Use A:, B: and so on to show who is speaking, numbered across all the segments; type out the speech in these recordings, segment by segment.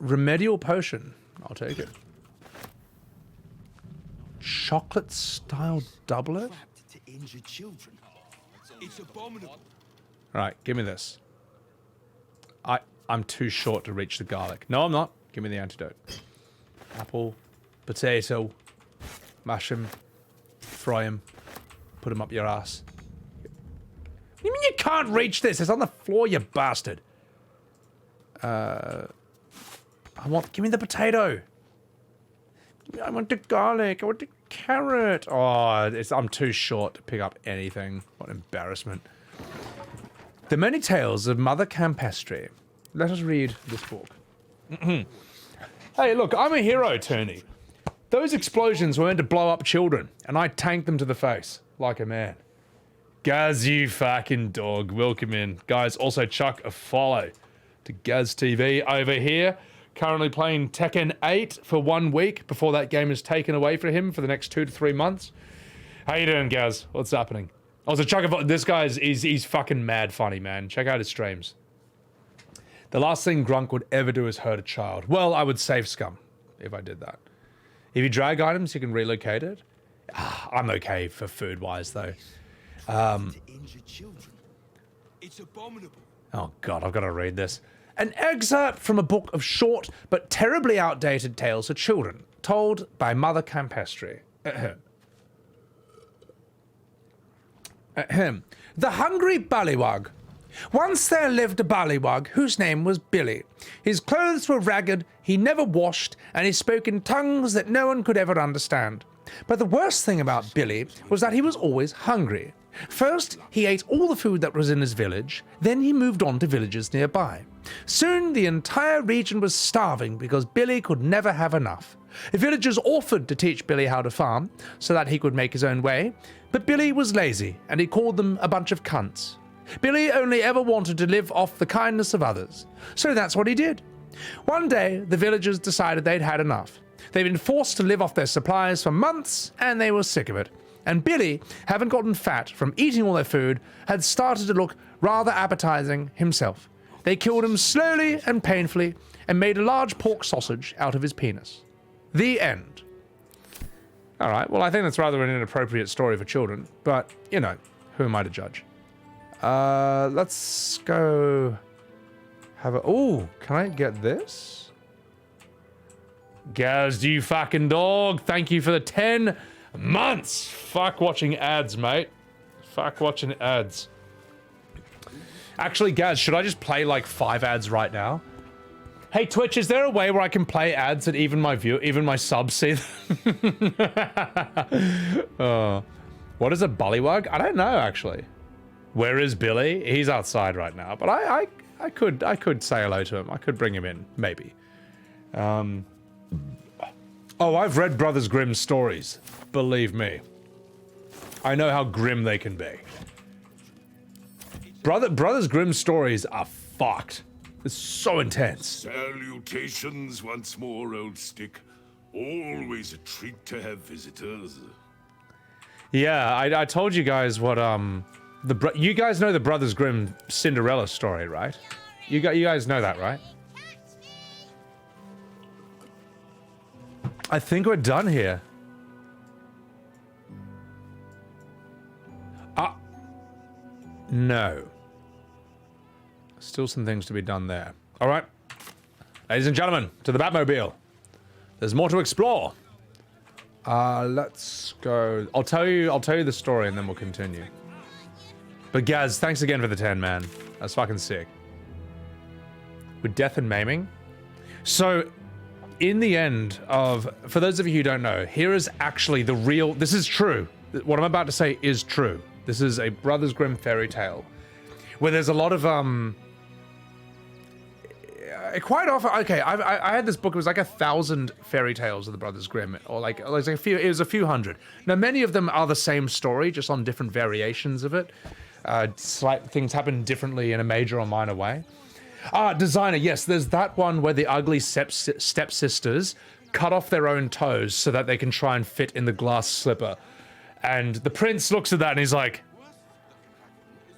A: Remedial potion. I'll take it. Chocolate style doublet?
B: To injure children. It's abominable.
A: Alright, give me this. I'm too short to reach the garlic. No, I'm not. Give me the antidote. Apple, potato, mash him, fry him, put him up your ass. What do you mean you can't reach this? It's on the floor, you bastard. Give me the potato. I want the garlic. I want the carrot. Oh, I'm too short to pick up anything. What embarrassment. The Many Tales of Mother Campestre. Let us read this book. Hey, look, I'm a hero, Tony. Those explosions were meant to blow up children, and I tanked them to the face, like a man. Gaz, you fucking dog. Welcome in. Guys, also chuck a follow to Gaz TV over here. Currently playing Tekken 8 for 1 week before that game is taken away from him for the next 2 to 3 months. How you doing, Gaz? What's happening? Also, chuck a follow. This guy's he's fucking mad funny, man. Check out his streams. The last thing Grunk would ever do is hurt a child. Well, I would save scum if I did that. If you drag items, you can relocate it. I'm okay for food-wise, though.
B: To injure children. It's abominable.
A: Oh god, I've got to read this. An excerpt from a book of short but terribly outdated tales for children, told by Mother Campestre. The Hungry Ballywug. Once there lived a ballywug whose name was Billy. His clothes were ragged, he never washed, and he spoke in tongues that no one could ever understand. But the worst thing about Billy was that he was always hungry. First, he ate all the food that was in his village, then he moved on to villages nearby. Soon, the entire region was starving because Billy could never have enough. The villagers offered to teach Billy how to farm, so that he could make his own way, but Billy was lazy, and he called them a bunch of cunts. Billy only ever wanted to live off the kindness of others, so that's what he did. One day, the villagers decided they'd had enough. They'd been forced to live off their supplies for months, and they were sick of it. And Billy, having gotten fat from eating all their food, had started to look rather appetizing himself. They killed him slowly and painfully, and made a large pork sausage out of his penis. The end. Alright, well I think that's rather an inappropriate story for children, but, you know, who am I to judge? Let's go have a... Ooh, can I get this? Gaz, you fucking dog, thank you for the 10 months! Fuck watching ads, mate. Fuck watching ads. Actually, Gaz, should I just play like 5 ads right now? Hey, Twitch, is there a way where I can play ads that even my subs see them? What is a bullywug? I don't know, actually. Where is Billy? He's outside right now, but I could say hello to him. I could bring him in, maybe. Oh, I've read Brothers Grimm's stories. Believe me. I know how grim they can be. Brothers Grimm's stories are fucked. It's so intense.
C: Salutations once more, old stick. Always a treat to have visitors.
A: Yeah, I told you guys what, you guys know the Brothers Grimm Cinderella story, right? You guys know that, right? I think we're done here. No. Still some things to be done there. All right. Ladies and gentlemen, to the Batmobile. There's more to explore. Let's go. I'll tell you the story and then we'll continue. But Gaz, thanks again for the 10, man. That's fucking sick. With death and maiming. So, in the end of, for those of you who don't know, here is actually the real, this is true. What I'm about to say is true. This is a Brothers Grimm fairy tale. Where there's a lot of, quite often, okay, I had this book, it was like 1,000 fairy tales of the Brothers Grimm, or like, it was a few hundred. Now, many of them are the same story, just on different variations of it. Slight things happen differently in a major or minor way. Designer, yes, there's that one where the ugly stepsisters cut off their own toes so that they can try and fit in the glass slipper. And the prince looks at that and he's like,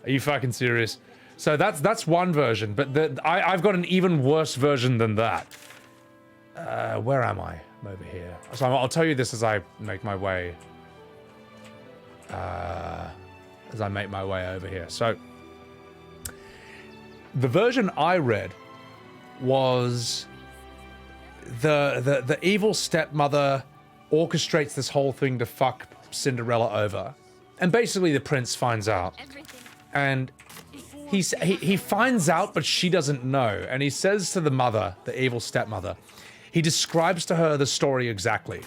A: are you fucking serious? So that's one version, but I've got an even worse version than that. Where am I? I'm over here. So I'll tell you this as I make my way. Over here. So the version I read was the evil stepmother orchestrates this whole thing to fuck Cinderella over, and basically the prince finds out, and he finds out, but she doesn't know, and he says to the mother, the evil stepmother, he describes to her the story exactly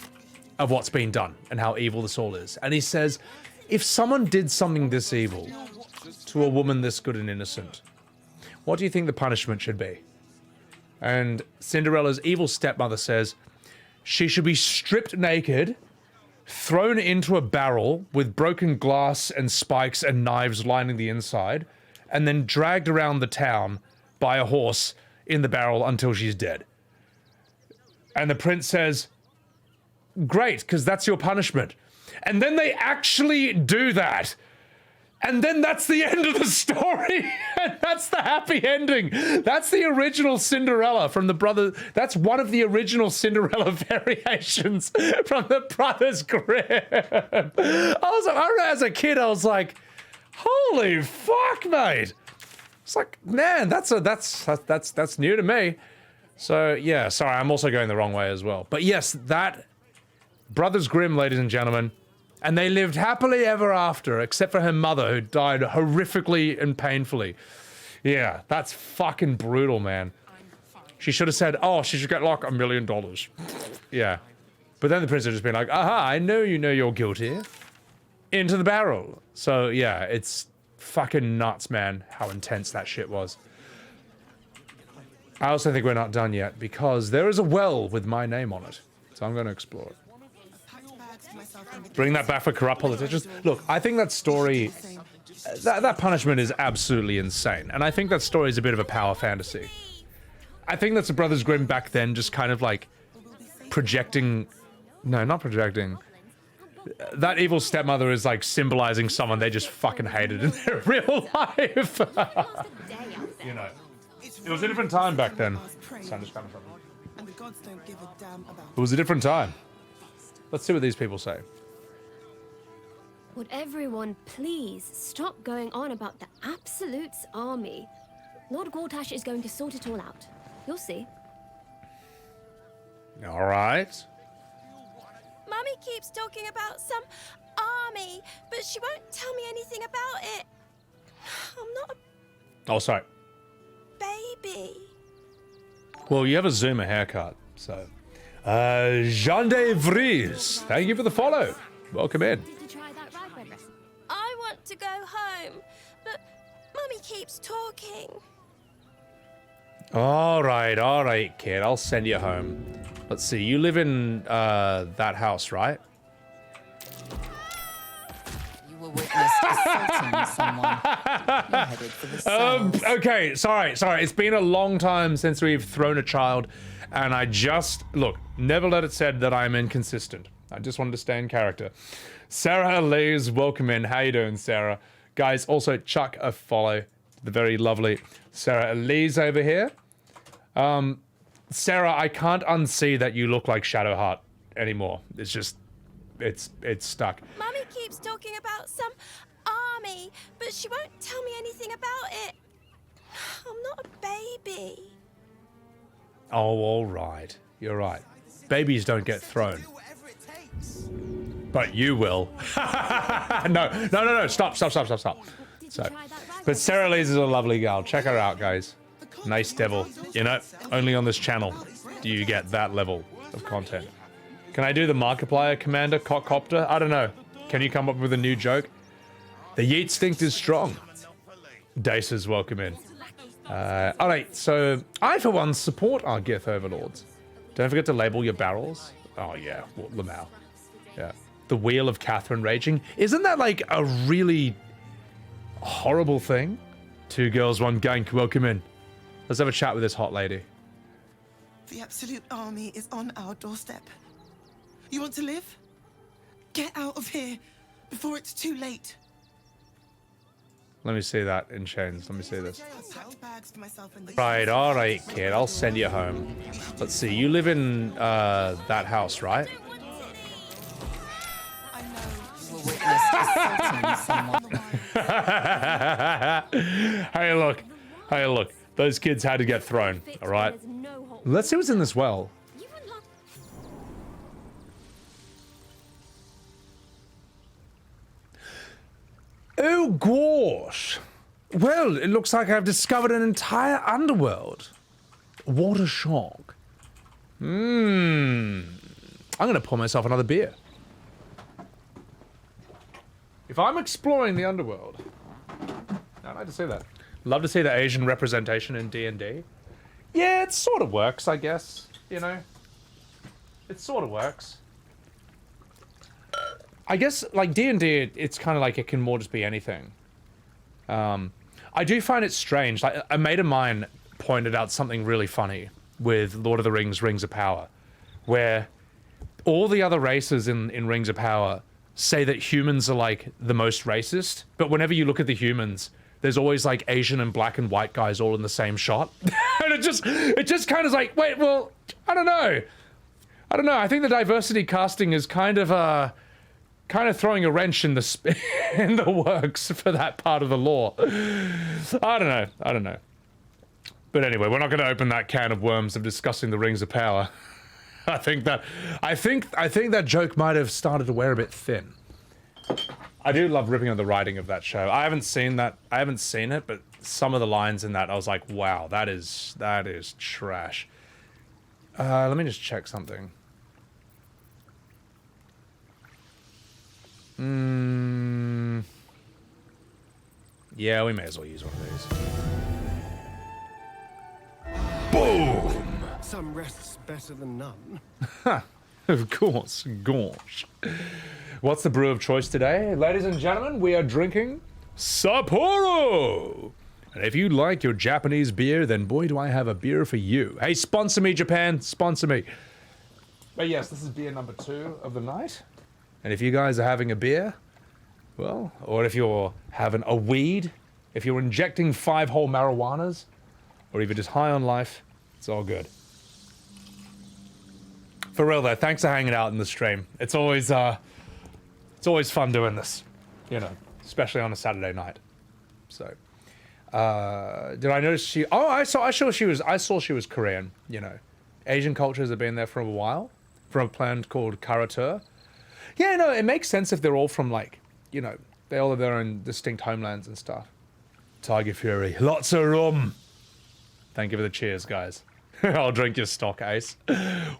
A: of what's been done and how evil this all is, and he says, if someone did something this evil to a woman this good and innocent, what do you think the punishment should be? And Cinderella's evil stepmother says she should be stripped naked, thrown into a barrel with broken glass and spikes and knives lining the inside, and then dragged around the town by a horse in the barrel until she's dead. And the prince says, great, because that's your punishment. And then they actually do that. And then that's the end of the story. And that's the happy ending. That's the original Cinderella from the brother. That's one of the original Cinderella variations from the Brothers Grimm. I remember as a kid, I was like, holy fuck, mate. It's like, man, that's new to me. So yeah, sorry, I'm also going the wrong way as well. But yes, that Brothers Grimm, ladies and gentlemen. And they lived happily ever after, except for her mother, who died horrifically and painfully. Yeah, that's fucking brutal, man. She should have said, oh, she should get like $1 million. Yeah. But then the prince would just been like, aha, I know you're guilty. Into the barrel. So yeah, it's fucking nuts, man, how intense that shit was. I also think we're not done yet, because there is a well with my name on it. So I'm going to explore it. Bring that back for corrupt politicians. Look, I think that story, that punishment is absolutely insane. And I think that story is a bit of a power fantasy. I think that's the Brothers Grimm back then just kind of like projecting, no, not projecting. That evil stepmother is like symbolizing someone they just fucking hated in their real life. You know, it was a different time back then. Sound just coming from me. It was a different time. Let's see what these people say.
D: Would everyone please stop going on about the Absolute's army? Lord Gortash is going to sort it all out. You'll see.
A: All right.
E: Mummy keeps talking about some army, but she won't tell me anything about it. I'm not a
A: Oh, sorry.
E: baby.
A: Well, you have a Zoomer haircut, so. Jean de Vries, thank you for the follow. Welcome in.
D: Did you try that ride, Redress?
E: I want to go home, but Mummy keeps talking.
A: All right, kid. I'll send you home. Let's see. You live in that house, right?
F: You were witness assaulting someone. You're headed for the cells.
A: Okay. Sorry. It's been a long time since we've thrown a child, and I just look. Never let it said that I'm inconsistent. I just wanted to stay in character. Sarah Lee's welcome in. How you doing, Sarah? Guys, also chuck a follow. The very lovely Sarah Elise over here. Sarah, I can't unsee that you look like Shadowheart anymore. It's just, it's stuck.
E: Mummy keeps talking about some army, but she won't tell me anything about it. I'm not a baby.
A: Oh, all right. You're right. Babies don't get thrown. But you will. No. Stop. So, but Sarah Lee's is a lovely gal. Check her out, guys. Nice devil. You know, only on this channel do you get that level of content. Can I do the Markiplier Commander Cockcopter? I don't know. Can you come up with a new joke? The yeet stink is strong. Daces, welcome in. Alright, so I, for one, support our Gith overlords. Don't forget to label your barrels. Oh, yeah, well, Lamau. Yeah. The Wheel of Catherine raging. Isn't that like a really horrible thing? 2 girls, 1 ghaik, welcome in. Let's have a chat with this hot lady.
G: The Absolute Army is on our doorstep. You want to live? Get out of here before it's too late.
A: Let me see that in chains. Let me see this.
G: I packed bags for myself and the
A: Right, alright, kid. I'll send you home. Let's see. You live in that house, right?
G: I know.
F: Will witness assaulting someone.
A: Hey, look. Hey, look. Those kids had to get thrown. All right.
D: There's no hope.
A: Let's see what's in this well.
D: You will not.
A: Oh, gosh. Well, it looks like I've discovered an entire underworld. What a shock. I'm going to pour myself another beer. If I'm exploring the underworld, I'd like to see that. Love to see the Asian representation in D&D. Yeah, it sort of works, I guess. You know? It sort of works. I guess, like, D&D, it's kind of like it can more just be anything. I do find it strange. Like, a mate of mine pointed out something really funny with Lord of the Rings, Rings of Power, where all the other races in Rings of Power say that humans are, like, the most racist, but whenever you look at the humans, there's always, like, Asian and black and white guys all in the same shot. And it just kind of like, wait, well, I don't know. I think the diversity casting is kind of throwing a wrench in the in the works for that part of the lore. I don't know. But anyway, we're not going to open that can of worms of discussing the Rings of Power. I think that joke might have started to wear a bit thin. I do love ripping on the writing of that show. I haven't seen it, but some of the lines in that, I was like, wow, that is trash. Let me just check something. Yeah, we may as well use one of these. Boom!
B: Some rest's better than none.
A: Of course, gosh. What's the brew of choice today? Ladies and gentlemen, we are drinking Sapporo! And if you like your Japanese beer, then boy do I have a beer for you. Hey, sponsor me, Japan, sponsor me. But yes, this is beer number 2 of the night. And if you guys are having a beer, well, or if you're having a weed, if you're injecting 5 whole marijuanas, or even just high on life, it's all good. For real though, thanks for hanging out in the stream. It's always fun doing this, you know, especially on a Saturday night. So, did I notice she? Oh, I saw she was Korean. You know, Asian cultures have been there for a while, from a planet called Karatur. Yeah, no, it makes sense if they're all from, like, you know, they all have their own distinct homelands and stuff. Tiger Fury, lots of rum. Thank you for the cheers, guys. I'll drink your stock, Ace.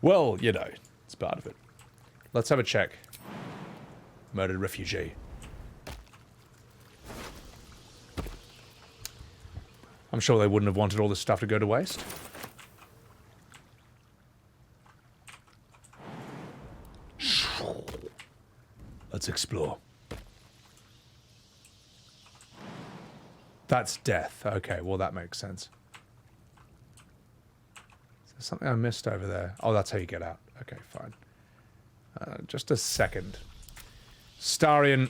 A: Well, you know, it's part of it. Let's have a check. Murdered refugee. I'm sure they wouldn't have wanted all this stuff to go to waste. Let's explore. That's death. Okay, well that makes sense. Is there something I missed over there? Oh, that's how you get out. Okay, fine. Just a second. Astarion,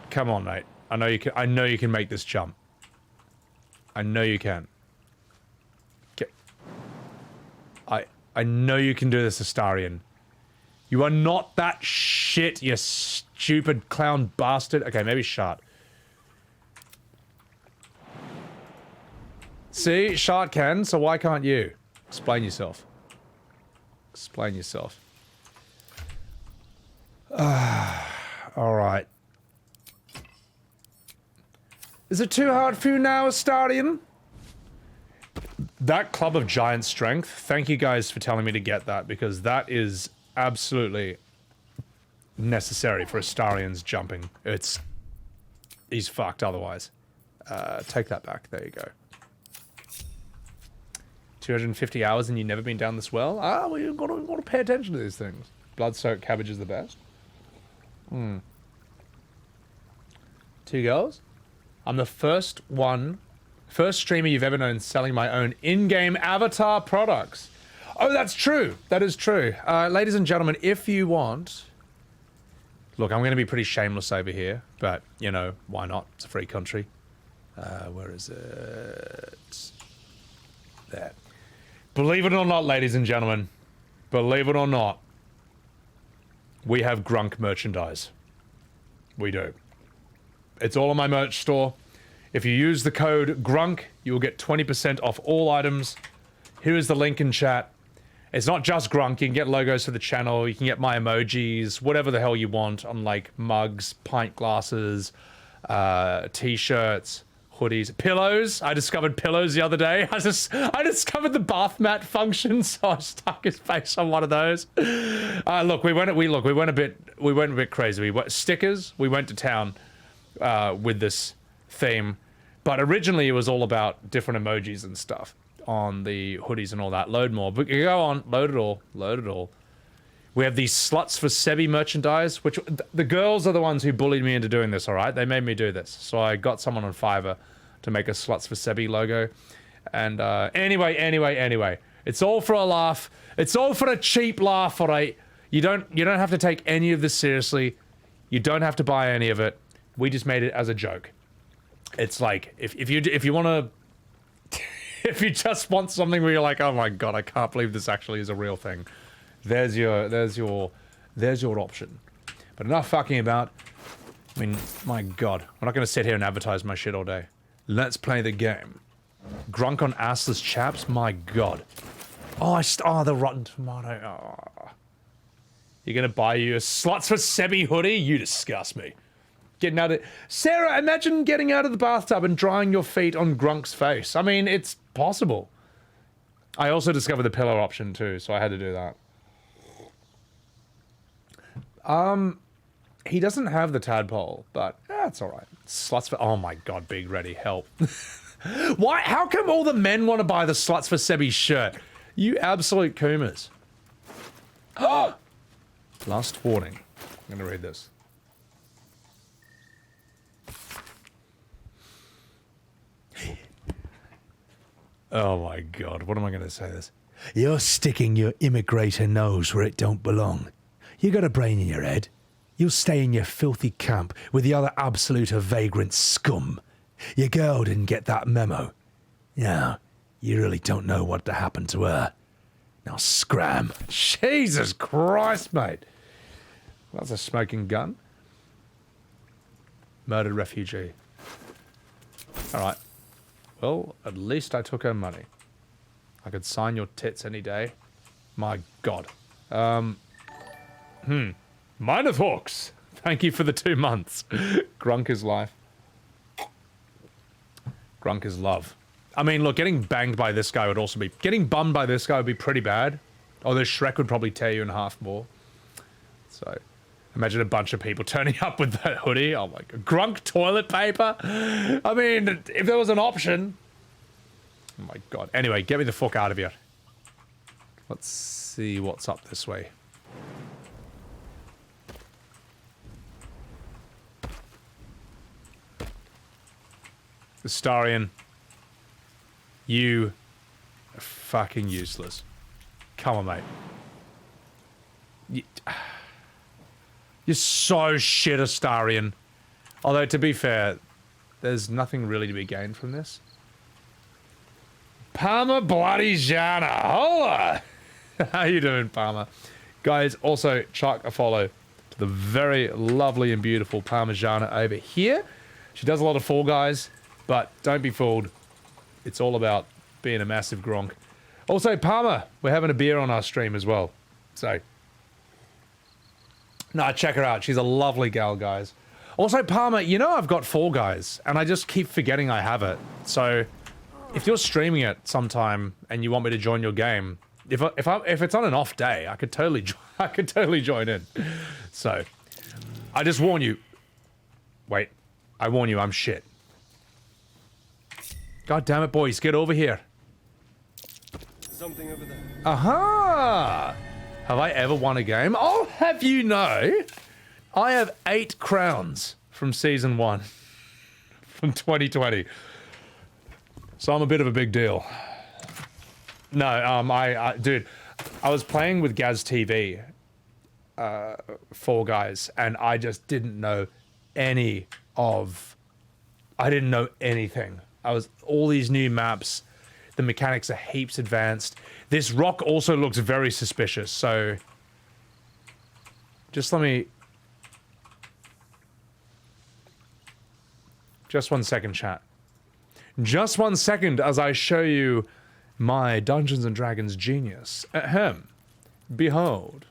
A: come on, mate. I know you can make this jump. I know you can. Okay. I know you can do this, Astarion. You are not that shit, you stupid clown bastard. Okay, maybe Shart. See, Shart can, so why can't you? Explain yourself. Explain yourself. Alright. Is it too hard for you now, Astarion? That Club of Giant Strength, thank you guys for telling me to get that, because that is absolutely necessary for Astarion's jumping. He's fucked otherwise. Take that back, there you go. 250 hours and you've never been down this well? Ah, well, you've got to pay attention to these things. Blood-soaked cabbage is the best. 2 girls? I'm the first streamer you've ever known selling my own in-game avatar products. Oh, that's true. That is true. Ladies and gentlemen, if you want... Look, I'm going to be pretty shameless over here, but, you know, why not? It's a free country. Where is it? There. Believe it or not, ladies and gentlemen, believe it or not, we have GRUNK merchandise. We do. It's all on my merch store. If you use the code GRUNK, you will get 20% off all items. Here is the link in chat. It's not just GRUNK. You can get logos for the channel. You can get my emojis, whatever the hell you want on like mugs, pint glasses, t-shirts, hoodies, pillows. I discovered pillows the other day. I discovered the bath mat function, so I stuck his face on one of those. Look, we went a bit crazy. Stickers. We went to town with this theme, but originally it was all about different emojis and stuff on the hoodies and all that. Load more, but you go on, load it all. We have these sluts for Sebby merchandise, which the girls are the ones who bullied me into doing this, all right? They made me do this. So I got someone on Fiverr to make a sluts for Sebby logo. And anyway, it's all for a laugh. It's all for a cheap laugh, all right? You don't have to take any of this seriously. You don't have to buy any of it. We just made it as a joke. It's like, if you want to... if you just want something where you're like, oh my god, I can't believe this actually is a real thing. There's your option. But enough fucking about. I mean, my god. I'm not going to sit here and advertise my shit all day. Let's play the game. Grunk on assless chaps? My god. Oh, the rotten tomato. Oh. You're going to buy you a sluts for Sebby hoodie? You disgust me. Getting out of... Sarah, imagine getting out of the bathtub and drying your feet on Grunk's face. I mean, it's possible. I also discovered the pillow option too, so I had to do that. He doesn't have the tadpole, but that's alright. Sluts for... Oh my god, Big Ready, help. Why? How come all the men want to buy the Sluts for Sebby shirt? You absolute coomers. Last warning. I'm gonna read this. Oh my god, what am I gonna say this? You're sticking your immigrator nose where it don't belong. You got a brain in your head. You'll stay in your filthy camp with the other absolute vagrant scum. Your girl didn't get that memo. No, you really don't know what happened to her. Now scram. Jesus Christ, mate. That's a smoking gun. Murdered refugee. Alright. Well, at least I took her money. I could sign your tits any day. My god. Minor Hawks. Thank you for the 2 months. Grunk is life. Grunk is love. I mean, look, getting banged by this guy would also be... Getting bummed by this guy would be pretty bad. Although Shrek would probably tear you in half more. So, imagine a bunch of people turning up with that hoodie. Oh my god. Grunk toilet paper? I mean, if there was an option... Oh my god. Anyway, get me the fuck out of here. Let's see what's up this way. Astarion, you are fucking useless. Come on, mate. You're so shit, Astarion. Although, to be fair, there's nothing really to be gained from this. Palmer Bloody Jana. Hola! How you doing, Palmer? Guys, also chuck a follow to the very lovely and beautiful Parmigiana over here. She does a lot of Fall Guys. But don't be fooled. It's all about being a massive Gronk. Also, Palmer, we're having a beer on our stream as well. So, no, check her out. She's a lovely gal, guys. Also, Palmer, you know I've got Fall Guys, and I just keep forgetting I have it. So, if you're streaming it sometime and you want me to join your game, if it's on an off day, I could totally join in. So, I just warn you. Wait, I warn you, I'm shit. God damn it, boys, get over here.
B: Something over there.
A: Aha! Have I ever won a game? I'll have you know, I have 8 crowns from Season 1. From 2020. So I'm a bit of a big deal. No, dude, I was playing with Gaz TV, Fall Guys, and I just didn't know any of I didn't know anything. All these new maps, the mechanics are heaps advanced. This rock also looks very suspicious, so just let me... Just 1 second, chat. Just 1 second as I show you my Dungeons and Dragons genius. Ahem. Behold.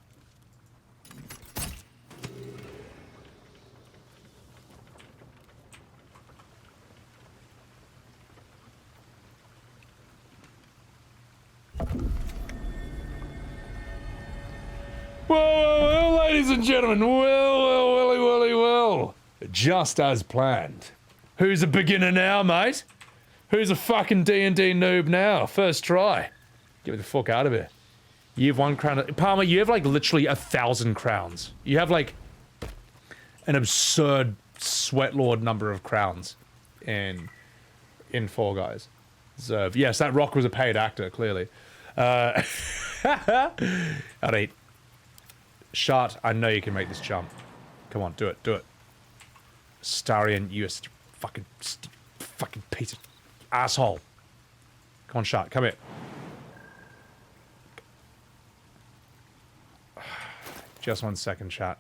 A: Well, ladies and gentlemen, well. Just as planned. Who's a beginner now, mate? Who's a fucking D&D noob now? First try. Get me the fuck out of here. You have 1 crown. Palmer, you have like literally 1,000 crowns. You have like an absurd sweatlord number of crowns in Fall Guys. Zerv. Yes, that rock was a paid actor, clearly. I'd eat. Shart, I know you can make this jump. Come on, do it, do it. Astarion, you fucking piece of asshole. Come on, Shart, come here. Just 1 second, chat.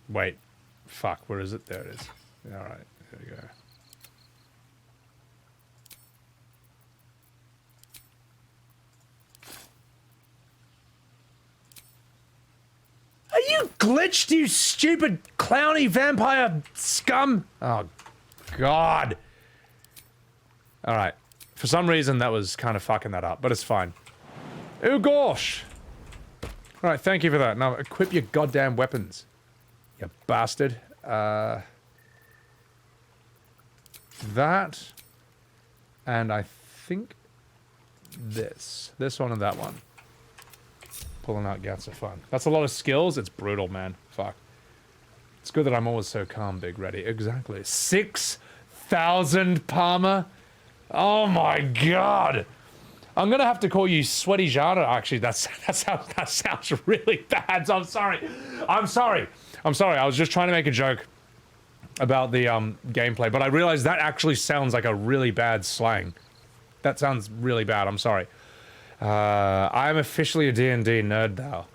A: Wait. Fuck, where is it? There it is. Alright, there we go. Are you glitched, you stupid clowny vampire scum? Oh, God. Alright. For some reason, that was kind of fucking that up, but it's fine. Oh, gosh. Alright, thank you for that. Now, equip your goddamn weapons. You bastard. That. And I think this. This one and that one. Pulling out gats are fun. That's a lot of skills. It's brutal, man. Fuck. It's good that I'm always so calm, big ready. Exactly. 6,000 Palmer? Oh my god. I'm gonna have to call you Sweaty Jada. Actually, that sounds really bad. So I'm sorry. I'm sorry. I was just trying to make a joke about the gameplay, but I realized that actually sounds like a really bad slang. That sounds really bad. I'm sorry. I'm officially a D&D nerd now.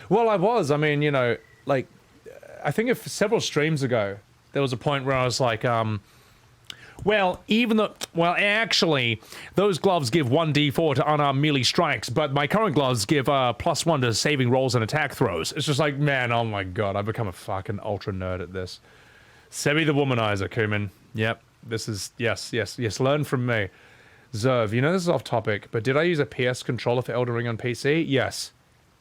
A: Well, I was. I mean, you know, like, I think if several streams ago, there was a point where I was like, well, actually, those gloves give 1d4 to unarmed melee strikes, but my current gloves give +1 to saving rolls and attack throws. It's just like, man, oh my god, I've become a fucking ultra nerd at this. Sebby the Womanizer, Kuman. Yep, this is, yes, learn from me. Zerv, you know this is off topic, but did I use a PS controller for Elden Ring on PC? Yes.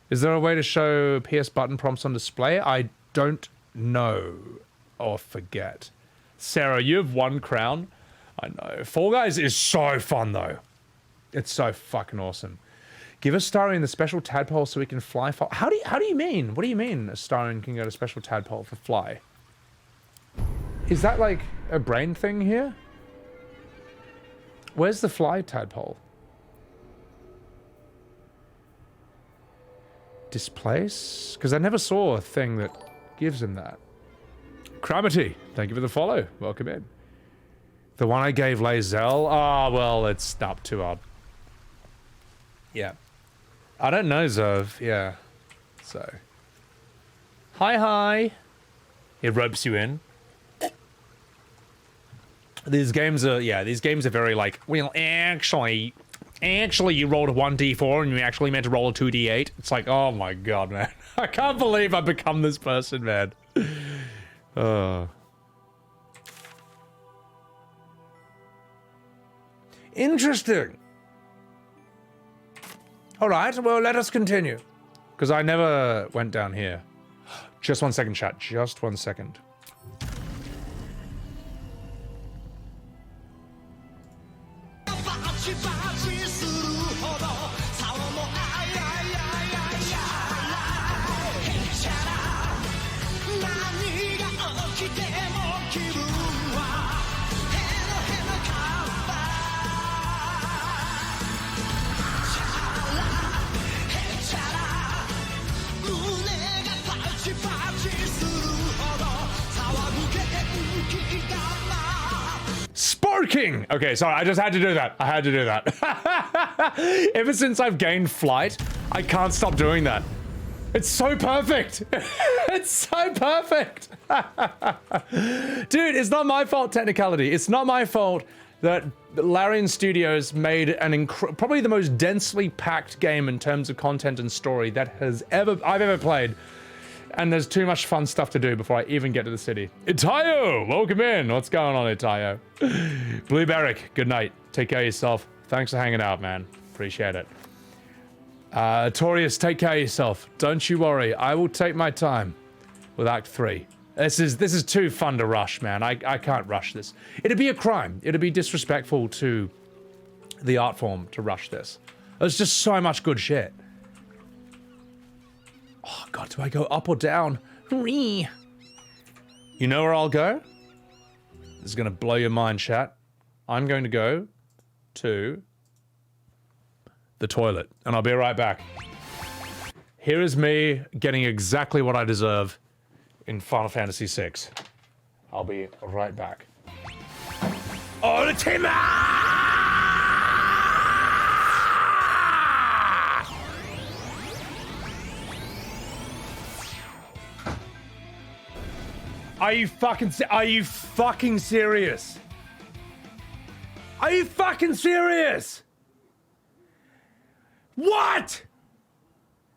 A: Is there a way to show PS button prompts on display? I don't know. Or forget. Sarah, you have 1 crown. I know. Fall Guys is so fun, though. It's so fucking awesome. Give Astarion the special tadpole so we can fly far. How do you mean? What do you mean Astarion can get a special tadpole for fly? Is that like a brain thing here? Where's the fly tadpole? Displace? Because I never saw a thing that gives him that. Cramity, thank you for the follow. Welcome in. The one I gave Lae'zel? Ah, well, it's up to our... Yeah. I don't know, Zerv. Yeah. So. Hi. It ropes you in. These games are, these games are very like, well, actually you rolled a 1d4 and you actually meant to roll a 2d8. It's like, oh my god, man. I can't believe I've become this person, man. Interesting. Alright, well, let us continue. Because I never went down here. Just 1 second, chat. Just 1 second. fucking. Okay, sorry, I just had to do that. I had to do that. Ever since I've gained flight, I can't stop doing that. It's so perfect. It's so perfect. Dude, it's not my fault, technicality. It's not my fault that Larian Studios made an probably the most densely packed game in terms of content and story that I've ever played. And there's too much fun stuff to do before I even get to the city. Itayo, welcome in. What's going on, Itayo? Blue Barrick, good night. Take care of yourself. Thanks for hanging out, man. Appreciate it. Torius, take care of yourself. Don't you worry. I will take my time with Act 3. This is too fun to rush, man. I can't rush this. It'd be a crime. It'd be disrespectful to the art form to rush this. There's just so much good shit. Oh god, do I go up or down? You know where I'll go? This is gonna blow your mind, chat. I'm going to go to the toilet, and I'll be right back. Here is me getting exactly what I deserve in Final Fantasy VI. I'll be right back. Ultima! Are you fucking serious? Are you fucking serious? What?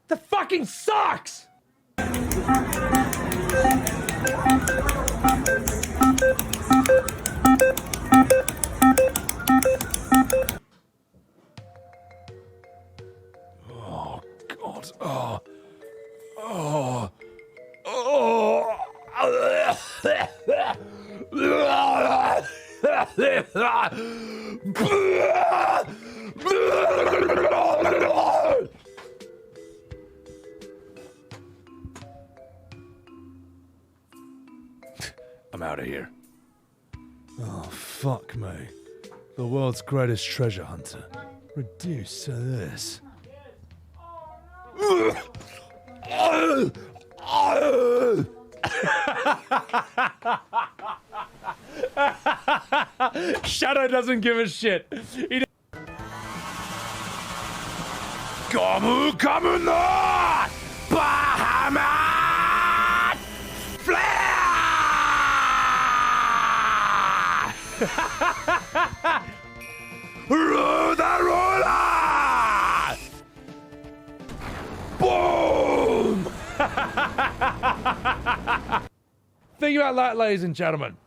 A: The fucking sucks! Oh god. Oh. Oh. Oh. I'm out of here. Oh, fuck me. The world's greatest treasure hunter. Reduced to this. Shadow doesn't give a shit. Kamu kamu no! Bahamut! Flare! Roll the roller! Boom! Think about that, ladies and gentlemen.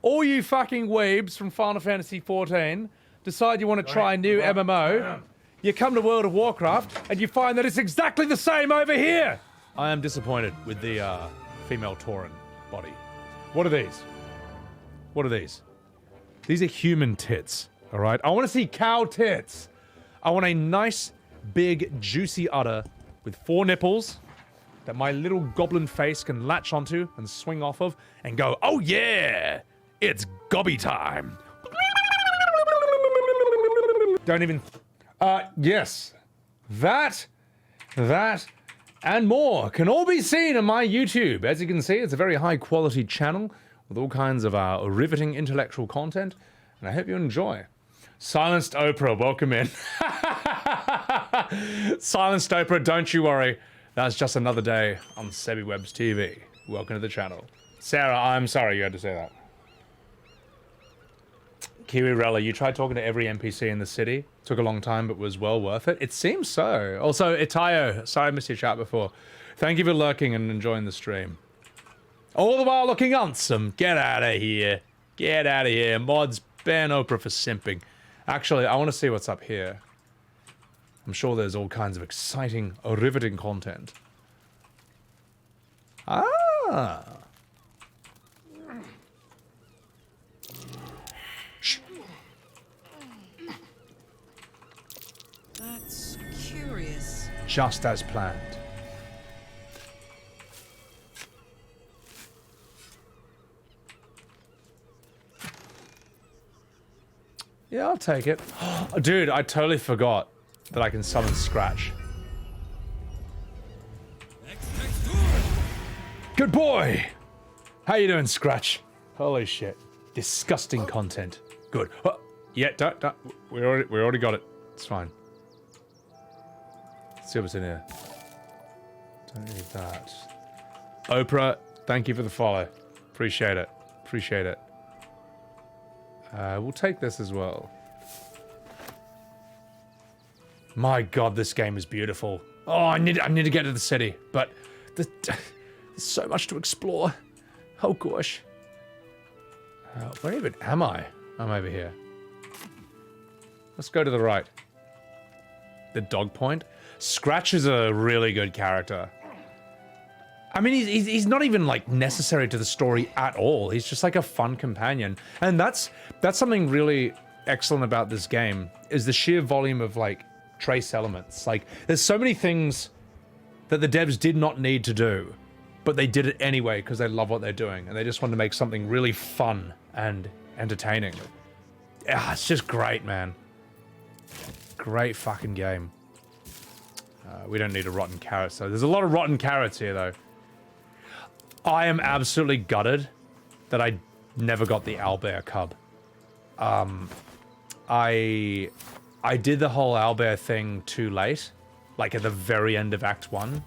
A: All you fucking weebs from Final Fantasy XIV decide you want to try a new MMO. You come to World of Warcraft and you find that it's exactly the same over here. I am disappointed with the female Tauren body. What are these? What are these? These are human tits, all right? I want to see cow tits. I want a nice, big, juicy udder with 4 nipples that my little goblin face can latch onto and swing off of and go, oh yeah, it's gobby time. Don't even... yes. That, and more can all be seen on my YouTube. As you can see, it's a very high quality channel with all kinds of riveting intellectual content, and I hope you enjoy. Silenced Oprah, welcome in. Silenced Oprah, don't you worry. That's just another day on Sebbywebz TV. Welcome to the channel. Sarah, I'm sorry you had to say that. Kiwirella, you tried talking to every NPC in the city. Took a long time, but was well worth it. It seems so. Also, Itayo, sorry I missed your chat before. Thank you for lurking and enjoying the stream. All the while looking awesome. Get out of here. Get out of here. Mods, ban Oprah for simping. Actually, I want to see what's up here. I'm sure there's all kinds of exciting, riveting content. Ah.
F: That's curious.
A: Just as planned. Yeah, I'll take it. Dude, I totally forgot that I can summon Scratch. Good boy! How you doing, Scratch? Holy shit. Disgusting content. Good. Oh, yeah, don't. We already got it. It's fine. Let's see what's in here. Don't need that. Oprah, thank you for the follow. Appreciate it. Appreciate it. We'll take this as well. My god, this game is beautiful. Oh, I need to get to the city, but there's so much to explore. Oh gosh. Where even am I? I'm over here. Let's go to the right. The dog point. Scratch is a really good character. I mean, he's not even like necessary to the story at all. He's just like a fun companion, and that's something really excellent about this game is the sheer volume of like trace elements. Like, there's so many things that the devs did not need to do, but they did it anyway because they love what they're doing, and they just want to make something really fun and entertaining. Yeah, it's just great, man. Great fucking game. We don't need a rotten carrot, so there's a lot of rotten carrots here, though. I am absolutely gutted that I never got the owlbear cub. I did the whole owlbear thing too late, like at the very end of Act 1,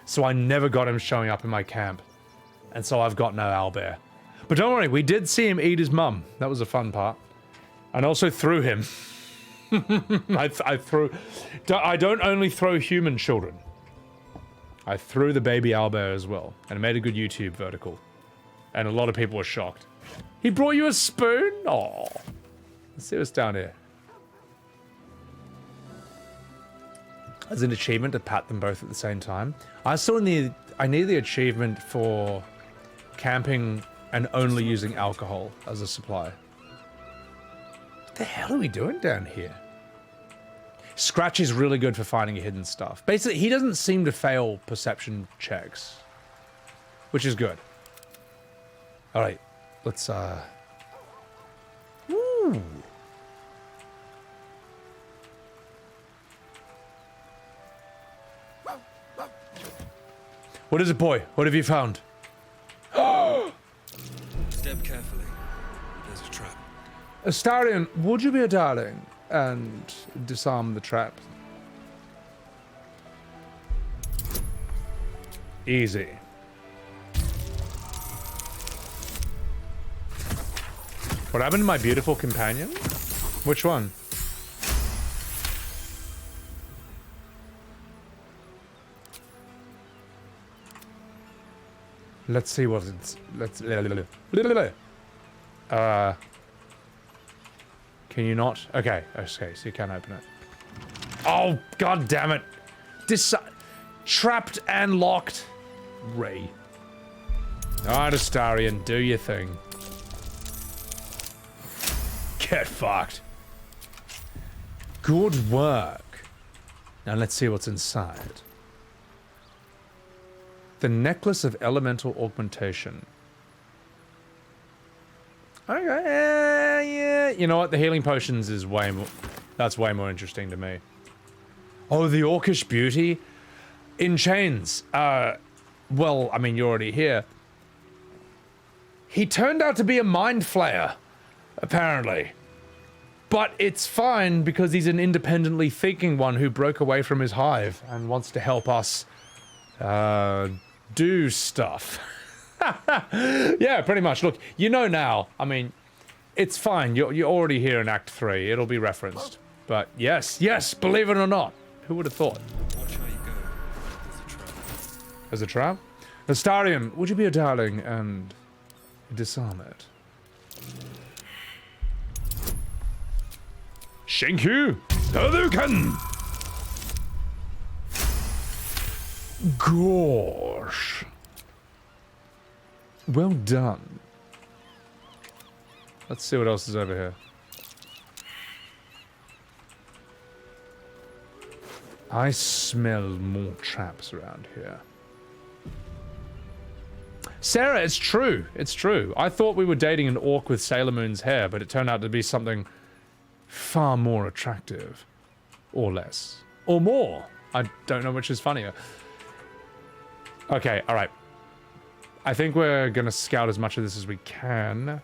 A: so I never got him showing up in my camp, and so I've got no owlbear. But don't worry, we did see him eat his mum. That was a fun part. And also threw him. I don't only throw human children. I threw the baby owlbear as well, and it made a good YouTube vertical. And a lot of people were shocked. He brought you a spoon? Aw. Let's see what's down here. As an achievement to pat them both at the same time. I need the achievement for camping and only using alcohol as a supply. What the hell are we doing down here? Scratch is really good for finding hidden stuff. Basically, he doesn't seem to fail perception checks, which is good. All right, let's Ooh. What is it, boy? What have you found?
B: Step carefully. There's a trap.
A: Astarion, would you be a darling and disarm the trap? Easy. What happened to my beautiful companion? Which one? Let's see what it's... Can you not? Okay, okay, so you can open it. Oh, god damn it! Trapped and locked. Ray. Alright, Astarion, do your thing. Get fucked. Good work. Now let's see what's inside. The Necklace of Elemental Augmentation. Okay, yeah. You know what? The healing potions is way more... That's way more interesting to me. Oh, the Orcish Beauty? In chains. Well, I mean, you're already here. He turned out to be a mind flayer, apparently. But it's fine because he's an independently thinking one who broke away from his hive and wants to help us, do stuff. Yeah, pretty much. Look, you know now. I mean, it's fine. You're already here in Act 3. It'll be referenced. But yes, yes, believe it or not. Who would have thought?
B: Watch how you go. There's a trap.
A: There's a trap? Astarion, would you be a darling and disarm it? Thank you. Hadouken! Gosh. Well done. Let's see what else is over here. I smell more traps around here. Sarah, it's true. It's true. I thought we were dating an orc with Sailor Moon's hair, but it turned out to be something far more attractive. Or less. Or more. I don't know which is funnier. Okay, alright. I think we're gonna scout as much of this as we can.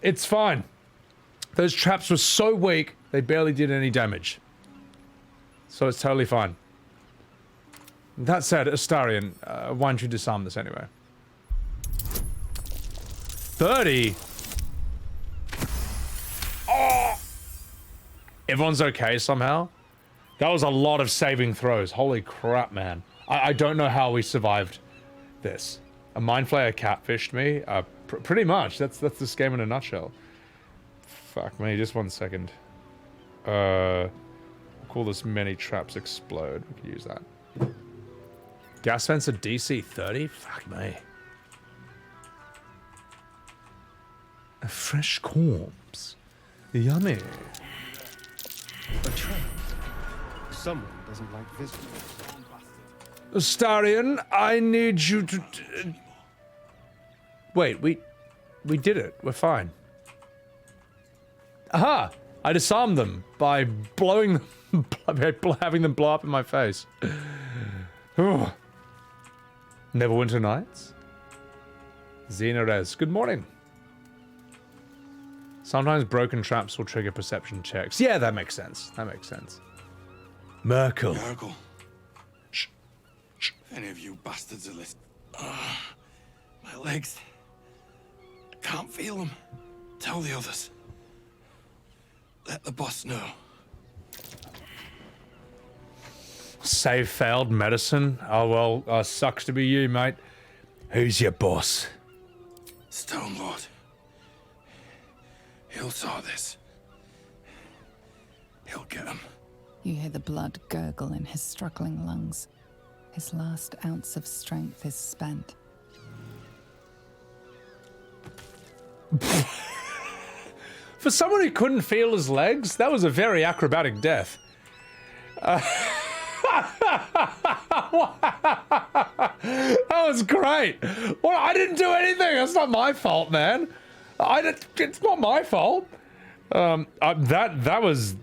A: It's fine. Those traps were so weak, they barely did any damage. So it's totally fine. That said, Astarion, why don't you disarm this anyway? 30? Oh! Everyone's okay somehow? That was a lot of saving throws. Holy crap, man. I don't know how we survived this. A Mind Flayer catfished me? Pretty much. That's this game in a nutshell. Fuck me, just 1 second. We'll call this many traps explode. We could use that. Gas fence at DC 30? Fuck me. A fresh corpse. Yummy.
H: A trap. Someone doesn't like visitors.
A: Astarion, I need you to... Wait, we did it. We're fine. Aha! I disarmed them by blowing them, having them blow up in my face. Neverwinter Nights? Xenarez, good morning. Sometimes broken traps will trigger perception checks. Yeah, that makes sense. That makes sense. Merkel.
B: Merkel. Shh. Shh. If any of you bastards are listening. My legs. Can't feel them. Tell the others. Let the boss know.
A: Save failed medicine? Oh well, sucks to be you, mate. Who's your boss?
B: Stone Lord. He'll saw this. He'll get him.
F: You hear the blood gurgle in his struggling lungs. His last ounce of strength is spent.
A: For someone who couldn't feel his legs, that was a very acrobatic death. That was great. Well, I didn't do anything. That's not my fault, man. It's not my fault. That was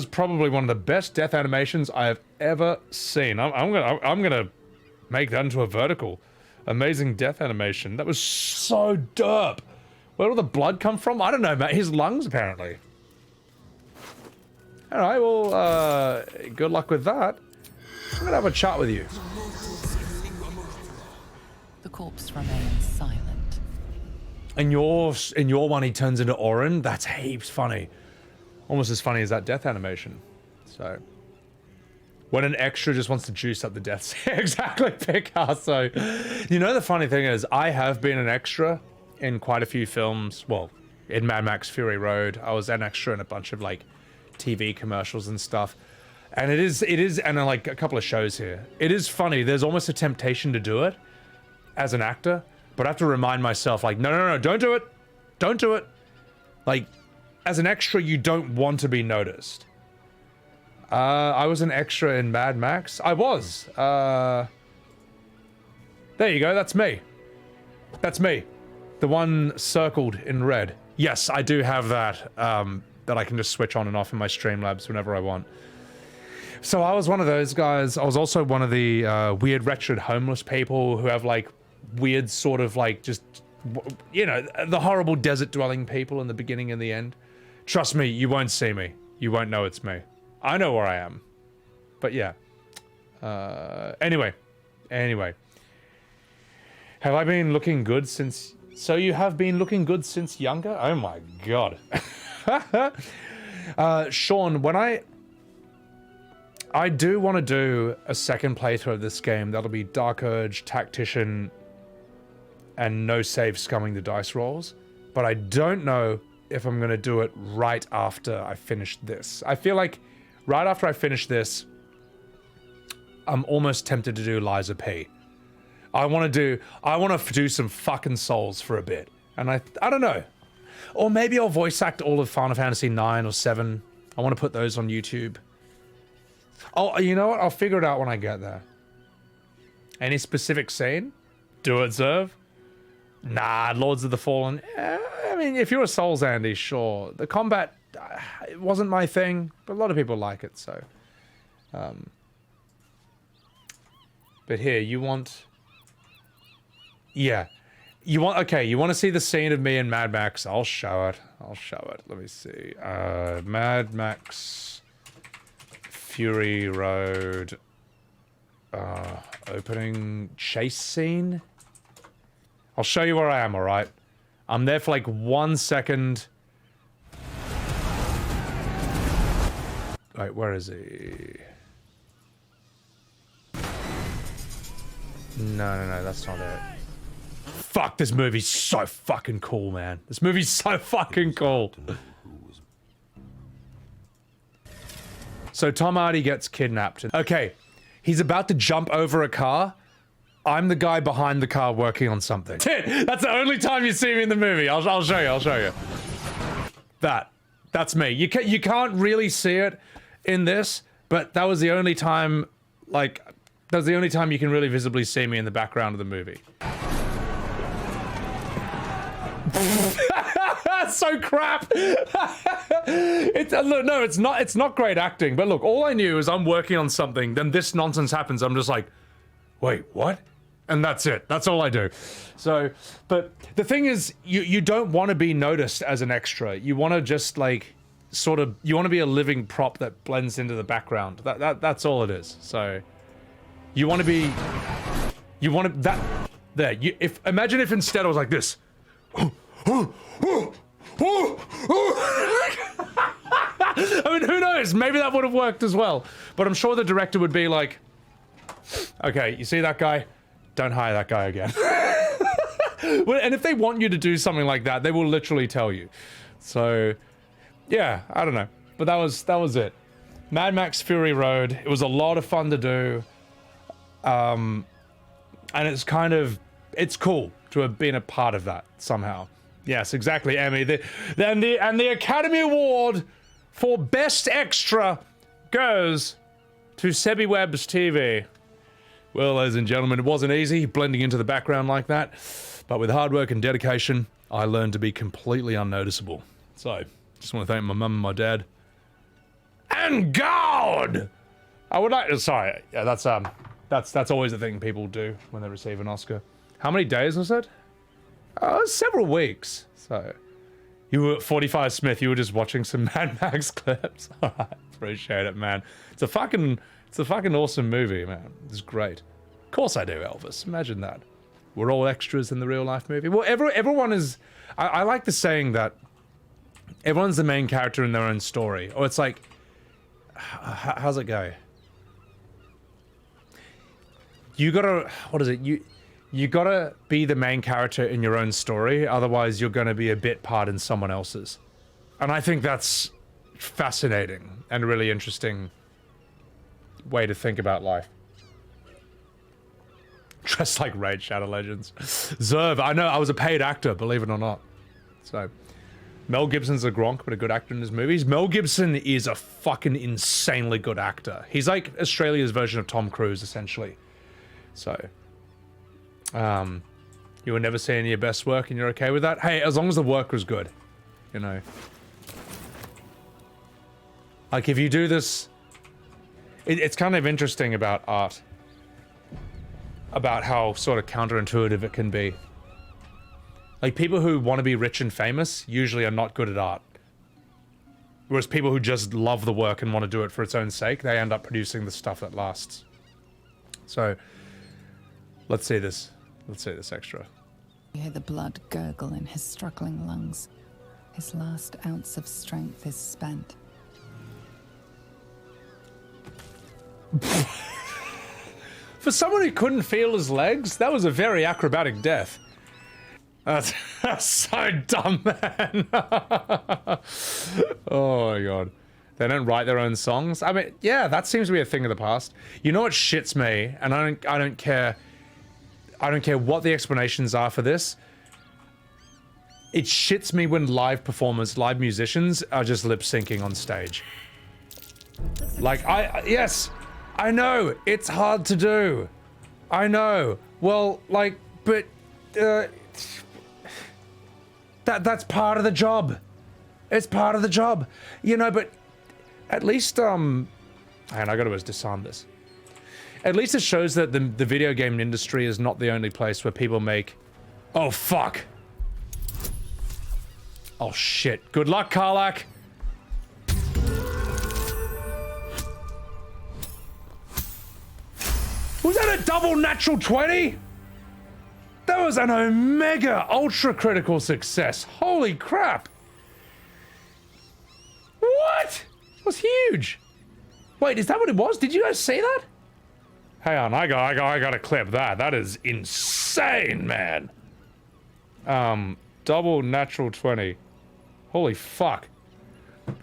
A: probably one of the best death animations I have ever seen. I'm gonna make that into a vertical. Amazing death animation. That was so derp. Where did all the blood come from? I don't know, man. His lungs, apparently. All right, well, good luck with that. I'm gonna have a chat with you.
F: The corpse remains silent.
A: In your one, he turns into Orin. That's heaps funny. Almost as funny as that death animation. So, when an extra just wants to juice up the deaths. Exactly, Picasso. You know, the funny thing is, I have been an extra in quite a few films. Well, in Mad Max Fury Road, I was an extra in a bunch of, like, TV commercials and stuff. And it is, and like a couple of shows here. It is funny. There's almost a temptation to do it as an actor, but I have to remind myself, like, no, don't do it. Don't do it. Like, as an extra, you don't want to be noticed. I was an extra in Mad Max. I was. There you go. That's me. That's me. The one circled in red. Yes, I do have that, that I can just switch on and off in my Streamlabs whenever I want. So I was one of those guys. I was also one of the weird, wretched, homeless people who have, like, weird sort of, like, just, you know, the horrible desert-dwelling people in the beginning and the end. Trust me, you won't see me. You won't know it's me. I know where I am. But yeah. Anyway. Have I been looking good since... So you have been looking good since younger? Oh my god. Sean, when I do want to do a second playthrough of this game. That'll be Dark Urge, Tactician, and no save scumming the dice rolls. But I don't know if I'm going to do it right after I finish this. I feel like right after I finish this, I'm almost tempted to do Liza P. I want to do some fucking Souls for a bit. And I don't know. Or maybe I'll voice act all of Final Fantasy 9 or 7. I want to put those on YouTube. Oh, you know what? I'll figure it out when I get there. Any specific scene? Do it, Zerv? Nah, Lords of the Fallen. I mean, if you're a Souls Andy, sure. The combat, it wasn't my thing, but a lot of people like it, so. But here, you want Yeah. You want to see the scene of me and Mad Max? I'll show it. Let me see. Mad Max Fury Road opening chase scene. I'll show you where I am, alright? I'm there for like 1 second. Wait, where is he? No, that's not it. Fuck, this movie's so fucking cool, man. This movie's so fucking cool. So Tom Hardy gets kidnapped. Okay, he's about to jump over a car. I'm the guy behind the car working on something. That's the only time you see me in the movie. I'll show you. That's me. You can't really see it in this, but that was the only time, like, that was the only time you can really visibly see me in the background of the movie. That's so crap. Look, no, it's not great acting, but look, all I knew is I'm working on something, then this nonsense happens, I'm just like, wait, what? And that's it. That's all I do. So, but the thing is, you don't want to be noticed as an extra. You want to just like, sort of, you want to be a living prop that blends into the background. That's all it is. So, you want to be, imagine if instead I was like this. I mean, who knows? Maybe that would have worked as well. But I'm sure the director would be like, okay, you see that guy? Don't hire that guy again. Well, and if they want you to do something like that, they will literally tell you. So, yeah, I don't know. But that was it. Mad Max Fury Road. It was a lot of fun to do. And it's kind of, it's cool to have been a part of that somehow. Yes, exactly, Emmy. And the Academy Award for Best Extra goes to Sebbywebz TV. Well, ladies and gentlemen, it wasn't easy blending into the background like that, but with hard work and dedication, I learned to be completely unnoticeable. So, just want to thank my mum and my dad. And God! I would like to, sorry, yeah, that's always the thing people do when they receive an Oscar. How many days was it? Several weeks. So, you were 45 Smith, you were just watching some Mad Max clips. Alright, appreciate it, man. It's a fucking awesome movie, man. It's great. Of course I do, Elvis. Imagine that. We're all extras in the real life movie. Well, everyone is, I like the saying that everyone's the main character in their own story. Or it's like, how's it go? You gotta, what is it? You gotta be the main character in your own story, otherwise you're gonna be a bit part in someone else's. And I think that's fascinating and a really interesting way to think about life. Dressed like Raid Shadow Legends. Zerv, I know, I was a paid actor, believe it or not. So, Mel Gibson's a Gronk, but a good actor in his movies. Mel Gibson is a fucking insanely good actor. He's like Australia's version of Tom Cruise, essentially. So, you were never seeing your best work and you're okay with that? Hey, as long as the work was good, you know. Like, if you do this, it's kind of interesting about art. About how sort of counterintuitive it can be. Like, people who want to be rich and famous usually are not good at art. Whereas people who just love the work and want to do it for its own sake, they end up producing the stuff that lasts. So, let's see this. Let's see this extra.
F: You hear the blood gurgle in his struggling lungs. His last ounce of strength is spent.
A: For someone who couldn't feel his legs, that was a very acrobatic death. That's so dumb, man. Oh my god. They don't write their own songs? I mean, yeah, that seems to be a thing of the past. You know what shits me, and I don't care what the explanations are for this. It shits me when live performers, live musicians are just lip syncing on stage. Like, yes, I know, it's hard to do. I know. Well, like, but, that's part of the job. It's part of the job. You know, but at least, and I gotta disarm this. At least it shows that the video game industry is not the only place where people make Oh, fuck. Oh, shit. Good luck, Karlach. Was that a double natural 20? That was an omega ultra critical success. Holy crap. What? That was huge. Wait, is that what it was? Did you guys see that? Hang on, I gotta clip that. That is insane, man. Double natural 20. Holy fuck.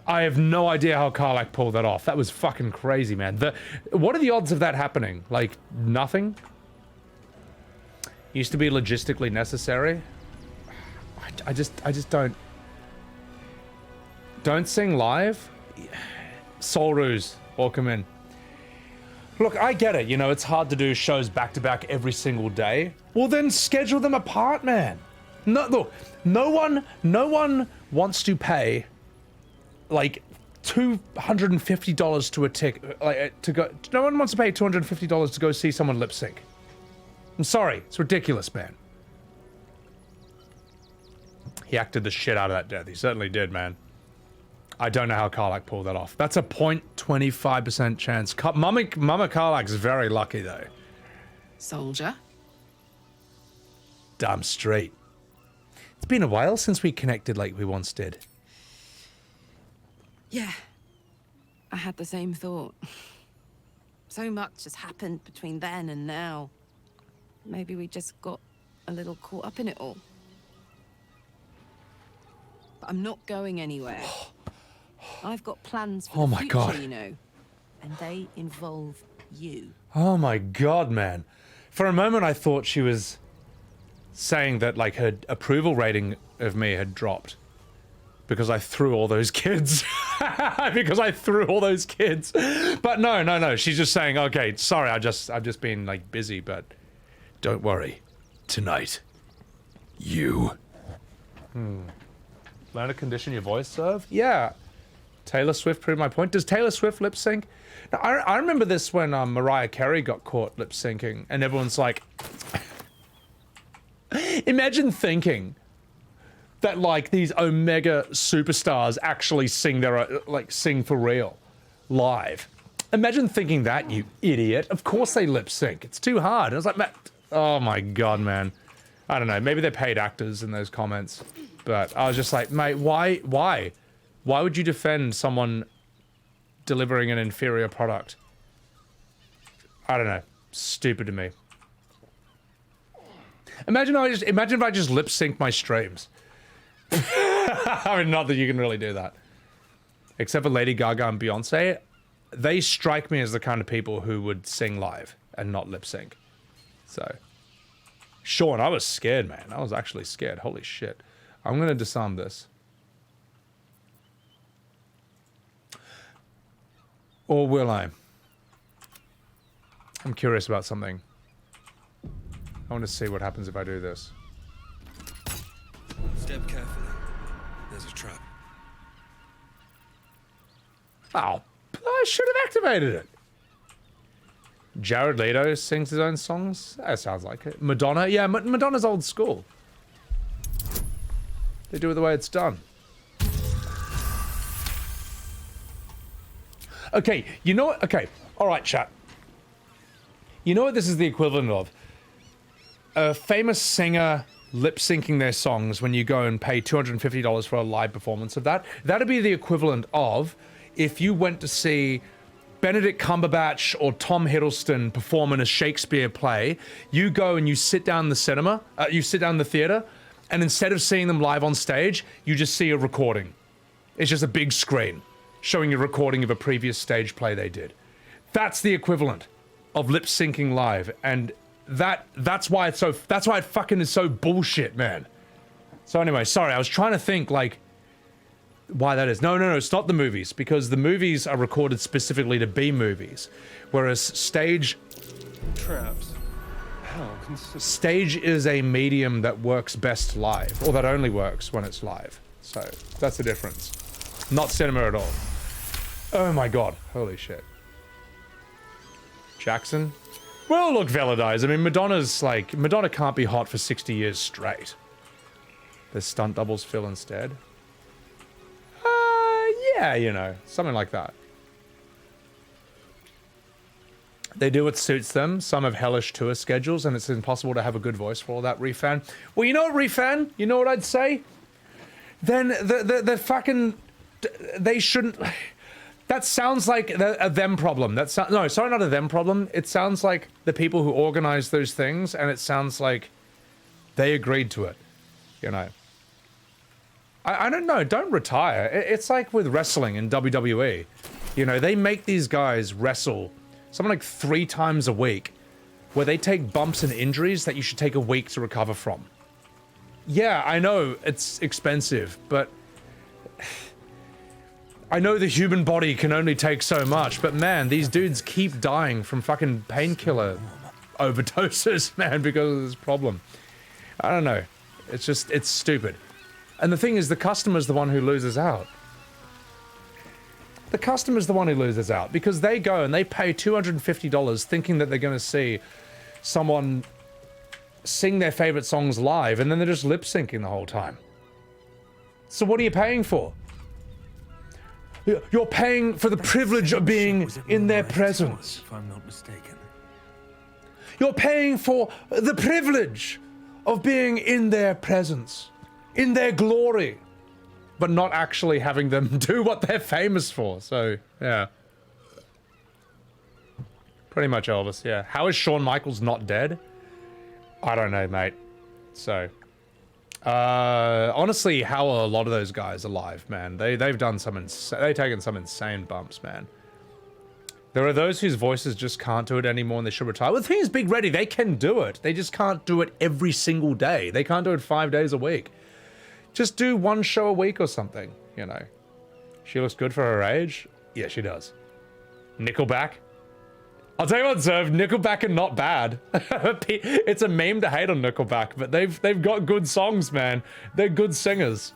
A: I have no idea how Karlach pulled that off. That was fucking crazy, man. What are the odds of that happening? Like, nothing? Used to be logistically necessary. I just don't... Don't sing live? Soul Ruse, welcome in. Look, I get it, you know, it's hard to do shows back-to-back every single day. Well, then schedule them apart, man. No, look, no one wants to pay like $250 to a ticket, like to go. No one wants to pay $250 to go see someone lip sync. I'm sorry, it's ridiculous, man. He acted the shit out of that death. He certainly did, man. I don't know how Karlach pulled that off. That's a 0.25% chance. Mama Karlach's very lucky, though.
I: Soldier.
A: Damn straight. It's been a while since we connected like we once did.
I: Yeah. I had the same thought. So much has happened between then and now. Maybe we just got a little caught up in it all. But I'm not going anywhere. I've got plans for the future,
A: God.
I: you know. And they involve you.
A: Oh my god, man. For a moment I thought she was saying that like her approval rating of me had dropped. Because I threw all those kids. Because I threw all those kids. But no. She's just saying, okay, sorry, I've just been like busy, but don't worry. Tonight, you. Learn to condition your voice, Serve? Yeah. Taylor Swift proved my point. Does Taylor Swift lip sync? Now, I remember this when Mariah Carey got caught lip syncing, and everyone's like, imagine thinking that like these omega superstars actually sing sing for real, live. Imagine thinking that, you idiot. Of course they lip sync. It's too hard. I was like, oh my god, man. I don't know. Maybe they're paid actors in those comments, but I was just like, mate, why? Why would you defend someone delivering an inferior product? I don't know. Stupid to me. Imagine if I just lip sync my streams. I mean, not that you can really do that. Except for Lady Gaga and Beyonce, they strike me as the kind of people who would sing live and not lip sync. So, Sean, I was scared, man. I was actually scared. Holy shit. I'm gonna disarm this. Or will I? I'm curious about something. I want to see what happens if I do this.
B: Step carefully. There's a trap.
A: Oh, I should have activated it. Jared Leto sings his own songs? That sounds like it. Madonna? Yeah, Madonna's old school. They do it the way it's done. Okay, you know what? Okay, alright, chat. You know what this is the equivalent of? A famous singer lip-syncing their songs when you go and pay $250 for a live performance of that. That'd be the equivalent of if you went to see Benedict Cumberbatch or Tom Hiddleston perform in a Shakespeare play. You go and you sit down in the cinema, you sit down in the theater, and instead of seeing them live on stage, you just see a recording. It's just a big screen showing a recording of a previous stage play they did. That's the equivalent of lip syncing live, and that's why it fucking is so bullshit, man. So anyway, sorry, I was trying to think like why that is. No, it's not the movies, because the movies are recorded specifically to be movies, whereas stage
H: Traps. How consistent.
A: stage is a medium that works best live, or that only works when it's live. So that's the difference. Not cinema at all. Oh my god, holy shit. Jackson? Well, look, Velodize. I mean, Madonna can't be hot for 60 years straight. The stunt doubles fill instead. Yeah, you know, something like that. They do what suits them. Some have hellish tour schedules, and it's impossible to have a good voice for all that, Refan. Well, you know what, Refan? You know what I'd say? Then the fucking... They shouldn't... That sounds like a them problem. No, sorry, not a them problem. It sounds like the people who organize those things, and it sounds like they agreed to it, you know. I don't know, don't retire. It's like with wrestling in WWE. You know, they make these guys wrestle something like 3 times a week, where they take bumps and injuries that you should take a week to recover from. Yeah, I know, it's expensive, but... I know the human body can only take so much, but man, these dudes keep dying from fucking painkiller overdoses, man, because of this problem. I don't know. It's just, it's stupid. And the thing is, the customer's the one who loses out. The customer's the one who loses out, because they go and they pay $250 thinking that they're going to see someone sing their favorite songs live, and then they're just lip-syncing the whole time. So what are you paying for? You're paying for the privilege of being in their presence.
B: If I'm not mistaken.
A: You're paying for the privilege of being in their presence, in their glory, but not actually having them do what they're famous for. So, yeah. Pretty much Elvis, yeah. How is Shawn Michaels not dead? I don't know, mate. So... honestly, how are a lot of those guys alive, man? They've done some they've taken some insane bumps, man. There are those whose voices just can't do it anymore and they should retire. Well, the thing is, Big Reddy, they can do it. They just can't do it every single day. They can't do it 5 days a week. Just do 1 show a week or something, you know. She looks good for her age. Yeah, she does. Nickelback. I'll tell you what, Zerv, Nickelback are not bad. It's a meme to hate on Nickelback, but they've got good songs, man. They're good singers.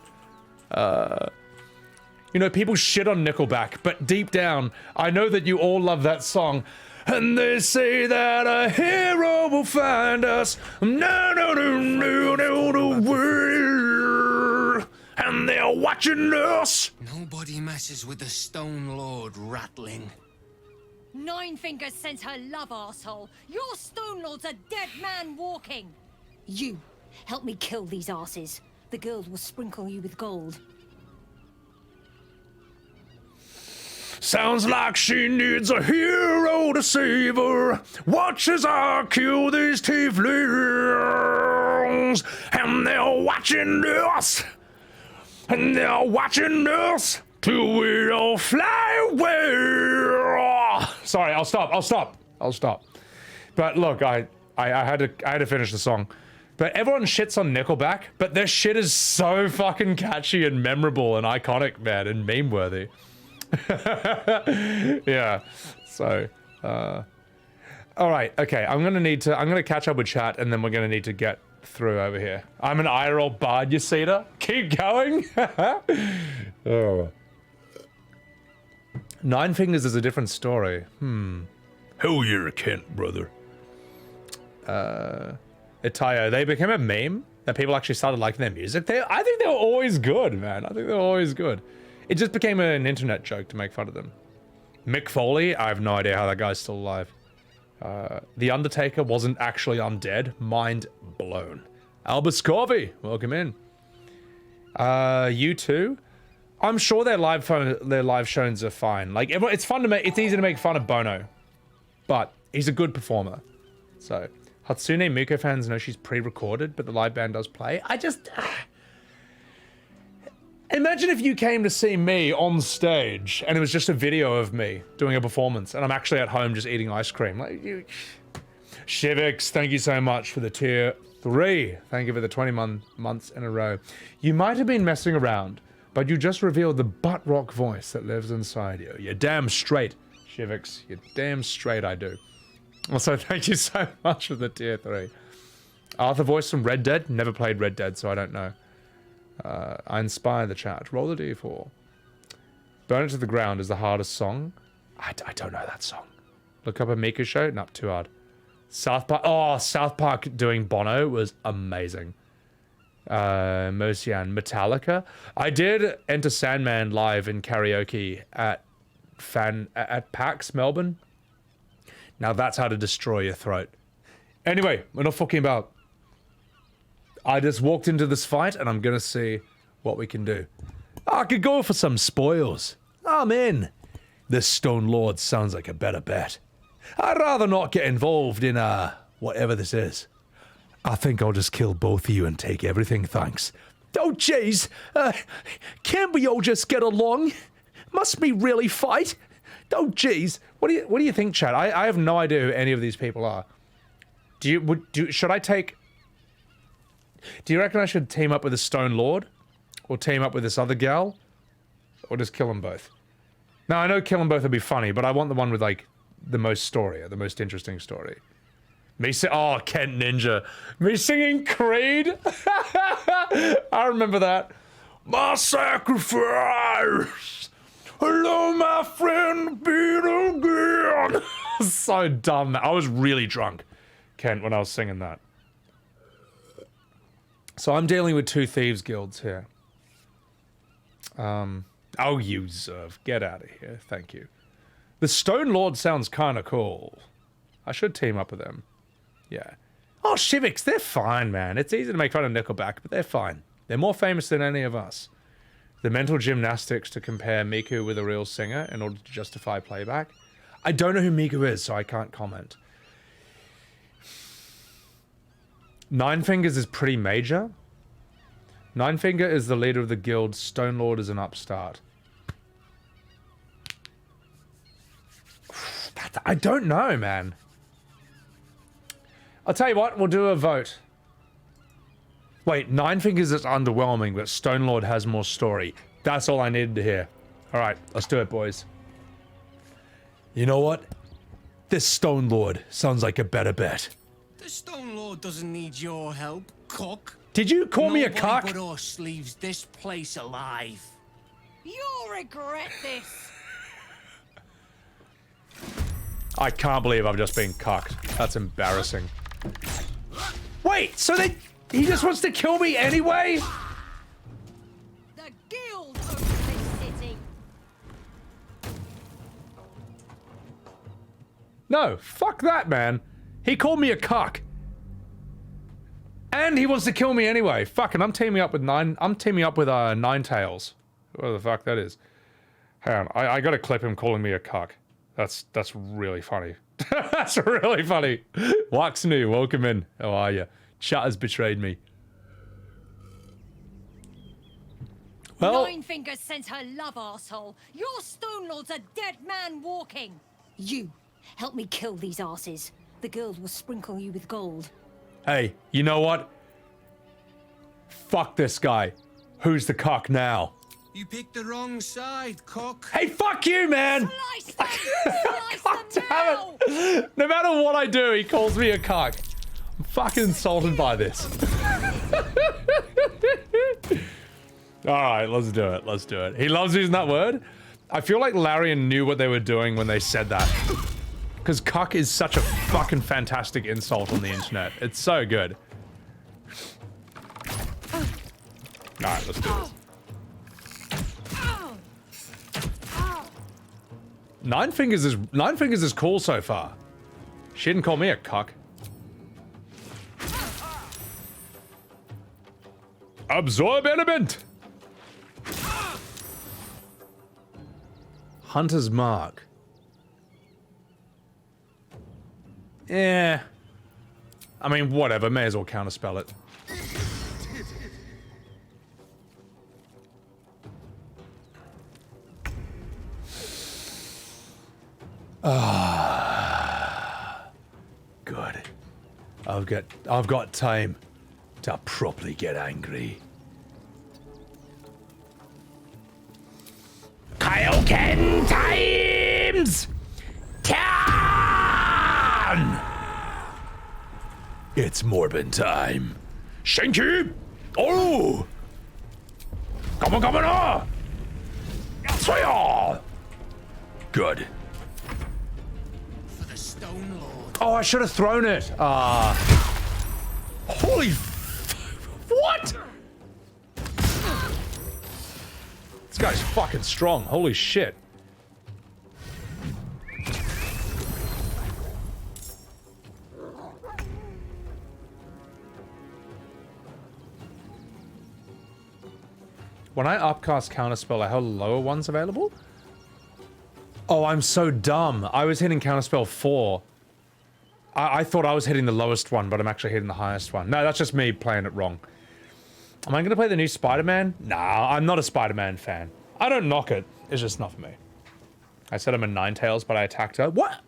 A: You know, people shit on Nickelback, but deep down, I know that you all love that song. And they say that a hero will find us. No, no, no, no, no, no, no. And they're watching us.
J: Nobody messes with the Stone Lord, Ratling.
K: Nine Fingers sends her love, arsehole. Your Stone Lord's a dead man walking. You, help me kill these asses. The girls will sprinkle you with gold.
A: Sounds like she needs a hero to save her. Watch as I kill these tieflings. And they're watching us. And they're watching us. Till we all fly away. Sorry, I'll stop. But look, I had to finish the song. But everyone shits on Nickelback, but their shit is so fucking catchy and memorable and iconic, man, and meme worthy. Yeah. So, all right, okay. I'm gonna catch up with chat, and then we're gonna need to get through over here. I'm an IRL bard, you see that? Keep going. Oh. Nine Fingers is a different story. Hell yeah, Kent, brother. Itayo, they became a meme that people actually started liking their music. I think they were always good, man. I think they were always good. It just became an internet joke to make fun of them. Mick Foley, I have no idea how that guy's still alive. The Undertaker wasn't actually undead. Mind blown. Albus Corby, welcome in. You too. I'm sure their live shows are fine. Like, it's fun to make. It's easy to make fun of Bono, but he's a good performer. So, Hatsune Miku fans know she's pre-recorded, but the live band does play. I just imagine if you came to see me on stage and it was just a video of me doing a performance, and I'm actually at home just eating ice cream. Like, Shivix, thank you so much for the tier 3. Thank you for the 20 months in a row. You might have been messing around, but you just revealed the butt rock voice that lives inside you. You're damn straight, Shivix. You're damn straight, I do. Also, thank you so much for the tier 3. Arthur voice from Red Dead. Never played Red Dead, so I don't know. I inspire the chat. Roll the d4. Burn It to the Ground is the hardest song. I don't know that song. Look up a Mika show. Not too hard. South Park. Oh, South Park doing Bono was amazing. Mosian, Metallica. I did Enter Sandman live in karaoke at PAX Melbourne. Now that's how to destroy your throat. Anyway, we're not fucking about. I just walked into this fight and I'm gonna see what we can do. I could go for some spoils. I'm in. This Stone Lord sounds like a better bet. I'd rather not get involved in, whatever this is. I think I'll just kill both of you and take everything, thanks. Oh, jeez. Can't we all just get along? Must we really fight? Oh, jeez. What do you think, Chad? I have no idea who any of these people are. Should I take... Do you reckon I should team up with the Stone Lord? Or team up with this other gal? Or just kill them both? Now, I know kill them both would be funny, but I want the one with, like, the most story, or the most interesting story. Oh, Kent Ninja. Me singing Creed? I remember that. My sacrifice! Hello, my friend, beat again! So dumb. I was really drunk, Kent, when I was singing that. So I'm dealing with 2 thieves guilds here. Oh, you Zerv. Get out of here. Thank you. The Stone Lord sounds kind of cool. I should team up with them. Yeah. Oh, Shivix, they're fine, man. It's easy to make fun of Nickelback, but they're fine. They're more famous than any of us. The mental gymnastics to compare Miku with a real singer in order to justify playback. I don't know who Miku is, so I can't comment. Ninefingers is pretty major. Ninefinger is the leader of the guild. Stone Lord is an upstart. I don't know, man. I'll tell you what, we'll do a vote. Wait, Ninefingers is underwhelming, but Stone Lord has more story. That's all I needed to hear. Alright, let's do it, boys. You know what? This Stone Lord sounds like a better bet.
J: The Stone Lord doesn't need your help, cock.
A: Did you call me a cock?
J: Nobody but us leaves this place alive.
K: You'll regret this.
A: I can't believe I've just been cocked. That's embarrassing. Wait, so he just wants to kill me anyway?
K: The guild owns this city.
A: No, fuck that, man. He called me a cock. And he wants to kill me anyway. Fucking, I'm teaming up with Ninetails. What the fuck that is. Hang on, I gotta clip him calling me a cock. That's really funny. That's really funny. Waxnu, welcome in. How are you? Chat has betrayed me. Well,
K: Ninefingers sent her love, arsehole. Your Stone Lord's a dead man walking. You, help me kill these asses. The girls will sprinkle you with gold.
A: Hey, you know what? Fuck this guy. Who's the cock now?
J: You picked the wrong side, cock.
A: Hey, fuck you, man!
K: Slice them! Slice them now!
A: No matter what I do, he calls me a cock. I'm fucking insulted by this. Alright, let's do it. Let's do it. He loves using that word. I feel like Larian knew what they were doing when they said that. Because cuck is such a fucking fantastic insult on the internet. It's so good. Alright, let's do this. Ninefingers is cool so far. She didn't call me a cock. Absorb element! Hunter's Mark. Yeah. I mean, whatever. May as well counterspell it. Good. I've got time to properly get angry. Kaioken times 10! It's Morbin time. Shanky! Oh! Come on! Fire! Good.
J: For the Stone Lord.
A: Oh, I should have thrown it. Holy what? This guy's fucking strong. Holy shit. When I upcast Counterspell, I have lower ones available? Oh, I'm so dumb. I was hitting Counterspell 4. I thought I was hitting the lowest one, but I'm actually hitting the highest one. No, that's just me playing it wrong. Am I going to play the new Spider-Man? Nah, I'm not a Spider-Man fan. I don't knock it. It's just not for me. I said I'm a Ninetales, but I attacked her. What?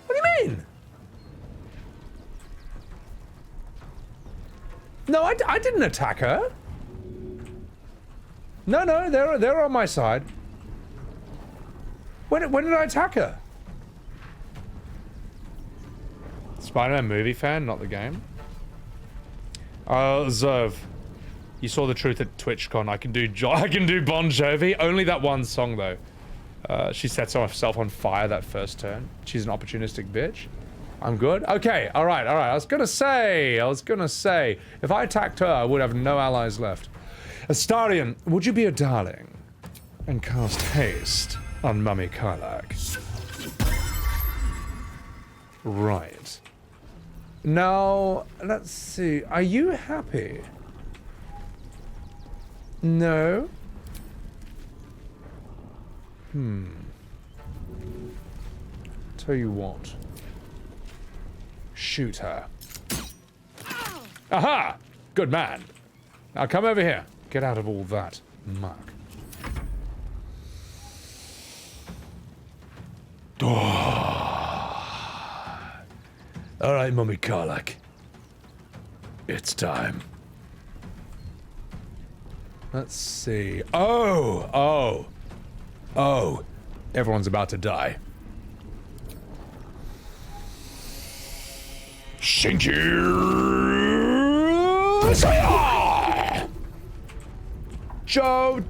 A: What do you mean? No, I didn't attack her. No, they're on my side. When did I attack her? Spider-Man movie fan, not the game. Zerv, you saw the truth at TwitchCon. I can do Bon Jovi. Only that one song though. She sets herself on fire that first turn. She's an opportunistic bitch. I'm good. Okay, all right. I was gonna say, if I attacked her, I would have no allies left. Astarion, would you be a darling and cast haste on Mummy Karlach? Right. Now, let's see. Are you happy? No? Tell you what. Shoot her. Aha! Good man. Now come over here. Get out of all that muck. All right, Mummy Karlach. It's time. Let's see. Oh. Everyone's about to die. Shinky! Joe.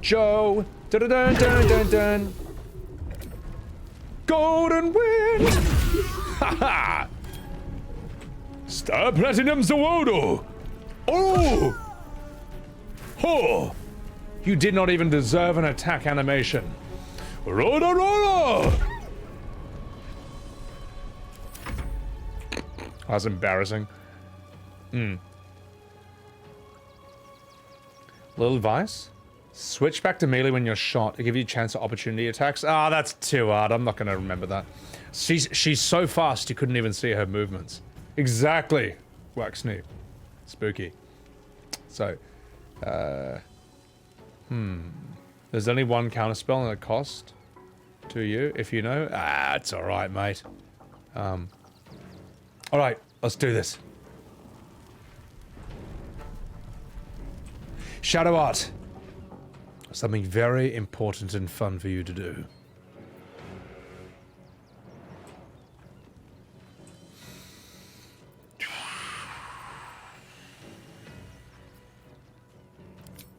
A: Dun. Golden wind. Haha. Star Platinum Zawodo! Oh! You did not even deserve an attack animation. Rolla! That's embarrassing. Little advice? Switch back to melee when you're shot to give you a chance at opportunity attacks. That's too hard. I'm not gonna remember that. She's so fast you couldn't even see her movements. Exactly. Wax Snoop. Spooky. So, there's only one counterspell and a cost to you, if you know. It's alright, mate. Alright, let's do this. Shadowheart. Something very important and fun for you to do.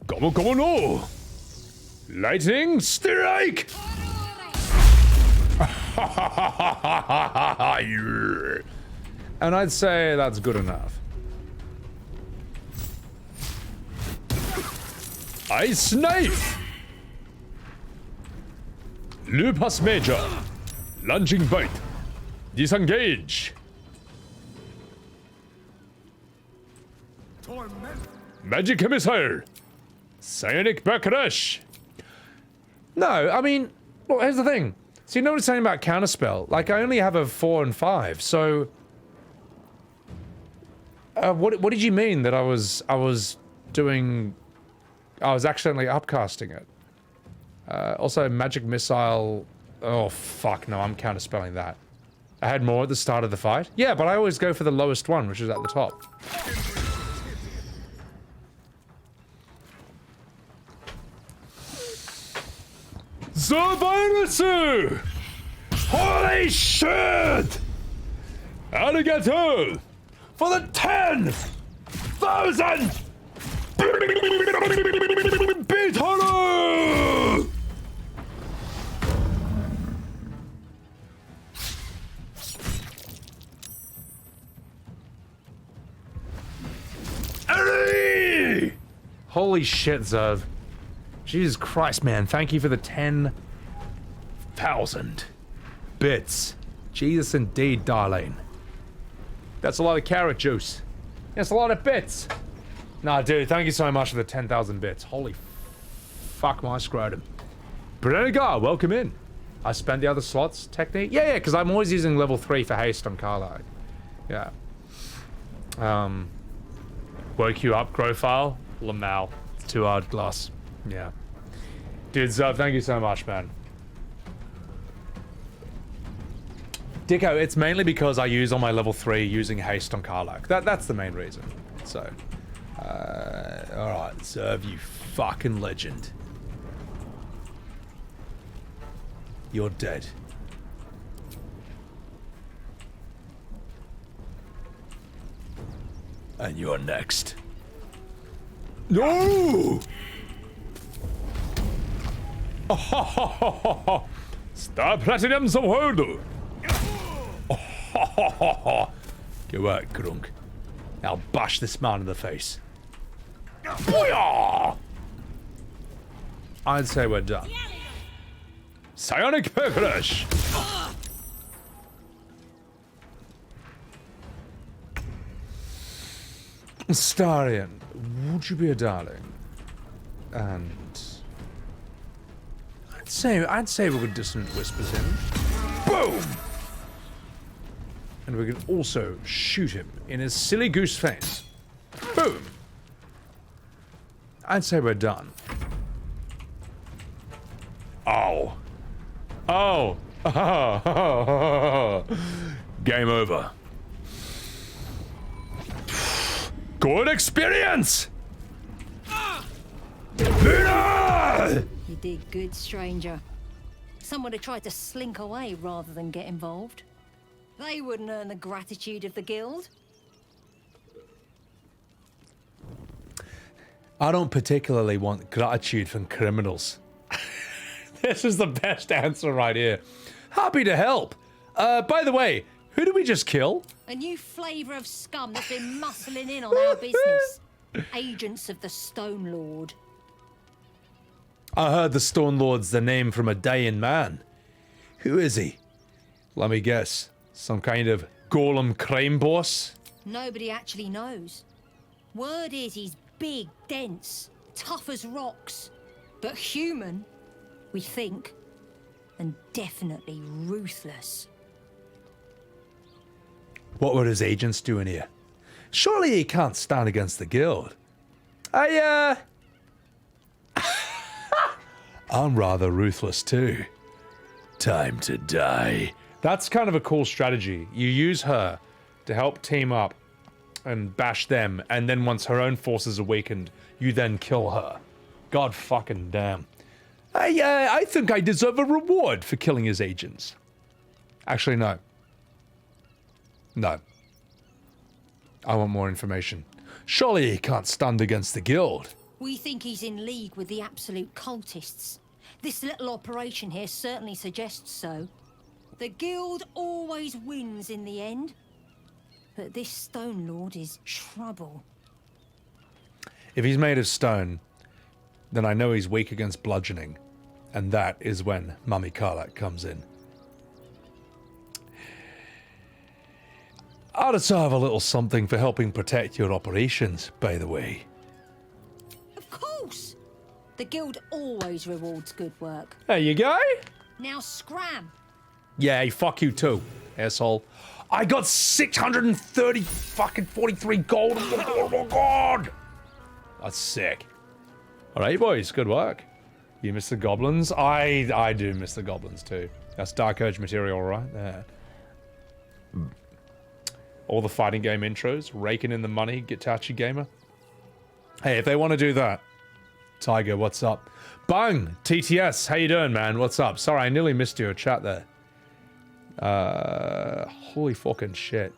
A: Come on, Lightning strike! And I'd say that's good enough. Ice knife! Lupus Major. Lunging bite. Disengage. Magic missile. Psionic backlash. No, I mean, well, here's the thing. So you know what I'm saying about counterspell? Like, I only have a 4 and 5, so... what did you mean that I was doing... I was accidentally upcasting it? Also, magic missile... Oh, fuck, no, I'm counterspelling that. I had more at the start of the fight? Yeah, but I always go for the lowest one, which is at the top. The virus! Holy shit! Arigato! For the 10,000 bit horror! Holy shit, Zerv. Jesus Christ, man. Thank you for the 10,000 bits. Jesus indeed, darling. That's a lot of carrot juice. That's a lot of bits. Nah, dude, thank you so much for the 10,000 bits. Holy fuck my scrotum. Brenegar, welcome in. I spent the other slots technique? Yeah, because I'm always using level 3 for haste on Karlach. Yeah. Woke you up, Grofile? Lamal. It's too hard glass. Yeah. Dude, Zub, thank you so much, man. Dicko, it's mainly because I use on my level 3 using haste on Karlach. That's the main reason. So, alright, Zerv, you fucking legend. You're dead. And you're next. No! Oh, ho, ho, ho, ho, ho. Star Platinums of Hodel. Oh, ho, ho, ho, ho. Good work, Grunk. I'll bash this man in the face. Booyah! I'd say we're done. Psionic Backlash! Astarion, would you be a darling? And I'd say we could dissonant whispers him. Boom! And we can also shoot him in his silly goose face. Boom! I'd say we're done. Oh. Oh. Game over. Good experience!
K: You did good, stranger. Someone had tried to slink away rather than get involved. They wouldn't earn the gratitude of the guild.
A: I don't particularly want gratitude from criminals. This is the best answer right here. Happy to help. By the way, who did we just kill?
K: A new flavour of scum that's been muscling in on our business. Agents of the Stone Lord.
A: I heard the Stone Lord's the name from a dying man. Who is he? Let me guess. Some kind of golem crime boss?
K: Nobody actually knows. Word is he's big, dense, tough as rocks. But human, we think. And definitely ruthless.
A: What were his agents doing here? Surely he can't stand against the guild. I'm rather ruthless too. Time to die. That's kind of a cool strategy. You use her to help team up and bash them, and then once her own forces are weakened, you then kill her. God fucking damn. I think I deserve a reward for killing his agents. Actually, no. No. I want more information. Surely he can't stand against the guild.
K: We think he's in league with the absolute cultists. This little operation here certainly suggests so. The guild always wins in the end. But this Stone Lord is trouble.
A: If he's made of stone, then I know he's weak against bludgeoning. And that is when Mummy Karlach comes in. I'd also have a little something for helping protect your operations, by the way.
K: Of course! The guild always rewards good work.
A: There you go!
K: Now scram!
A: Yeah, fuck you too, asshole. I got 630 fucking 43 gold. Oh my god! That's sick. Alright, boys, good work. You miss the goblins? I do miss the goblins too. That's Dark Urge material right there. All the fighting game intros, raking in the money, Gitachi Gamer. Hey, if they want to do that, Tiger, what's up? Bang! TTS, how you doing, man? What's up? Sorry, I nearly missed your chat there. Holy fucking shit.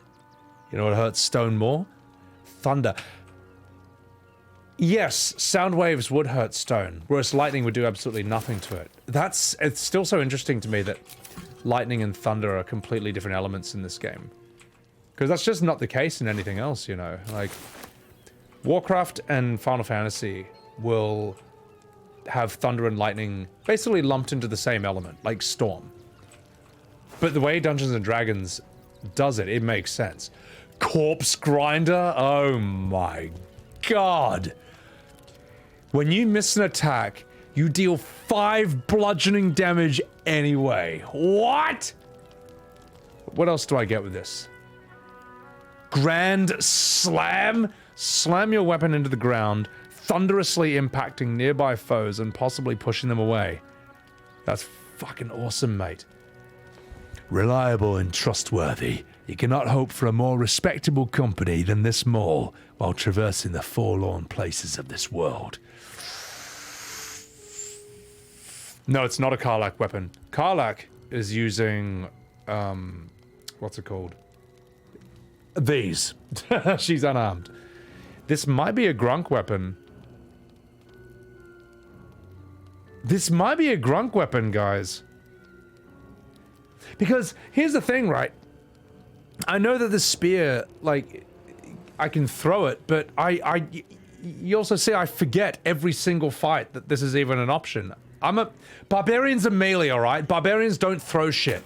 A: You know what hurts stone more? Thunder. Yes, sound waves would hurt stone, whereas lightning would do absolutely nothing to it. It's still so interesting to me that lightning and thunder are completely different elements in this game. Because that's just not the case in anything else, you know? Like, Warcraft and Final Fantasy will have thunder and lightning basically lumped into the same element, like storm. But the way Dungeons and Dragons does it, it makes sense. Corpse Grinder? Oh my god. When you miss an attack, you deal 5 bludgeoning damage anyway. What? What else do I get with this? Grand Slam? Slam your weapon into the ground, thunderously impacting nearby foes and possibly pushing them away. That's fucking awesome, mate. Reliable and trustworthy, you cannot hope for a more respectable company than this mole while traversing the forlorn places of this world. No, it's not a Karlach weapon. Karlach is using, what's it called? These. She's unarmed. This might be a Grunk weapon. This might be a Grunk weapon, guys. Because here's the thing, right? I know that the spear, like, I can throw it, but you also see I forget every single fight that this is even an option. Barbarians are melee, alright? Barbarians don't throw shit.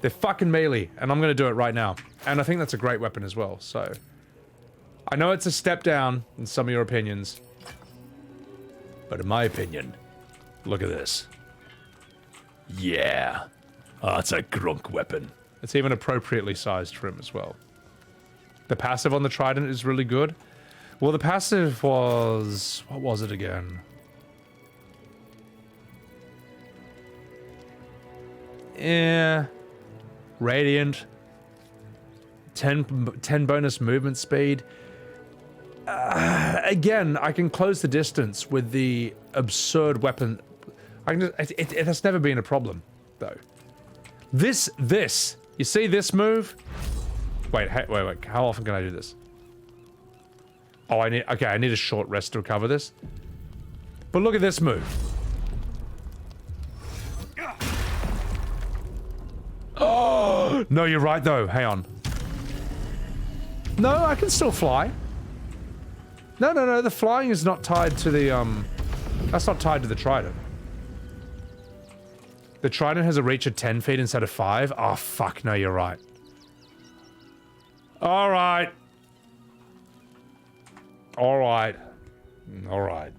A: They're fucking melee, and I'm gonna do it right now. And I think that's a great weapon as well, so. I know it's a step down in some of your opinions. But in my opinion, look at this. Yeah. Oh, it's a Grunk weapon. It's even appropriately sized for him as well. The passive on the trident is really good. Well, the passive was... what was it again? Yeah. Radiant. 10 bonus movement speed. Again, I can close the distance with the absurd weapon. It has never been a problem, though. This, you see this move? Wait, how often can I do this? Oh, I need a short rest to recover this. But look at this move. Oh, no, you're right though, hang on. No, I can still fly. No, the flying is not tied to the, that's not tied to the trident. The trident has a reach of 10 feet instead of 5? Oh, fuck, no, you're right. Alright. Alright. Alright.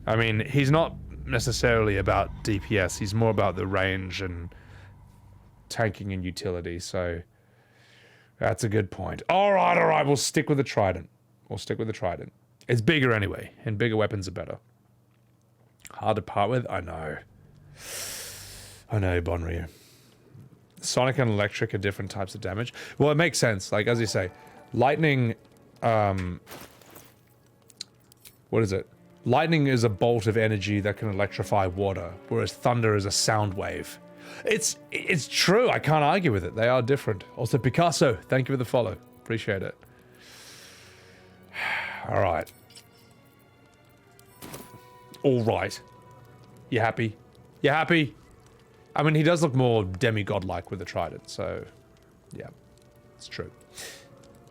A: I mean, he's not necessarily about DPS, he's more about the range and tanking and utility, so... that's a good point. Alright, we'll stick with the trident. We'll stick with the trident. It's bigger anyway, and bigger weapons are better. Hard to part with? I know. I know, Bonryu. Sonic and electric are different types of damage. Well, it makes sense. Like, as you say, lightning, what is it? Lightning is a bolt of energy that can electrify water, whereas thunder is a sound wave. It's true. I can't argue with it. They are different. Also, Picasso, thank you for the follow. Appreciate it. All right. All right. You happy? You happy? I mean, he does look more demigod-like with the trident, so... yeah. It's true.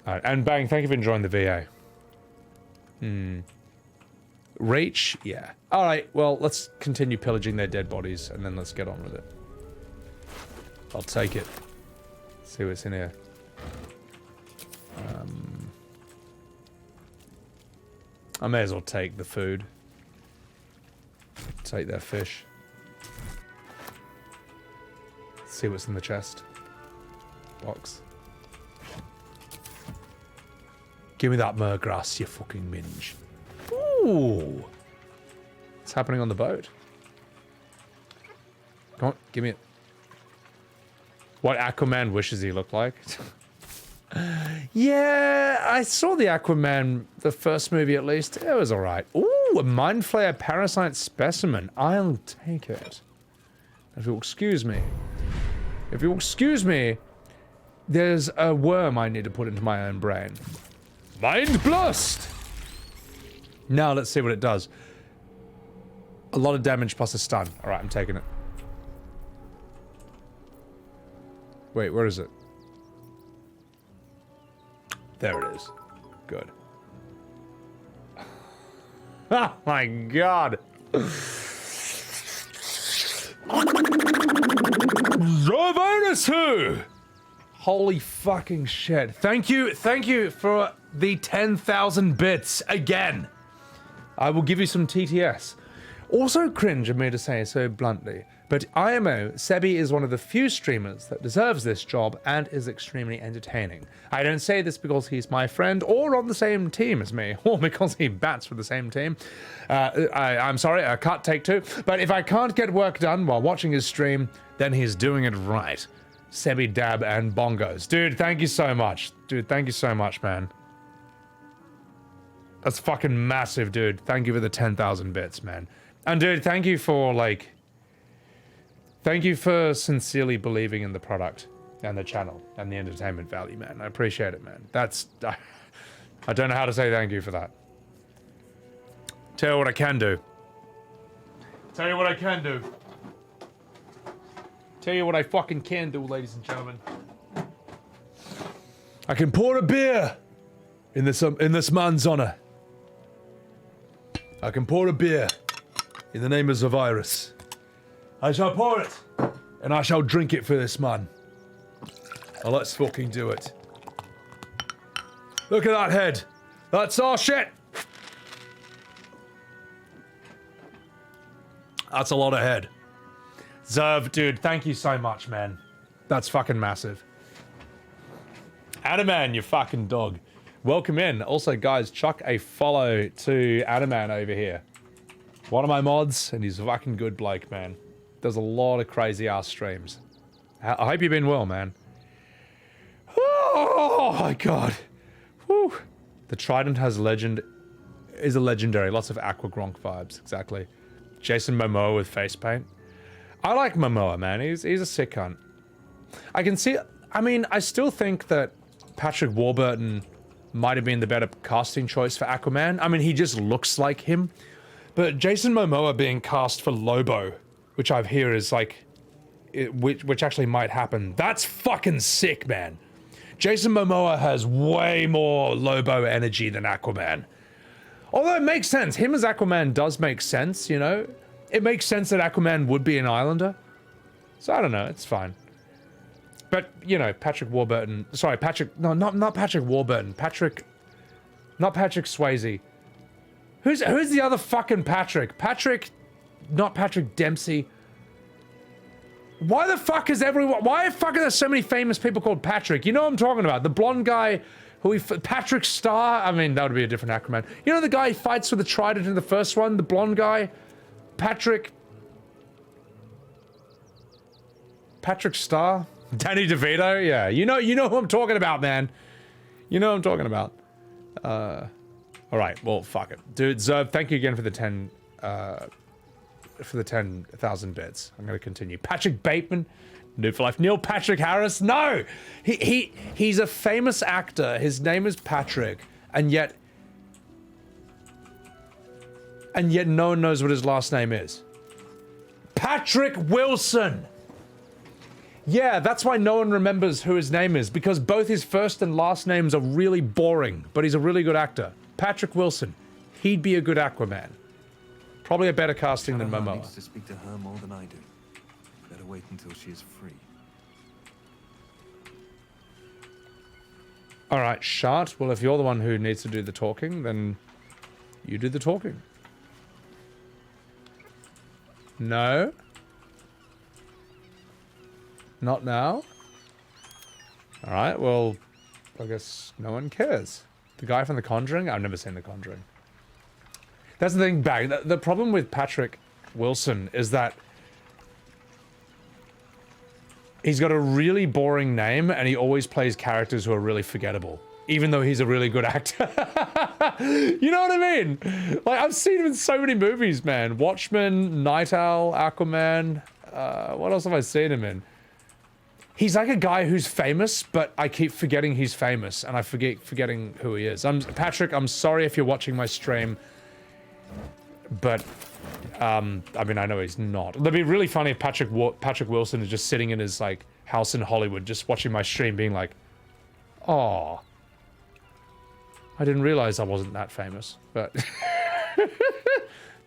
A: Alright, and Bang, thank you for enjoying the VA. Reach? Yeah. Alright, well, let's continue pillaging their dead bodies, and then let's get on with it. I'll take it. See what's in here. I may as well take the food. Take their fish. See what's in the chest. Box. Give me that mergrass, you fucking minge. Ooh! What's happening on the boat? Come on, give me it. What Aquaman wishes he looked like? Yeah, I saw the Aquaman, the first movie at least. It was alright. Ooh, a Mind Flayer parasite specimen. I'll take it. If you'll excuse me. If you'll excuse me, there's a worm I need to put into my own brain. Mind Blast! Now let's see what it does. A lot of damage plus a stun. Alright, I'm taking it. Wait, where is it? There it is. Good. Oh my god. Zovonusu! Holy fucking shit. Thank you for the 10,000 bits again. I will give you some TTS. Also cringe of me to say so bluntly, but IMO, Sebby is one of the few streamers that deserves this job and is extremely entertaining. I don't say this because he's my friend or on the same team as me, or because he bats for the same team. I'm sorry, I can't take two, but if I can't get work done while watching his stream, then he's doing it right. Sebby, Dab, and Bongos. Dude, thank you so much. Dude, thank you so much, man. That's fucking massive, dude. Thank you for the 10,000 bits, man. And dude, thank you for, like... Thank you for sincerely believing in the product and the channel and the entertainment value, man. I appreciate it, man. That's... I don't know how to say thank you for that. Tell you what I can do. Tell you what I can do. Tell you what I fucking can do, ladies and gentlemen. I can pour a beer in this man's honor. I can pour a beer in the name of Zavirus. I shall pour it, and I shall drink it for this man. Now let's fucking do it. Look at that head. That's our shit. That's a lot of head. Zerv, dude, thank you so much, man. That's fucking massive. Adaman, you fucking dog. Welcome in. Also, guys, chuck a follow to Adaman over here. One of my mods, and he's a fucking good bloke, man. Does a lot of crazy-ass streams. I hope you've been well, man. Oh, my God. Whew. The Trident is a legendary. Lots of Aqua Gronk vibes, exactly. Jason Momoa with face paint. I like Momoa, man. He's a sick cunt. I can see... I mean, I still think that Patrick Warburton might have been the better casting choice for Aquaman. I mean, he just looks like him. But Jason Momoa being cast for Lobo, which I hear is like... which actually might happen. That's fucking sick, man. Jason Momoa has way more Lobo energy than Aquaman. Although it makes sense. Him as Aquaman does make sense, you know? It makes sense that Aquaman would be an islander. So I don't know, it's fine. But, you know, Patrick Warburton... Sorry, Patrick... No, not Patrick Warburton. Not Patrick Swayze. Who's the other fucking Patrick? Not Patrick Dempsey. Why the fuck is everyone... Why the fuck are there so many famous people called Patrick? You know what I'm talking about. The blonde guy Patrick Star? I mean, that would be a different Aquaman. You know the guy who fights with the trident in the first one? The blonde guy? Patrick Star? Danny DeVito? Yeah, you know who I'm talking about, man. You know what I'm talking about. Alright, well, fuck it. Dude, Zerb, thank you again for the 10,000 bits. I'm gonna continue. Patrick Bateman, New for Life. Neil Patrick Harris? No! He's a famous actor. His name is Patrick, and yet no one knows what his last name is. Patrick Wilson! Yeah, that's why no one remembers who his name is, because both his first and last names are really boring, but he's a really good actor. Patrick Wilson. He'd be a good Aquaman. Probably a better casting than Momoa.
H: Needs to speak to her more than I do. Better wait until she is free.
A: Alright, Shart. Well, if you're the one who needs to do the talking, then you do the talking. No? Not now? Alright, well, I guess no one cares. The guy from The Conjuring? I've never seen The Conjuring. That's the thing, Bag. The problem with Patrick Wilson is that he's got a really boring name and he always plays characters who are really forgettable. Even though he's a really good actor. You know what I mean? Like, I've seen him in so many movies, man. Watchmen, Night Owl, Aquaman. What else have I seen him in? He's like a guy who's famous, but I keep forgetting he's famous, and I forgetting who he is. Patrick, I'm sorry if you're watching my stream, but, I mean, I know he's not. It'd be really funny if Patrick Wilson is just sitting in his, like, house in Hollywood, just watching my stream, being like, "Aw, I didn't realize I wasn't that famous," but...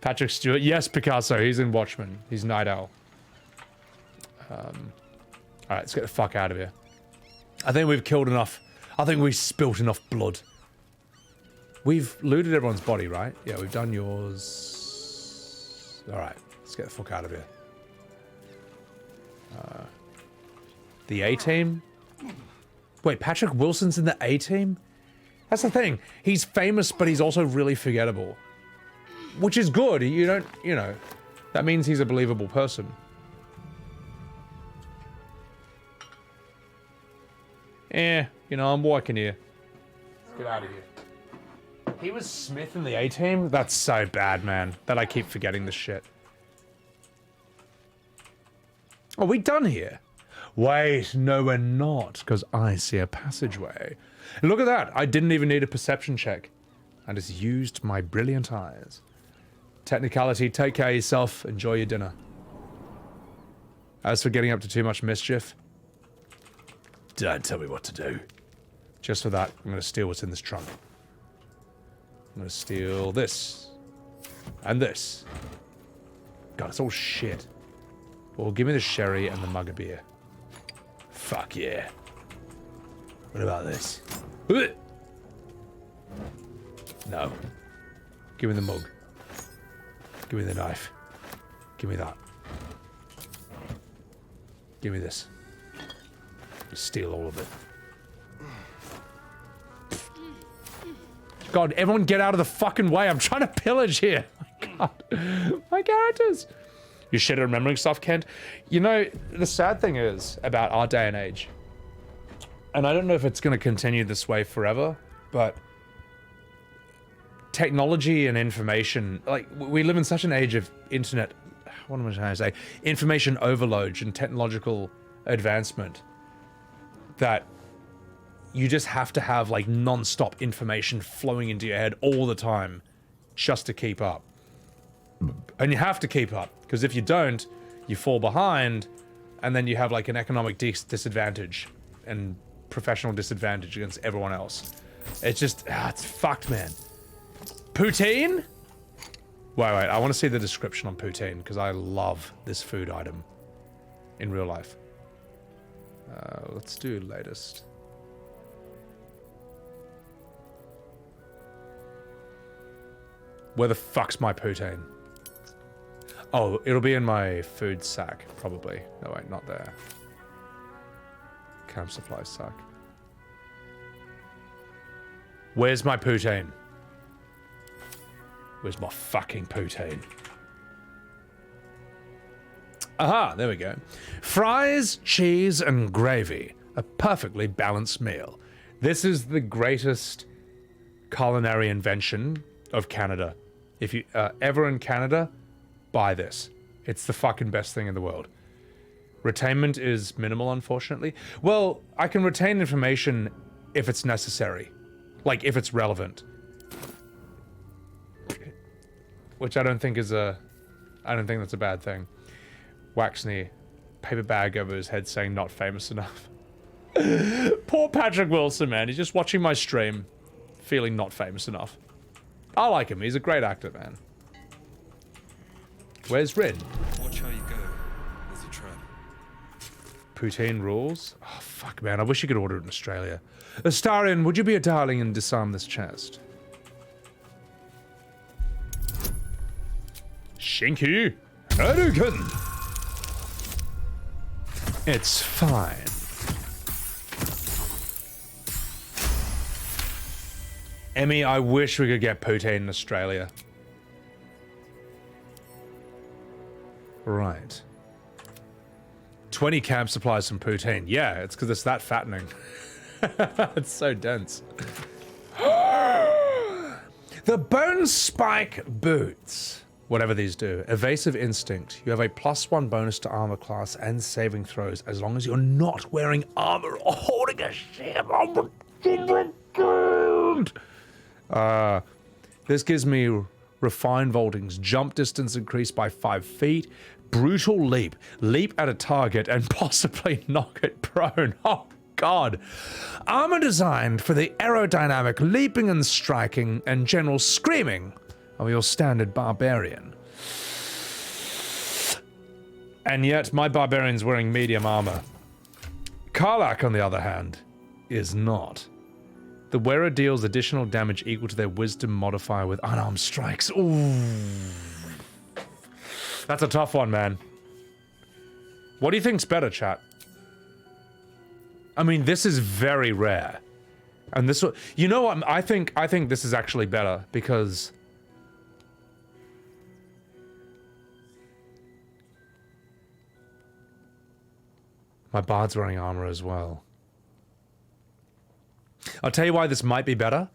A: Patrick Stewart. Yes, Picasso. He's in Watchmen. He's Night Owl. Alright, let's get the fuck out of here. I think we've killed enough. I think we've spilt enough blood. We've looted everyone's body, right? Yeah, we've done yours. Alright, let's get the fuck out of here. The A-team? Wait, Patrick Wilson's in the A-team? That's the thing. He's famous, but he's also really forgettable. Which is good. You don't, you know, that means he's a believable person. You know, I'm walking here. Let's get out of here. He was Smith in the A-team? That's so bad, man. That I keep forgetting this shit. Are we done here? Wait, no we're not, because I see a passageway. Look at that. I didn't even need a perception check. I just used my brilliant eyes. Technicality, take care of yourself, enjoy your dinner. As for getting up to too much mischief, don't tell me what to do. Just for that, I'm going to steal what's in this trunk. I'm going to steal this. And this. God, it's all shit. Well, give me the sherry and the mug of beer. Fuck yeah. What about this? No. Give me the mug. Give me the knife. Give me that. Give me this. Just steal all of it. God, everyone get out of the fucking way. I'm trying to pillage here. My God. My characters. You shit at remembering stuff, Kent? You know, the sad thing is about our day and age, and I don't know if it's going to continue this way forever, but technology and information, like, we live in such an age of internet, what am I trying to say? Information overload and technological advancement that you just have to have, like, non-stop information flowing into your head all the time just to keep up. And you have to keep up, because if you don't, you fall behind, and then you have, like, an economic disadvantage and professional disadvantage against everyone else. It's just, it's fucked, man. Poutine? Wait, I want to see the description on poutine, because I love this food item in real life. Let's do latest. Where the fuck's my poutine? Oh, it'll be in my food sack, probably. No, wait, not there. Camp supply sack. Where's my poutine? Where's my fucking poutine? Aha, there we go. Fries, cheese, and gravy. A perfectly balanced meal. This is the greatest culinary invention of Canada. If you ever in Canada, buy this. It's the fucking best thing in the world. Retainment is minimal, unfortunately. Well, I can retain information if it's necessary. Like, if it's relevant. Which I don't think is I don't think that's a bad thing. Waxney, paper bag over his head saying not famous enough. Poor Patrick Wilson, man. He's just watching my stream, feeling not famous enough. I like him. He's a great actor, man. Where's Rin?
H: Watch how you go. There's a trap.
A: Poutine rules? Oh, fuck, man. I wish you could order it in Australia. Astarion, would you be a darling and disarm this chest? Shinky. Hadouken. It's fine. Emmy, I wish we could get poutine in Australia. Right. 20 camp supplies from poutine. Yeah, it's because it's that fattening. It's so dense. The bone spike boots. Whatever these do. Evasive instinct. You have a +1 bonus to armor class and saving throws as long as you're not wearing armor or holding a shield. Oh my god. This gives me refined vaultings, jump distance increased by 5 feet, brutal leap, leap at a target, and possibly knock it prone. Oh god. Armor designed for the aerodynamic leaping and striking and general screaming I'm your standard barbarian. And yet, my barbarian's wearing medium armor. Karlach, on the other hand, is not. The wearer deals additional damage equal to their wisdom modifier with unarmed strikes. Ooh. That's a tough one, man. What do you think's better, chat? I mean, this is very rare. And this, you know what? I think this is actually better because my bard's wearing armor as well. I'll tell you why this might be better.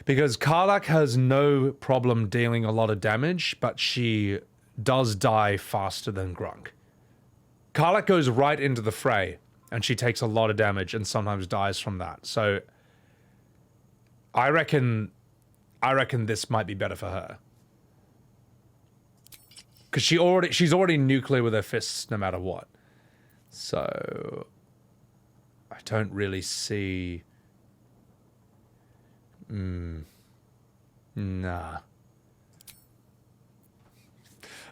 A: Because Karlach has no problem dealing a lot of damage, but she does die faster than Grunk. Karlach goes right into the fray, and she takes a lot of damage and sometimes dies from that. So I reckon this might be better for her. Because she's already nuclear with her fists no matter what. So I don't really see... Nah.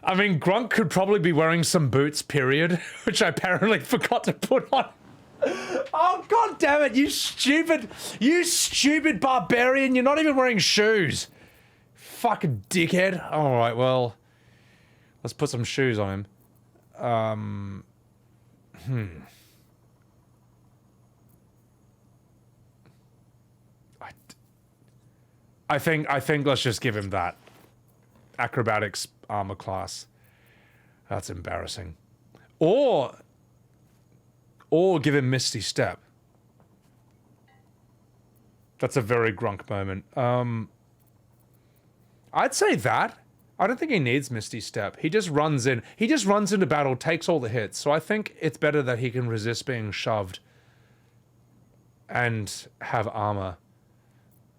A: I mean, Gronk could probably be wearing some boots, period, which I apparently forgot to put on. Oh, god damn it, you stupid barbarian, you're not even wearing shoes. Fucking dickhead. Alright, well, let's put some shoes on him. I think let's just give him that. Acrobatics armor class. That's embarrassing. Or give him Misty Step. That's a very Grunk moment. I'd say that. I don't think he needs Misty Step. He just runs in. He just runs into battle, takes all the hits. So I think it's better that he can resist being shoved and have armor.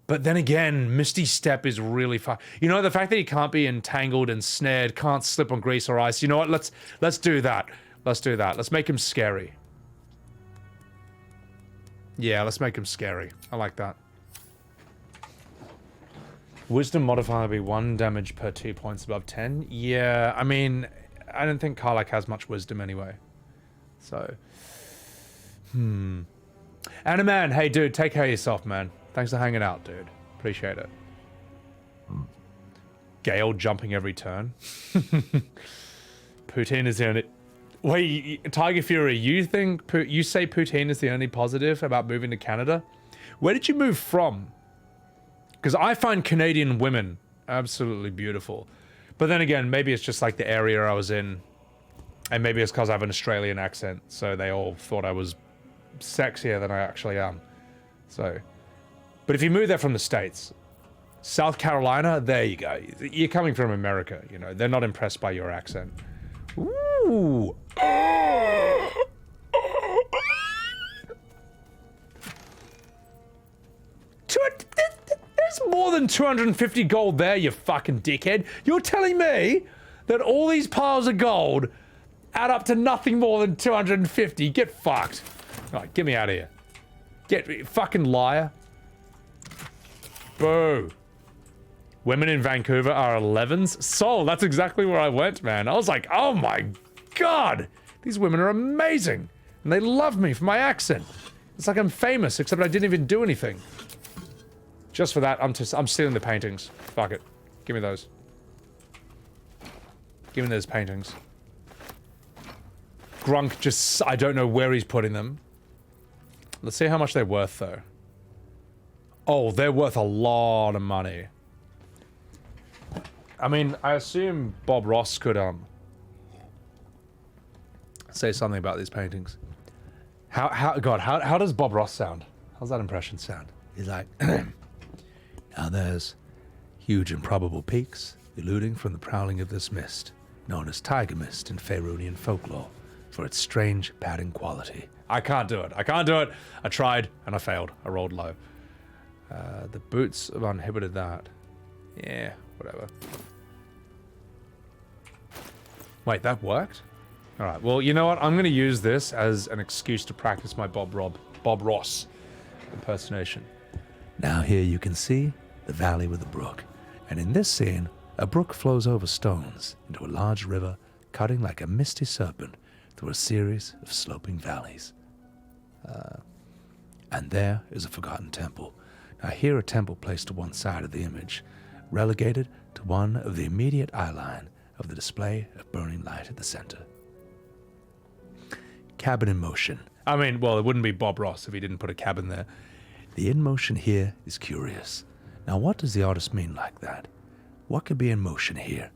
A: But then again, Misty Step is really fun. You know, the fact that he can't be entangled and snared, can't slip on grease or ice. You know what? Let's do that. Let's do that. Let's make him scary. Yeah, let's make him scary. I like that. Wisdom modifier will be 1 damage per 2 points above 10. Yeah, I mean, I don't think Karlach has much wisdom anyway. So, Animan, hey dude, take care of yourself, man. Thanks for hanging out, dude. Appreciate it. Gale jumping every turn. Poutine is the only... Wait, Tiger Fury, you say Poutine is the only positive about moving to Canada? Where did you move from? Because I find Canadian women absolutely beautiful. But then again, maybe it's just like the area I was in. And maybe it's because I have an Australian accent. So they all thought I was sexier than I actually am. So... But if you move there from the States, South Carolina, there you go. You're coming from America, you know. They're not impressed by your accent. Ooh. There's more than 250 gold there, you fucking dickhead. You're telling me that all these piles of gold add up to nothing more than 250? Get fucked. All right, get me out of here. Get fucking liar. Boo. Women in Vancouver are 11s. Soul, that's exactly where I went, man. I was like, oh my god. These women are amazing. And they love me for my accent. It's like I'm famous, except I didn't even do anything. Just for that, I'm stealing the paintings. Fuck it. Give me those. Give me those paintings. Grunk just... I don't know where he's putting them. Let's see how much they're worth, though. Oh, they're worth a lot of money. I mean, I assume Bob Ross could, say something about these paintings. How does Bob Ross sound? How's that impression sound? He's like, now there's huge improbable peaks, eluding from the prowling of this mist, known as tiger mist in Faerunian folklore, for its strange padding quality. I can't do it. I can't do it. I tried, and I failed. I rolled low. The boots have uninhibited that. Yeah, whatever. Wait, that worked? Alright, well, you know what? I'm going to use this as an excuse to practice my Bob Ross impersonation. Now here you can see the valley with the brook. And in this scene, A brook flows over stones into a large river, cutting like a misty serpent through a series of sloping valleys. And there is a forgotten temple. Now here a temple placed to one side of the image, relegated to one of the immediate eyeline of the display of burning light at the center. Cabin in motion. I mean, well, it wouldn't be Bob Ross if he didn't put a cabin there. The in motion here is curious. Now what does the artist mean like that? What could be in motion here,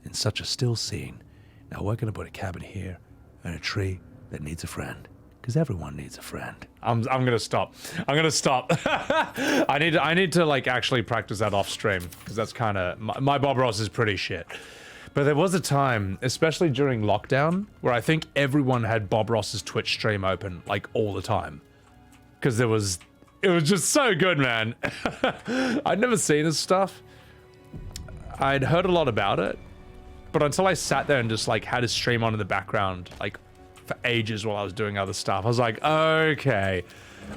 A: in such a still scene? Now we're going to put a cabin here and a tree that needs a friend, because everyone needs a friend. I'm going to stop. I'm going to stop. I need to like actually practice that off stream, because that's kind of my Bob Ross is pretty shit. But there was a time, especially during lockdown, where I think everyone had Bob Ross's Twitch stream open like all the time, because it was just so good, man. I'd never seen his stuff. I'd heard a lot about it, but until I sat there and just like had his stream on in the background like for ages while I was doing other stuff, I was like, okay,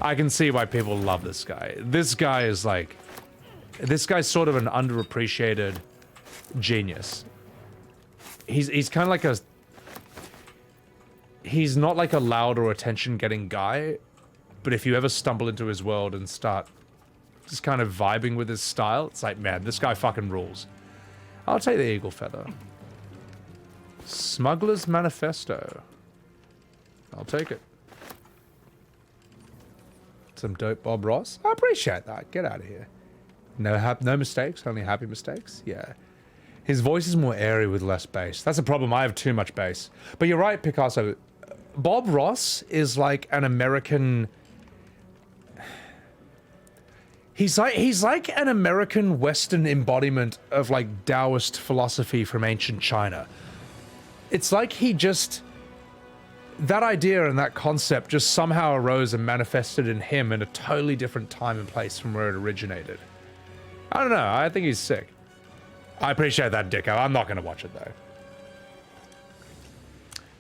A: I can see why people love this guy. This guy's sort of an underappreciated genius. He's kind of like he's not like a loud or attention-getting guy, but if you ever stumble into his world and start just kind of vibing with his style, it's like, man, this guy fucking rules. I'll take the eagle feather. Smuggler's Manifesto. I'll take it. Some dope Bob Ross. I appreciate that. Get out of here. No mistakes, only happy mistakes. Yeah. His voice is more airy with less bass. That's a problem. I have too much bass. But you're right, Picasso. Bob Ross is like an American... He's like an American Western embodiment of like Taoist philosophy from ancient China. It's like he just... That idea and that concept just somehow arose and manifested in him in a totally different time and place from where it originated. I don't know. I think he's sick. I appreciate that, Dicko. I'm not going to watch it, though.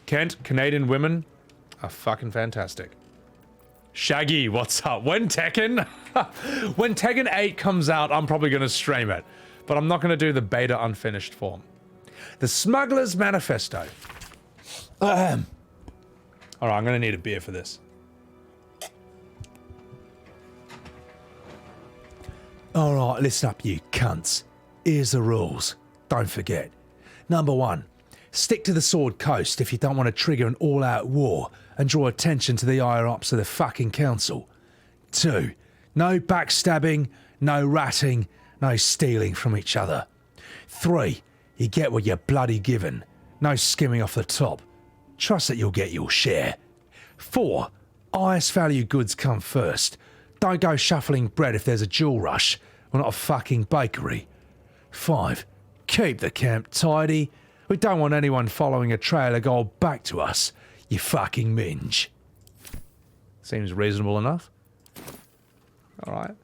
A: Kent, Canadian women are fucking fantastic. Shaggy, what's up? When Tekken 8 comes out, I'm probably going to stream it. But I'm not going to do the beta unfinished form. The Smuggler's Manifesto. Alright, I'm going to need a beer for this. Alright, listen up, you cunts. Here's the rules. Don't forget. Number 1. Stick to the Sword Coast if you don't want to trigger an all-out war and draw attention to the higher-ups of the fucking council. 2. No backstabbing, no ratting, no stealing from each other. 3. You get what you're bloody given. No skimming off the top. Trust that you'll get your share. 4. Highest value goods come first. Don't go shuffling bread if there's a jewel rush. We're not a fucking bakery. 5. Keep the camp tidy. We don't want anyone following a trail of gold back to us, you fucking minge. Seems reasonable enough. Alright.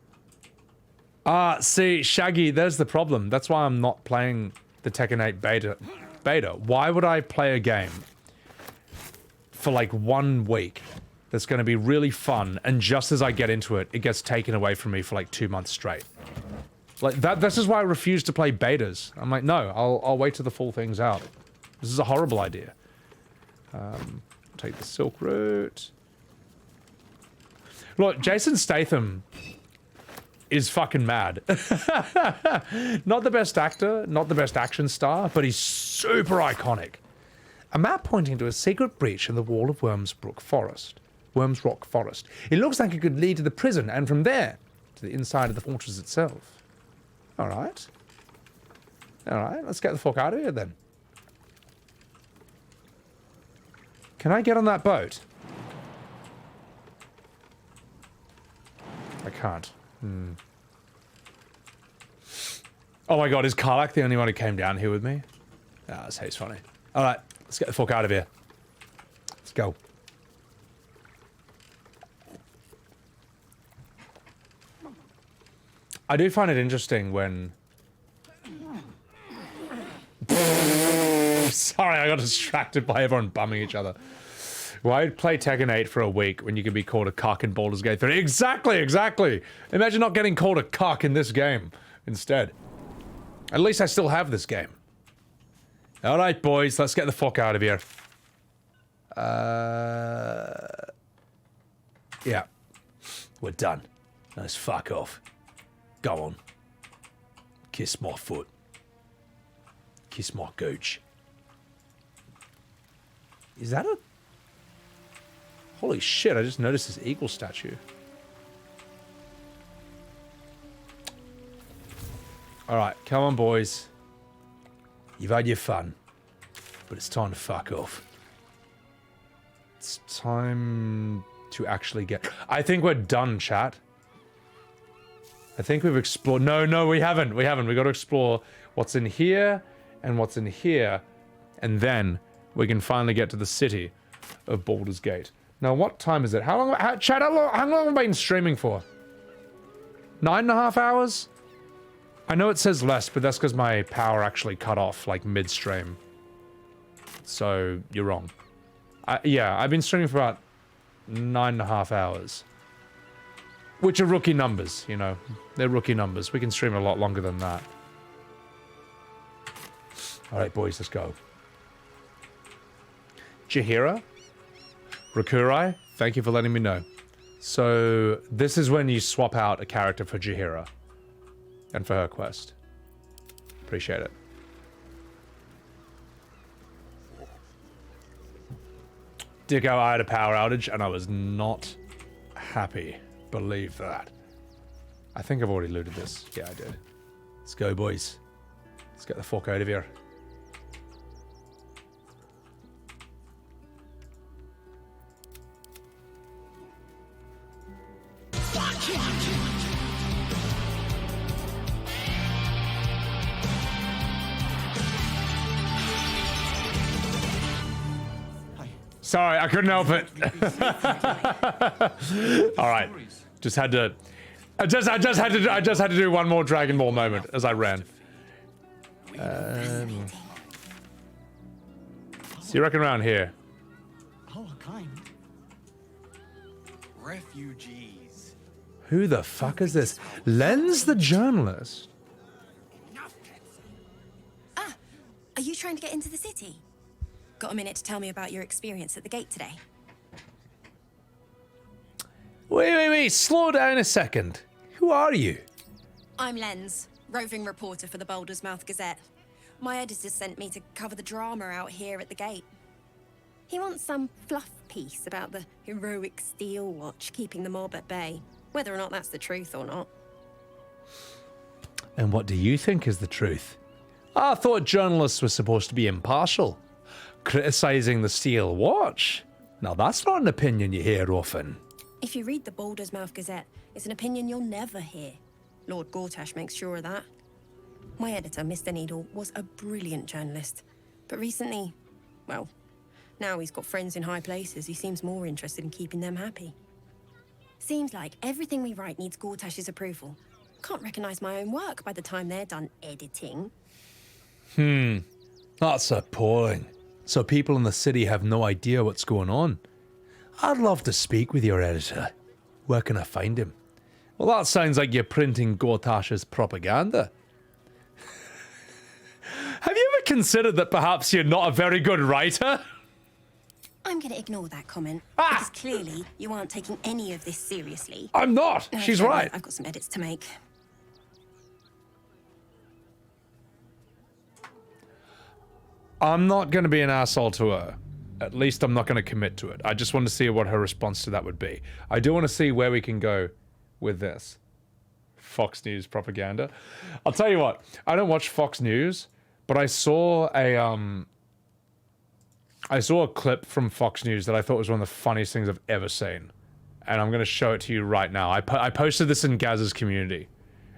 A: See, Shaggy, there's the problem. That's why I'm not playing the Tekken 8 beta. Why would I play a game for like 1 week that's going to be really fun, and just as I get into it, it gets taken away from me for like 2 months straight? Like, this is why I refuse to play betas. I'm like, no, I'll wait till the full thing's out. This is a horrible idea. Take the Silk Route. Look, Jason Statham is fucking mad. Not the best actor, not the best action star, but he's super iconic. A map pointing to a secret breach in the wall of Worms Rock Forest. It looks like it could lead to the prison, and from there, to the inside of the fortress itself. Alright. Alright, let's get the fuck out of here then. Can I get on that boat? I can't. Oh my god, is Karlach the only one who came down here with me? Ah, this hate's funny. Alright, let's get the fuck out of here. Let's go. I do find it interesting when... Sorry, I got distracted by everyone bumming each other. Why play Tekken 8 for a week when you can be called a cock in Baldur's Gate 3? Exactly, exactly! Imagine not getting called a cock in this game instead. At least I still have this game. Alright, boys, let's get the fuck out of here. Yeah. We're done. Let's fuck off. Go on. Kiss my foot. Kiss my gooch. Is that a... Holy shit, I just noticed this eagle statue. Alright, come on, boys. You've had your fun. But it's time to fuck off. It's time to actually get... I think we're done, chat. I think we've explored... No, we haven't. We haven't. We got to explore what's in here and what's in here. And then we can finally get to the city of Baldurs Gate. Now, what time is it? How long... Chat, how long have I been streaming for? 9.5 hours? I know it says less, but that's because my power actually cut off, like, mid-stream. So, you're wrong. Yeah, I've been streaming for about 9.5 hours. Which are rookie numbers, you know. They're rookie numbers. We can stream a lot longer than that. Alright, boys, let's go. Jaheira? Rakurai? Thank you for letting me know. So, this is when you swap out a character for Jaheira. And for her quest. Appreciate it. Dicko, I had a power outage and I was not happy. Believe that. I think I've already looted this. Yeah, I did. Let's go, boys. Let's get the fuck out of here. Sorry, I couldn't help it. All right, just had to. I just had to do one more Dragon Ball moment as I ran. So you reckon around here?
B: Oh, kind. Refugees.
A: Who the fuck is this? Lens the journalist.
E: Ah, are you trying to get into the city? Got a minute to tell me about your experience at the gate today?
A: Wait, slow down a second. Who are you?
E: I'm Lens, roving reporter for the Baldurs Gazette. My editor sent me to cover the drama out here at the gate. He wants some fluff piece about the heroic steel watch keeping the mob at bay, whether or not that's the truth or not.
A: And what do you think is the truth? I thought journalists were supposed to be impartial. Criticizing the steel watch? Now that's not an opinion you hear often.
E: If you read the Baldurs Gazette, it's an opinion you'll never hear. Lord Gortash makes sure of that. My editor, Mr. Needle, was a brilliant journalist. But recently, well, now he's got friends in high places. He seems more interested in keeping them happy. Seems like everything we write needs Gortash's approval. Can't recognize my own work by the time they're done editing.
A: That's appalling. So people in the city have no idea what's going on. I'd love to speak with your editor. Where can I find him? Well, that sounds like you're printing Gortash's propaganda. Have you ever considered that perhaps you're not a very good writer?
E: I'm going to ignore that comment, because clearly you aren't taking any of this seriously.
A: I'm not. She's right.
E: I've got some edits to make.
A: I'm not going to be an asshole to her. At least I'm not going to commit to it. I just want to see what her response to that would be. I do want to see where we can go with this. Fox News propaganda. I'll tell you what. I don't watch Fox News, but I saw a clip from Fox News that I thought was one of the funniest things I've ever seen. And I'm going to show it to you right now. I posted this in Gaz's community.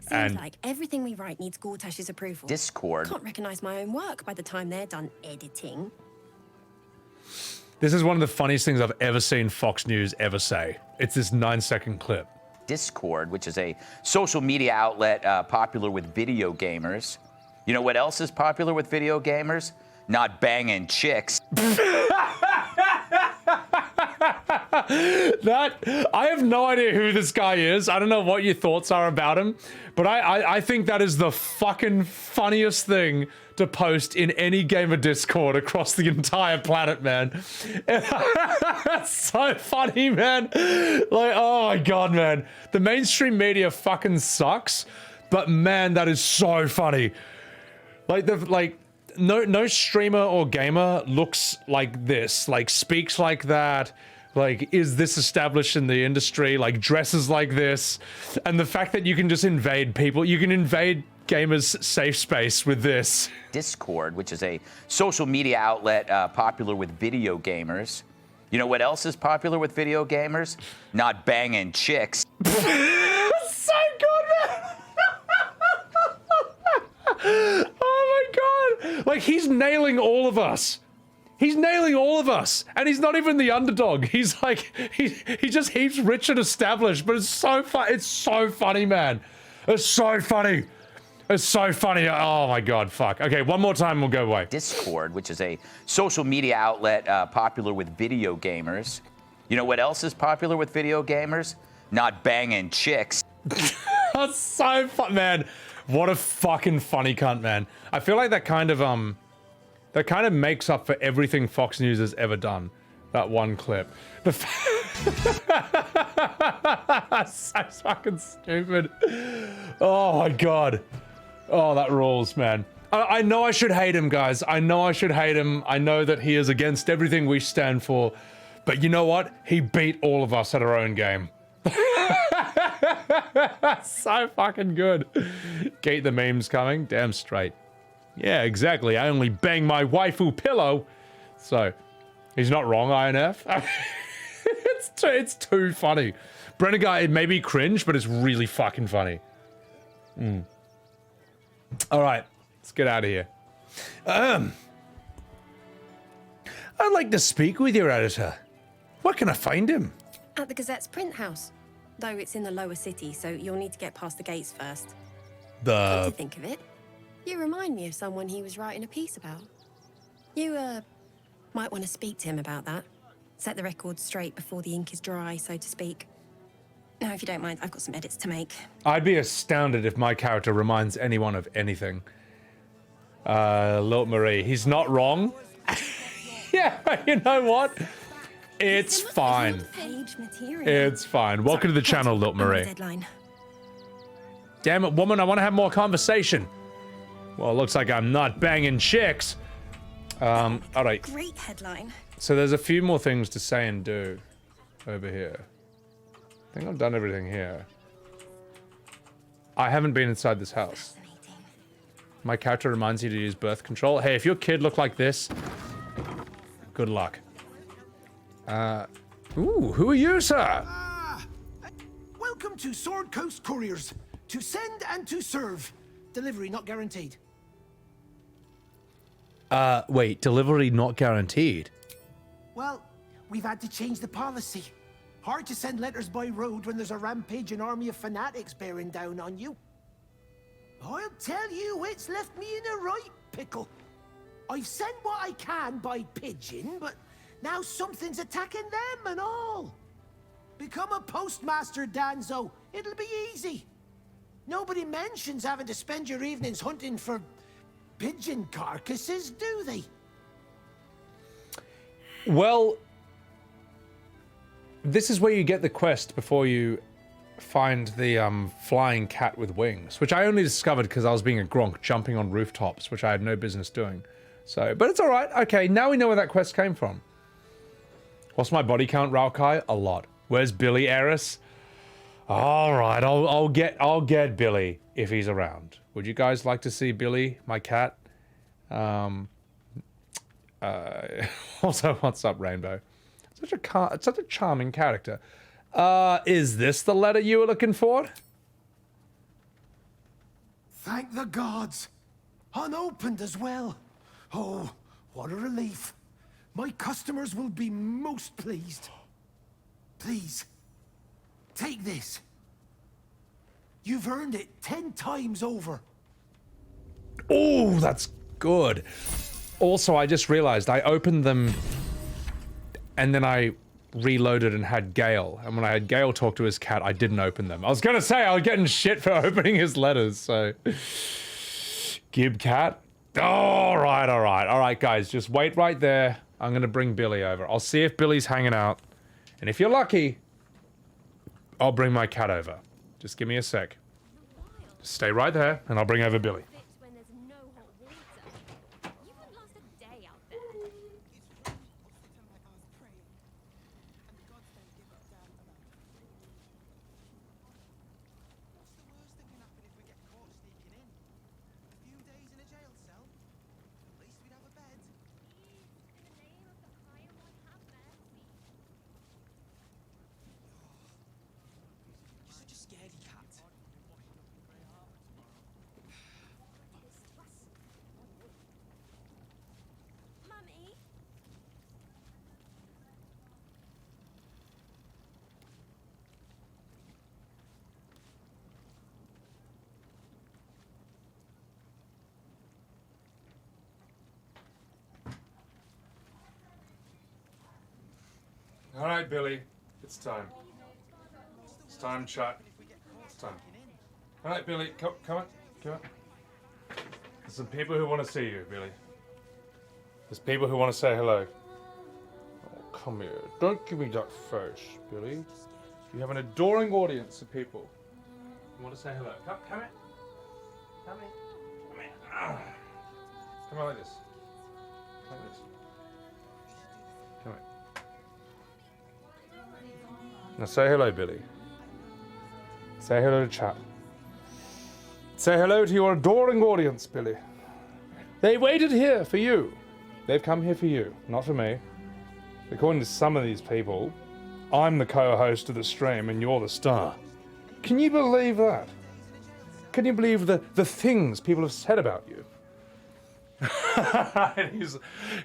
E: Seems like everything we write needs Gortash's approval.
J: Discord.
E: Can't recognize my own work by the time they're done editing.
A: This is one of the funniest things I've ever seen Fox News ever say. It's this 9-second clip.
J: Discord, which is a social media outlet popular with video gamers. You know what else is popular with video gamers? Not banging chicks.
A: That, I have no idea who this guy is. I don't know what your thoughts are about him, but I think that is the fucking funniest thing to post in any gamer Discord across the entire planet, man. That's so funny, man. Like, oh my god, man. The mainstream media fucking sucks, but man, that is so funny. Like, no streamer or gamer looks like this, like speaks like that, like is this established in the industry, like dresses like this, and the fact that you can just invade people, you can invade gamers' safe space with this.
J: Discord, which is a social media outlet popular with video gamers. You know what else is popular with video gamers? Not banging chicks.
A: So good, man. Oh my god! Like, he's nailing all of us. He's nailing all of us, and he's not even the underdog. He's like, he just heaps rich and established, but it's so fun. It's so funny, man. It's so funny. It's so funny. Oh my god, fuck. Okay, one more time, we'll go away.
J: Discord, which is a social media outlet popular with video gamers. You know what else is popular with video gamers? Not banging chicks.
A: That's so fun, man. What a fucking funny cunt, man. I feel like that kind of makes up for everything Fox News has ever done. That one clip. That's so fucking stupid. Oh my god. Oh, that rules, man. I know I should hate him, guys. I know I should hate him. I know that he is against everything we stand for. But you know what? He beat all of us at our own game. So fucking good. Gate the memes coming. Damn straight. Yeah, exactly. I only bang my waifu pillow. So, he's not wrong, INF. It's too funny. Brenner, it may be cringe, but it's really fucking funny. Alright, let's get out of here. I'd like to speak with your editor. Where can I find him?
E: At the Gazette's print house. Though it's in the lower city, so you'll need to get past the gates first. Come to think of it, you remind me of someone he was writing a piece about. You, might want to speak to him about that. Set the record straight before the ink is dry, so to speak. Now, if you don't mind, I've got some edits to make.
A: I'd be astounded if my character reminds anyone of anything. Lilt Marie, he's not wrong. Yeah, you know what? It's fine. It's fine. Welcome to the channel, Lilt Marie. Damn it, woman, I want to have more conversation. Well, it looks like I'm not banging chicks. Alright.
E: Great headline.
A: So there's a few more things to say and do over here. I think I've done everything here. I haven't been inside this house. My character reminds you to use birth control. Hey, if your kid looked like this, good luck. Ooh, who are you, sir?
L: Welcome to Sword Coast Couriers. To send and to serve. Delivery not guaranteed.
A: Wait, delivery not guaranteed?
L: Well, we've had to change the policy. Hard to send letters by road when there's a rampaging army of fanatics bearing down on you. I'll tell you, it's left me in a right pickle. I've sent what I can by pigeon, but now something's attacking them and all. Become a postmaster, Danzo. It'll be easy. Nobody mentions having to spend your evenings hunting for pigeon carcasses, do they?
A: Well, this is where you get the quest before you find the flying cat with wings, which I only discovered because I was being a Gronk jumping on rooftops, which I had no business doing. So, but it's all right. Okay, now we know where that quest came from. What's my body count, Raukai? A lot. Where's Billy Eris? All right, I'll get Billy if he's around. Would you guys like to see Billy, my cat? Also, what's up, Rainbow? Such a charming character. Is this the letter you were looking for?
L: Thank the gods. Unopened as well. Oh, what a relief. My customers will be most pleased. Please, take this. You've earned it 10 times over.
A: Oh, that's good. Also, I just realized I opened them and then I reloaded and had Gale. And when I had Gale talk to his cat, I didn't open them. I was gonna say I was getting shit for opening his letters, so... Gib cat? Alright, guys, just wait right there. I'm gonna bring Billy over. I'll see if Billy's hanging out. And if you're lucky, I'll bring my cat over. Just give me a sec. Just stay right there, and I'll bring over Billy. Alright, Billy. It's time. It's time, chat. It's time. Alright, Billy. Come on. There's some people who want to see you, Billy. There's people who want to say hello. Oh, come here. Don't give me that face, Billy. You have an adoring audience of people who want to say hello. Come here. Come here. Come on like this. Like this. Come here. Now say hello, Billy. Say hello to chat. Say hello to your adoring audience, Billy. They waited here for you. They've come here for you, not for me. According to some of these people, I'm the co-host of the stream and you're the star. Can you believe that? Can you believe the things people have said about you?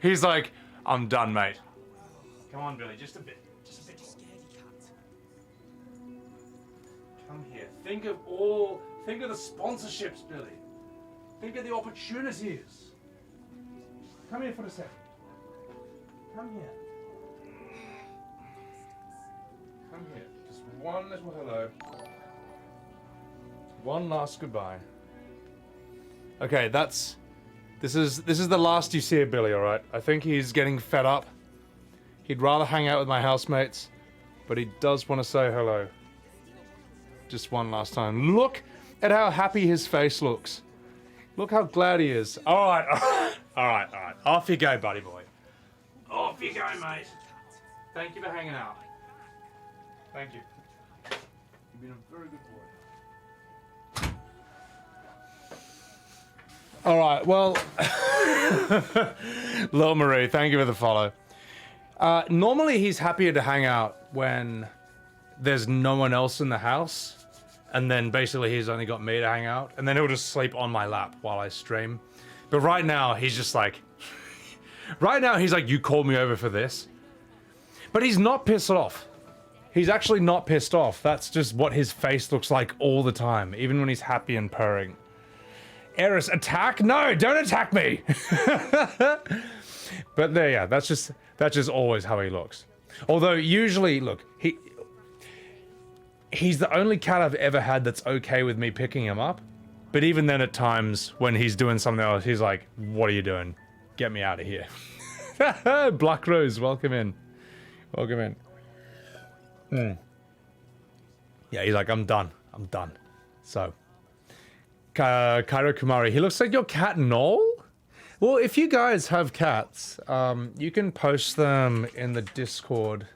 A: he's like, I'm done, mate. Come on, Billy, just a bit. Come here. Think of the sponsorships, Billy. Think of the opportunities. Come here for a second. Come here. Come here. Just one little hello. One last goodbye. Okay, this is the last you see of Billy, alright? I think he's getting fed up. He'd rather hang out with my housemates, but he does want to say hello. Just one last time. Look at how happy his face looks. Look how glad he is. Alright. Off you go, buddy boy. Off you go, mate. Thank you for hanging out. Thank you. You've been a very good boy. Alright, well... Lil Marie, thank you for the follow. Normally he's happier to hang out when there's no one else in the house. And then basically he's only got me to hang out. And then he'll just sleep on my lap while I stream. But right now he's just like... right now he's like, you called me over for this. But he's not pissed off. He's actually not pissed off. That's just what his face looks like all the time. Even when he's happy and purring. Eris, attack? No, don't attack me! But there, yeah, that's just always how he looks. Although usually, look, he's the only cat I've ever had that's okay with me picking him up. But even then at times when he's doing something else, he's like, what are you doing? Get me out of here. Black Rose, welcome in. Welcome in. Yeah, he's like, I'm done. So, Kairo Kumari, he looks like your cat Noel? Well, if you guys have cats, you can post them in the Discord.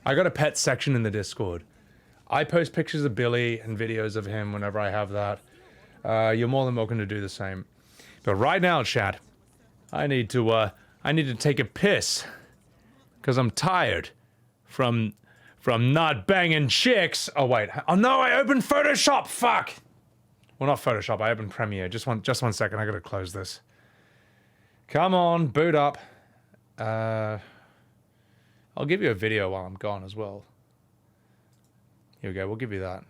A: I got a pet section in the Discord. I post pictures of Billy and videos of him whenever I have that. You're more than welcome to do the same. But right now, chat, I need to take a piss. Because I'm tired from not banging chicks. Oh, wait. Oh, no, I opened Photoshop. Fuck. Well, not Photoshop. I opened Premiere. Just one second. I gotta close this. Come on, boot up. I'll give you a video while I'm gone as well. Here we go. We'll give you that.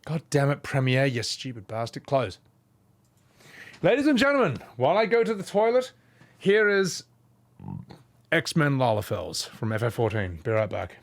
A: God damn it, Premiere, you stupid bastard. Close. Ladies and gentlemen, while I go to the toilet, here is X-Men Lalafels from FF14. Be right back.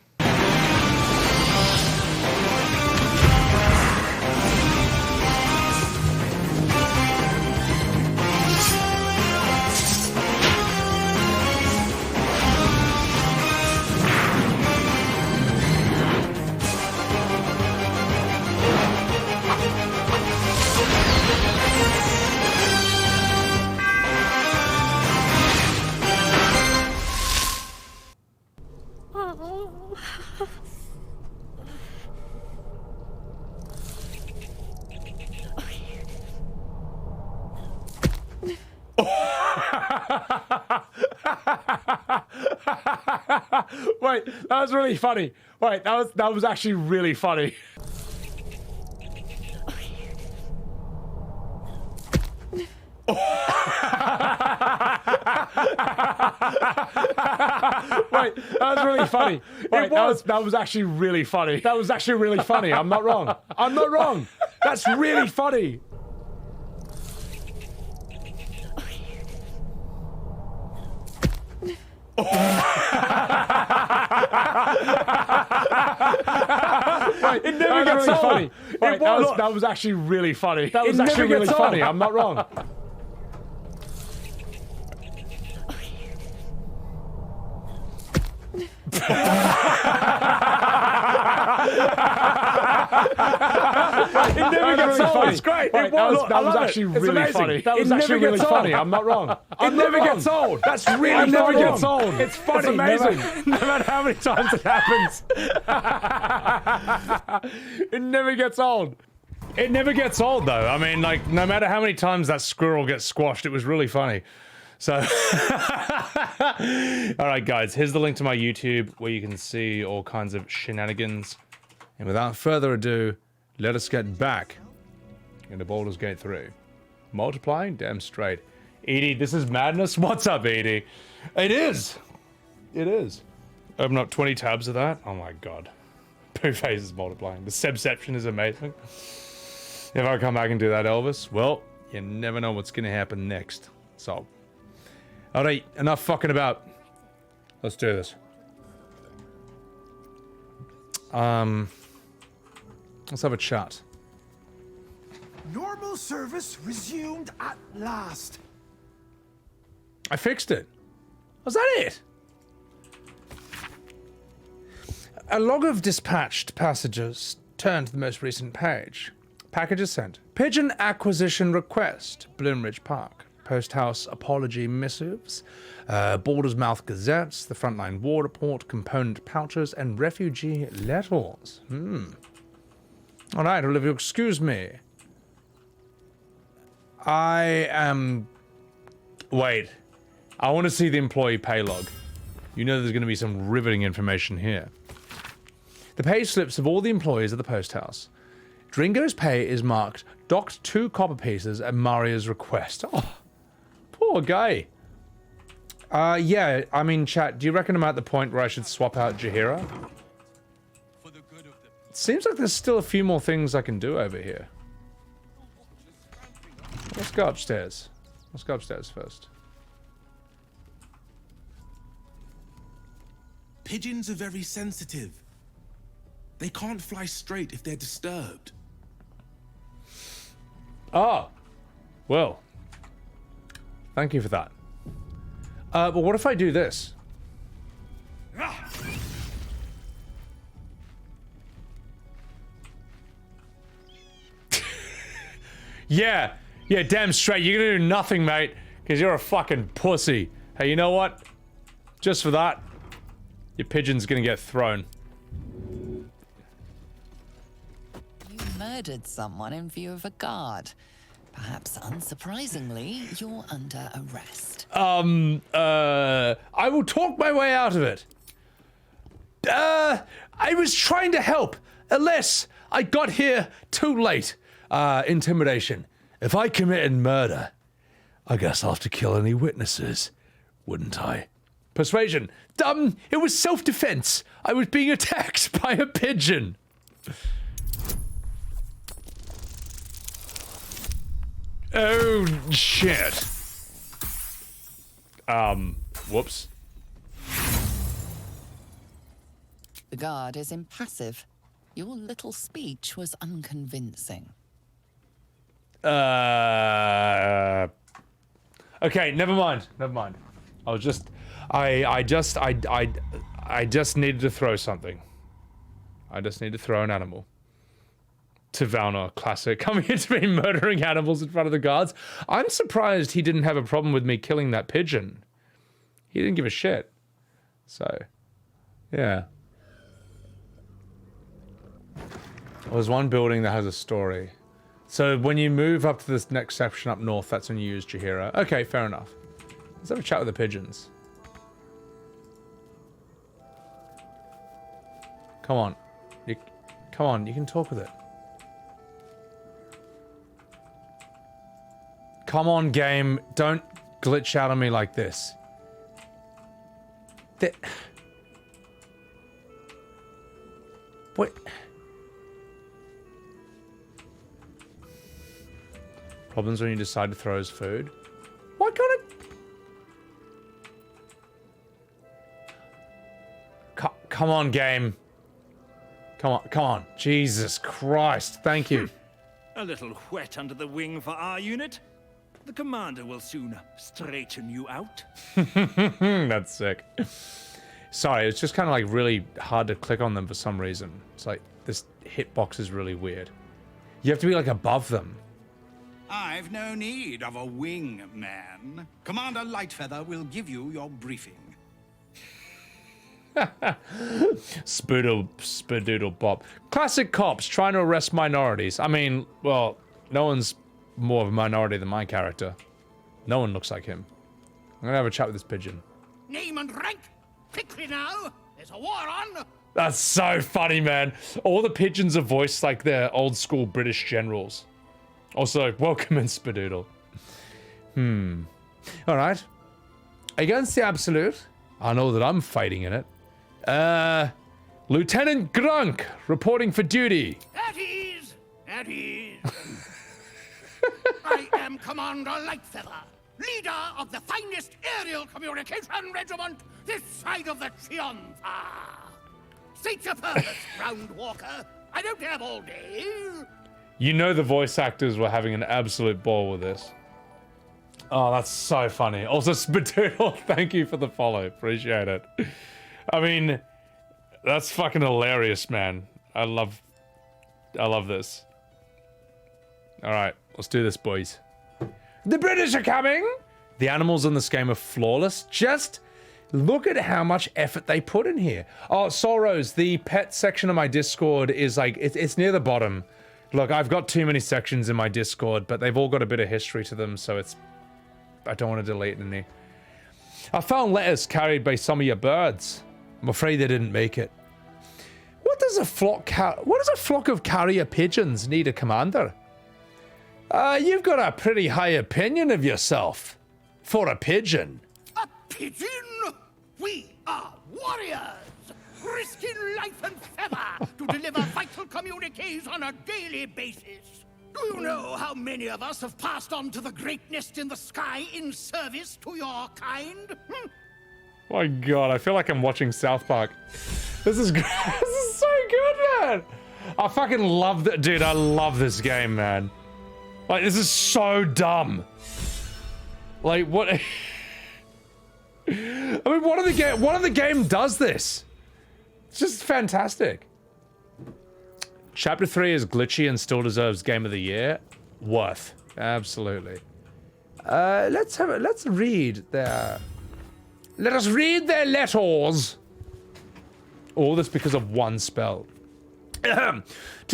A: Wait, that was really funny. Wait, that was actually really funny. Wait, that was really funny. Wait, that was actually really funny. That was actually really funny. I'm not wrong. I'm not wrong. That's really funny. Wait, it never gets old. Funny. Wait, that was actually really funny. That was actually really funny. I'm not wrong. It never gets old. It's great. Wait, that was actually really funny. That was actually really funny. I'm not wrong. It never gets old. That's really never gets old. It's funny. It's amazing. No matter how many times it happens. It never gets old. It never gets old, though. I mean, like, no matter how many times that squirrel gets squashed, it was really funny. So, alright guys, here's the link to my YouTube where you can see all kinds of shenanigans. And without further ado, let us get back into Baldurs Gate 3. Multiplying? Damn straight. Edie, this is madness? What's up, Edie? It is! It is. Open up 20 tabs of that? Oh my god. Pooh face is multiplying. The Sebception is amazing. If I come back and do that, Elvis, well, you never know what's gonna happen next. So, alright, enough fucking about. Let's do this. Let's have a chat.
L: Normal service resumed at last.
A: I fixed it. Was that it? A log of dispatched passages. Turn to the most recent page. Packages sent. Pigeon acquisition request. Bloomridge Park. Post house apology missives. Baldur's Mouth gazettes. The frontline war report. Component pouches. And refugee letters. Alright, well, if you'll excuse me. I am... Wait. I want to see the employee pay log. You know there's going to be some riveting information here. The pay slips of all the employees of the post house. Dringo's pay is marked docked 2 copper pieces at Maria's request. Oh, poor guy. Yeah, I mean, chat, do you reckon I'm at the point where I should swap out Jaheira? It seems like there's still a few more things I can do over here. Let's go upstairs. Let's go upstairs first.
M: Pigeons are very sensitive. They can't fly straight if they're disturbed.
A: Ah, well, thank you for that. But what if I do this? Yeah, damn straight. You're gonna do nothing, mate, because you're a fucking pussy. Hey, you know what? Just for that, your pigeon's gonna get thrown.
F: You murdered someone in view of a guard. Perhaps unsurprisingly, you're under arrest.
A: I will talk my way out of it. I was trying to help. Alas, I got here too late. Intimidation. If I committed murder, I guess I'll have to kill any witnesses, wouldn't I? Persuasion. It was self-defense. I was being attacked by a pigeon. Oh, shit. Whoops.
F: The guard is impassive. Your little speech was unconvincing.
A: Okay, never mind. I just needed to throw something. I just need to throw an animal. Tavalna, classic. Coming here to me murdering animals in front of the guards. I'm surprised he didn't have a problem with me killing that pigeon. He didn't give a shit. So, yeah. There's one building that has a story. So when you move up to this next section up north, that's when you use Jaheira. Okay, fair enough. Let's have a chat with the pigeons. Come on. Come on, you can talk with it. Come on, game. Don't glitch out on me like this. What? Problems when you decide to throw his food. Why can't it? Come on, game. Come on. Jesus Christ, thank you.
N: A little wet under the wing for our unit. The commander will soon straighten you out.
A: That's sick. Sorry, it's just kind of like really hard to click on them for some reason. It's like this hitbox is really weird. You have to be like above them.
O: I've no need of a wing man. Commander Lightfeather will give you your briefing.
A: Spadoodle bop. Classic cops trying to arrest minorities. I mean, well, no one's more of a minority than my character. No one looks like him. I'm gonna have a chat with this pigeon.
O: Name and rank? Quickly now! There's a war on!
A: That's so funny, man. All the pigeons are voiced like they're old school British generals. Also, welcome in Spadoodle. Alright. Against the Absolute, I know that I'm fighting in it. Lieutenant Grunk, reporting for duty.
O: At ease! At ease! I am Commander Lightfeather, leader of the finest aerial communication regiment this side of the Triumpha. State your purpose, Ground Walker. I don't have all day.
A: You know the voice actors were having an absolute ball with this. Oh, that's so funny. Also, Spadoodle, thank you for the follow. Appreciate it. I mean, that's fucking hilarious, man. I love this. Alright, let's do this, boys. The British are coming! The animals in this game are flawless. Just look at how much effort they put in here. Oh, Sorrows, the pet section of my Discord is like, it's near the bottom. Look, I've got too many sections in my Discord, but they've all got a bit of history to them, so it's... I don't want to delete any. I found letters carried by some of your birds. I'm afraid they didn't make it. What does a flock of carrier pigeons need a commander? You've got a pretty high opinion of yourself. For a pigeon.
O: A pigeon? We are warriors, risking life and feather to deliver vital communiques on a daily basis. Do you know how many of us have passed on to the great nest in the sky in service to your kind?
A: My god, I feel like I'm watching South Park. This is this is so good, man. I fucking love that, dude. I love this game, man. Like, this is so dumb. Like, what? I mean, what of the game does this? It's just fantastic. Chapter 3 is glitchy and still deserves Game of the Year. Worth. Absolutely. Let's read their... Let us read their letters. All this because of one spell. To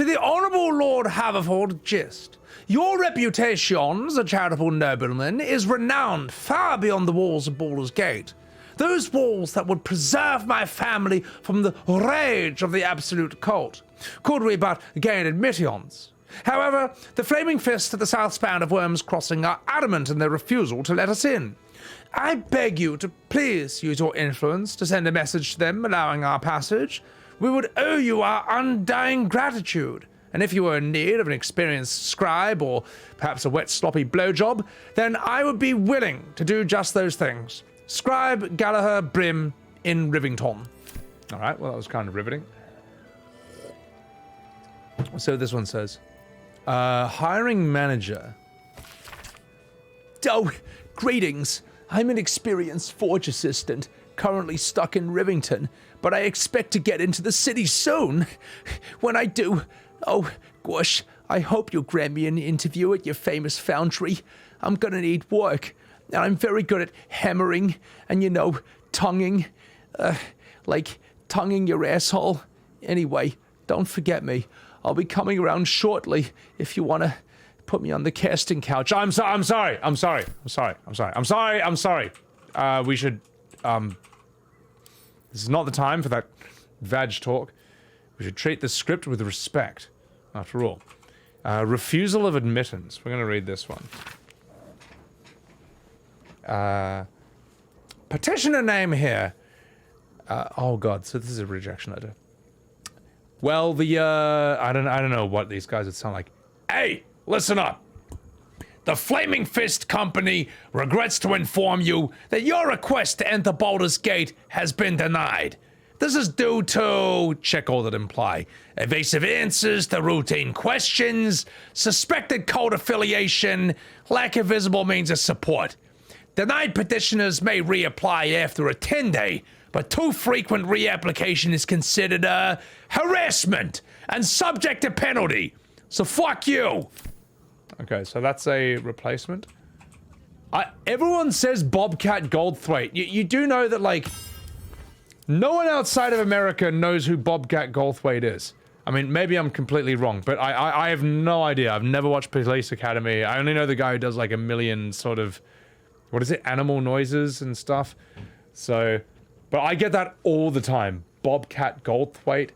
A: the Honourable Lord Haverford Gist. Your reputation as a charitable nobleman is renowned far beyond the walls of Baldurs Gate. Those walls that would preserve my family from the rage of the absolute cult, could we but gain admittance. However, the flaming fists at the south span of Worm's Crossing are adamant in their refusal to let us in. I beg you to please use your influence to send a message to them allowing our passage. We would owe you our undying gratitude. And if you were in need of an experienced scribe or perhaps a wet sloppy blowjob, then I would be willing to do just those things. Scribe Gallagher Brim in Rivington. All right, well, that was kind of riveting. So this one says, hiring manager. Oh, greetings. I'm an experienced forge assistant, currently stuck in Rivington, but I expect to get into the city soon. When I do, oh, gosh, I hope you'll grant me an interview at your famous foundry. I'm gonna need work, and I'm very good at hammering and, you know, tonguing. Like tonguing your asshole. Anyway, don't forget me. I'll be coming around shortly if you want to put me on the casting couch. I'm sorry. We should, this is not the time for that vag talk. We should treat the script with respect, after all. Refusal of admittance. We're going to read this one. Petitioner name here. Oh god, so this is a rejection letter. Well, the, I don't know what these guys would sound like. Hey, listen up. The Flaming Fist Company regrets to inform you that your request to enter Baldurs Gate has been denied. This is due to, check all that imply, evasive answers to routine questions, suspected code affiliation, lack of visible means of support. Denied petitioners may reapply after a 10-day, but too frequent reapplication is considered harassment and subject to penalty. So fuck you. Okay, so that's a replacement. Everyone says Bobcat Goldthwait. You do know that, like, no one outside of America knows who Bobcat Goldthwait is. I mean, maybe I'm completely wrong, but I have no idea. I've never watched Police Academy. I only know the guy who does like a million sort of, what is it, animal noises and stuff. So, but I get that all the time. Bobcat Goldthwait,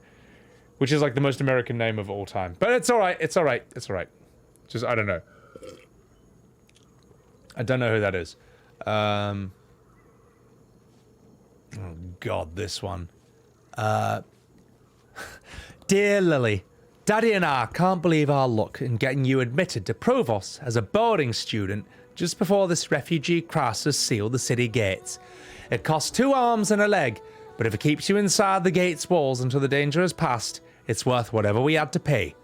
A: which is like the most American name of all time. But it's alright, it's alright, it's alright. Just, I don't know. I don't know who that is. Oh god, this one. Dear Lily, Daddy and I can't believe our luck in getting you admitted to Provost as a boarding student just before this refugee crisis sealed the city gates. It costs 2 arms and a leg, but if it keeps you inside the gate's walls until the danger has passed, it's worth whatever we had to pay.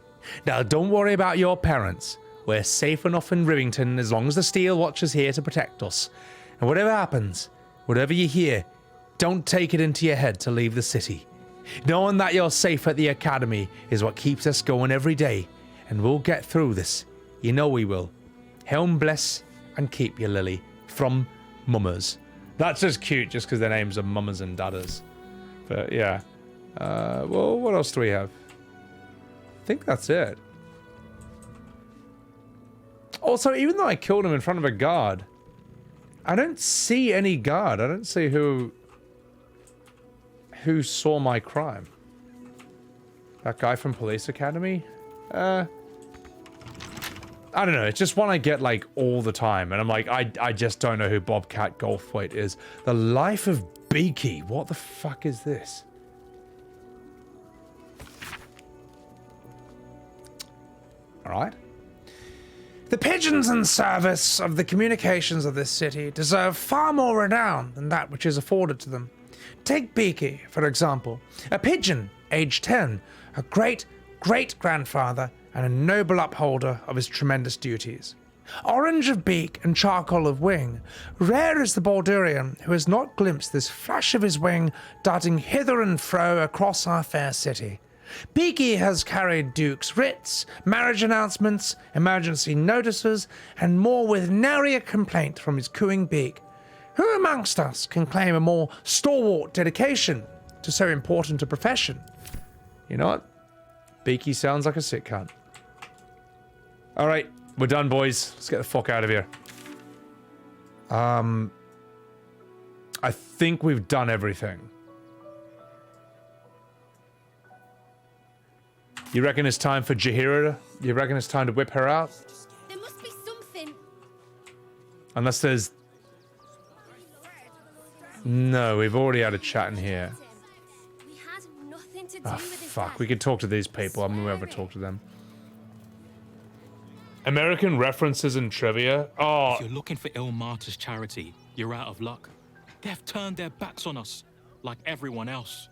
A: Now don't worry about your parents. We're safe enough in Rivington as long as the Steel Watch is here to protect us. And whatever happens, whatever you hear, don't take it into your head to leave the city. Knowing that you're safe at the academy is what keeps us going every day, and we'll get through this. You know we will. Helm bless and keep you, Lily. From Mummers. That's just cute, just because their names are Mummers and Dadders. But yeah. Well, what else do we have? I think that's it. Also, even though I killed him in front of a guard, I don't see any guard. I don't see who saw my crime. That guy from Police Academy? I don't know. It's just one I get, like, all the time. And I'm like, I just don't know who Bobcat Goldthwait is. The Life of Beaky. What the fuck is this? Alright. The pigeons in service of the communications of this city deserve far more renown than that which is afforded to them. Take Beaky, for example. A pigeon, aged 10, a great-great-grandfather, and a noble upholder of his tremendous duties. Orange of beak and charcoal of wing, rare is the Baldurian who has not glimpsed this flash of his wing darting hither and fro across our fair city. Beaky has carried dukes' writs, marriage announcements, emergency notices, and more with nary a complaint from his cooing beak. Who amongst us can claim a more stalwart dedication to so important a profession? You know what? Beaky sounds like a sick cunt. Alright, we're done, boys. Let's get the fuck out of here. I think we've done everything. You reckon it's time for Jaheira? You reckon it's time to whip her out?
D: There must be something.
A: Unless there's... No, we've already had a chat in here.
D: We had nothing to do
A: Oh,
D: with this.
A: fuck. We could talk to these people. I'm gonna ever talk to them. American references and trivia? Oh.
P: If you're looking for Ilmater's charity, you're out of luck. They've turned their backs on us, like everyone else.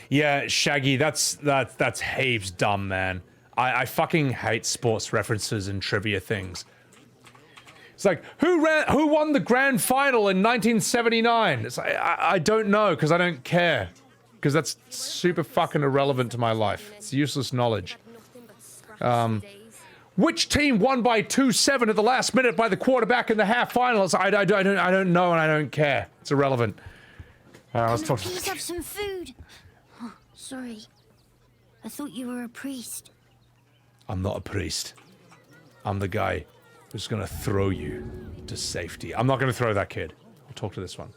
A: Yeah, Shaggy, that's heaps dumb, man. I fucking hate sports references and trivia things. It's like, who won the grand final in 1979? It's like, I don't know, because I don't care. Because that's super fucking irrelevant to my life. It's useless knowledge. Which team won by 2-7 at the last minute by the quarterback in the half finals? I don't know and I don't care. It's irrelevant. Let's talk.
D: Please have some food. Oh, sorry. I thought you were a priest.
A: I'm not a priest. I'm the guy who's gonna throw you to safety. I'm not gonna throw that kid. I'll talk to this one.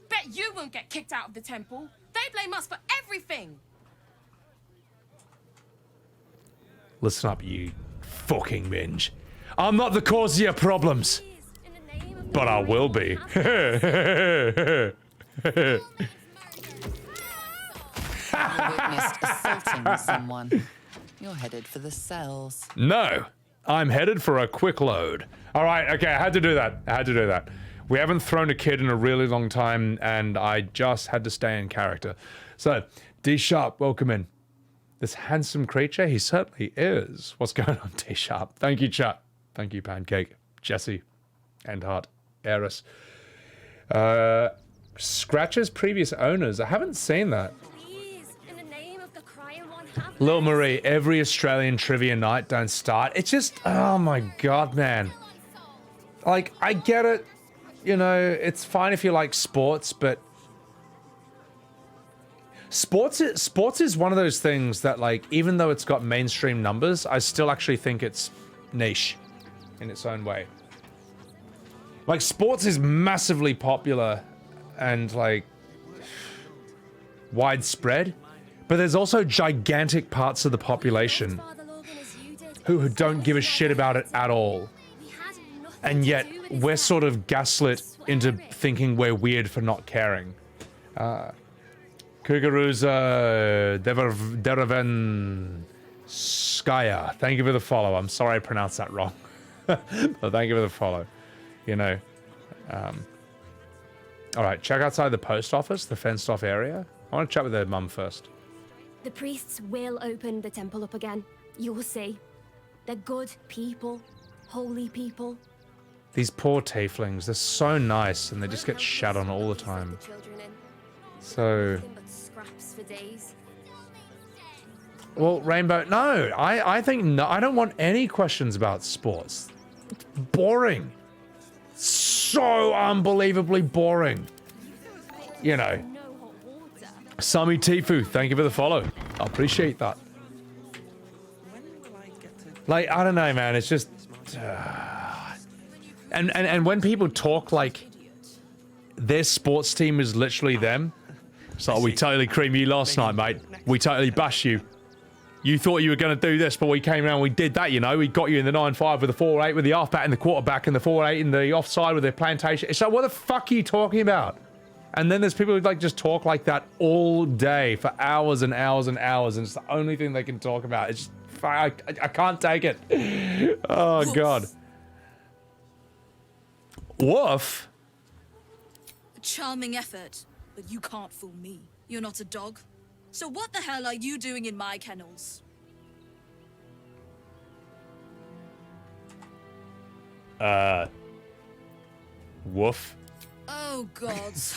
P: Bet you won't get kicked out of the temple. They blame us for everything.
A: Listen up, you fucking minge. I'm not the cause of your problems. But I will be.
F: You witnessed assaulting someone. You're headed for the cells.
A: No, I'm headed for a quick load. All right, okay, I had to do that. We haven't thrown a kid in a really long time, and I just had to stay in character. So, D-Sharp, welcome in. This handsome creature, he certainly is. What's going on, D-Sharp? Thank you, chat. Thank you, Pancake, Jesse, Endheart, Eris. Scratch's previous owners. I haven't seen that. Lil Marie, every Australian trivia night don't start. It's just, oh my god, man. Like, I get it. You know, it's fine if you like sports, but sports is one of those things that, like, even though it's got mainstream numbers, I still actually think it's niche in its own way. Like, sports is massively popular and, like, widespread, but there's also gigantic parts of the population who don't give a shit about it at all. And yet, we're sort of gaslit into thinking we're weird for not caring. Kugaruza Deraven Skya, thank you for the follow. I'm sorry I pronounced that wrong. But thank you for the follow. You know. Alright, check outside the post office, the fenced off area. I want to chat with their mum first.
D: The priests will open the temple up again. You'll see. They're good people. Holy people.
A: These poor tieflings, they're so nice and they just get shat on all the time. So... Well, Rainbow, no. I think no. I don't want any questions about sports. It's boring. So unbelievably boring. You know. Sami Tifu, thank you for the follow. I appreciate that. Like, I don't know, man. It's just... And when people talk like their sports team is literally them, it's like, we totally creamed you last night, mate. We totally bashed you. You thought you were going to do this, but we came around and we did that, you know. We got you in the 9-5 with the 4-8 with the halfback and the quarterback and the 4-8 in the offside with the plantation. It's like, what the fuck are you talking about? And then there's people who like just talk like that all day for hours and hours and hours, and it's the only thing they can talk about. It's just, I can't take it. Oh, God. Woof?
Q: A charming effort, but you can't fool me. You're not a dog. So what the hell are you doing in my kennels?
A: Woof?
Q: Oh, gods.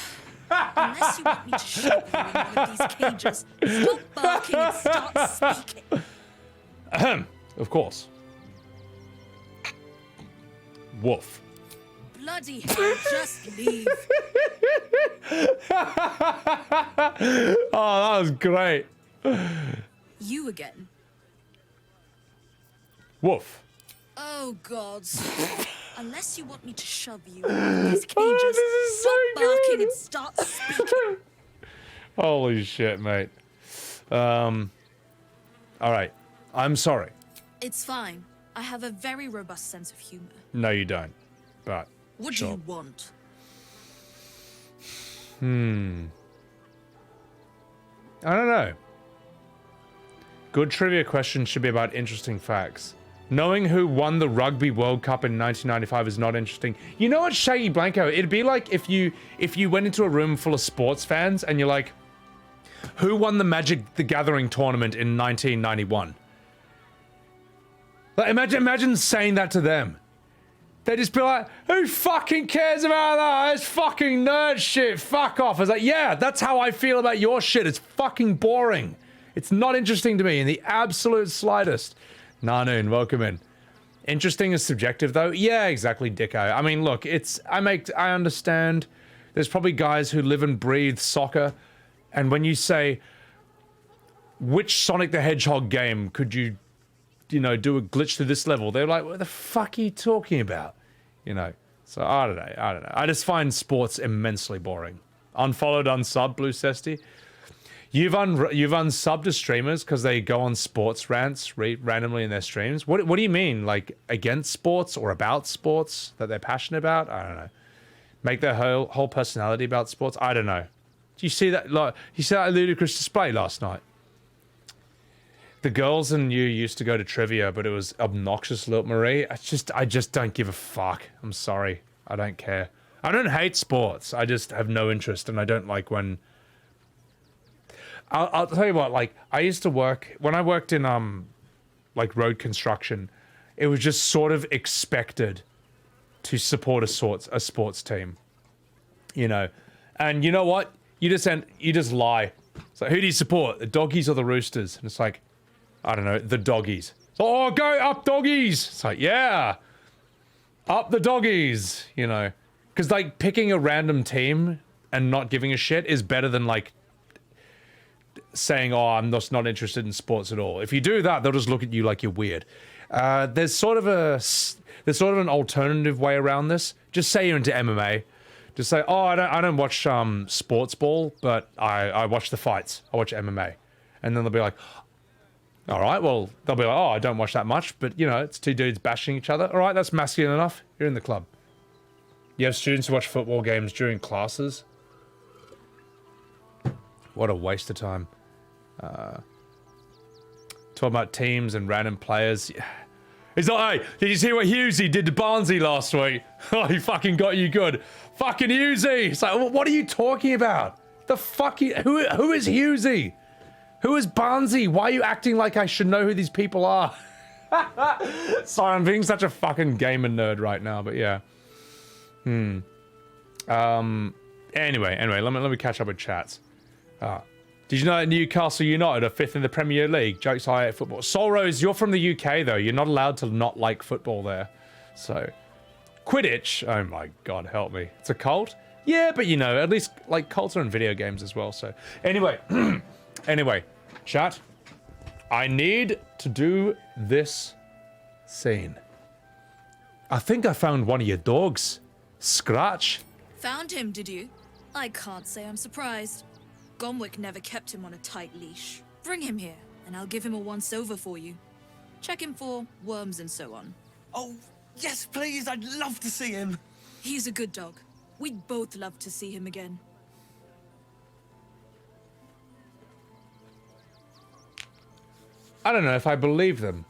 Q: Unless you want me to shove you in one of these cages, stop barking and start speaking.
A: Ahem. Of course. Woof.
Q: Bloody hell, just leave.
A: Oh, that was great.
Q: You again.
A: Woof.
Q: Oh, gods. Unless you want me to shove you in these cages, stop barking and start speaking.
A: Holy shit, mate. Alright. I'm sorry.
Q: It's fine. I have a very robust sense of humor.
A: No, you don't. But
Q: What
A: sure.
Q: do you want?
A: I don't know. Good trivia questions should be about interesting facts. Knowing who won the Rugby World Cup in 1995 is not interesting. You know what, Shaggy Blanco? It'd be like if you went into a room full of sports fans and you're like, who won the Magic the Gathering tournament in 1991? Like, imagine saying that to them. They'd just be like, who fucking cares about that? It's fucking nerd shit. Fuck off. I was like, yeah, that's how I feel about your shit. It's fucking boring. It's not interesting to me in the absolute slightest. Nanoon, welcome in. Interesting is subjective though. Yeah, exactly, Dicko. I mean, look, I understand. There's probably guys who live and breathe soccer, and when you say, which Sonic the Hedgehog game could you know, do a glitch to this level? They're like, what the fuck are you talking about? You know, so I don't know. I just find sports immensely boring. Unfollowed, unsub, Blue Cesty. You've unsubbed to streamers because they go on sports rants randomly in their streams. What do you mean? Like against sports or about sports that they're passionate about? I don't know. Make their whole personality about sports? I don't know. Do you see that? Like, you see that ludicrous display last night? The girls and you used to go to trivia, but it was obnoxious, Lil Marie. I just don't give a fuck. I'm sorry. I don't care. I don't hate sports. I just have no interest, and I don't like when... I'll tell you what, like, I used to work... When I worked in, like, road construction, it was just sort of expected to support a sports team. You know? And you know what? You just lie. It's like, who do you support? The Doggies or the Roosters? And it's like... I don't know, the Doggies. Oh, go up Doggies! It's like, yeah! Up the Doggies! You know? Because, like, picking a random team and not giving a shit is better than, like, saying, oh, I'm just not interested in sports at all. If you do that, they'll just look at you like you're weird. There's sort of an alternative way around this. Just say you're into MMA. Just say, oh, I don't watch sports ball, but I watch the fights. I watch MMA. And then they'll be like... All right, well, they'll be like, oh, I don't watch that much, but, you know, it's two dudes bashing each other. All right, that's masculine enough. You're in the club. You have students who watch football games during classes. What a waste of time. Talking about teams and random players. He's like, hey, did you see what Hughesy did to Barnsley last week? Oh, he fucking got you good. Fucking Hughesy. It's like, what are you talking about? The fuck, who is Hughesy? Who is Barnsley? Why are you acting like I should know who these people are? Sorry, I'm being such a fucking gamer nerd right now, but yeah. Anyway, let me catch up with chats. Did you know that Newcastle United are 5th in the Premier League? Jokes, I hate football. Solrose, you're from the UK though. You're not allowed to not like football there. So, Quidditch. Oh my god, help me. It's a cult? Yeah, but you know, at least like cults are in video games as well. So, anyway, chat. I need to do this scene. I think I found one of your dogs. Scratch.
Q: Found him, did you? I can't say I'm surprised. Gomwick never kept him on a tight leash. Bring him here, and I'll give him a once-over for you. Check him for worms and so on.
O: Oh, yes, please. I'd love to see him.
Q: He's a good dog. We'd both love to see him again.
A: I don't know if I believe them.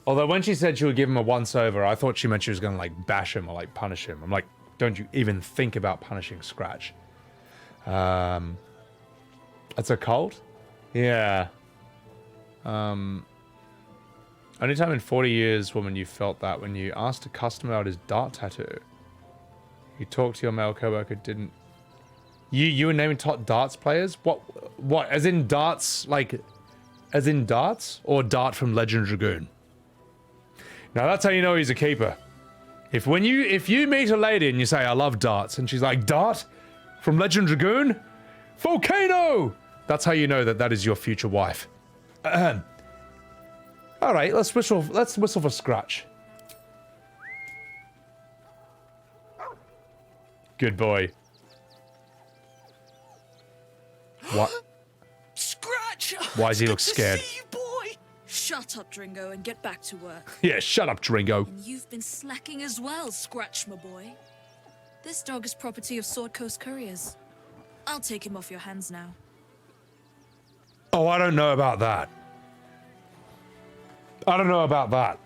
A: Although when she said she would give him a once-over, I thought she meant she was going to, like, bash him or, like, punish him. I'm like, don't you even think about punishing Scratch. It's a cult? Yeah. Only time in 40 years, woman, you felt that when you asked a customer about his dart tattoo. You talked to your male coworker, didn't... You were naming top darts players? What? As in darts, like... As in darts? Or Dart from Legend Dragoon? Now that's how you know he's a keeper. If you meet a lady and you say, I love darts, and she's like, Dart? From Legend Dragoon? Volcano! That's how you know that is your future wife. Alright, let's whistle for Scratch. Good boy. What?
Q: Scratch!
A: Why does he look scared?
Q: See you, boy. Shut up, Dringo, and get back to work.
A: Yeah, shut up, Dringo.
Q: And you've been slacking as well, Scratch, my boy. This dog is property of Sword Coast Couriers. I'll take him off your hands now.
A: Oh, I don't know about that. I don't know about that.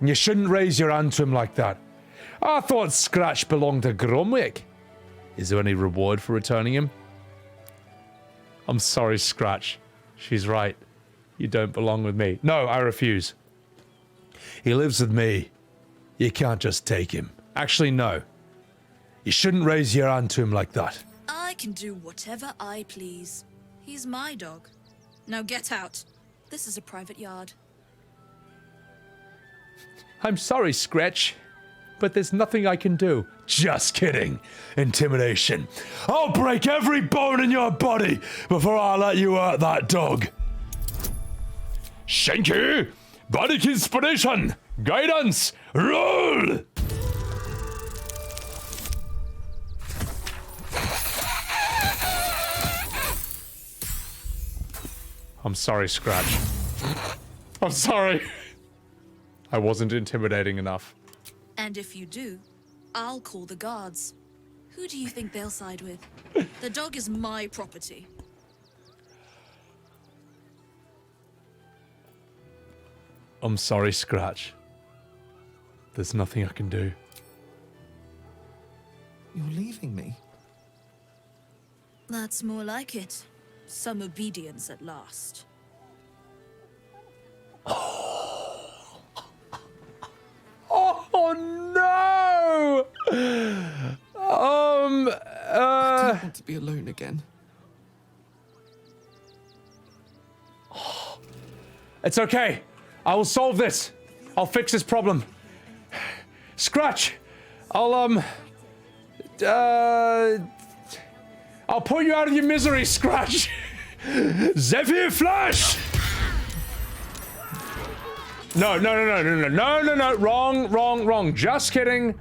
A: You shouldn't raise your hand to him like that. I thought Scratch belonged to Gromwick. Is there any reward for returning him? I'm sorry, Scratch. She's right. You don't belong with me. No, I refuse. He lives with me. You can't just take him. Actually, no. You shouldn't raise your hand to him like that.
Q: I can do whatever I please. He's my dog. Now get out. This is a private yard.
A: I'm sorry, Scratch, but there's nothing I can do. Just kidding. Intimidation. I'll break every bone in your body before I let you hurt that dog. Shanky! Bardic inspiration! Guidance! Roll! I'm sorry, Scratch. I'm sorry. I wasn't intimidating enough.
Q: And if you do, I'll call the guards. Who do you think they'll side with? The dog is my property.
A: I'm sorry, Scratch. There's nothing I can do.
H: You're leaving me?
Q: That's more like it. Some obedience at last.
A: Oh no!
H: I don't want to be alone again.
A: It's okay. I will solve this. I'll fix this problem. Scratch! I'll pull you out of your misery, Scratch! Zephyr Flash! No. Wrong. Just kidding.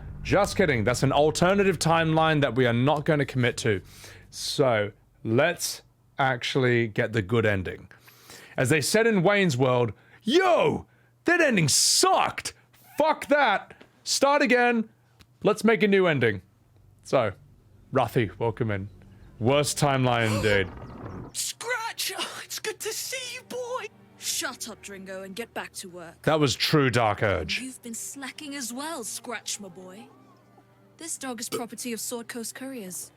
A: That's an alternative timeline that we are not going to commit to. So, let's actually get the good ending. As they said in Wayne's World, yo! That ending sucked! Fuck that! Start again. Let's make a new ending. So, Ruthie, welcome in. Worst timeline indeed.
O: Scratch! Oh, it's good to see you, boy!
Q: Shut up, Dringo, and get back to work.
A: That was true Dark Urge.
Q: You've been slacking as well, Scratch, my boy. This dog is property of Sword Coast Couriers.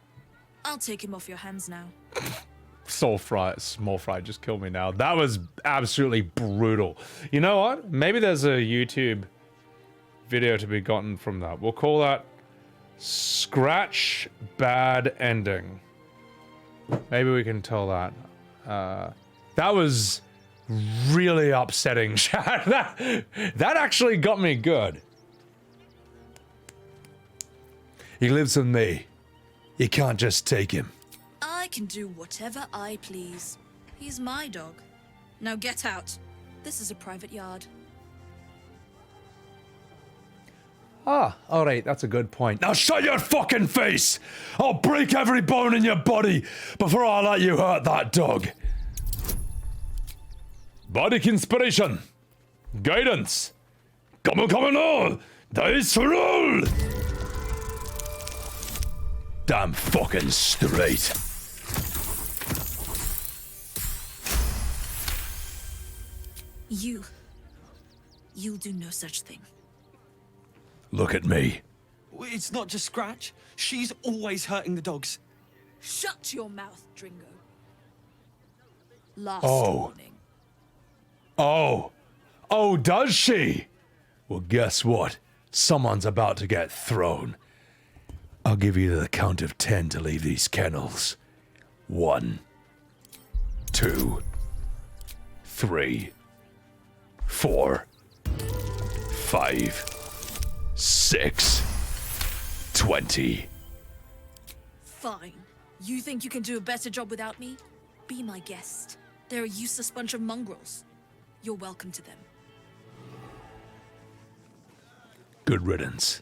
Q: I'll take him off your hands now.
A: Small fry, just kill me now. That was absolutely brutal. You know what? Maybe there's a YouTube video to be gotten from that. We'll call that Scratch Bad Ending. Maybe we can tell that. That was really upsetting, chat. That actually got me good. He lives with me. You can't just take him.
Q: I can do whatever I please. He's my dog. Now get out. This is a private yard.
A: Ah, alright, that's a good point. Now shut your fucking face! I'll break every bone in your body before I let you hurt that dog. Bardic inspiration. Guidance. Come on, dice roll! Damn fucking straight.
Q: You'll do no such thing.
A: Look at me.
O: It's not just Scratch. She's always hurting the dogs.
Q: Shut your mouth, Dringo. Last
A: Oh.
Q: warning.
A: Oh, does she? Well, guess what? Someone's about to get thrown. I'll give you the count of 10 to leave these kennels. 1, 2, 3, 4, 5, 6, 20.
Q: Fine. You think you can do a better job without me? Be my guest. They're a useless bunch of mongrels. You're welcome to them.
A: Good riddance.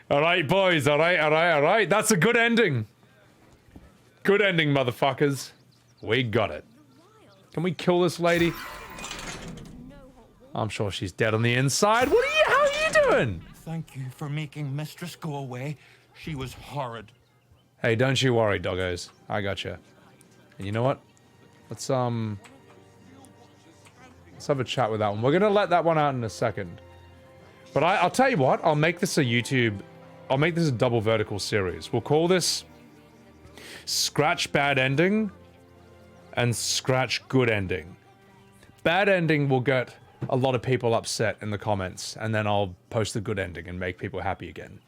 A: All right, boys. All right. That's a good ending. Good ending, motherfuckers. We got it. Can we kill this lady? I'm sure she's dead on the inside. How are you doing?
O: Thank you for making Mistress go away. She was horrid.
A: Hey, don't you worry, doggos. I gotcha. And you know what? Let's have a chat with that one. We're gonna let that one out in a second. But I'll tell you what, I'll make this a YouTube... I'll make this a double vertical series. We'll call this Scratch Bad Ending and Scratch Good Ending. Bad Ending will get a lot of people upset in the comments, and then I'll post the good ending and make people happy again.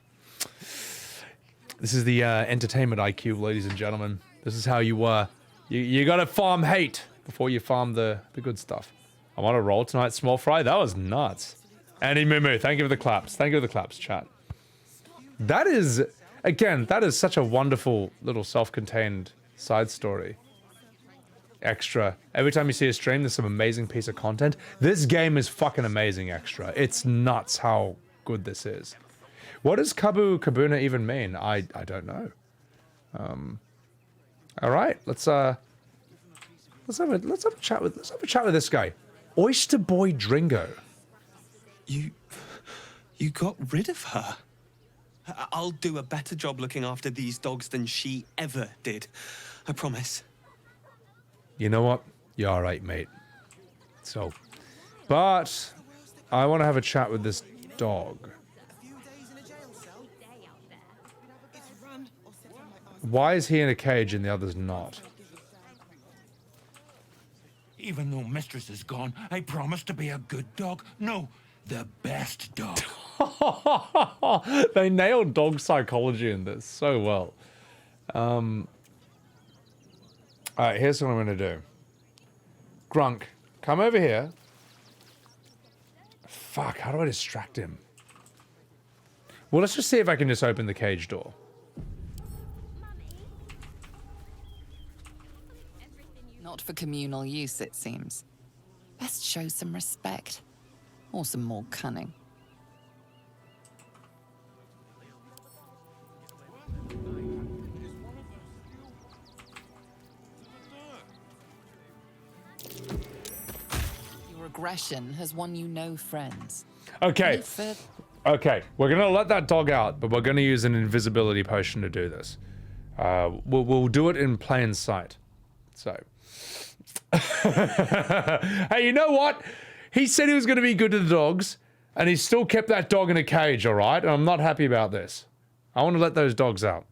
A: This is the entertainment IQ, ladies and gentlemen. This is how you gotta farm hate before you farm the good stuff. I'm on a roll tonight, small fry. That was nuts. Andy Moo, thank you for the claps. Thank you for the claps, chat. That is, again, that is such a wonderful little self-contained side story. Extra. Every time you see a stream, there's some amazing piece of content. This game is fucking amazing, Extra. It's nuts how good this is. What does Kabuna even mean? I don't know. All right, let's have a chat with this guy, Oyster Boy Dringo.
R: You got rid of her. I'll do a better job looking after these dogs than she ever did. I promise.
A: You know what? You're all right, mate. So, but I want to have a chat with this dog. Why is he in a cage and the other's not?
S: Even though Mistress is gone, I promise to be a good dog. No, the best dog.
A: They nailed dog psychology in this so well. Alright, here's what I'm gonna do. Grunk, come over here. Fuck, how do I distract him? Well, let's just see if I can just open the cage door.
F: Not for communal use, it seems. Best show some respect. Or some more cunning. Your aggression has won you no friends.
A: Okay. Okay, we're gonna let that dog out, but we're gonna use an invisibility potion to do this. We'll do it in plain sight. So. Hey, you know what? He said he was going to be good to the dogs, and he still kept that dog in a cage, all right? And I'm not happy about this. I want to let those dogs out.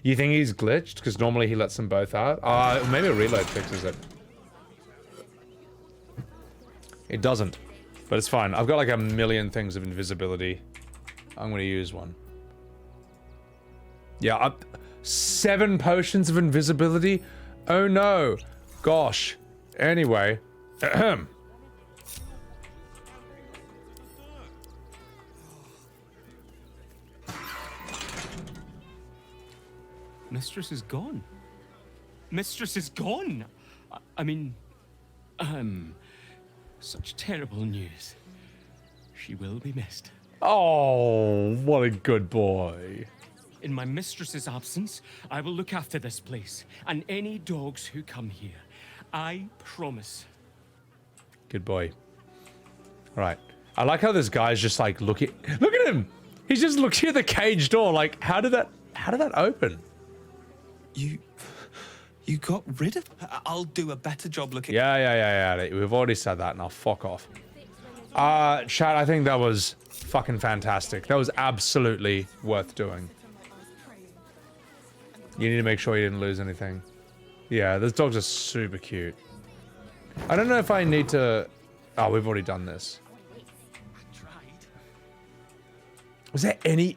A: You think he's glitched? Because normally he lets them both out? Maybe a reload fixes it. It doesn't, but it's fine. I've got like a million things of invisibility. I'm going to use one. Yeah, 7 potions of invisibility? Oh no. Gosh. Anyway. Ahem.
R: Mistress is gone. Mistress is gone. I mean, such terrible news. She will be missed.
A: Oh, what a good boy.
R: In my mistress's absence, I will look after this place and any dogs who come here. I promise.
A: Good boy. All right. I like how this guy's just like look at him. He's just looking at the cage door like, how did that open?
R: You got rid of... I'll do a better job looking...
A: Yeah. We've already said that. Now fuck off. Chat, I think that was fucking fantastic. That was absolutely worth doing. You need to make sure you didn't lose anything. Yeah, those dogs are super cute. I don't know if I need to... Oh, we've already done this. Was there any...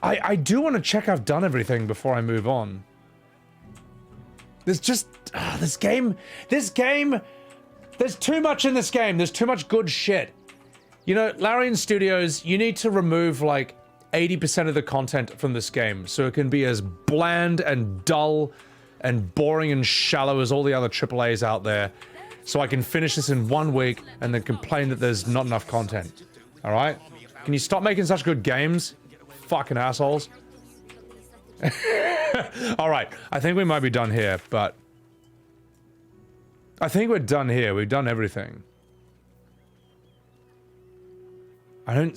A: I do want to check I've done everything before I move on. There's just... this game... There's too much in this game. There's too much good shit. You know, Larian Studios, you need to remove, like, 80% of the content from this game so it can be as bland and dull and boring and shallow as all the other AAAs out there, so I can finish this in 1 week and then complain that there's not enough content. Alright? Can you stop making such good games? Fucking assholes. Alright, I think we might be done here, but... I think we're done here. We've done everything. I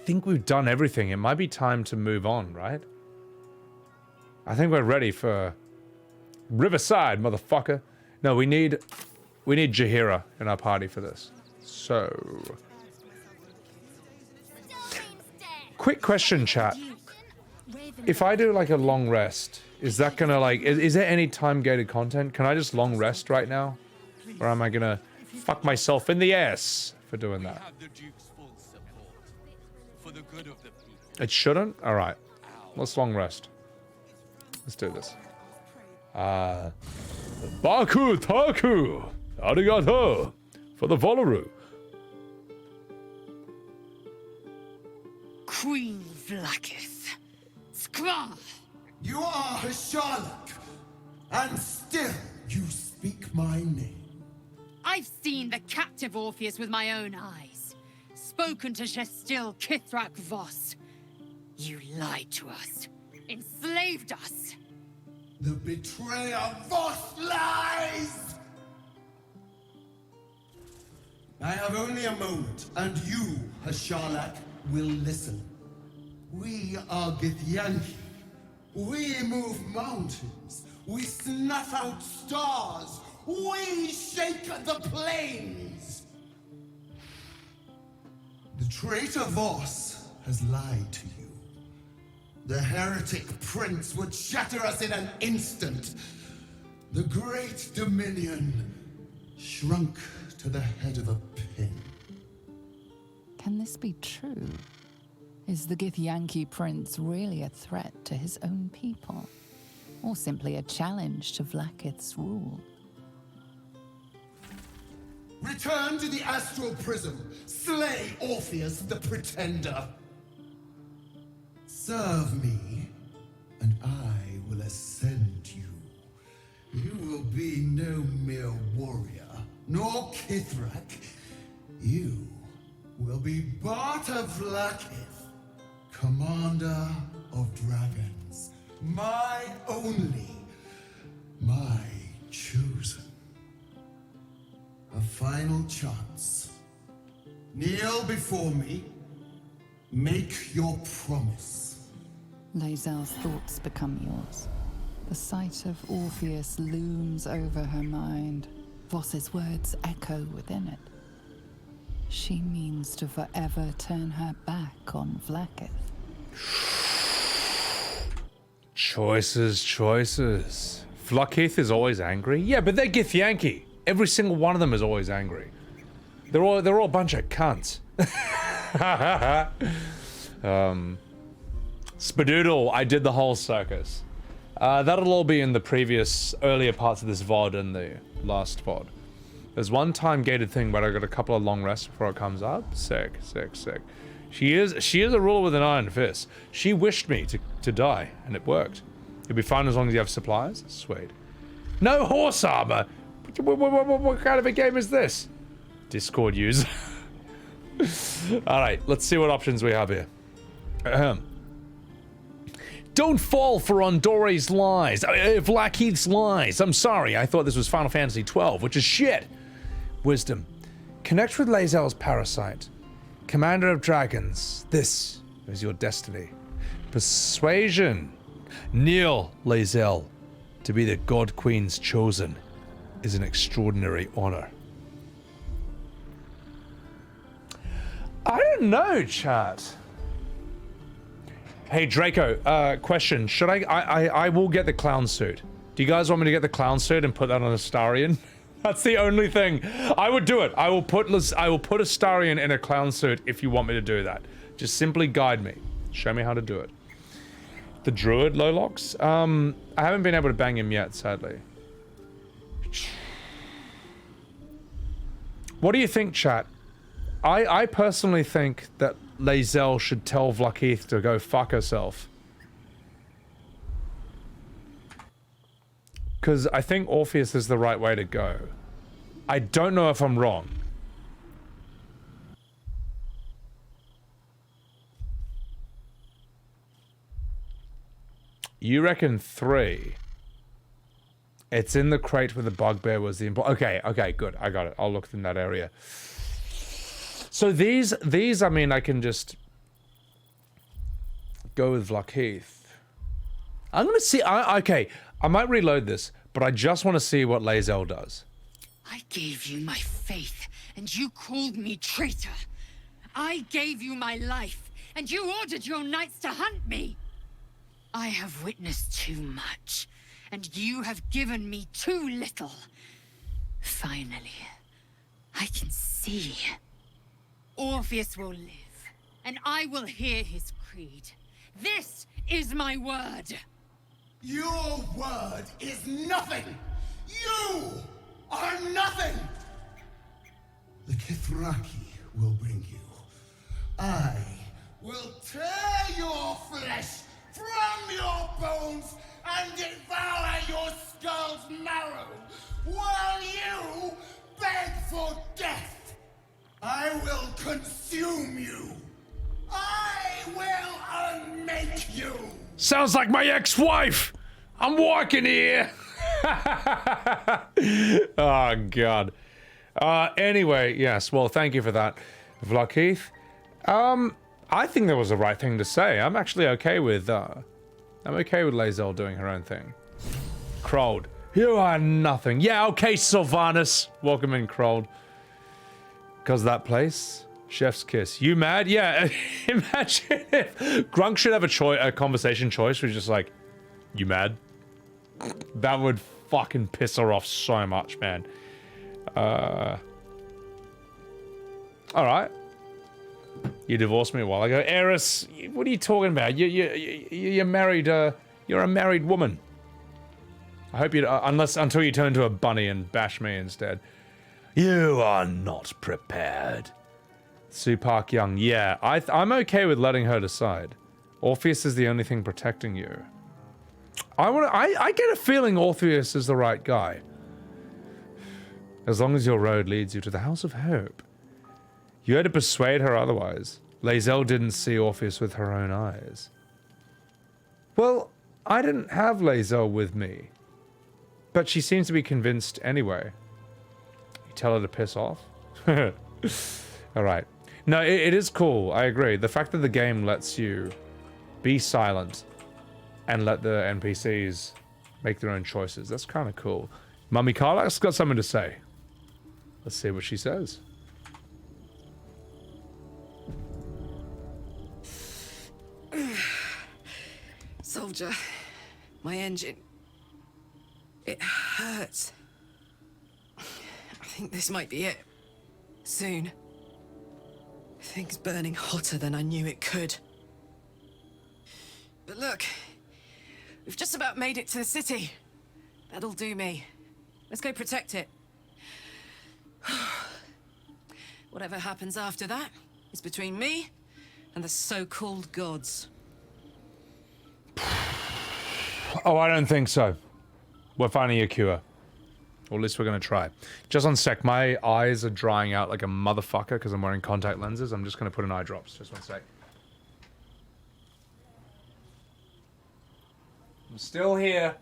A: think we've done everything. It might be time to move on, right? I think we're ready for... Riverside, motherfucker. No, we need Jaheira in our party for this. So... quick question, chat. If I do like a long rest, is that gonna like, is there any time gated content? Can I just long rest right now? Or am I gonna fuck myself in the ass for doing that? It shouldn't? Alright. Let's long rest. Let's do this. Baku Taku! Arigato! For the Volaru.
T: Queen Vlakith. Skra!
O: You are Karlach, and still you speak my name.
T: I've seen the captive Orpheus with my own eyes. Spoken to Shestil Kithrak Voss. You lied to us. Enslaved us.
O: The betrayer Voss lies! I have only a moment, and you, Karlach, will listen. We are githyanki. We move mountains. We snuff out stars. We shake the plains. The traitor Voss has lied to you. The heretic prince would shatter us in an instant. The great dominion shrunk to the head of a pin.
F: Can this be true? Is the Githyanki prince really a threat to his own people? Or simply a challenge to Vlakith's rule?
O: Return to the astral prism. Slay Orpheus the pretender. Serve me, and I will ascend you. You will be no mere warrior, nor Kithrak. You will be Barta Vlakith, commander of dragons. My only, my chosen. A final chance. Kneel before me. Make your promise.
F: Lae'zel's thoughts become yours. The sight of Orpheus looms over her mind. Voss's words echo within it. She means to forever turn her back on Vlakith.
A: Choices, choices. Vlakith is always angry? Yeah, but they're Githyanki. Every single one of them is always angry. They're all a bunch of cunts. Spadoodle, I did the whole circus. That'll all be in the previous, earlier parts of this VOD and the last VOD. There's one time gated thing, but I got a couple of long rests before it comes up. Sick, sick, sick. She is a ruler with an iron fist. She wished me to die, and it worked. You'll be fine as long as you have supplies. Sweet. No horse armor. What kind of a game is this? Discord user. Alright, let's see what options we have here. Don't fall for Ondore's lies. Vlakith's lies. I'm sorry, I thought this was Final Fantasy 12, which is shit. Wisdom. Connect with Lae'zel's parasite. Commander of dragons. This is your destiny. Persuasion. Kneel, Lae'zel. To be the God Queen's chosen is an extraordinary honor. I don't know, chat. Hey, Draco, question. Should I will get the clown suit. Do you guys want me to get the clown suit and put that on Astarion? That's the only thing. I would do it. I will put Astarion in a clown suit if you want me to do that. Just simply guide me. Show me how to do it. The druid Lolox? I haven't been able to bang him yet, sadly. What do you think, chat? I personally think that Lae'zel should tell Vlakith to go fuck herself. Because I think Orpheus is the right way to go. I don't know if I'm wrong. You reckon 3. It's in the crate where the bugbear was the okay, good. I got it. I'll look in that area. So these, I mean, I can just go with Vlakith. I'm gonna see, okay, I might reload this, but I just want to see what Lae'zel does.
T: I gave you my faith, and you called me traitor. I gave you my life, and you ordered your knights to hunt me. I have witnessed too much, and you have given me too little. Finally, I can see. Orpheus will live, and I will hear his creed. This is my word.
O: Your word is nothing! You are nothing! The Githyanki will bring you. I will tear your flesh from your bones and devour your skull's marrow while you beg for death. I will consume you. I will unmake you.
A: Sounds like my ex-wife. I'm walking here. Oh God. Anyway, yes. Well, thank you for that, Vlakeith. I think that was the right thing to say. I'm actually okay with Lae'zel doing her own thing. Krold, you are nothing. Yeah, okay, Sylvanas. Welcome in, Krold. Because that place, chef's kiss. You mad? Yeah. Imagine if Grunk should have a conversation choice where he's just like, you mad? That would fucking piss her off so much, man. All right. You divorced me a while ago. Eris, what are you talking about? You're married, you're a married woman. I hope you, until you turn into a bunny and bash me instead. You are not prepared. Supark Young, yeah, I'm okay with letting her decide. Orpheus is the only thing protecting you. I get a feeling Orpheus is the right guy. As long as your road leads you to the House of Hope. You had to persuade her otherwise. Lae'zel didn't see Orpheus with her own eyes. Well, I didn't have Lae'zel with me. But she seems to be convinced anyway. You tell her to piss off? Alright. No, it is cool, I agree. The fact that the game lets you be silent and let the NPCs make their own choices, that's kind of cool. Mummy Karlach's got something to say. Let's see what she says.
I: Soldier, my engine. It hurts. I think this might be it. Soon. Things burning hotter than I knew it could. But look, we've just about made it to the city. That'll do me. Let's go protect it. Whatever happens after that is between me and the so-called gods.
A: Oh, I don't think so. We're finding a cure. Or at least we're gonna try. Just one sec, my eyes are drying out like a motherfucker because I'm wearing contact lenses. I'm just gonna put in eye drops. Just one sec. I'm still here.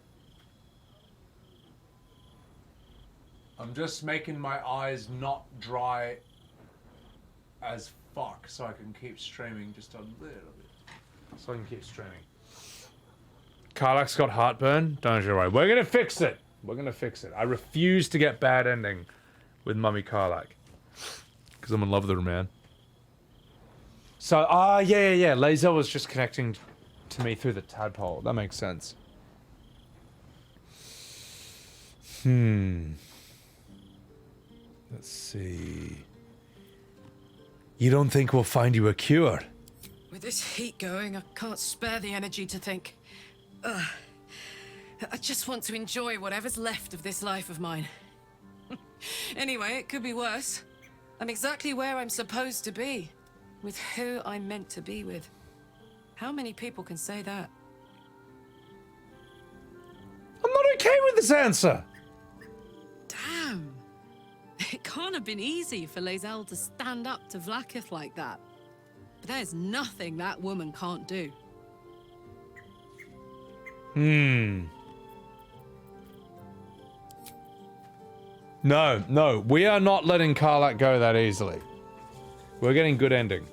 A: I'm just making my eyes not dry as fuck so I can keep streaming just a little bit. So I can keep streaming. Karlach's got heartburn. Don't you worry. We're gonna fix it. We're gonna fix it. I refuse to get bad ending with Mummy Karlach. Because I'm in love with her, man. So, yeah. Lae'zel was just connecting to me through the tadpole. That makes sense. Let's see. You don't think we'll find you a cure?
I: With this heat going, I can't spare the energy to think. I just want to enjoy whatever's left of this life of mine. Anyway, it could be worse. I'm exactly where I'm supposed to be. With who I'm meant to be with. How many people can say that?
A: I'm not okay with this answer.
I: Damn. It can't have been easy for Lae'zel to stand up to Vlaakith like that. But there's nothing that woman can't do.
A: No, we are not letting Karlach go that easily. We're getting good ending.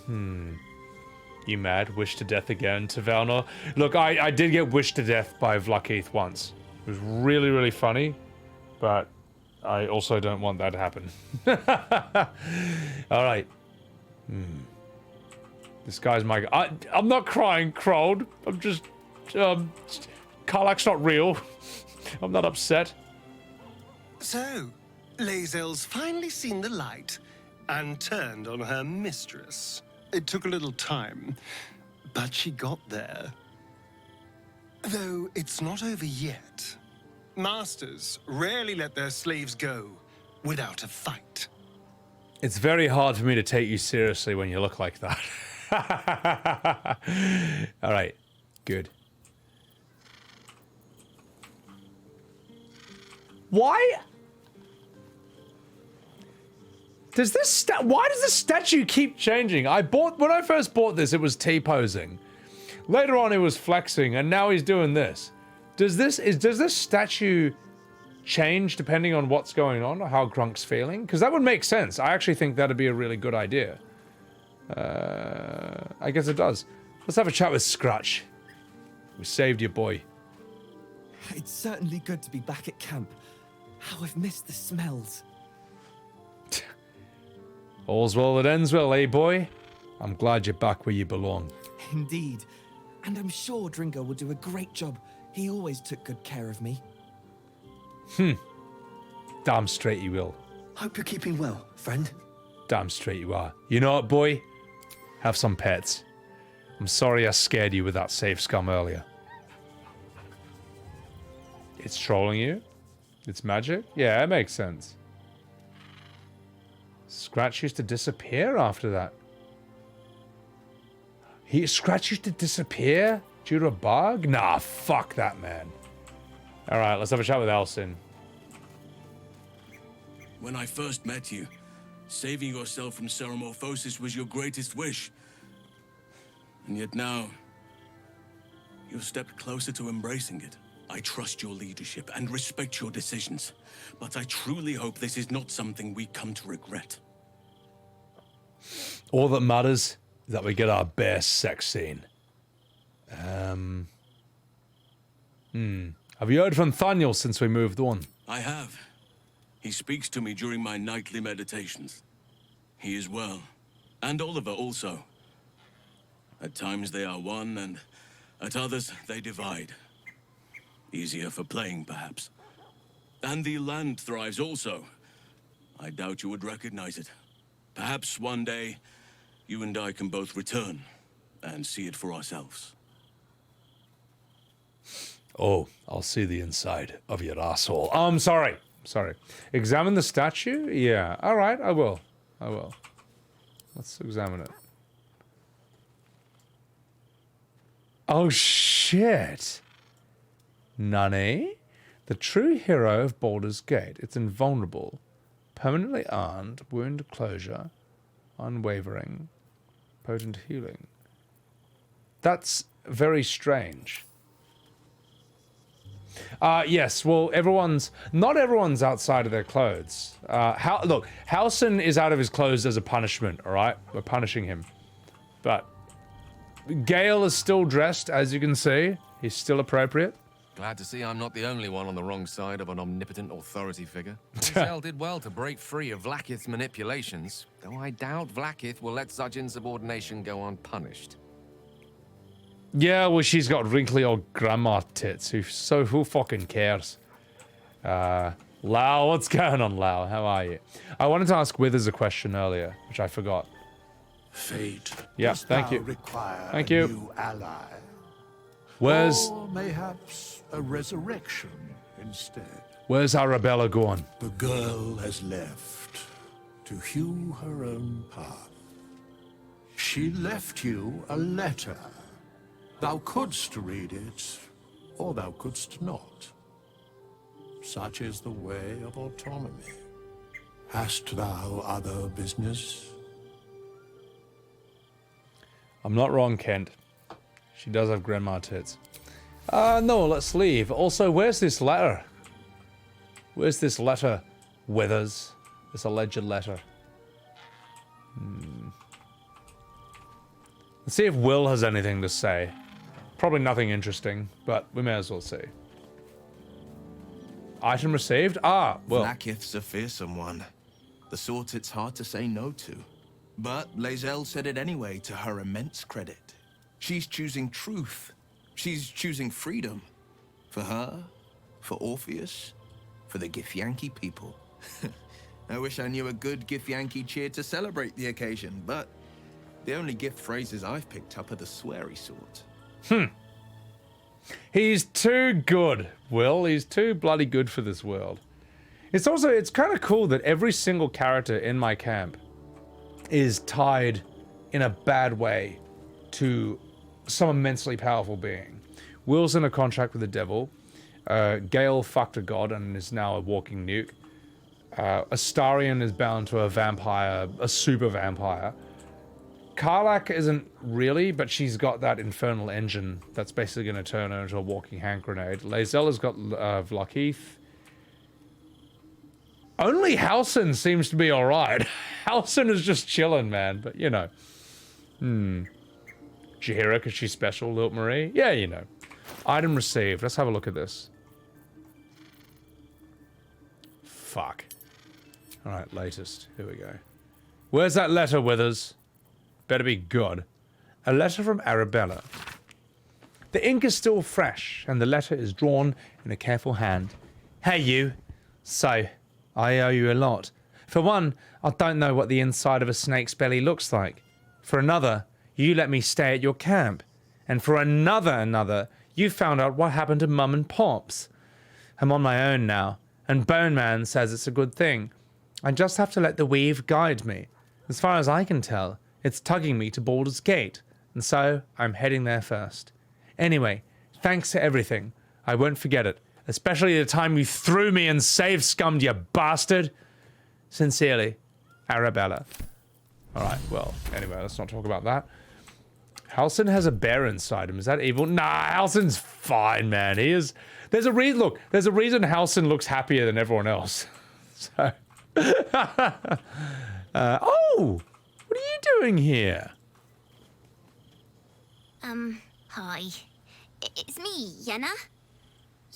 A: You mad? Wish to death again to Valnor? Look, I did get wished to death by Vlaakith once. It was really, really funny, but I also don't want that to happen. Alright. This guy's my... I'm not crying, Crowd. I'm just... Karlach's not real. I'm not upset.
U: So, Lae'zel's finally seen the light and turned on her mistress. It took a little time, but she got there. Though it's not over yet. Masters rarely let their slaves go without a fight.
A: It's very hard for me to take you seriously when you look like that. All right, good. Why? Does this why does the statue keep changing? When I first bought this, it was T-posing. Later on, it was flexing, and now he's doing this. Does this statue change depending on what's going on or how Grunk's feeling? Because that would make sense. I actually think that'd be a really good idea. I guess it does. Let's have a chat with Scratch. We saved your boy.
R: It's certainly good to be back at camp. How I've missed the smells.
A: All's well that ends well, eh, boy? I'm glad you're back where you belong.
R: Indeed. And I'm sure Dringo will do a great job. He always took good care of me.
A: Damn straight you will.
R: Hope you're keeping well, friend.
A: Damn straight you are. You know what, boy? Have some pets. I'm sorry I scared you with that safe scum earlier. It's trolling you? It's magic? Yeah, it makes sense. Scratch used to disappear after that. Scratch used to disappear due to a bug? Nah, fuck that, man. Alright, let's have a chat with Elsin.
V: When I first met you, saving yourself from Ceramorphosis was your greatest wish. And yet now, you've stepped closer to embracing it. I trust your leadership and respect your decisions, but I truly hope this is not something we come to regret.
A: All that matters is that we get our best sex scene. Have you heard from Thaniel since we moved on?
V: I have. He speaks to me during my nightly meditations. He is well. And Oliver also. At times they are one, and at others they divide. Easier for playing, perhaps. And the land thrives also. I doubt you would recognize it. Perhaps one day, you and I can both return and see it for ourselves.
A: Oh, I'll see the inside of your asshole. Oh, I'm sorry. Sorry. Examine the statue? Yeah. All right, I will. I will. Let's examine it. Oh, shit. Nani? The true hero of Baldurs Gate. It's invulnerable. Permanently armed. Wound closure. Unwavering. Potent healing. That's very strange. Yes, well, not everyone's outside of their clothes. Look, Halsin is out of his clothes as a punishment, alright? We're punishing him. But Gale is still dressed, as you can see. He's still appropriate.
W: Glad to see I'm not the only one on the wrong side of an omnipotent authority figure. Lae'zel did well to break free of Vlaakith's manipulations, though I doubt Vlaakith will let such insubordination go unpunished.
A: Yeah, well, she's got wrinkly old grandma tits. Who fucking cares? Lau, what's going on, Lau? How are you? I wanted to ask Withers a question earlier, which I forgot.
X: Fate.
A: Yeah, thank you. Thank you.
X: New ally.
A: Where's...
X: Or mayhaps a resurrection instead.
A: Where's Arabella going?
X: The girl has left to hew her own path. She left you a letter. Thou couldst read it, or thou couldst not. Such is the way of autonomy. Hast thou other business?
A: I'm not wrong, Kent. She does have grandma tits. No, let's leave. Also, where's this letter? Where's this letter, Withers? This alleged letter. Let's see if Wyll has anything to say. Probably nothing interesting, but we may as well see. Item received? Ah, Wyll.
Y: Vlaakith's a fearsome one. The sort it's hard to say no to.
B: But Lae'zel said it anyway, to her immense credit. She's choosing truth. She's choosing freedom. For her, for Orpheus, for the Githyanki people. I wish I knew a good Githyanki cheer to celebrate the occasion, but the only gift phrases I've picked up are the sweary sort.
A: He's too good, Will. He's too bloody good for this world. It's kind of cool that every single character in my camp is tied in a bad way to some immensely powerful being. Will's in a contract with the devil. Gale fucked a god and is now a walking nuke. Astarion is bound to a vampire, a super vampire. Karlach isn't really, but she's got that infernal engine that's basically going to turn her into a walking hand grenade. Lae'zel has got Vlakith. Only Halsin seems to be alright. Halsin is just chilling, man, but you know. Jaheira, because she's special. Lilt Marie? Yeah, you know. Item received. Let's have a look at this. Fuck. Alright, latest. Here we go. Where's that letter, Withers? Better be good. A letter from Arabella. The ink is still fresh, and the letter is drawn in a careful hand. Hey, you. So, I owe you a lot. For one, I don't know what the inside of a snake's belly looks like. For another, you let me stay at your camp. And for another, you found out what happened to Mum and Pops. I'm on my own now, and Bone Man says it's a good thing. I just have to let the weave guide me. As far as I can tell, it's tugging me to Baldurs Gate, and so I'm heading there first. Anyway, thanks for everything. I won't forget it, especially the time you threw me and save-scummed, you bastard. Sincerely, Arabella. Alright, well, anyway, let's not talk about that. Halsin has a bear inside him. Is that evil? Nah, Halsin's fine, man. He is... There's a reason Halsin looks happier than everyone else. So... oh! What are you doing here?
C: Hi. It's me, Yenna.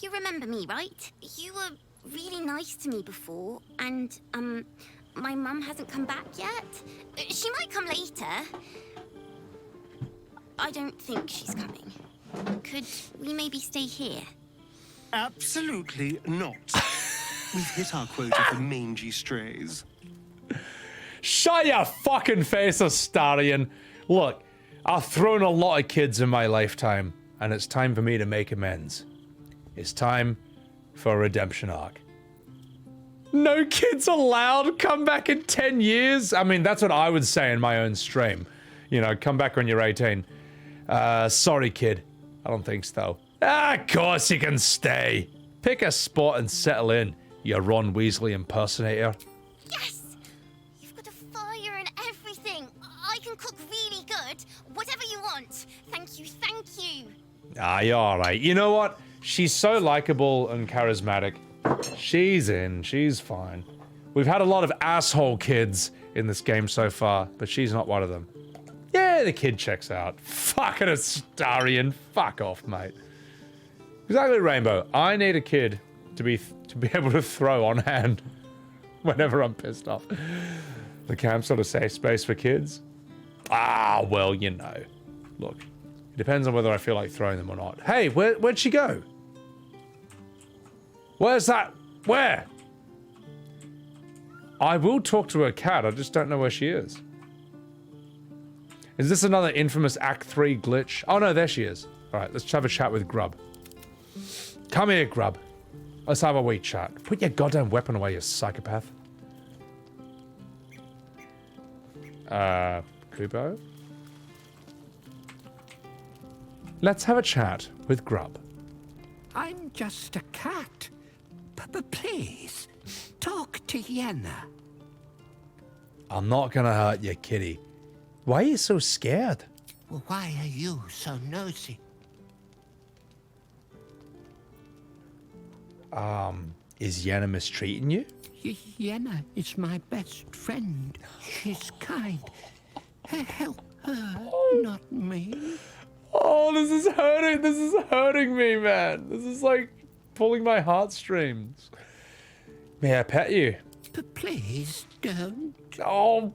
C: You remember me, right? You were really nice to me before, and, my mum hasn't come back yet. She might come later. I don't think she's coming. Could we maybe stay here?
U: Absolutely not. We've hit our quota for mangy strays.
A: Shut your fucking face, Astarion. Look, I've thrown a lot of kids in my lifetime, and it's time for me to make amends. It's time for a redemption arc. No kids allowed? Come back in 10 years? I mean, that's what I would say in my own stream. You know, come back when you're 18. Sorry, kid. I don't think so. Of course you can stay. Pick a spot and settle in, you Ron Weasley impersonator.
C: Yes! You've got a fire and everything. I can cook really good. Whatever you want. Thank you, thank you.
A: Ah, you're alright. You know what? She's so likable and charismatic. She's in. She's fine. We've had a lot of asshole kids in this game so far, but she's not one of them. Yeah, the kid checks out. Fucking Astarion. Fuck off, mate. Exactly, Rainbow. I need a kid to be able to throw on hand whenever I'm pissed off. The camp's not a safe space for kids. Ah, well, you know. Look, it depends on whether I feel like throwing them or not. Hey, where'd she go? Where's that? Where? I will talk to her cat, I just don't know where she is. Is this another infamous Act 3 glitch? Oh no, there she is. Alright, let's have a chat with Grub. Come here, Grub. Let's have a wee chat. Put your goddamn weapon away, you psychopath. Kubo? Let's have a chat with Grub.
G: I'm just a cat. But please, talk to Yenna.
A: I'm not gonna hurt you, kitty. Why are you so scared?
G: Well, why are you so nosy?
A: Is Yenna mistreating you?
G: Yenna is my best friend. She's kind. Help her, not me.
A: Oh, this is hurting. This is hurting me, man. This is like pulling my heartstrings. May I pet you?
G: But please don't.
A: Oh.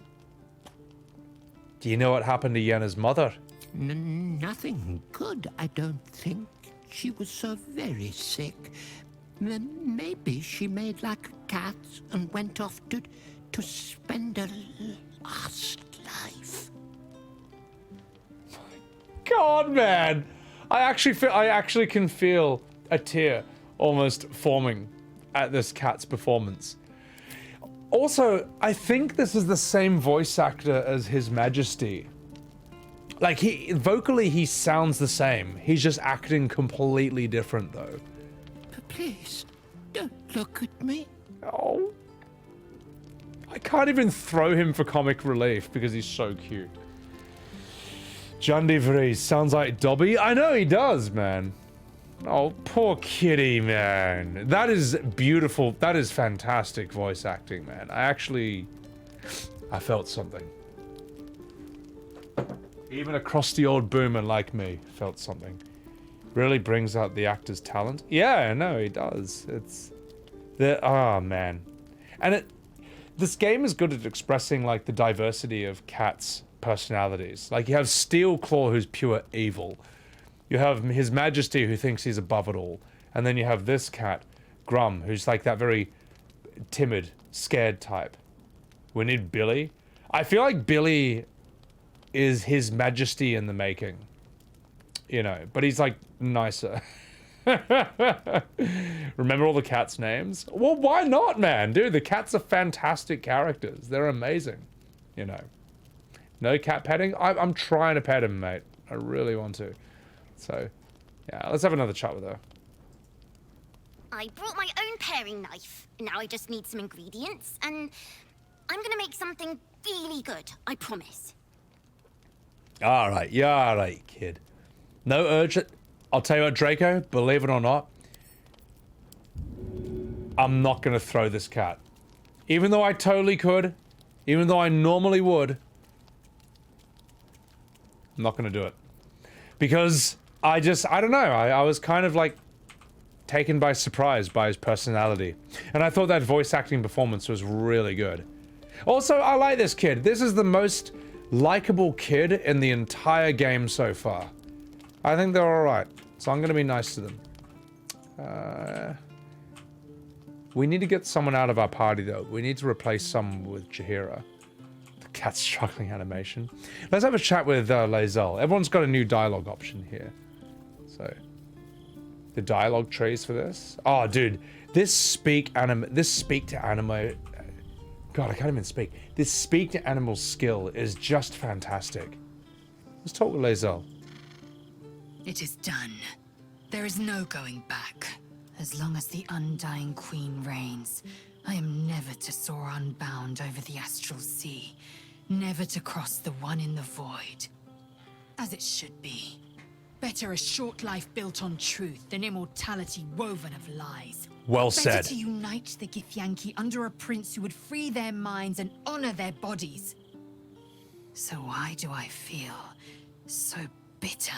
A: Do you know what happened to Yenna's mother?
G: Nothing good, I don't think. She was so very sick. Maybe she made like a cat and went off to spend her last life.
A: God, man. I actually can feel a tear almost forming at this cat's performance. Also, I think this is the same voice actor as His Majesty. Like, vocally he sounds the same. He's just acting completely different, though.
G: Please, don't look at me.
A: Oh. I can't even throw him for comic relief because he's so cute. Jundi Vries sounds like Dobby. I know he does, man. Oh, poor kitty, man. That is beautiful. That is fantastic voice acting, man. I felt something. Even a crusty old boomer like me felt something. Really brings out the actor's talent. Yeah, no, he does. Oh, man. And this game is good at expressing, like, the diversity of cats' personalities. Like, you have Steelclaw, who's pure evil. You have His Majesty, who thinks he's above it all. And then you have this cat, Grum, who's like that very timid, scared type. We need Billy. I feel like Billy is His Majesty in the making. You know, but he's like nicer. Remember all the cats' names? Well, why not, man? Dude, the cats are fantastic characters. They're amazing. You know. No cat petting? I'm trying to pet him, mate. I really want to. So, yeah, let's have another chat with her.
C: I brought my own paring knife. Now I just need some ingredients, and I'm gonna make something really good, I promise.
A: Alright, yeah, alright, kid. No urgent. I'll tell you what, Draco, believe it or not, I'm not gonna throw this cat. Even though I totally could, even though I normally would, I'm not gonna do it. Because I don't know, I was kind of like taken by surprise by his personality. And I thought that voice acting performance was really good. Also, I like this kid. This is the most likable kid in the entire game so far. I think they're alright. So I'm gonna be nice to them. We need to get someone out of our party though. We need to replace someone with Jaheira. The cat's struggling animation. Let's have a chat with Lae'zel. Everyone's got a new dialogue option here. So, the dialogue trees for this. Oh, dude, this speak to anime. God, I can't even speak. This speak to animal skill is just fantastic. Let's talk with Lae'zel.
T: It is done. There is no going back. As long as the Undying Queen reigns, I am never to soar unbound over the astral sea. Never to cross the one in the void. As it should be. Better a short life built on truth than immortality woven of lies.
A: Well said.
T: Better to unite the Githyanki under a prince who would free their minds and honor their bodies. So why do I feel so bitter?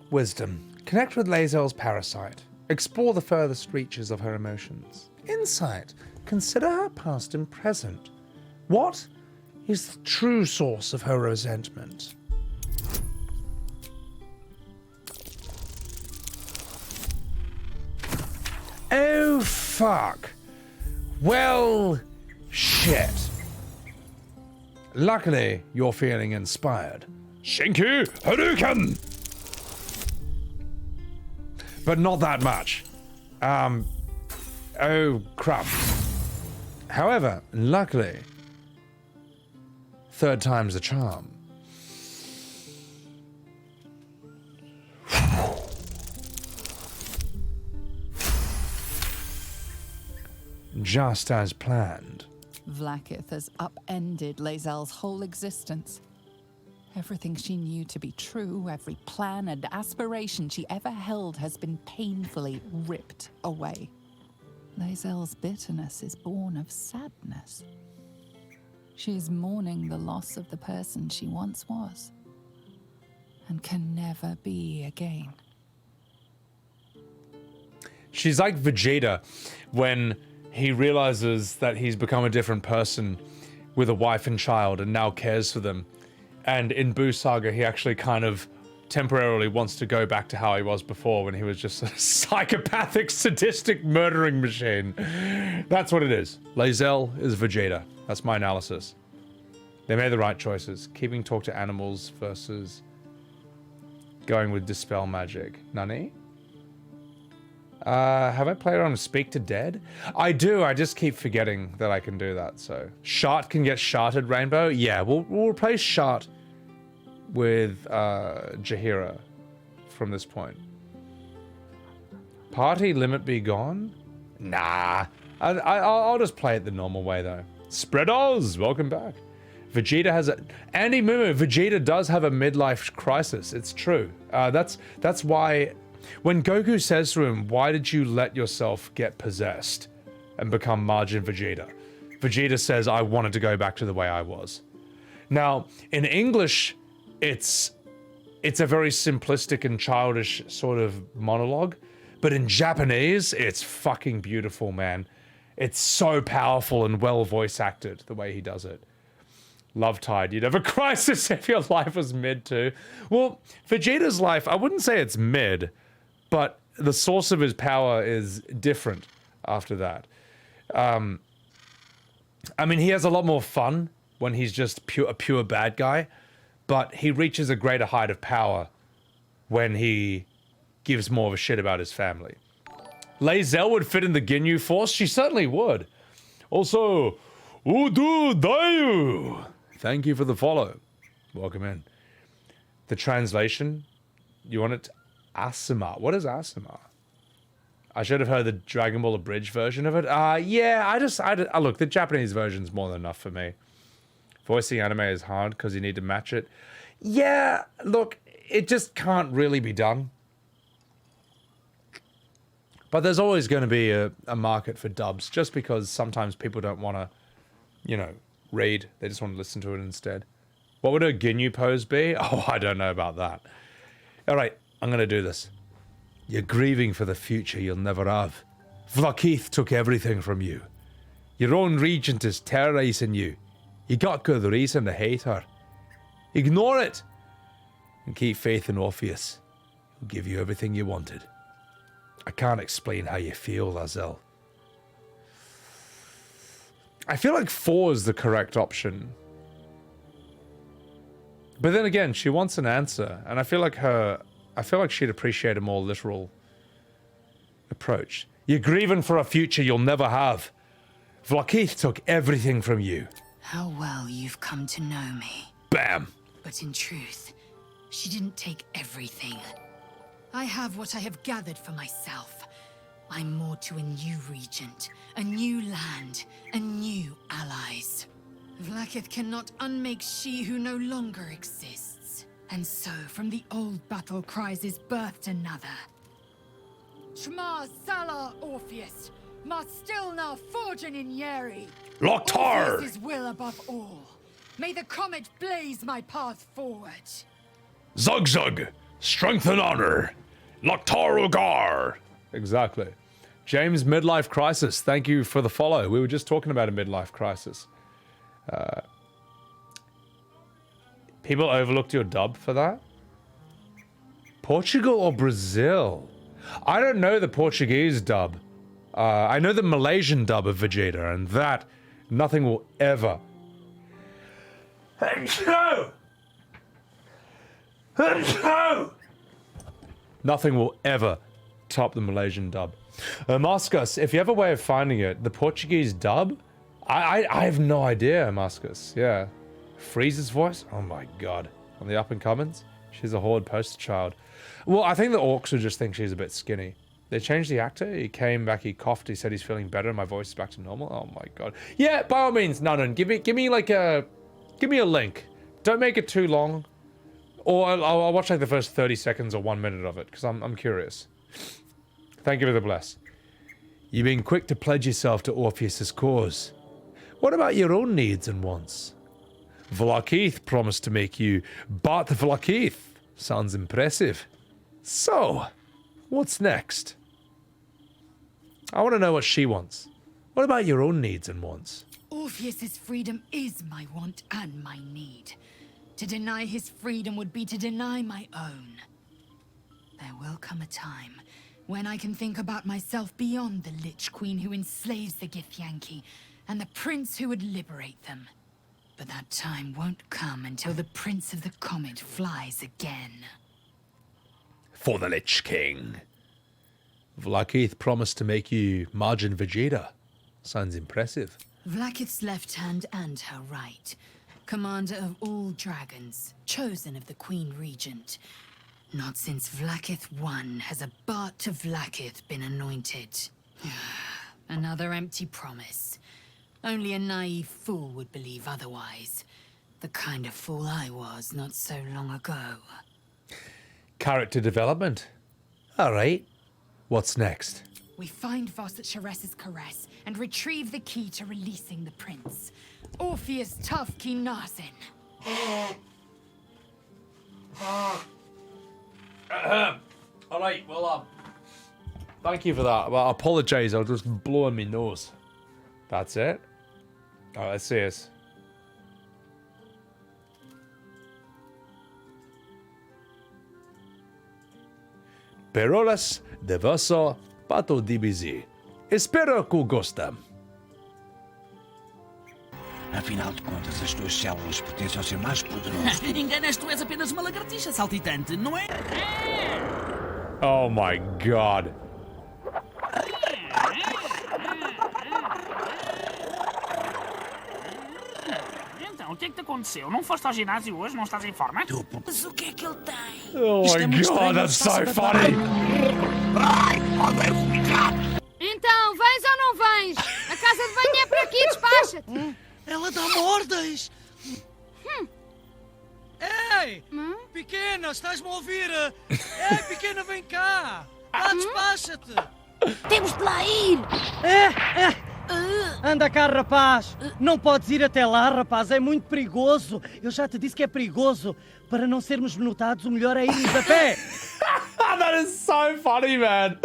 A: Wisdom. Connect with Lae'zel's parasite. Explore the furthest reaches of her emotions. Insight. Consider her past and present. What is the true source of her resentment? Oh, fuck. Well, shit. Luckily, you're feeling inspired. Shinku Hadouken! But not that much. Oh, crap. However, luckily, third time's the charm. Just as planned.
F: Vlaakith has upended Lae'zel's whole existence. Everything she knew to be true, every plan and aspiration she ever held has been painfully ripped away. Lae'zel's bitterness is born of sadness. She is mourning the loss of the person she once was, and can never be again.
A: She's like Vegeta when he realizes that he's become a different person with a wife and child and now cares for them. And in Boo Saga, he actually kind of temporarily wants to go back to how he was before when he was just a psychopathic, sadistic murdering machine. That's what it is. Lae'zel is Vegeta. That's my analysis. They made the right choices. Keeping talk to animals versus going with dispel magic. Nani? Have I played on Speak to Dead? I do, I just keep forgetting that I can do that, so. Shart can get sharted, Rainbow? Yeah, we'll replace Shart with Jaheira from this point. Party limit be gone? Nah. I'll just play it the normal way, though. Spreados, welcome back. Vegeta has a... Andy Mumu, Vegeta does have a midlife crisis. It's true. That's why... When Goku says to him, why did you let yourself get possessed and become Majin Vegeta? Vegeta says, I wanted to go back to the way I was. Now, in English, it's a very simplistic and childish sort of monologue, but in Japanese, it's fucking beautiful, man. It's so powerful and well voice acted, the way he does it. Love Tide, you'd have a crisis if your life was mid too. Well, Vegeta's life, I wouldn't say it's mid, but the source of his power is different after that. I mean, he has a lot more fun when he's just a pure bad guy, but he reaches a greater height of power when he gives more of a shit about his family. Lae'zel would fit in the Ginyu Force? She certainly would. Also, Udu Dayu! Thank you for the follow. Welcome in. The translation, you want it to Asima. What is Asima? I should have heard the Dragon Ball Abridged version of it. Yeah, look, the Japanese version's more than enough for me. Voicing anime is hard because you need to match it. Yeah, look, it just can't really be done. But there's always going to be a market for dubs, just because sometimes people don't want to, you know, read. They just want to listen to it instead. What would a Ginyu pose be? Oh, I don't know about that. All right, I'm going to do this. You're grieving for the future you'll never have. Vlaakith took everything from you. Your own regent is terrorizing you. You got good reason to hate her. Ignore it and keep faith in Orpheus. He'll give you everything you wanted. I can't explain how you feel, Lae'zel. I feel like 4 is the correct option. But then again, she wants an answer, and I feel like she'd appreciate a more literal approach. You're grieving for a future you'll never have. Vlaakith took everything from you.
T: How well you've come to know me.
A: Bam!
T: But in truth, she didn't take everything. I have what I have gathered for myself. I'm more to a new regent, a new land, and new allies. Vlaakith cannot unmake she who no longer exists. And so, from the old battle cries is birthed another. Shma Salar Orpheus, Ma Stilna Forgin in Yeri.
A: Loktar!
T: Orpheus is will above all. May the comet blaze my path forward.
A: Zug Zug, strength and honor. Loktar Ugar. Exactly. James, midlife crisis. Thank you for the follow. We were just talking about a midlife crisis. People overlooked your dub for that? Portugal or Brazil? I don't know the Portuguese dub. I know the Malaysian dub of Vegeta, and that nothing will ever... Nothing will ever top the Malaysian dub. Mascus, if you have a way of finding it, the Portuguese dub? I have no idea, Mascus. Yeah. Frieza's voice? Oh my god. On the up and comings? She's a Horde poster child. Well, I think the orcs would just think she's a bit skinny. They changed the actor. He came back, he coughed, he said he's feeling better, my voice is back to normal. Oh my god. Yeah, by all means, no, give me like a... Give me a link. Don't make it too long. Or I'll watch like the first 30 seconds or 1 minute of it, because I'm curious. Thank you for the bless. You've been quick to pledge yourself to Orpheus's cause. What about your own needs and wants? Vlaakith promised to make you Bat Vlaakith. Sounds impressive. So, what's next? I want to know what she wants. What about your own needs and wants?
T: Orpheus's freedom is my want and my need. To deny his freedom would be to deny my own. There will come a time when I can think about myself beyond the Lich Queen who enslaves the Githyanki and the prince who would liberate them. But that time won't come until the Prince of the Comet flies again.
A: For the Lich King. Vlaakith promised to make you Margin Vegeta. Sounds impressive.
T: Vlaakith's left hand and her right. Commander of all dragons, chosen of the Queen Regent. Not since Vlaakith I has a Bart of Vlaakith been anointed. Another empty promise. Only a naive fool would believe otherwise. The kind of fool I was not so long ago.
A: Character development. Alright. What's next?
T: We find Voss at Shares's Caress and retrieve the key to releasing the prince. Orpheus Tough Kinazin.
A: Alright, well, thank you for that. Well, I apologise, I was just blowing my nose. That's it. Alright, let's see this. Perolas de vosso pato DBZ. Espero que gostem.
O: Afinal de contas, as tuas células pertencem ao ser mais poderoso.
E: Enganas, tu és apenas uma lagartixa saltitante, não é?
A: Oh my god.
E: Então, o que é que te aconteceu? Não foste ao ginásio hoje? Não estás em forma? Mas o que é que ele tem?
A: Oh my god, that's so funny.
J: Então, vens ou não vens? A casa de banho é por aqui, despacha-te.
E: Ela dá-me ordens.
K: Ei! Pequena, estás-me a ouvir? Ei, pequena, vem cá! Vá, despacha-te!
J: Temos de lá ir!
K: Anda cá, rapaz! Não podes ir até lá, rapaz, é muito perigoso! Eu já te disse que é perigoso! Para não sermos notados, o melhor é irmos a pé!
A: That is so funny, man!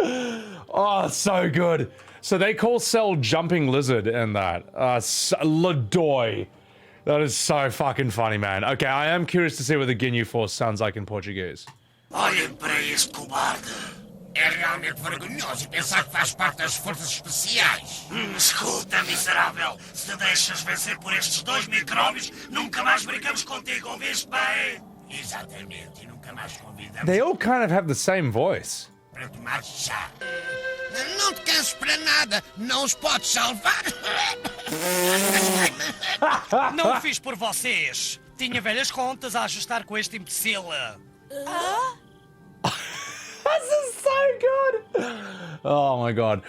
A: Oh, so good. So they call Cell Jumping Lizard in that. Ladoy. That is so fucking funny, man. Okay, I am curious to see what the Ginyu Force sounds like in Portuguese.
O: Olhem para este cobarde. É realmente vergonhoso pensar que faz parte das forças especiais. Escuta, miserável. Se te deixas vencer por estes dois micróbios, nunca mais brincamos contigo, ouviste bem? Exatamente, e nunca mais convidamos
A: They all kind of have the same voice.
O: para tomar chá. Não te canses para nada. Não os podes salvar.
K: Não o fiz por vocês. Tinha velhas contas a ajustar com este imbecil.
A: This is so good! Oh my god.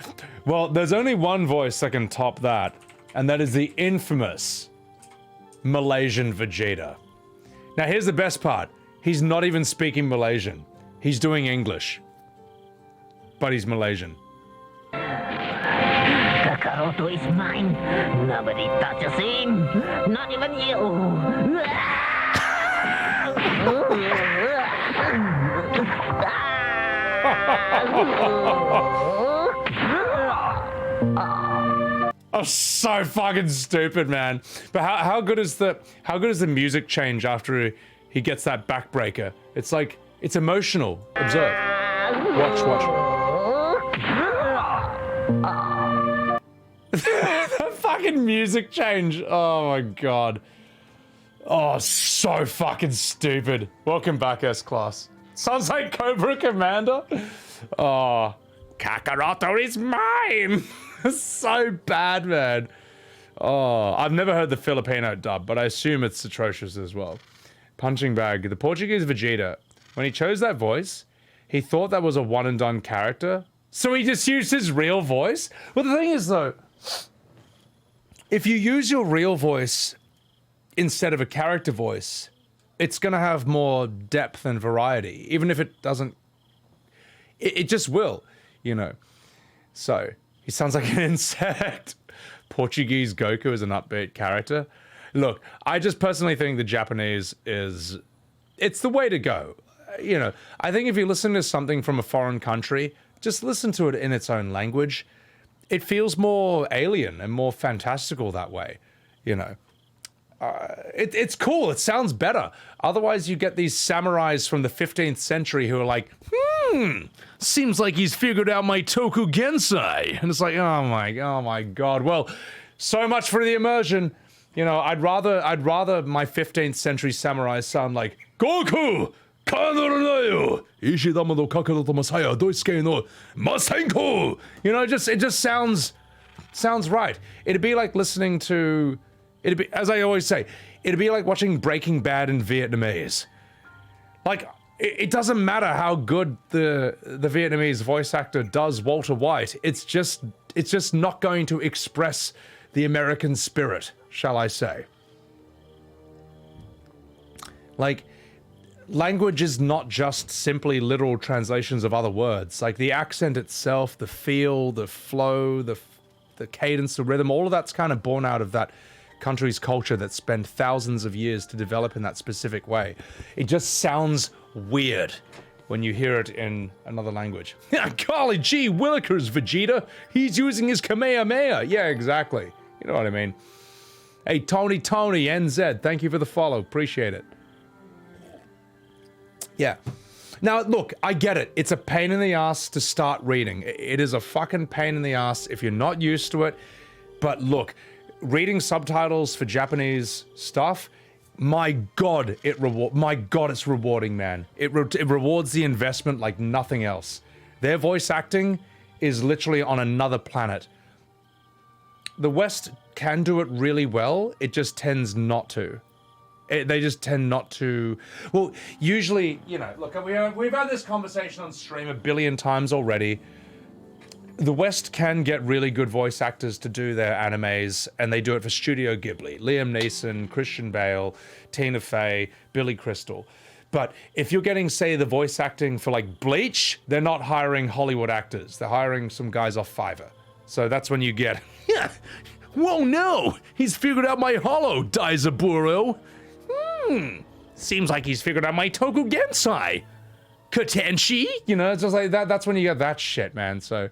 A: Well, there's only one voice that can top that, and that is the infamous Malaysian Vegeta. Now here's the best part. He's not even speaking Malaysian. He's doing English. But he's Malaysian.
L: Kakaroto is mine. Nobody touches him. Not even you.
A: Oh, so fucking stupid, man. But how good is the music change after he gets that backbreaker? It's like, it's emotional. Observe. Watch. The fucking music change. Oh my god. Oh, so fucking stupid. Welcome back, S-Class. Sounds like Cobra Commander. Oh, Kakaroto is mine. So bad, man. Oh, I've never heard the Filipino dub, but I assume it's atrocious as well. Punching Bag, the Portuguese Vegeta, when he chose that voice, he thought that was a one and done character. So he just used his real voice? Well, the thing is though, if you use your real voice instead of a character voice, it's gonna have more depth and variety, even if it doesn't. It just will, you know. So he sounds like an insect. Portuguese Goku is an upbeat character. Look, I just personally think the Japanese it's the way to go. You know, I think if you listen to something from a foreign country, just listen to it in its own language. it feels more alien and more fantastical that way, you know. It's cool. It sounds better. Otherwise, you get these samurais from the 15th century who are like, seems like he's figured out my Toku Gensai. And it's like, oh my god. Well, so much for the immersion. You know, I'd rather my 15th century samurai sound like Goku! Kanarayo! Ishidama no Kakado to Masaya Doisuke no Masenko! You know, it just sounds right. It'd be like listening to, it'd be, as I always say, it'd be like watching Breaking Bad in Vietnamese. Like, it doesn't matter how good the Vietnamese voice actor does Walter White. It's just not going to express the American spirit, shall I say. Like, language is not just simply literal translations of other words. Like, the accent itself, the feel, the flow, the cadence, the rhythm, all of that's kind of born out of that country's culture that spent thousands of years to develop in that specific way. It just sounds weird when you hear it in another language. Golly gee willikers, Vegeta! He's using his Kamehameha! Yeah, exactly. You know what I mean. Hey, Tony NZ, thank you for the follow. Appreciate it. Yeah. Now, look, I get it. It's a pain in the ass to start reading. It is a fucking pain in the ass if you're not used to it. But look, reading subtitles for Japanese stuff, my god, it's rewarding, man. It rewards the investment like nothing else. Their voice acting is literally on another planet. The West can do it really well, it just tends not to. They just tend not to. Well, usually, you know, look, we've had this conversation on stream a billion times already. The West can get really good voice actors to do their animes, and they do it for Studio Ghibli. Liam Neeson, Christian Bale, Tina Fey, Billy Crystal. But if you're getting, say, the voice acting for, like, Bleach, they're not hiring Hollywood actors. They're hiring some guys off Fiverr. So that's when you get, whoa, no! He's figured out my holo, Daizaburo! Seems like he's figured out my Toku Gensai! Katenshi? You know, it's just like that. That's when you get that shit, man. So,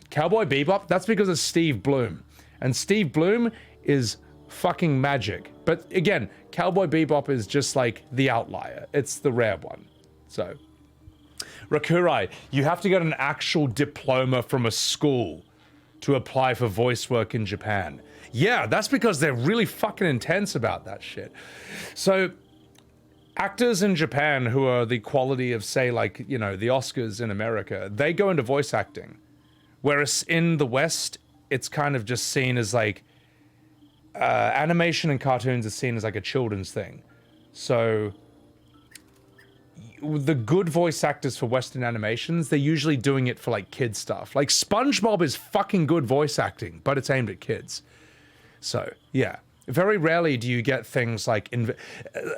A: Cowboy Bebop, that's because of Steve Bloom. And Steve Bloom is fucking magic. But again, Cowboy Bebop is just like the outlier. It's the rare one. So, Rakurai, you have to get an actual diploma from a school to apply for voice work in Japan. Yeah, that's because they're really fucking intense about that shit. So, actors in Japan who are the quality of, say, like, you know, the Oscars in America, they go into voice acting. Whereas in the West, it's kind of just seen as like, animation and cartoons are seen as like a children's thing. So, the good voice actors for Western animations, they're usually doing it for like kid stuff. Like SpongeBob is fucking good voice acting, but it's aimed at kids. So, yeah. Very rarely do you get things like...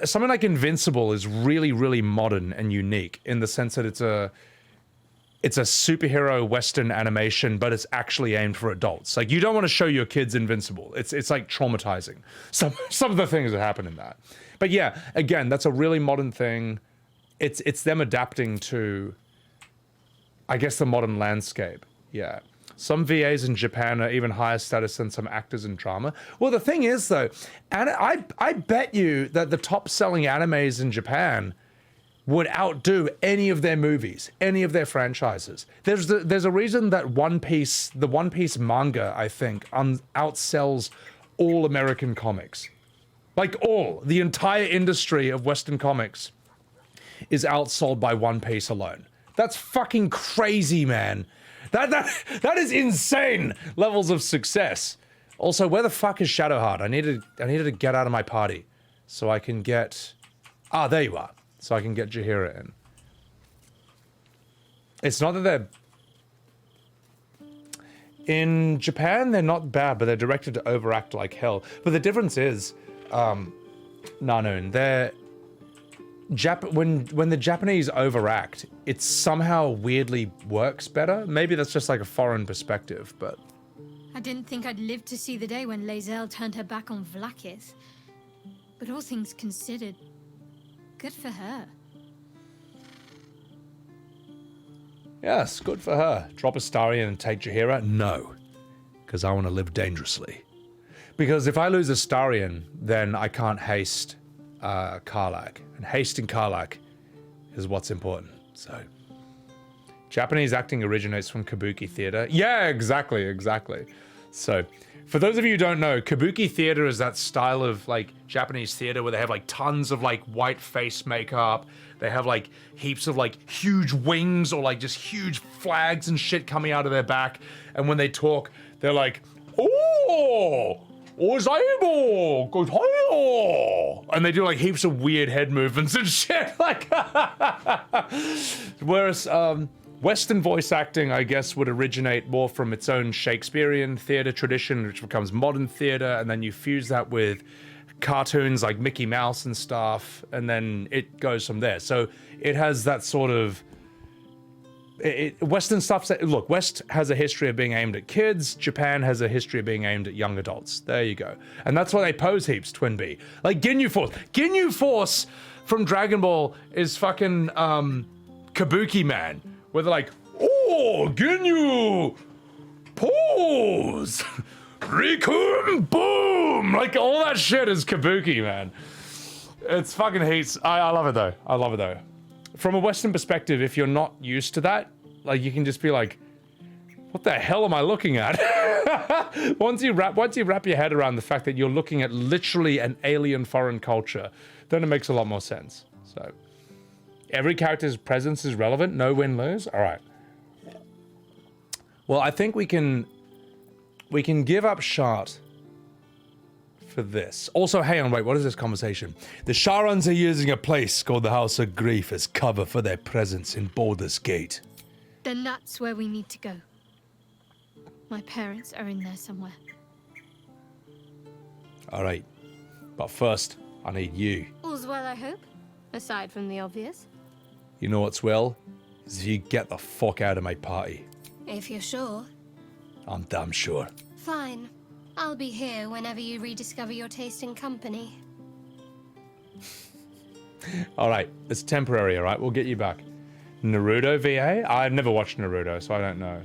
A: something like Invincible is really, really modern and unique in the sense that it's a superhero Western animation, but it's actually aimed for adults. Like, you don't want to show your kids Invincible. It's like traumatizing. Some of the things that happen in that. But yeah, again, that's a really modern thing. It's them adapting to, I guess, the modern landscape. Yeah. Some VAs in Japan are even higher status than some actors in drama. Well, the thing is, though, and I bet you that the top-selling animes in Japan would outdo any of their movies, any of their franchises. There's a reason that the One Piece manga, I think, outsells all American comics. Like the entire industry of Western comics is outsold by One Piece alone. That's fucking crazy, man. That is insane levels of success. Also, where the fuck is Shadowheart? I needed to get out of my party so I can get... Ah, there you are. So I can get Jaheira in. It's not that they're... In Japan, they're not bad, but they're directed to overact like hell. But the difference is, Nanoon, they're... when the Japanese overact, it somehow weirdly works better. Maybe that's just like a foreign perspective, but...
J: I didn't think I'd live to see the day when Lae'zel turned her back on Vlaakith. But all things considered, good for her.
A: Yes, good for her. Drop Astarion and take Jaheira? No. because I want to live dangerously. Because if I lose Astarion, then I can't haste Karlach. And hasting Karlach is what's important. So, Japanese acting originates from kabuki theater. Yeah, exactly. So, for those of you who don't know, kabuki theater is that style of like Japanese theater where they have like tons of like white face makeup. They have like heaps of like huge wings or like just huge flags and shit coming out of their back. And when they talk, they're like, oh, Ozaibo, good high. And they do like heaps of weird head movements and shit. Like, whereas Western voice acting, I guess, would originate more from its own Shakespearean theater tradition, which becomes modern theater, and then you fuse that with cartoons like Mickey Mouse and stuff, and then it goes from there. So it has that sort of Western stuff. Look, West has a history of being aimed at kids. Japan has a history of being aimed at young adults. There you go. And that's why they pose heaps, Twin B. Like Ginyu Force. Ginyu Force from Dragon Ball is fucking Kabuki Man, where they're like, oh, Ginyu, pose, Rikun, boom, like all that shit is Kabuki, man. It's fucking heaps. I love it though. I love it though. From a Western perspective, if you're not used to that, like you can just be like, what the hell am I looking at? once you wrap your head around the fact that you're looking at literally an alien foreign culture, then it makes a lot more sense. So every character's presence is relevant. No win lose. All right. Well, I think we can give up Shart for this. Also, hang on, wait, what is this conversation? The Sharons are using a place called the House of Grief as cover for their presence in Baldurs Gate.
J: Then that's where we need to go. My parents are in there somewhere.
A: All right, but first, I need you.
J: All's well, I hope, aside from the obvious.
A: You know what's well? Is if you get the fuck out of my party.
J: If you're sure.
A: I'm damn sure.
J: Fine. I'll be here whenever you rediscover your taste in company.
A: All right, it's temporary, all right? We'll get you back. Naruto VA? I've never watched Naruto, so I don't know.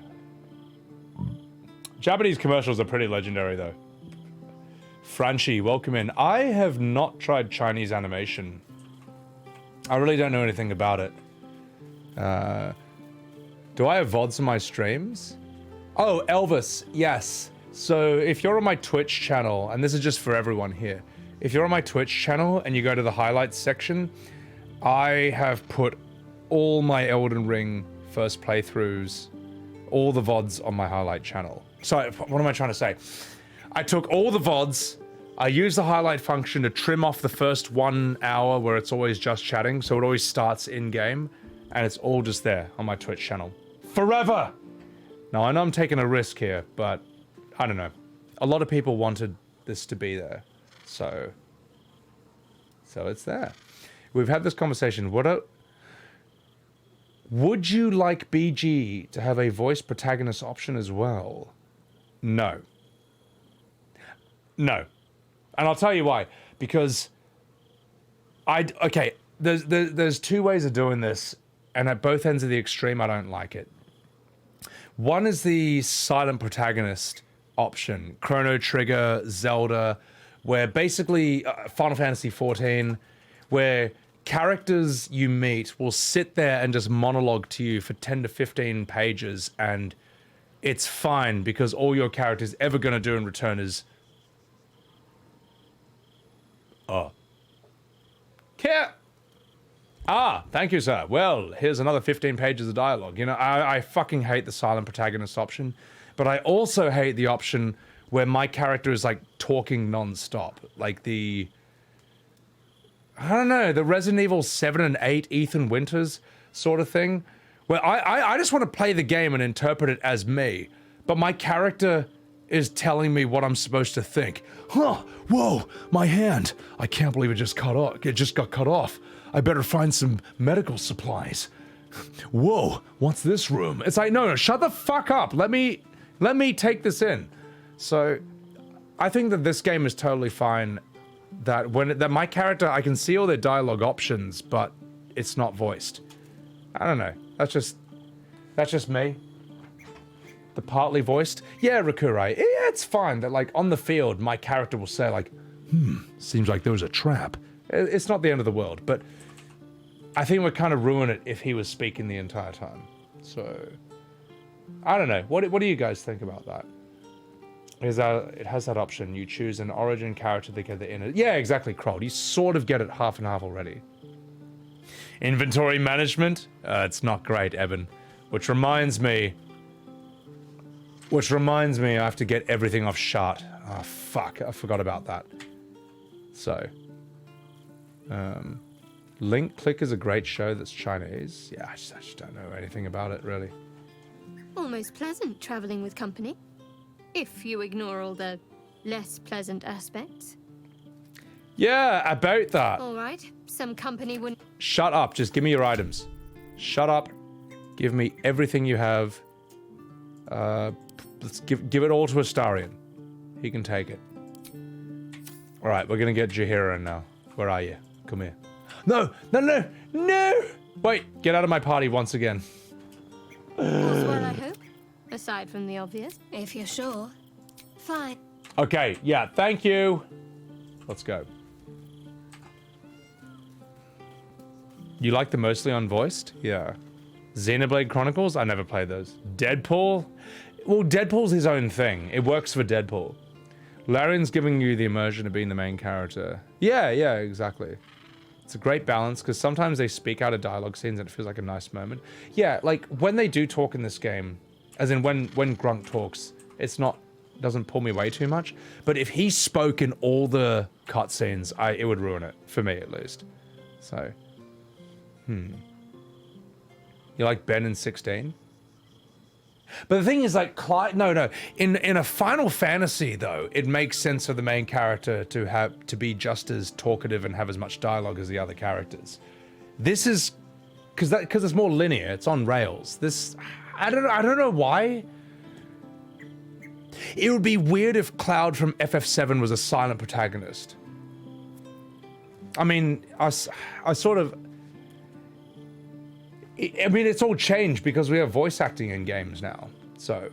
A: Japanese commercials are pretty legendary, though. Franchi, welcome in. I have not tried Chinese animation. I really don't know anything about it. Do I have VODs on my streams? Oh, Elvis, yes. So if you're on my Twitch channel, and this is just for everyone here, if you're on my Twitch channel and you go to the highlights section, I have put all my Elden Ring first playthroughs, all the VODs on my highlight channel. So what am I trying to say? I took all the VODs, I used the highlight function to trim off the first 1 hour where it's always just chatting, so it always starts in-game, and it's all just there on my Twitch channel. Forever! Now, I know I'm taking a risk here, but I don't know. A lot of people wanted this to be there, so it's there. We've had this conversation. Would you like BG to have a voice protagonist option as well? No. No. And I'll tell you why. Because okay, there's two ways of doing this, and at both ends of the extreme, I don't like it. One is the silent protagonist option, Chrono Trigger, Zelda, where basically Final Fantasy XIV, where characters you meet will sit there and just monologue to you for 10 to 15 pages, and it's fine because all your character's ever going to do in return is thank you, sir. Well, here's another 15 pages of dialogue. You know, I fucking hate the silent protagonist option, but I also hate the option where my character is like talking non-stop. Like the Resident Evil 7 and 8 Ethan Winters sort of thing, where I just want to play the game and interpret it as me, but my character is telling me what I'm supposed to think. Huh, whoa, my hand. I can't believe it just cut off. It just got cut off. I better find some medical supplies. Whoa, what's this room? It's like, no, shut the fuck up. Let me take this in. So I think that this game is totally fine. That my character, I can see all their dialogue options, but it's not voiced. I don't know. That's just me. The partly voiced? Yeah, Rakurai. Yeah, it's fine that, like, on the field, my character will say, like, seems like there was a trap. It's not the end of the world, but I think we'd kind of ruin it if he was speaking the entire time. So, I don't know. What do you guys think about that? It has that option. You choose an origin character to get the inner. Yeah, exactly, Kroll. You sort of get it half and half already. Inventory management? It's not great, Evan. Which reminds me, I have to get everything off Shart. Oh, fuck. I forgot about that. So, Link Click is a great show that's Chinese. Yeah, I just don't know anything about it, really.
J: Almost pleasant traveling with company. If you ignore all the less pleasant aspects.
A: Yeah, about that.
J: All right, some company wouldn't...
A: Shut up, just give me your items. Shut up, give me everything you have. Let's give it all to Astarion. He can take it. All right, we're gonna get Jaheira now. Where are you? Come here. No! Wait, get out of my party once again.
J: All's well, I hope. Aside from the obvious. If you're sure. Fine.
A: Okay, yeah, thank you. Let's go. You like the mostly unvoiced? Yeah. Xenoblade Chronicles? I never played those. Deadpool? Well, Deadpool's his own thing. It works for Deadpool. Larian's giving you the immersion of being the main character. Yeah, exactly. It's a great balance, because sometimes they speak out of dialogue scenes and it feels like a nice moment. Yeah, like, when they do talk in this game, as in when Grunk talks, doesn't pull me away too much. But if he spoke in all the cutscenes, it would ruin it, for me at least. So, You like Ben in 16? But the thing is, like, no. In a Final Fantasy, though, it makes sense for the main character to be just as talkative and have as much dialogue as the other characters. This is because it's more linear. It's on rails. This, I don't know why. It would be weird if Cloud from FF7 was a silent protagonist. I mean, I sort of. I mean, it's all changed because we have voice acting in games now. So,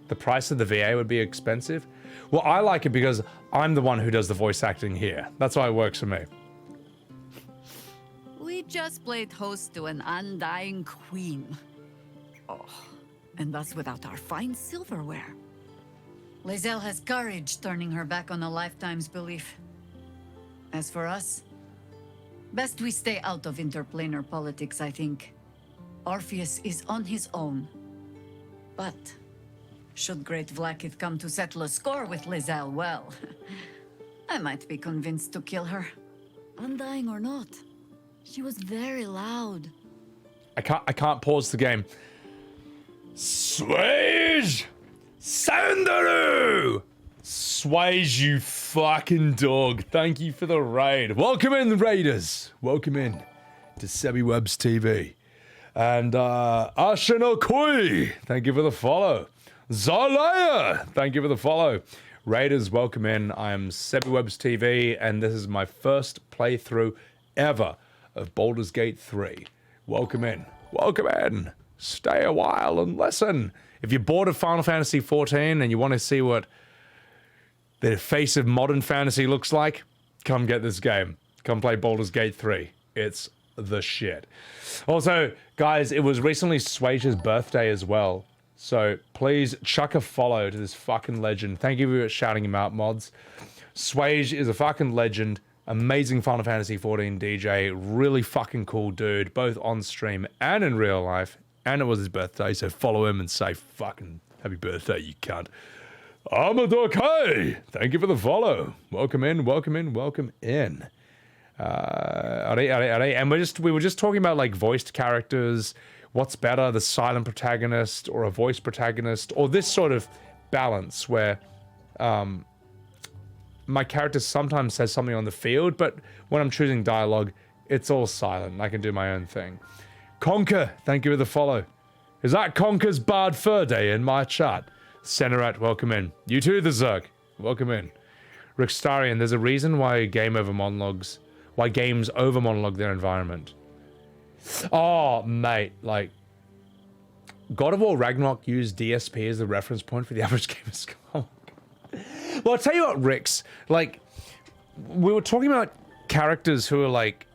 A: the price of the VA would be expensive. Well, I like it because I'm the one who does the voice acting here. That's why it works for me.
D: We just played host to an undying queen. Oh, and that's without our fine silverware. Lae'zel has courage turning her back on a lifetime's belief. As for us, best we stay out of interplanar politics, I think. Orpheus is on his own. But should Great Vlaakith come to settle a score with Lae'zel, well, I might be convinced to kill her. Undying or not, she was very loud.
A: I can't pause the game. Swage! Sandaru! Swage, you fucking dog. Thank you for the raid. Welcome in, Raiders. Welcome in to Sebbywebz TV. And Ashanokui, thank you for the follow. Zalaya, thank you for the follow. Raiders, welcome in. I am Sebbywebz TV, and this is my first playthrough ever of Baldurs Gate 3. Welcome in. Welcome in. Stay a while and listen. If you're bored of Final Fantasy XIV and you want to see what the face of modern fantasy looks like, come get this game. Come play Baldurs Gate 3. It's the shit. Also, guys, it was recently Swage's birthday as well. So please chuck a follow to this fucking legend. Thank you for shouting him out, mods. Swage is a fucking legend. Amazing Final Fantasy XIV DJ. Really fucking cool dude, both on stream and in real life. And it was his birthday, so follow him and say fucking happy birthday, you cunt. Amadokai! Thank you for the follow. Welcome in, welcome in, welcome in. And we were just talking about like voiced characters. What's better, the silent protagonist or a voice protagonist, or this sort of balance where my character sometimes says something on the field, but when I'm choosing dialogue, it's all silent and I can do my own thing. Conker, thank you for the follow. Is that Conker's Bard Fur Day in my chat? Senarat, welcome in. You too, the Zerg. Welcome in. Rixtarian, there's a reason why games over monologue their environment. Oh, mate, like, God of War Ragnarok used DSP as the reference point for the average gamer's score. Well, I'll tell you what, Rix, like, we were talking about characters who are, like,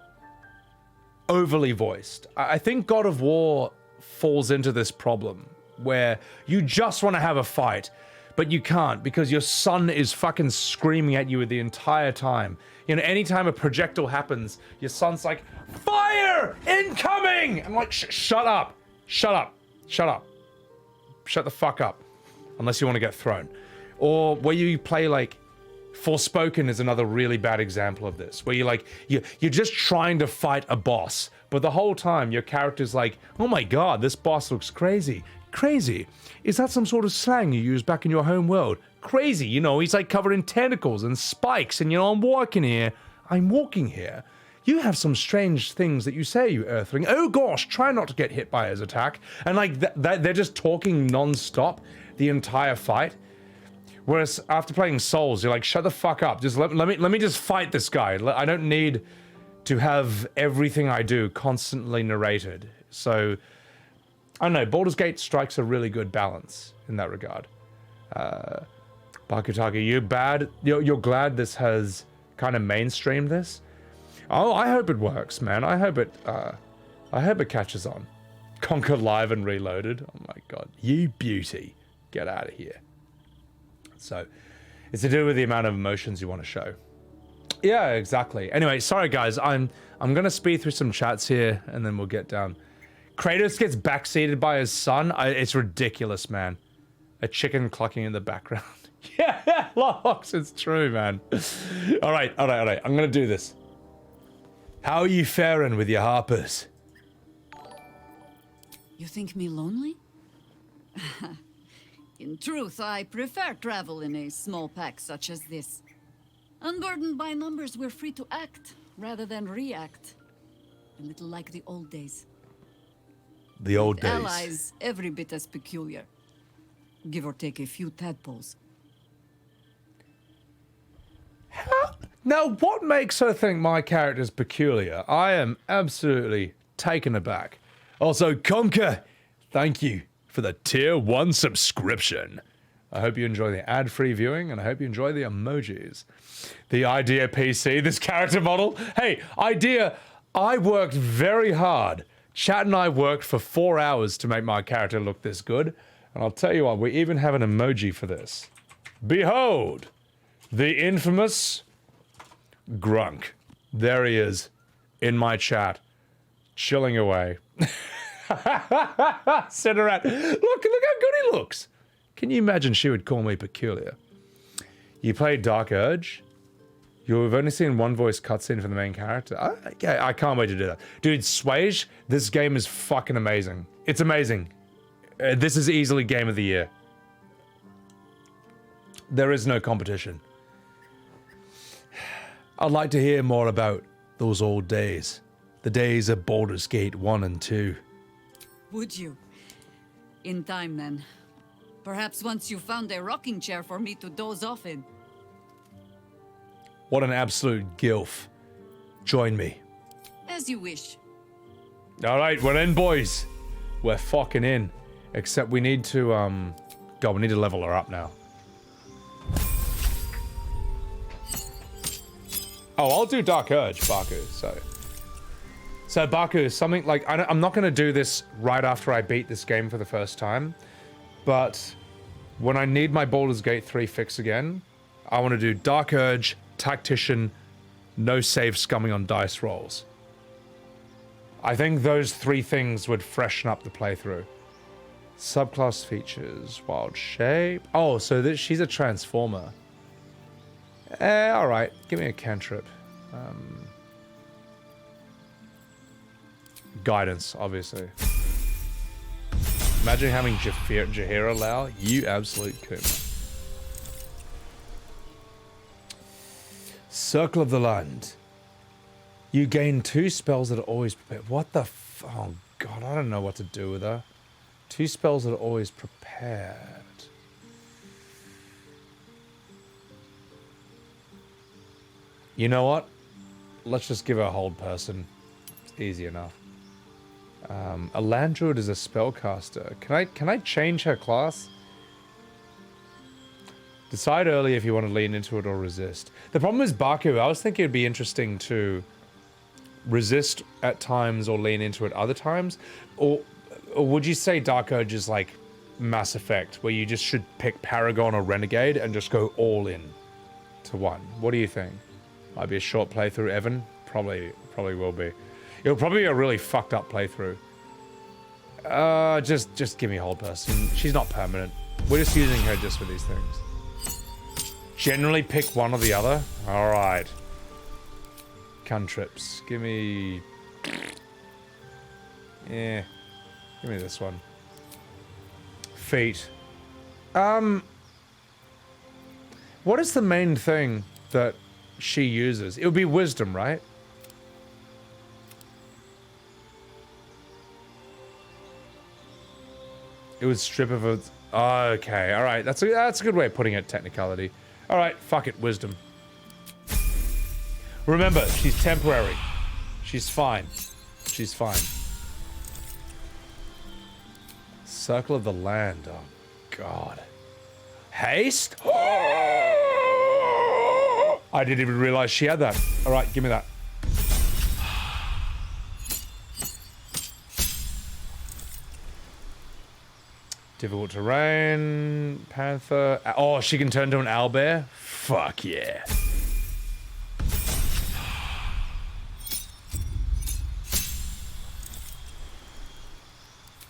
A: overly voiced. I think God of War falls into this problem where you just want to have a fight, but you can't because your son is fucking screaming at you the entire time. You know, anytime a projectile happens, your son's like, fire! Incoming! I'm like, shut up. Shut up. Shut up. Shut the fuck up. Unless you want to get thrown. Or where you play, like, Forspoken is another really bad example of this, where you're just trying to fight a boss, but the whole time your character's like, oh my god, this boss looks crazy. Crazy? Is that some sort of slang you use back in your home world? Crazy, you know, he's like covered in tentacles and spikes, and you know, I'm walking here. You have some strange things that you say, you earthling. Oh gosh, try not to get hit by his attack. And like, they're just talking non-stop the entire fight. Whereas after playing Souls, you're like, shut the fuck up. Just let me just fight this guy. I don't need to have everything I do constantly narrated. So, I don't know, Baldur's Gate strikes a really good balance in that regard. Bakutaki, you're glad this has kind of mainstreamed this? Oh, I hope it works, man. I hope it catches on. Conquer Live and Reloaded. Oh my god. You beauty. Get out of here. So, it's to do with the amount of emotions you want to show. Yeah, exactly. Anyway, sorry guys, I'm gonna speed through some chats here, and then we'll get down. Kratos gets backseated by his son? It's ridiculous, man. A chicken clucking in the background. Yeah, Lox, it's true, man. Alright, I'm gonna do this. How are you faring with your harpers?
D: You think me lonely? In truth, I prefer travel in a small pack such as this. Unburdened by numbers, we're free to act rather than react. A little like the old days.
A: The old
D: With
A: days.
D: Allies, every bit as peculiar. Give or take a few tadpoles.
A: Now, what makes her think my character's peculiar? I am absolutely taken aback. Also, Conker, thank you for the tier 1 subscription. I hope you enjoy the ad-free viewing, and I hope you enjoy the emojis. The Idea PC, this character model. Hey, Idea, I worked very hard. Chat and I worked for 4 hours to make my character look this good. And I'll tell you what, we even have an emoji for this. Behold, the infamous Grunk. There he is, in my chat, chilling away. Sit around. Look how good he looks. Can you imagine she would call me peculiar? You played Dark Urge? You've only seen one voice cutscene for the main character? I can't wait to do that. Dude, Swage, this game is fucking amazing. It's amazing. This is easily Game of the Year. There is no competition. I'd like to hear more about those old days. The days of Baldurs Gate 1 and 2.
D: Would you? In time, then. Perhaps once you found a rocking chair for me to doze off in.
A: What an absolute gilf. Join me.
D: As you wish.
A: Alright, we're in, boys. We're fucking in. Except we need to, God, we need to level her up now. Oh, I'll do Dark Urge, Baku, So Baku, something like, I'm not going to do this right after I beat this game for the first time, but when I need my Baldur's Gate 3 fix again, I want to do Dark Urge, Tactician, no save scumming on dice rolls. I think those 3 things would freshen up the playthrough. Subclass features, wild shape. Oh, so she's a transformer. Alright, give me a cantrip. Guidance, obviously. Imagine having Jaheira Lao, you absolute Kuma. Circle of the Land. You gain 2 spells that are always prepared. What the oh god, I don't know what to do with her. 2 spells that are always prepared. You know what? Let's just give her a hold person. It's easy enough. A land druid is a spellcaster. Can I change her class? Decide early if you want to lean into it or resist. The problem is Baku. I was thinking it'd be interesting to resist at times or lean into it other times. Or would you say Dark Urge is like Mass Effect, where you just should pick Paragon or Renegade and just go all in to one? What do you think? Might be a short playthrough, Evan? Probably will be. It'll probably be a really fucked up playthrough. Just give me hold person. She's not permanent. We're just using her just for these things. Generally pick one or the other. Alright. Cantrips. Give me... Yeah. Give me this one. Feet. What is the main thing that she uses? It would be wisdom, right? It would strip of its... Okay, alright. That's a good way of putting it, technicality. Alright, fuck it, wisdom. Remember, she's temporary. She's fine. She's fine. Circle of the Land. Oh, God. Haste? I didn't even realize she had that. Alright, give me that. Difficult terrain, panther. Oh, she can turn to an owlbear? Fuck yeah.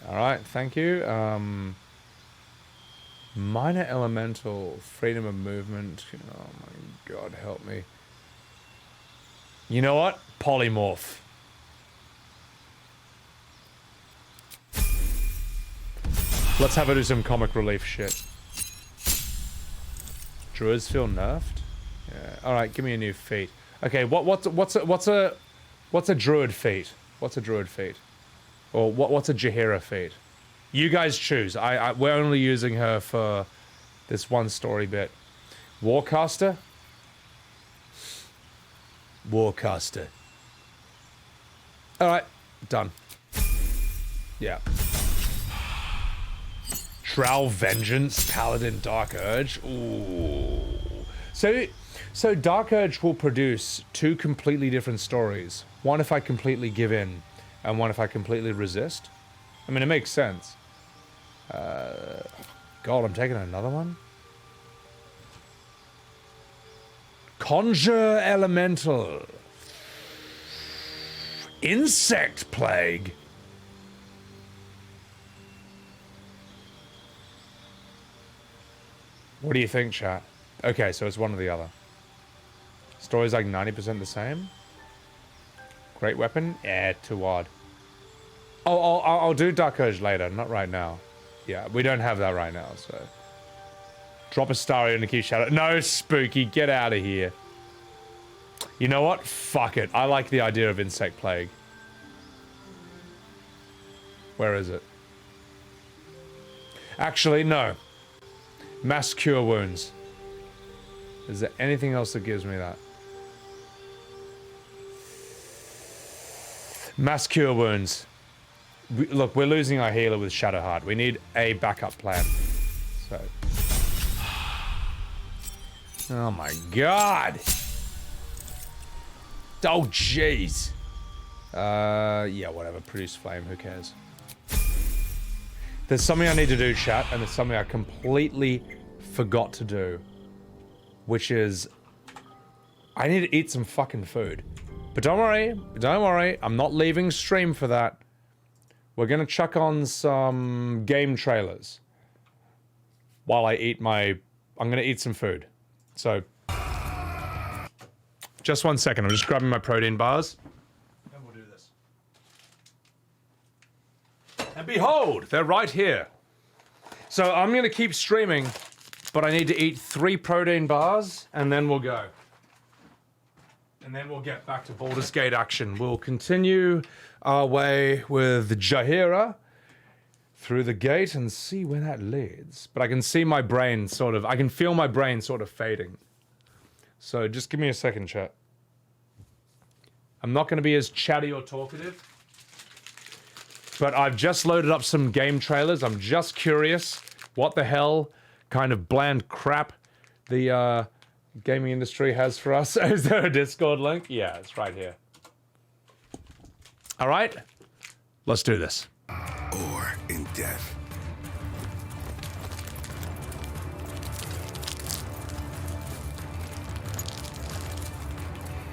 A: Alright, thank you. Minor elemental, freedom of movement. Oh my god, help me. You know what? Polymorph. Let's have her do some comic relief shit. Druids feel nerfed? Yeah. Alright, give me a new feat. Okay, what's a druid feat? What's a druid feat? Or what's a Jaheira feat? You guys choose. We're only using her for this one story bit. Warcaster? Warcaster. Alright, done. Yeah. Drow Vengeance, Paladin Dark Urge. Ooh. So Dark Urge will produce two completely different stories. One if I completely give in, and one if I completely resist. I mean, it makes sense. God, I'm taking another one. Conjure Elemental. Insect Plague. What do you think, chat? Okay, so it's one or the other. Story's like 90% the same. Great weapon? Yeah, too odd. Oh, I'll do Dark Urge later, not right now. Yeah, we don't have that right now, so... Drop Astarion to keep Shadow... No, Spooky, get out of here. You know what? Fuck it. I like the idea of Insect Plague. Where is it? Actually, no. Mass Cure Wounds. Is there anything else that gives me that? Mass Cure Wounds. Look, we're losing our healer with Shadowheart. We need a backup plan. So. Oh my god! Oh jeez! Yeah, whatever. Produce flame, who cares? There's something I need to do, chat, and there's something I completely forgot to do. Which is... I need to eat some fucking food. But don't worry, I'm not leaving stream for that. We're gonna chuck on some game trailers. While I eat my... I'm gonna eat some food. So... Just 1 second, I'm just grabbing my protein bars. And we'll do this. And behold, they're right here. So I'm gonna keep streaming, but I need to eat 3 protein bars, and then we'll go. And then we'll get back to Baldur's Gate action. We'll continue our way with Jaheira through the gate and see where that leads. But I can see my brain sort of... I can feel my brain sort of fading. So just give me a second, chat. I'm not going to be as chatty or talkative. but I've just loaded up some game trailers. I'm just curious what the hell kind of bland crap the gaming industry has for us. Is there a Discord link? Yeah, it's right here. All right, let's do this.
H: Or in death.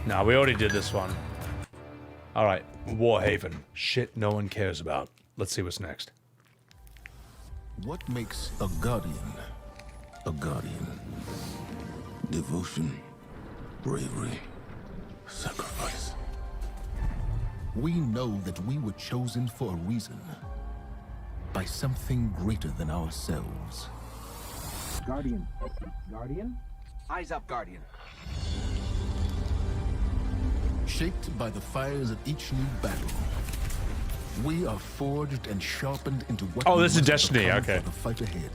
A: No, we already did this one. All right, Warhaven. Shit no one cares about. Let's see what's next.
H: What makes a guardian a guardian? Devotion, bravery, sacrifice. We know that we were chosen for a reason. By something greater than ourselves.
M: Guardian. Guardian? Eyes up, Guardian.
H: Shaped by the fires of each new battle, we are forged and sharpened into what
A: Oh,
H: we
A: this is
H: must
A: Destiny,
H: become
A: okay.
H: for the fight ahead.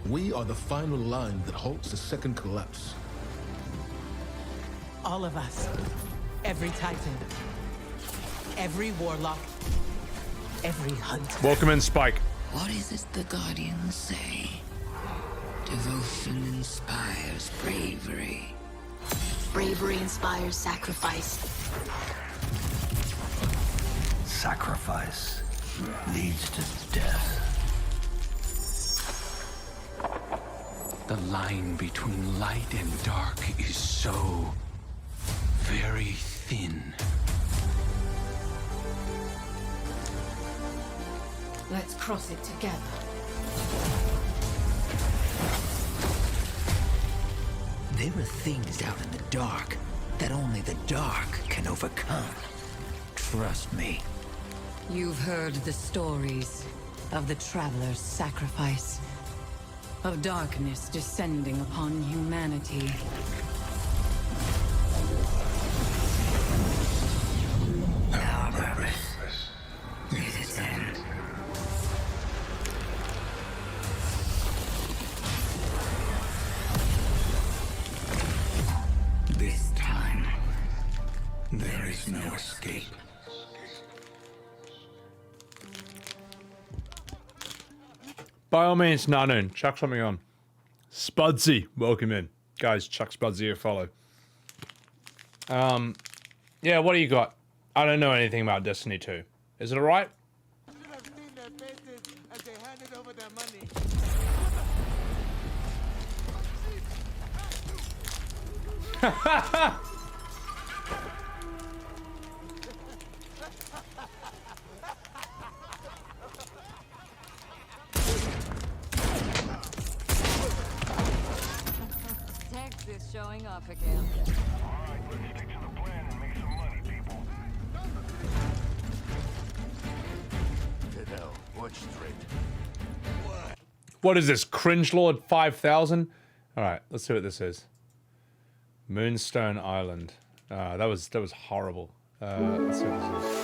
H: We are the final line that halts the second collapse.
N: All of us. Every titan. Every warlock. Every hunter.
A: Welcome in, Spike.
G: What is it the Guardians say? Devotion inspires bravery.
P: Bravery inspires sacrifice.
M: Sacrifice leads to death. The line between light and dark is so very thin.
T: Let's cross it together.
M: There are things out in the dark that only the dark can overcome. Trust me.
D: You've heard the stories of the traveler's sacrifice, of darkness descending upon humanity.
M: Our purpose is its end. This time, there is no escape.
A: By all means, Nanoon, chuck something on. Spudsy, welcome in. Guys, chuck Spudsy a follow. Yeah, what do you got? I don't know anything about Destiny 2. Is it alright?
D: Tex is showing off again.
A: What is this? Cringe Lord 5000? Alright, let's see what this is. Moonstone Island. That was horrible. Let's see what this is.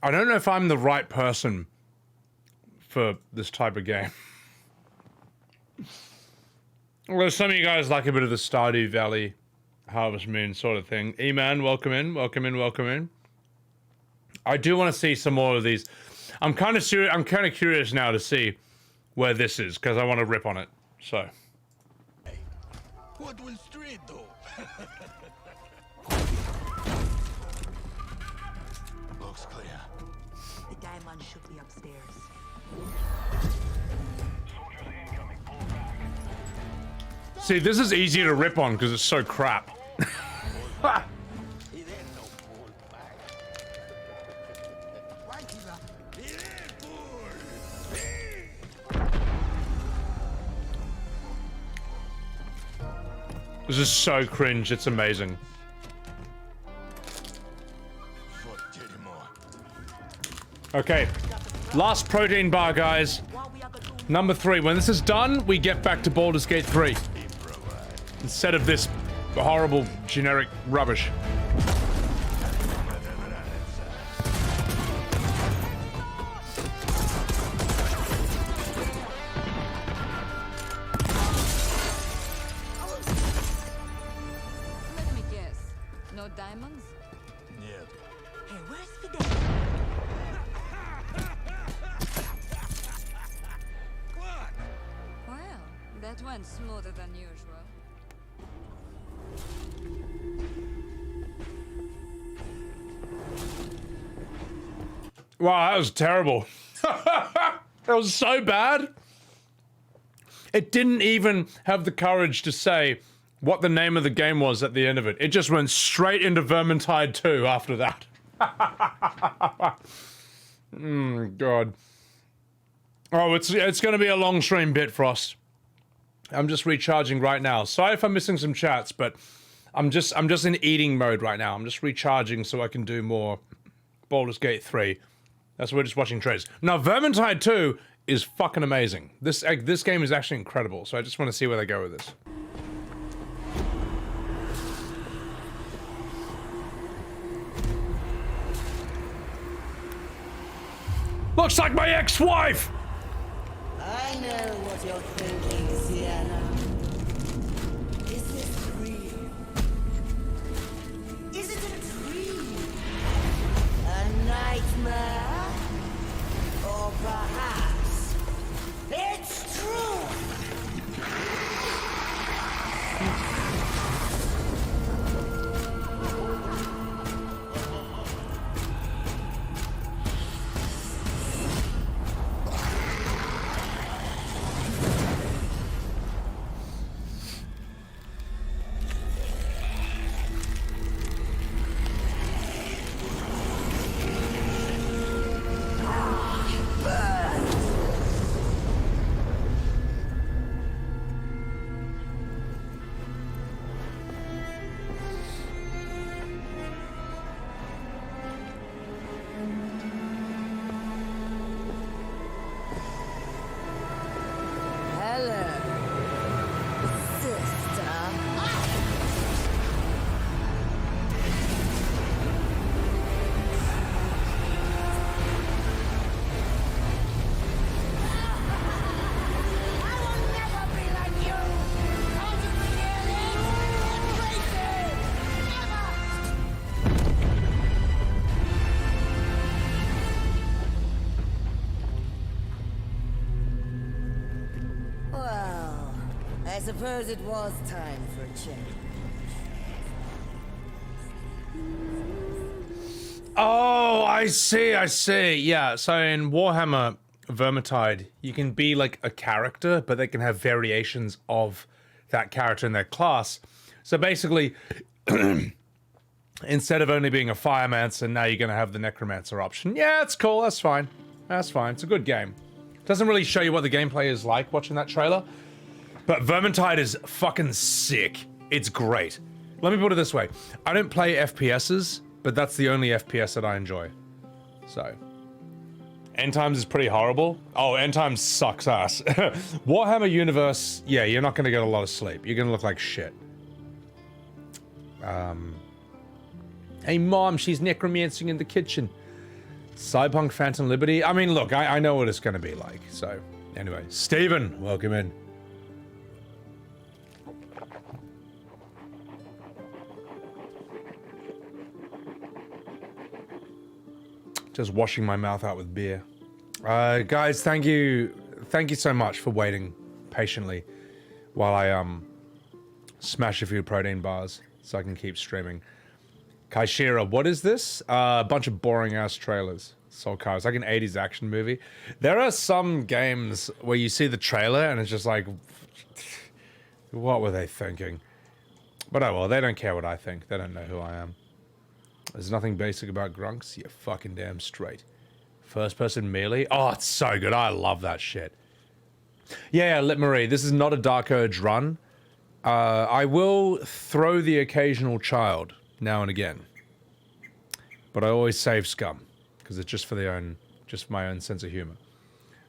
A: I don't know if I'm the right person for this type of game. Well, some of you guys like a bit of the Stardew Valley, Harvest Moon sort of thing. E-Man, welcome in, welcome in, welcome in. I do want to see some more of these. I'm kind of curious now to see where this is, because I want to rip on it. So.
H: What will Street do? Looks clear.
I: The diamond should be upstairs.
A: See, this is easier to rip on because it's so crap. This is so cringe, it's amazing. Okay, last protein bar, guys. Number 3. When this is done, we get back to Baldurs Gate 3. Instead of this horrible generic rubbish.
D: Let me guess. No diamonds?
H: Yeah.
I: Hey, where's Fidel?
D: Well, that went smoother than usual.
A: Wow, that was terrible. That was so bad. It didn't even have the courage to say what the name of the game was at the end of it. It just went straight into Vermintide 2 after that. God. Oh, it's going to be a long stream, Bitfrost. I'm just recharging right now. Sorry if I'm missing some chats, but I'm just in eating mode right now. I'm just recharging so I can do more Baldur's Gate 3. That's why we're just watching trailers. Now, Vermintide 2 is fucking amazing. This game is actually incredible, so I just want to see where they go with this. Looks like my ex-wife!
Q: I know what you're thinking, Sienna. Is this real? Is it a dream? A nightmare? Or perhaps it's true? I suppose it was time for a change.
A: Oh, I see. Yeah, so in Warhammer Vermintide, you can be like a character, but they can have variations of that character in their class. So basically, instead of only being a Firemancer, now you're going to have the Necromancer option. Yeah, it's cool. That's fine. That's fine. It's a good game. Doesn't really show you what the gameplay is like watching that trailer. But Vermintide is fucking sick. It's great. Let me put it this way. I don't play FPSs, but that's the only FPS that I enjoy. So. End Times is pretty horrible. Oh, End Times sucks ass. Warhammer Universe, yeah, you're not going to get a lot of sleep. You're going to look like shit. Hey, Mom, she's necromancing in the kitchen. Cyberpunk Phantom Liberty. I mean, look, I know what it's going to be like. So, anyway, Steven, welcome in. Just washing my mouth out with beer. Guys, thank you so much for waiting patiently while I smash a few protein bars so I can keep streaming. Kaishira, what is this? A bunch of boring ass trailers. Soul Calibur. It's like an 80s action movie. There are some games where you see the trailer and it's just like, what were they thinking? But oh well, they don't care what I think. They don't know who I am. There's nothing basic about grunks. You're fucking damn straight. First person melee. Oh, it's so good. I love that shit. Yeah, Lit Marie, this is not a Dark Urge run. I will throw the occasional child now and again. But I always save scum. Because it's just for my own sense of humor.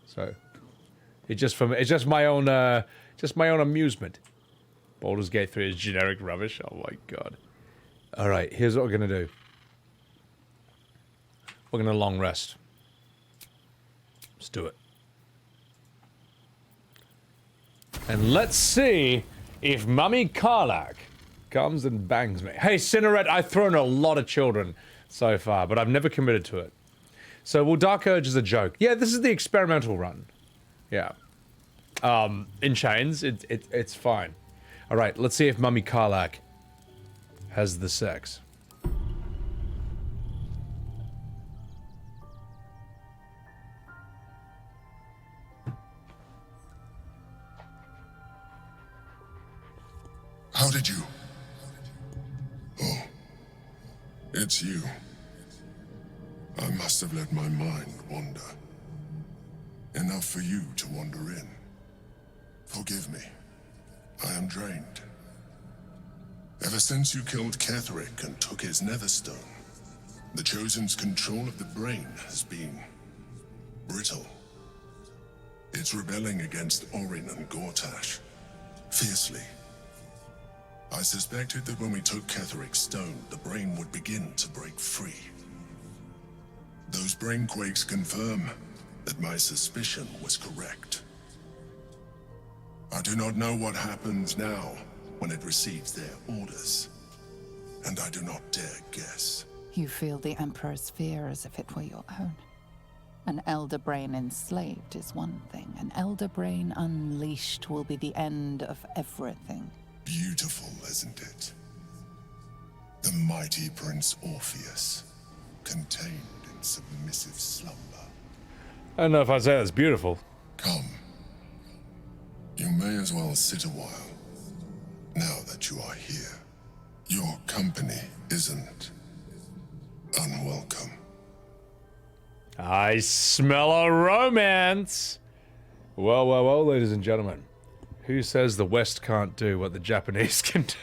A: So it's just my own amusement. Baldurs Gate 3 is generic rubbish. Oh my god. Alright, here's what we're gonna do. We're gonna long rest. Let's do it. And let's see if Mummy Karlach comes and bangs me. Hey, Cinerette, I've thrown a lot of children so far, but I've never committed to it. So, well, Dark Urge is a joke. Yeah, this is the experimental run. Yeah. In chains, it's fine. Alright, let's see if Mummy Karlach has the sex.
R: How did you? Oh, it's you. I must have let my mind wander. Enough for you to wander in. Forgive me. I am drained. Ever since you killed Ketheric and took his netherstone, the Chosen's control of the brain has been brittle. It's rebelling against Orin and Gortash, fiercely. I suspected that when we took Ketheric's stone, the brain would begin to break free. Those brain quakes confirm that my suspicion was correct. I do not know what happens now when it receives their orders, and I do not dare guess.
F: You feel the Emperor's fear as if it were your own. An elder brain enslaved is one thing. An elder brain unleashed will be the end of everything.
R: Beautiful, isn't it? The mighty Prince Orpheus, contained in submissive slumber.
A: I don't know if I'd say that's beautiful.
R: Come. You may as well sit a while, now that you are here. Your company isn't unwelcome.
A: I smell a romance! Well, well, well, ladies and gentlemen. Who says the West can't do what the Japanese can do?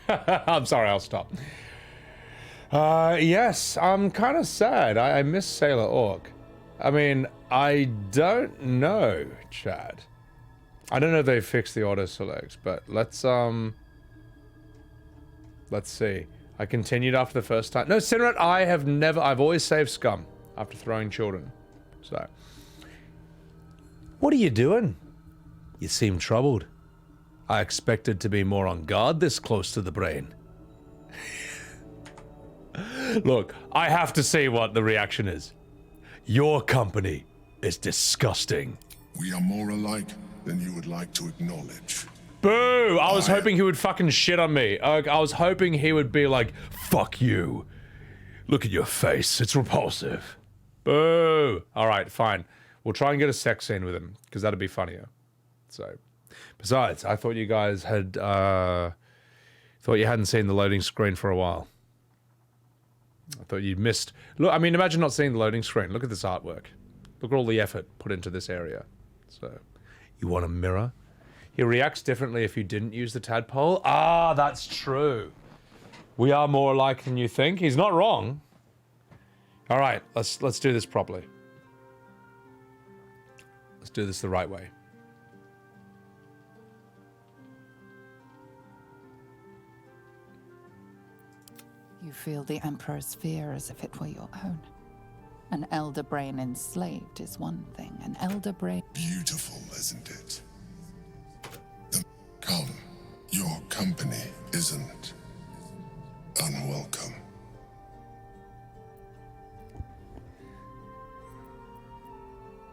A: I'm sorry, I'll stop. Yes, I'm kind of sad. I miss Sailor Orc. I mean, I don't know, Chad. I don't know if they fixed the auto selects, but let's see. I continued after the first time. No, Cinerette, I've always saved scum after throwing children. So. What are you doing? You seem troubled. I expected to be more on guard this close to the brain. Look, I have to see what the reaction is. Your company is disgusting.
R: We are more alike than you would like to acknowledge.
A: Boo! I was hoping he would fucking shit on me. I was hoping he would be like, fuck you. Look at your face, it's repulsive. Boo! Alright, fine. We'll try and get a sex scene with him, because that'd be funnier. So, besides, I thought you guys had, thought you hadn't seen the loading screen for a while. I thought you'd missed... Look, I mean, imagine not seeing the loading screen. Look at this artwork. Look at all the effort put into this area. So, you want a mirror? He reacts differently if you didn't use the tadpole. Ah, that's true. We are more alike than you think. He's not wrong. All right, let's do this properly. Let's do this the right way.
F: You feel the Emperor's fear as if it were your own. An elder brain enslaved is one thing. An elder brain...
R: Beautiful, isn't it? Come, your company isn't unwelcome.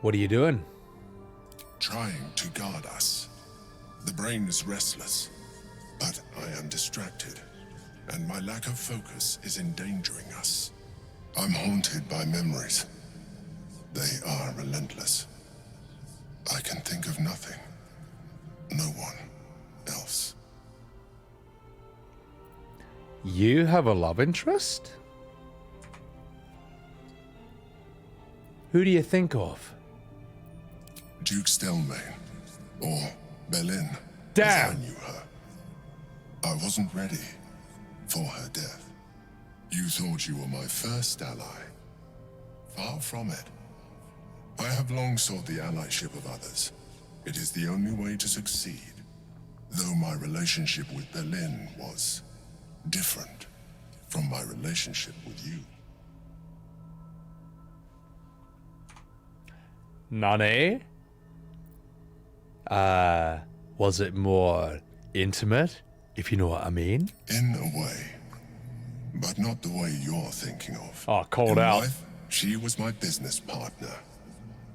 A: What are you doing?
R: Trying to guard us. The brain is restless, but I am distracted, and my lack of focus is endangering us. I'm haunted by memories. They are relentless. I can think of nothing. No one else.
A: You have a love interest? Who do you think of?
R: Duke Stelmane, or Belin.
A: Damn!
R: As I knew her. I wasn't ready for her death. You thought you were my first ally. Far from it. I have long sought the allyship of others. It is the only way to succeed. Though my relationship with Belin was different from my relationship with you.
A: Nani? Was it more intimate, if you know what I mean?
R: In a way. But not the way you're thinking of.
A: Oh, called
R: In
A: out.
R: life, she was my business partner.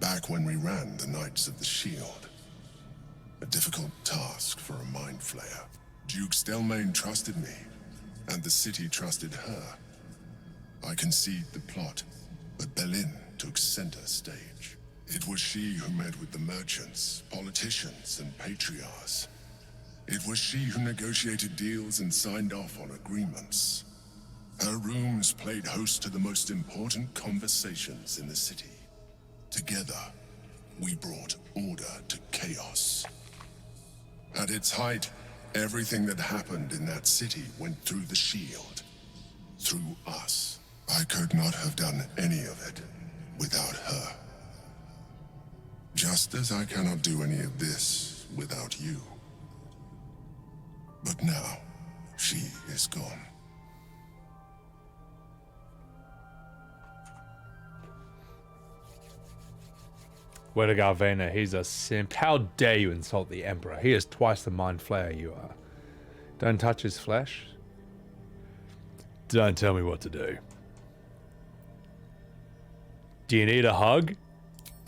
R: Back when we ran the Knights of the Shield. A difficult task for a mind flayer. Duke Stelmane trusted me, and the city trusted her. I conceived the plot, but Belin took center stage. It was she who met with the merchants, politicians, and patriarchs. It was she who negotiated deals and signed off on agreements. Her rooms played host to the most important conversations in the city. Together, we brought order to chaos. At its height, everything that happened in that city went through the shield. Through us. I could not have done any of it without her. Just as I cannot do any of this without you. But now, she is gone.
A: Way to go, Vayner. He's a simp. How dare you insult the Emperor? He is twice the mind flayer you are. Don't touch his flesh. Don't tell me what to do. Do you need a hug?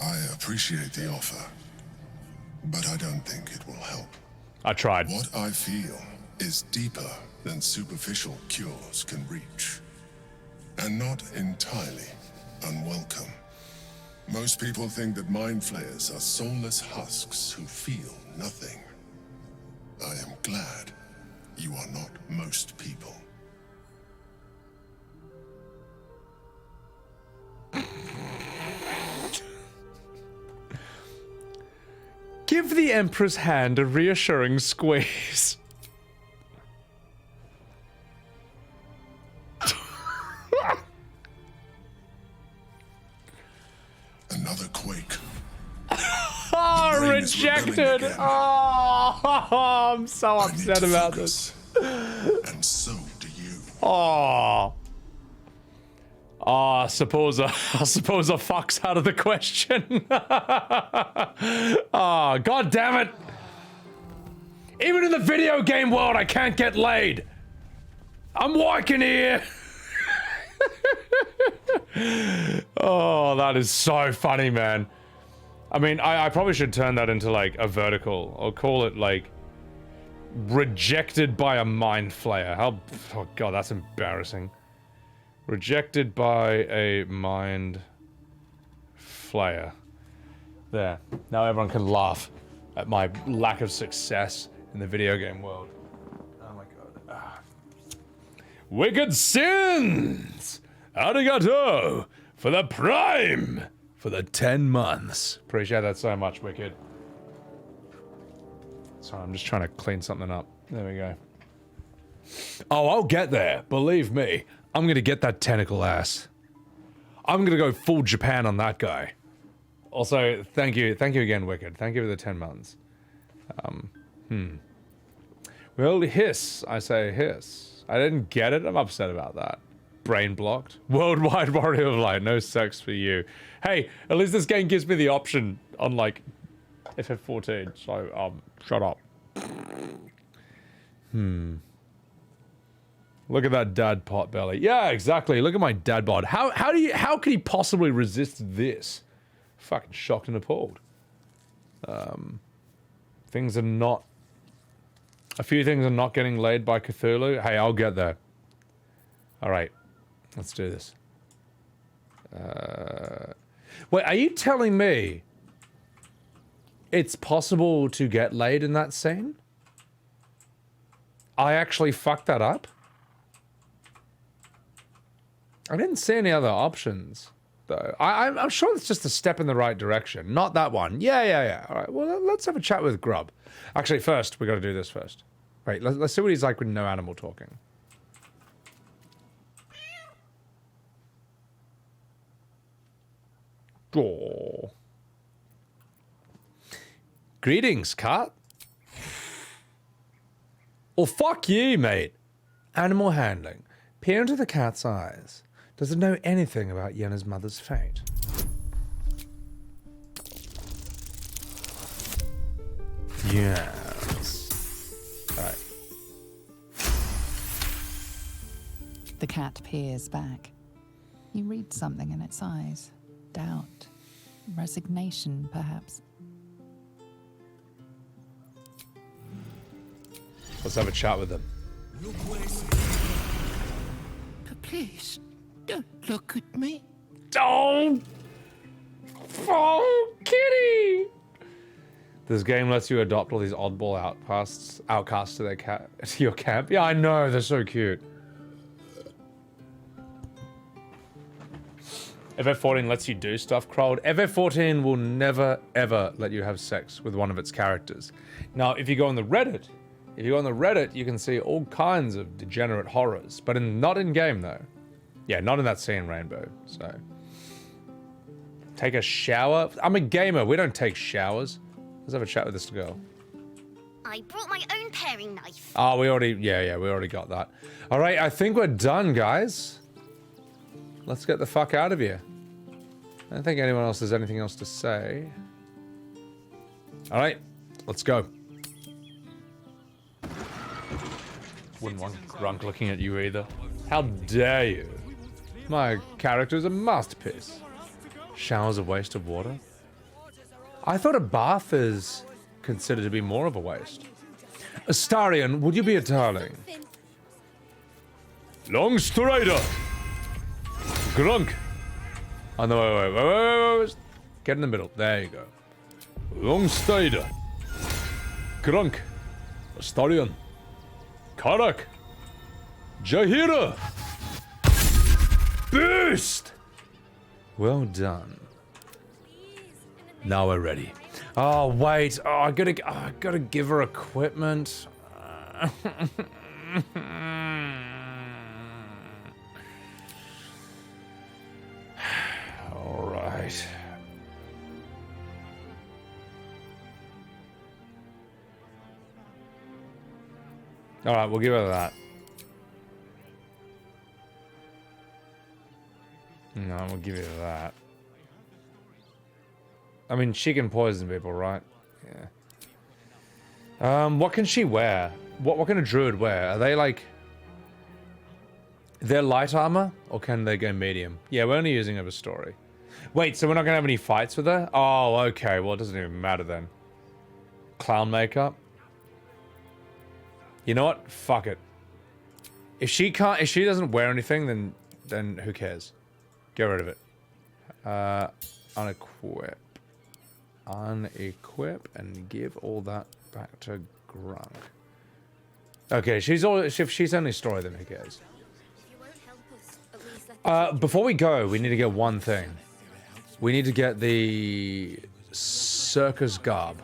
R: I appreciate the offer, but I don't think it will help.
A: I tried.
R: What I feel is deeper than superficial cures can reach, and not entirely unwelcome. Most people think that mind flayers are soulless husks who feel nothing. I am glad you are not most people.
A: Give the Emperor's hand a reassuring squeeze.
R: Another quake.
A: Oh, rejected! Oh, I'm so upset about this.
R: And so do you.
A: Oh. Oh, I suppose a fuck's out of the question. Oh, god damn it! Even in the video game world, I can't get laid. I'm working here. Oh, that is so funny, man. I mean, I probably should turn that into like a vertical. I'll call it like rejected by a mind flayer. Oh god, that's embarrassing. Rejected by a mind flayer. There. Now everyone can laugh at my lack of success in the video game world. Oh my god. Ah. Wicked Sins! Arigato! For the Prime! For the 10 months. Appreciate that so much, Wicked. Sorry, I'm just trying to clean something up. There we go. Oh, I'll get there. Believe me. I'm gonna get that tentacle ass. I'm gonna go full Japan on that guy. Also, thank you again, Wicked. Thank you for the 10 months. Well, hiss. I say hiss. I didn't get it. I'm upset about that. Brain blocked. Worldwide warrior of light. No sex for you. Hey, at least this game gives me the option on like FF14. So shut up. Look at that dad pot belly. Yeah, exactly. Look at my dad bod. How could he possibly resist this? Fucking shocked and appalled. Things are not. A few things are not getting laid by Cthulhu. Hey, I'll get there. All right, let's do this. Wait, are you telling me it's possible to get laid in that scene? I actually fucked that up? I didn't see any other options, though. I'm sure it's just a step in the right direction. Not that one. Yeah. All right, well, let's have a chat with Grub. Actually, first, we got to do this first. Wait, let's see what he's like with no animal talking. Oh. Greetings, cat. Well, fuck you, mate. Animal handling. Peer into the cat's eyes. Does it know anything about Yenna's mother's fate? Yes. Alright.
F: The cat peers back. You read something in its eyes. Doubt. Resignation, perhaps.
A: Let's have a chat with him.
G: Please, don't look at me.
A: Don't! Oh, kitty! This game lets you adopt all these oddball outcasts to your camp. Yeah, I know, they're so cute. FF14 lets you do stuff, Krolled. FF14 will never, ever let you have sex with one of its characters. Now, if you go on the Reddit, you can see all kinds of degenerate horrors, but not in game though. Yeah, not in that scene, Rainbow. So, take a shower. I'm a gamer. We don't take showers. Let's have a chat with this girl.
C: I brought my own paring knife.
A: Oh, we already got that. All right, I think we're done, guys. Let's get the fuck out of here. I don't think anyone else has anything else to say. All right, let's go. Wouldn't want Grunk looking at you either. How dare you? My character is a masterpiece. Shower's a waste of water? I thought a bath is considered to be more of a waste. Astarion, would you be a darling? Long Strider! Grunk! Oh no, wait. Get in the middle. There you go. Long Strider. Grunk. Astarion. Karlach! Jaheira! Boost! Well done. Now we're ready. Oh wait, I gotta give her equipment. All right. All right, we'll give her that. No, we'll give you that. I mean, she can poison people, right? Yeah. What can she wear? What can a druid wear? Are they like... They're light armor? Or can they go medium? Yeah, we're only using her for story. Wait, so we're not gonna have any fights with her? Oh, okay. Well, it doesn't even matter then. Clown makeup? You know what? Fuck it. If she doesn't wear anything, then who cares? Get rid of it. Unequip. Unequip and give all that back to Grunk. Okay, if she's only story, then who cares? Before we go, we need to get one thing. We need to get the circus garb.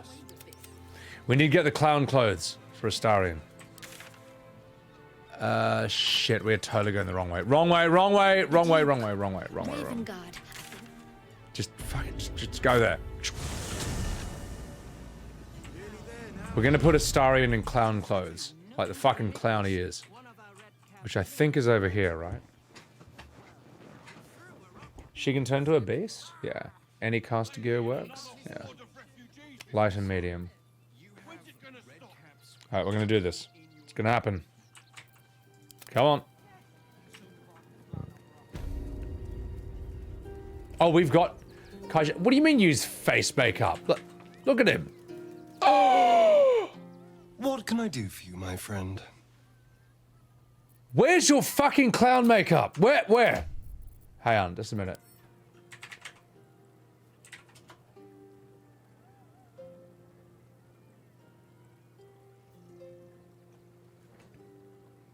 A: We need to get the clown clothes for Astarion. Shit, we're totally going the wrong way. Wrong way. Just fucking, just go there. We're gonna put Astarion in clown clothes. Like the fucking clown he is. Which I think is over here, right? She can turn to a beast? Yeah. Any caster gear works? Yeah. Light and medium. Alright, we're gonna do this. It's gonna happen. Come on. Oh, we've got... Kaija, what do you mean use face makeup? Look at him. Oh!
U: What can I do for you, my friend?
A: Where's your fucking clown makeup? Where? Hang on, just a minute.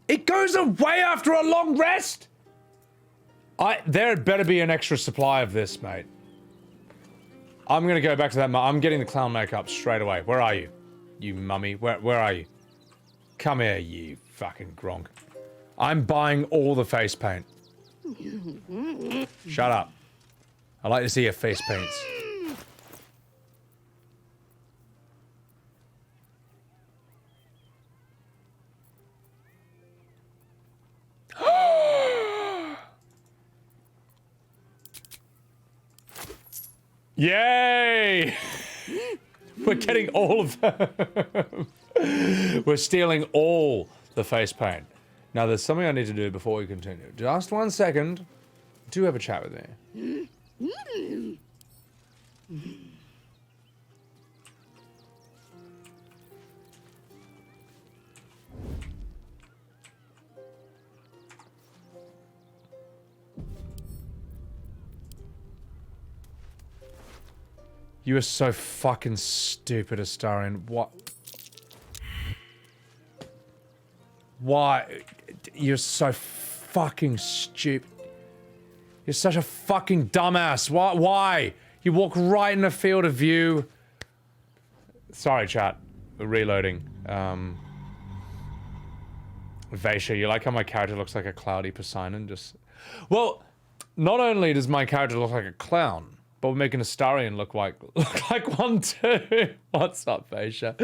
A: It goes away after a long rest? There better be an extra supply of this, mate. I'm gonna go back to that. I'm getting the clown makeup straight away. Where are you? You mummy. Where are you? Come here, you fucking Gronk. I'm buying all the face paint. Shut up. I like to see your face paints. Yay! We're getting all of them. We're stealing all the face paint. Now, there's something I need to do before we continue. Just 1 second. Do have a chat with me. You are so fucking stupid, Astarion. What? Why? You're so fucking stupid. You're such a fucking dumbass. Why? You walk right in the field of view. Sorry, chat. We're reloading. Vaisha, you like how my character looks like a cloudy Poseidon? Just... Well, not only does my character look like a clown, but we're making Astarion look like one too. What's up, Vaisha?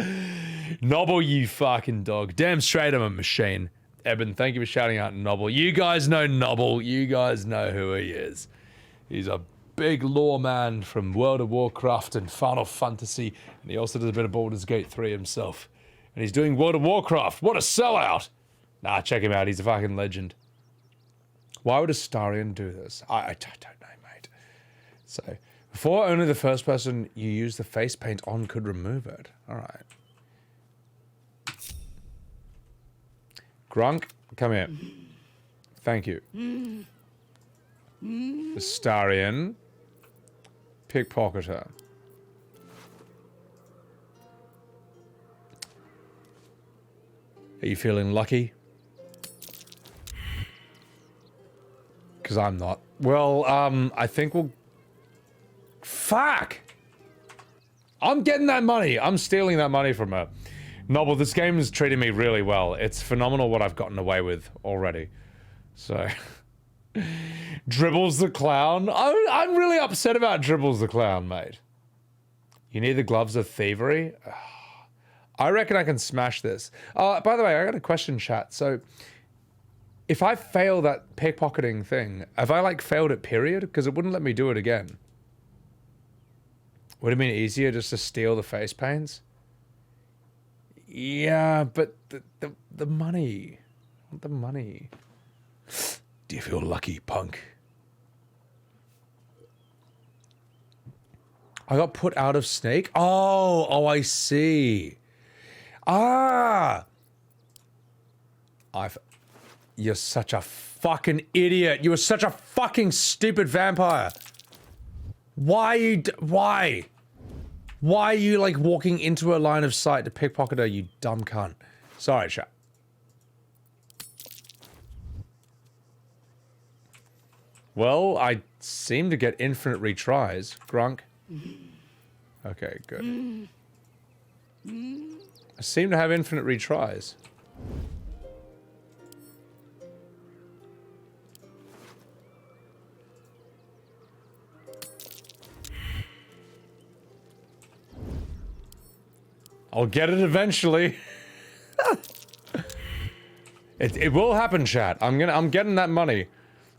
A: Nobble, you fucking dog. Damn straight I'm a machine. Eben, thank you for shouting out Nobble. You guys know Nobble. You guys know who he is. He's a big lore man from World of Warcraft and Final Fantasy. And he also does a bit of Baldurs Gate 3 himself. And he's doing World of Warcraft. What a sellout. Nah, check him out. He's a fucking legend. Why would Astarion do this? I don't know, mate. So... Before, only the first person you use the face paint on could remove it. Alright. Grunk, come here. Thank you. Astarion. Pickpocketer. Are you feeling lucky? Because I'm not. Well, I think we'll... Fuck! I'm getting that money. I'm stealing that money from her. Noble, this game is treating me really well. It's phenomenal what I've gotten away with already. So... Dribbles the clown? I'm really upset about Dribbles the clown, mate. You need the gloves of thievery? I reckon I can smash this. By the way, I got a question, chat. So... If I fail that pickpocketing thing, have I, like, failed it, period? Because it wouldn't let me do it again. Would it have been easier just to steal the face paints? Yeah, but the money. I want the money. Do you feel lucky, punk? I got put out of Snake? Oh, I see. Ah! You're such a fucking idiot. You were such a fucking stupid vampire. Why are you, like, walking into a line of sight to pickpocket her, you dumb cunt? Sorry, chat. Well, I seem to get infinite retries. Grunk. Okay, good. I seem to have infinite retries. I'll get it eventually. It will happen, chat. I'm getting that money.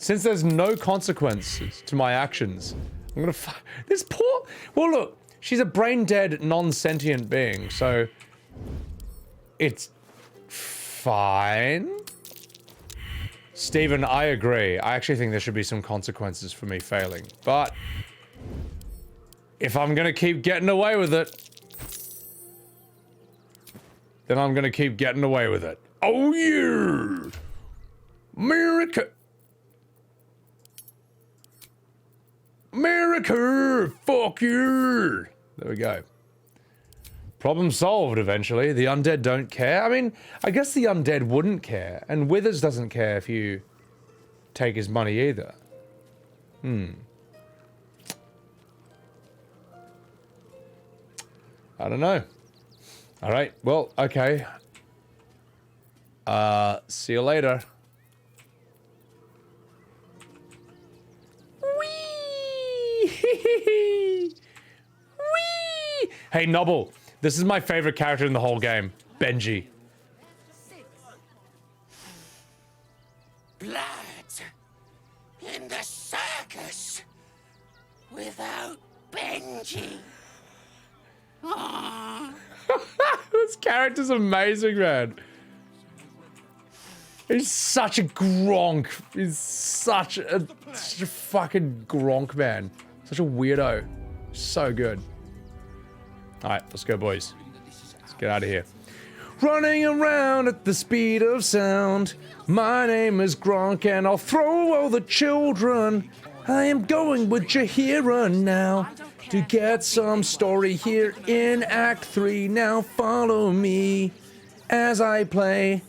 A: Since there's no consequences to my actions, I'm gonna this poor... Well, look, she's a brain-dead, non-sentient being, so... It's... fine? Stephen, I agree. I actually think there should be some consequences for me failing, but... if I'm gonna keep getting away with it... then I'm gonna keep getting away with it. Oh yeah! America! America! Fuck you! There we go. Problem solved eventually. The undead don't care. I mean, I guess the undead wouldn't care. And Withers doesn't care if you take his money either. I don't know. Alright, well, okay. See you later. Whee! Whee! Hey, Nobble, this is my favorite character in the whole game. Benji.
Q: Blood in the circus without Benji.
A: This character's amazing, man. He's such a Gronk. He's such a fucking Gronk, man. Such a weirdo. So good. Alright, let's go, boys. Let's get out of here. Running around at the speed of sound. My name is Gronk and I'll throw all the children. I am going with Jaheira now to get some story here in Act 3. Now follow me as I play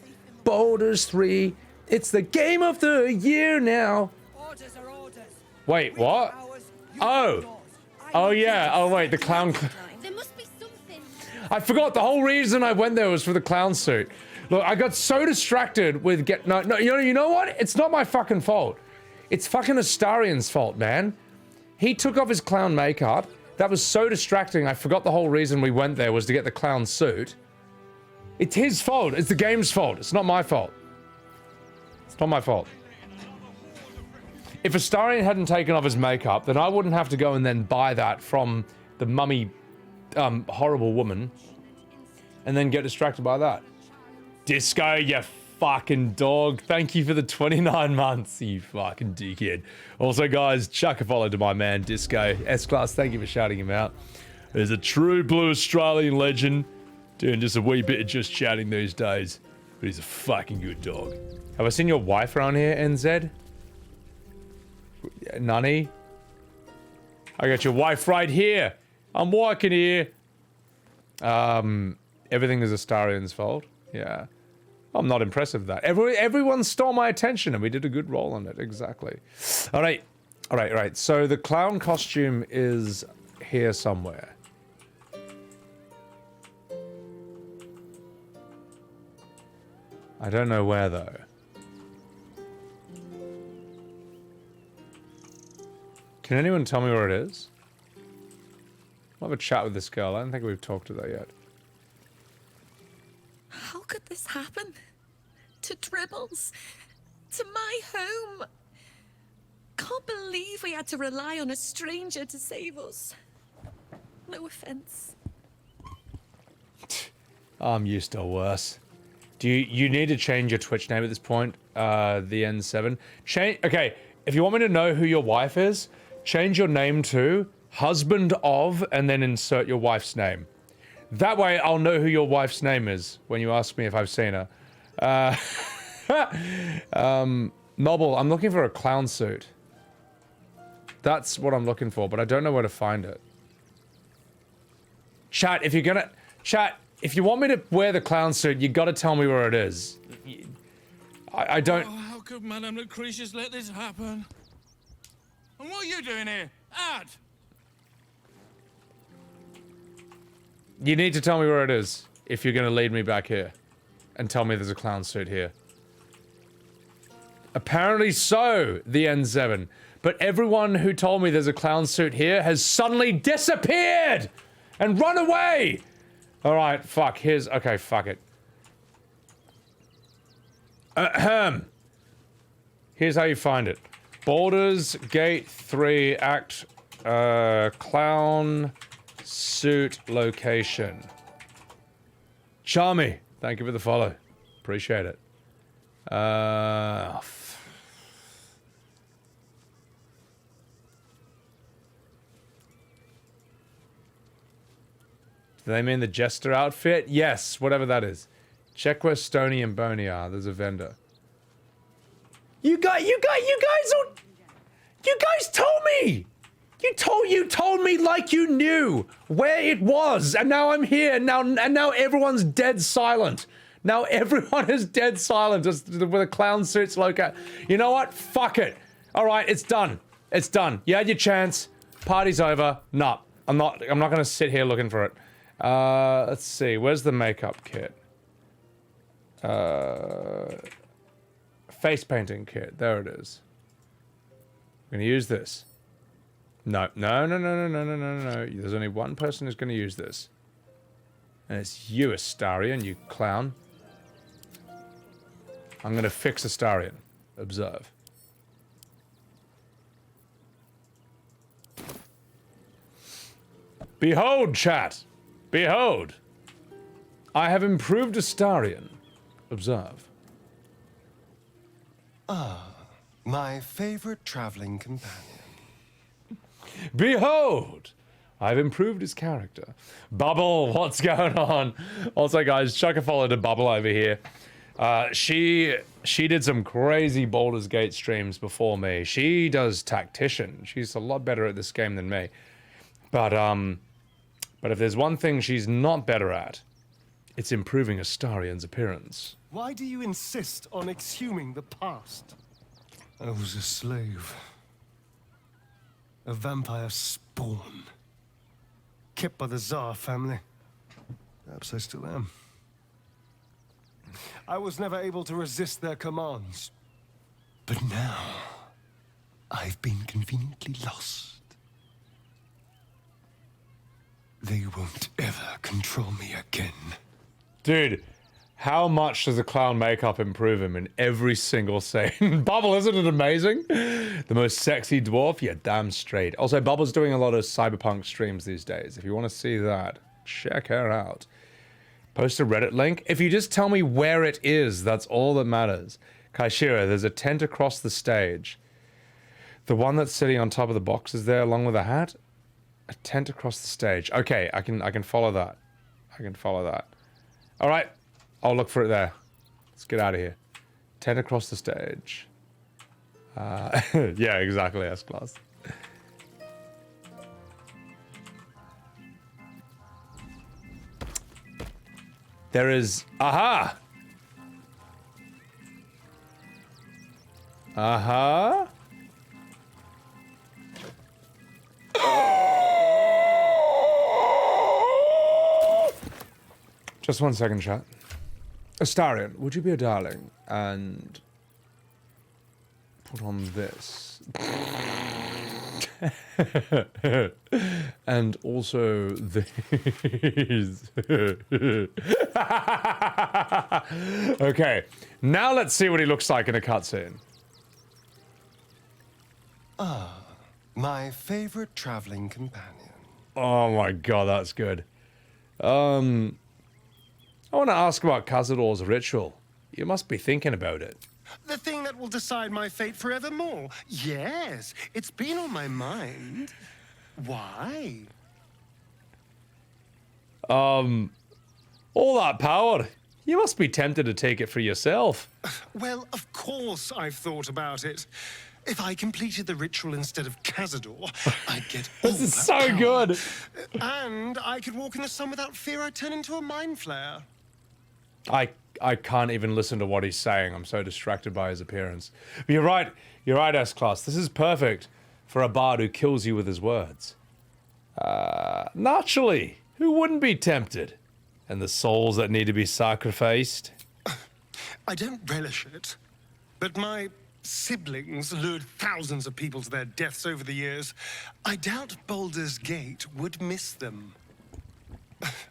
A: Baldurs 3. It's the game of the year now. Wait, what? Oh. Oh yeah. Oh wait, the clown.
C: There must be something.
A: I forgot the whole reason I went there was for the clown suit. Look, I got so distracted with no, you know what? It's not my fucking fault. It's fucking Astarion's fault, man. He took off his clown makeup. That was so distracting. I forgot the whole reason we went there was to get the clown suit. It's his fault. It's the game's fault. It's not my fault. It's not my fault. If Astarion hadn't taken off his makeup, then I wouldn't have to go and then buy that from the mummy, horrible woman, and then get distracted by that. Disco, you fucking dog. Thank you for the 29 months, you fucking dickhead. Also, guys, chuck a follow to my man, Disco. S-Class, thank you for shouting him out. There's a true blue Australian legend. Doing just a wee bit of just chatting these days. But he's a fucking good dog. Have I seen your wife around here, NZ? Nani? I got your wife right here. I'm walking here. Everything is Astarion's fault. Yeah. I'm not impressed with that. Everyone stole my attention and we did a good roll on it. Exactly. Alright. Alright. So the clown costume is here somewhere. I don't know where though. Can anyone tell me where it is? I'll have a chat with this girl. I don't think we've talked to her yet.
S: How could this happen? To Dribbles? To my home? Can't believe we had to rely on a stranger to save us. No offense.
A: I'm used to worse. Do you need to change your Twitch name at this point? The N7. Okay, if you want me to know who your wife is, change your name to husband of and then insert your wife's name. That way I'll know who your wife's name is when you ask me if I've seen her. Nobble, I'm looking for a clown suit. That's what I'm looking for, but I don't know where to find it. Chat, if you're gonna... Chat, if you want me to wear the clown suit, you gotta tell me where it is. I don't...
V: Oh, how could Madame Lucretius let this happen? And what are you doing here? Out!
A: You need to tell me where it is, if you're gonna lead me back here. And tell me there's a clown suit here. Apparently so, the N7. But everyone who told me there's a clown suit here has suddenly disappeared! And run away! Alright, fuck, here's... Okay, fuck it. Here's how you find it. Baldurs Gate 3 Act Clown Suit Location. Charmy, thank you for the follow. Appreciate it. Do they mean the jester outfit? Yes, whatever that is. Check where Stony and Boney are. There's a vendor. You guys told me! You told me like you knew where it was, and now I'm here, and now everyone's dead silent. Now everyone is dead silent, just with a clown suit's loca. You know what? Fuck it. Alright, it's done. It's done. You had your chance. Party's over. Nah, I'm not gonna sit here looking for it. Let's see, where's the makeup kit? Face painting kit, there it is. I'm gonna use this. No. There's only one person who's gonna use this. And it's you, Astarion, you clown. I'm gonna fix Astarion. Observe. Behold, chat! Behold! I have improved Astarion. Observe.
U: Ah, my favorite traveling companion.
A: Behold! I've improved his character. Bubble, what's going on? Also, guys, chuck a follow to Bubble over here. She did some crazy Baldurs Gate streams before me. She does Tactician. She's a lot better at this game than me. But if there's one thing she's not better at, it's improving Astarion's appearance.
U: Why do you insist on exhuming the past? I was a slave. A vampire spawn. Kept by the Tsar family. Perhaps I still am. I was never able to resist their commands. But now, I've been conveniently lost. They won't ever control me again.
A: Dude, how much does the clown makeup improve him in every single scene? Bubble, isn't it amazing? The most sexy dwarf? Yeah, damn straight. Also, Bubble's doing a lot of cyberpunk streams these days. If you want to see that, check her out. Post a Reddit link. If you just tell me where it is, that's all that matters. Kaishira, there's a tent across the stage. The one that's sitting on top of the boxes there along with a hat? A tent across the stage. Okay, I can follow that. I can follow that. All right, I'll look for it there. Let's get out of here. Tent across the stage. Yeah, exactly, S-Class. There is... Aha! Aha! Just 1 second, chat. Astarion, would you be a darling and put on this? And also these. Okay, now let's see what he looks like in a cutscene.
U: Ah, my favorite traveling companion.
A: Oh my god, that's good. I want to ask about Khazad-dûr's ritual. You must be thinking about it.
U: The thing that will decide my fate forevermore. Yes, it's been on my mind. Why?
A: All that power. You must be tempted to take it for yourself.
U: Well, of course I've thought about it. If I completed the ritual instead of Khazad-dûr, I'd get all
A: This is
U: that
A: so
U: power.
A: good.
U: And I could walk in the sun without fear I'd turn into a mind flare.
A: I can't even listen to what he's saying. I'm so distracted by his appearance. But you're right, S-Class. This is perfect for a bard who kills you with his words. Naturally, who wouldn't be tempted? And the souls that need to be sacrificed?
U: I don't relish it, but my siblings lured thousands of people to their deaths over the years. I doubt Baldurs Gate would miss them.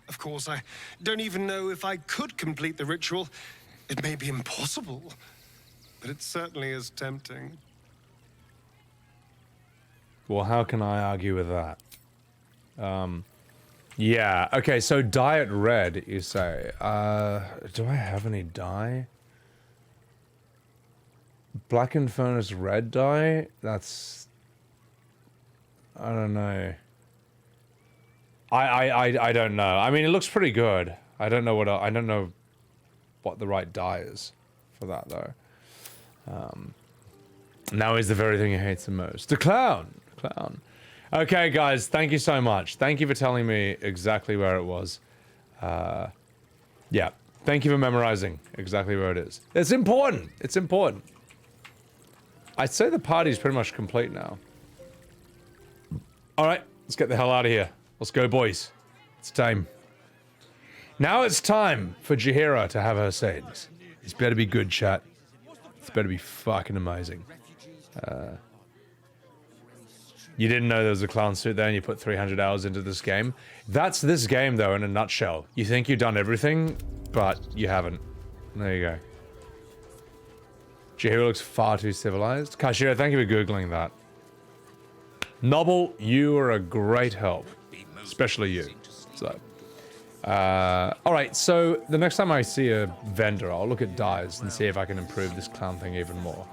U: Of course, I don't even know if I could complete the ritual. It may be impossible, but it certainly is tempting.
A: Well, how can I argue with that? Yeah, okay, so dye it red, you say. Do I have any dye? Blackened furnace red dye? That's... I don't know. I don't know. I mean, it looks pretty good. I don't know what the right dye is for that, though. Now is the very thing he hates the most. The clown! The clown. Okay, guys, thank you so much. Thank you for telling me exactly where it was. Yeah, thank you for memorizing exactly where it is. It's important. It's important. I'd say the party's pretty much complete now. Alright, let's get the hell out of here. Let's go, boys. It's time. Now it's time for Jaheira to have her sayings. It's better be good, chat. It's better be fucking amazing. You didn't know there was a clown suit there and you put 300 hours into this game. That's this game, though, in a nutshell. You think you've done everything, but you haven't. There you go. Jaheira looks far too civilized. Kashira, thank you for Googling that. Noble, you are a great help. Especially you. So. Alright, so the next time I see a vendor, I'll look at dyes and see if I can improve this clown thing even more.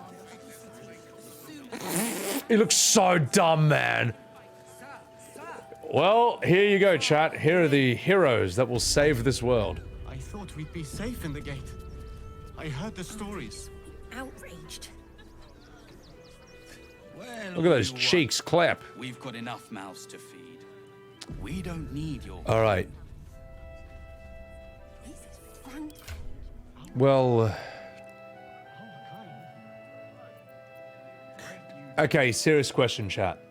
A: He looks so dumb, man. Well, here you go, chat. Here are the heroes that will save this world.
B: I thought we'd be safe in the gate. I heard the stories.
C: Outraged.
E: Well,
A: Look at those cheeks clap.
E: We've got enough mouths to feed. We don't need your...
A: All right. Well... Okay, serious question, chat.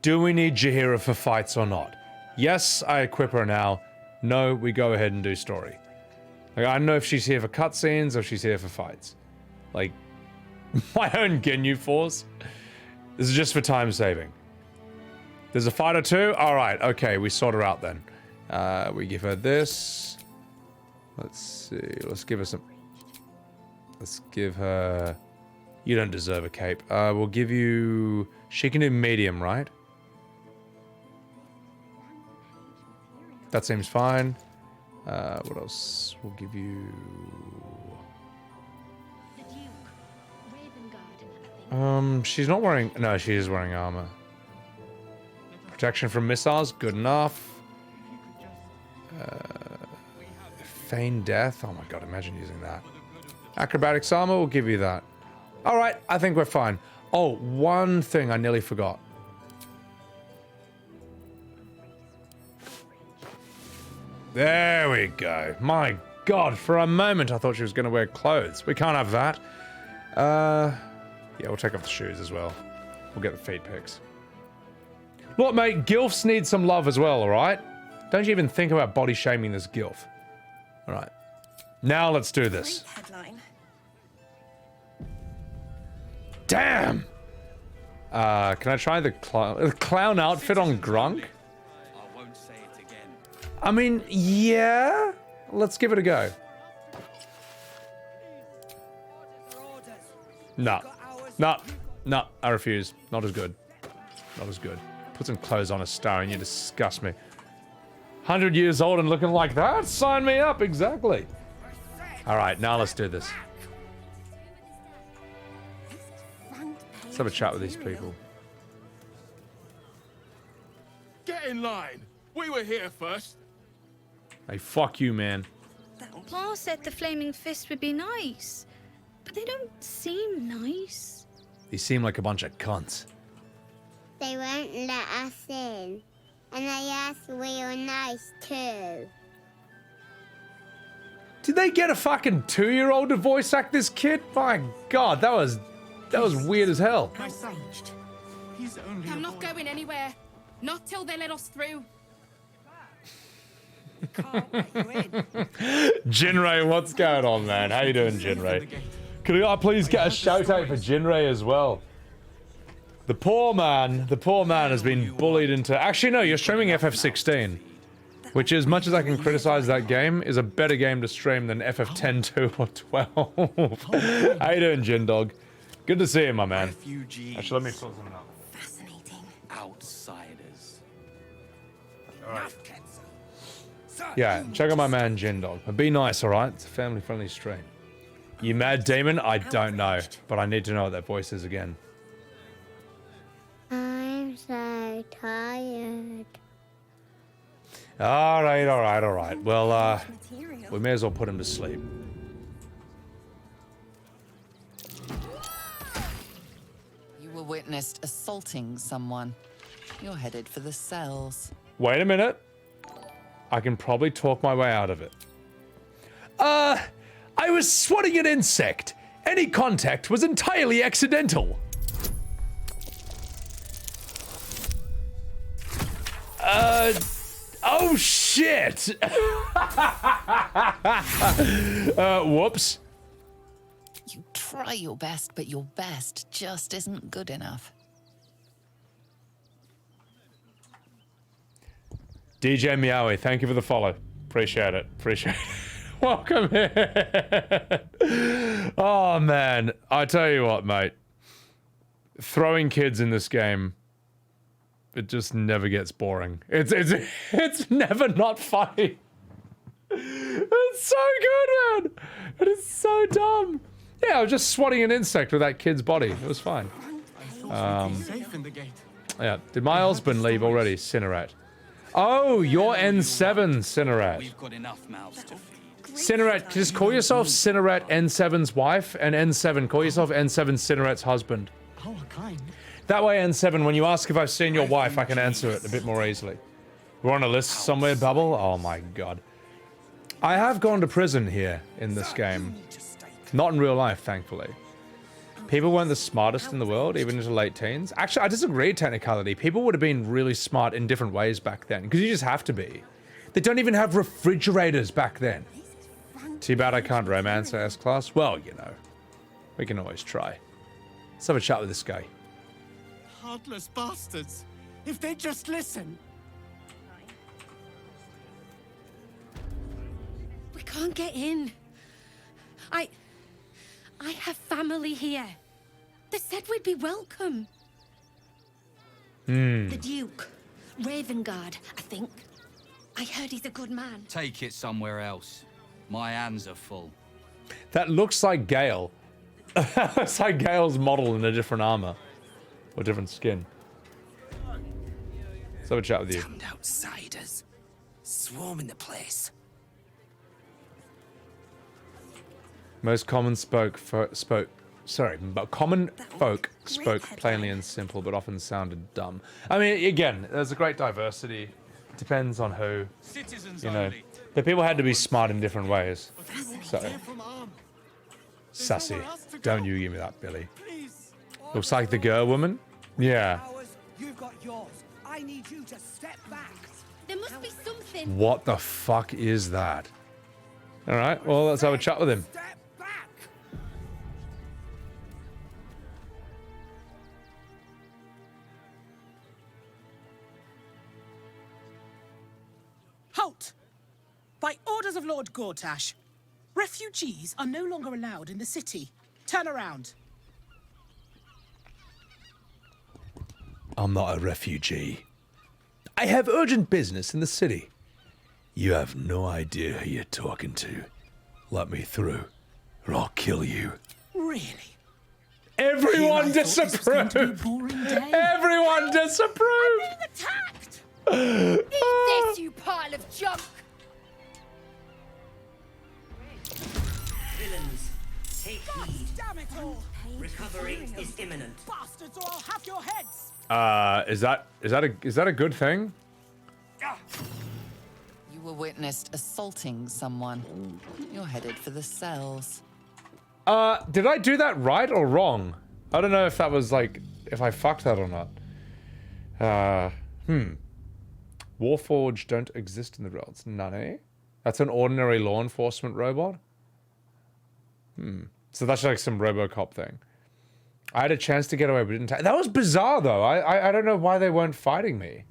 A: Do we need Jaheira for fights or not? Yes, I equip her now. No, we go ahead and do story. Like, I don't know if she's here for cutscenes or if she's here for fights. Like, my own Ginyu Force. This is just for time saving. There's a fight or two? Alright, okay, we sort her out then. We give her this. Let's see, let's give her some... Let's give her... You don't deserve a cape. We'll give you... She can do medium, right? That seems fine. What else? We'll give you... she's not wearing... No, she is wearing armor. Protection from missiles, good enough. Feign death. Oh my god, imagine using that. Acrobatics armor, we'll give you that. Alright, I think we're fine. Oh, one thing I nearly forgot. There we go. My god, for a moment I thought she was going to wear clothes. We can't have that. Yeah, we'll take off the shoes as well. We'll get the feet pics. Look, mate, gilfs need some love as well, alright? Don't you even think about body shaming this gilf. Alright. Now let's do this. Damn! Can I try the clown outfit on Grunk?
E: I won't say it again.
A: I mean, yeah. Let's give it a go. No. No. No. I refuse. Not as good. Not as good. Put some clothes on Astarion. You disgust me. 100 years old and looking like that? Sign me up. Exactly. Alright, now let's do this. Let's have a chat with these people.
V: Get in line. We were here first.
A: Hey, fuck you, man.
W: Pa said the flaming fist would be nice, but they don't seem nice.
A: They seem like a bunch of cunts.
X: They won't let us in. And they asked we were nice too.
A: Did they get a fucking 2-year-old to voice act this kid? My god, that was weird as hell.
W: Outraged. I'm not going anywhere. Not till they let us through.
A: Jinray, what's going on, man? How you doing, Jinray? Could I please get a shout out for Jinray as well? The poor man has been bullied into... Actually, no, you're streaming FF16. Which, as much as I can criticize that game, is a better game to stream than FF10, 2, or 12. How you doing, Jindog? Good to see you, my man. Actually, let me pull something up.
E: Our outsiders.
A: Yeah, check out my man Jindog. But be nice, alright? It's a family-friendly stream. You mad demon? I don't know, but I need to know what that voice is again.
X: I'm so tired.
A: Alright. Well, we may as well put him to sleep.
F: You were witnessed assaulting someone. You're headed for the cells.
A: Wait a minute. I can probably talk my way out of it. I was swatting an insect. Any contact was entirely accidental. Oh shit! Whoops.
F: You try your best, but your best just isn't good enough.
A: DJ Meowie, thank you for the follow. Appreciate it. Welcome here. Oh man, I tell you what, mate. Throwing kids in this game, it just never gets boring. It's never not funny. It's so good, man. It is so dumb. Yeah, I was just swatting an insect with that kid's body. It was fine. Yeah, did my husband leave already, Cinerat? Oh, you're N7, Cinerat.
E: We've got enough mouths to feed.
A: Cinerat, just call yourself Cinerat N7's wife, and N7, call yourself N7 Cinerat's husband.
B: Oh, kind.
A: That way, N7, when you ask if I've seen your wife, I can answer it a bit more easily. We're on a list somewhere, Bubble? Oh my god. I have gone to prison here in this game. Not in real life, thankfully. People weren't the smartest in the world, even into late teens. Actually, I disagree, technicality. People would have been really smart in different ways back then, because you just have to be. They don't even have refrigerators back then. Too bad I can't romance S-Class. Well, you know, we can always try. Let's have a chat with this guy.
B: Heartless bastards. If they just listen.
S: We can't get in. I have family here. They said we'd be welcome. The Duke. Ravengard, I think. I heard he's a good man.
E: Take it somewhere else. My hands are full.
A: That looks like Gale. It's like Gale's model in a different armor. Or different skin. Let's have a chat with you.
M: Damned outsiders. Swarming the place.
A: Most common folk spoke plainly and simple, but often sounded dumb. I mean, again, there's a great diversity. It depends on who, you know. The people had to be smart in different ways. So, sassy. Don't you give me that, Billy. Looks like the girl woman. Yeah.
J: You've got yours. I need you to step back.
S: There must be something.
A: What the fuck is that? All right. Well, let's have a chat with him.
J: Halt! By orders of Lord Gortash, refugees are no longer allowed in the city. Turn around.
A: I'm not a refugee. I have urgent business in the city. You have no idea who you're talking to. Let me through, or I'll kill you.
J: Really?
A: Everyone disapproved! Everyone disapproved!
S: I'm being attacked! Eat this, you pile of junk!
K: Villains, take heed.
J: Damn it all!
K: Recovery is imminent.
J: Bastards, or I'll have your heads!
A: Is that a good thing?
F: You were witnessed assaulting someone. You're headed for the cells.
A: Did I do that right or wrong? I don't know if that was like, if I fucked that or not. Warforged don't exist in the realms. None, That's an ordinary law enforcement robot? So that's like some RoboCop thing. I had a chance to get away, but didn't. That was bizarre, though. I don't know why they weren't fighting me.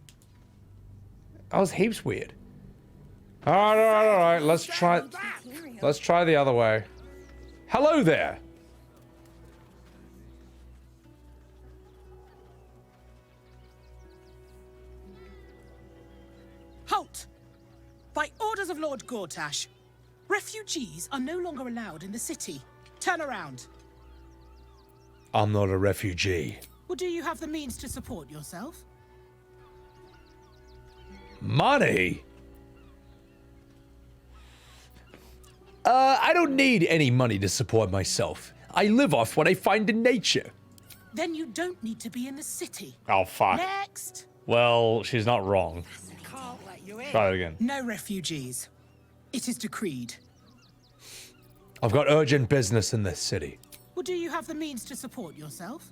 A: That was heaps weird. All right. Let's try the other way. Hello there.
J: By orders of Lord Gortash, refugees are no longer allowed in the city. Turn around.
A: I'm not a refugee.
J: Well, do you have the means to support yourself?
A: Money? I don't need any money to support myself. I live off what I find in nature.
J: Then you don't need to be in the city.
L: Oh, fuck.
J: Next.
L: Well, she's not wrong.
J: Can't let you in.
L: Try it again.
J: No refugees. It is decreed.
A: I've got urgent business in this city.
J: Well, do you have the means to support yourself?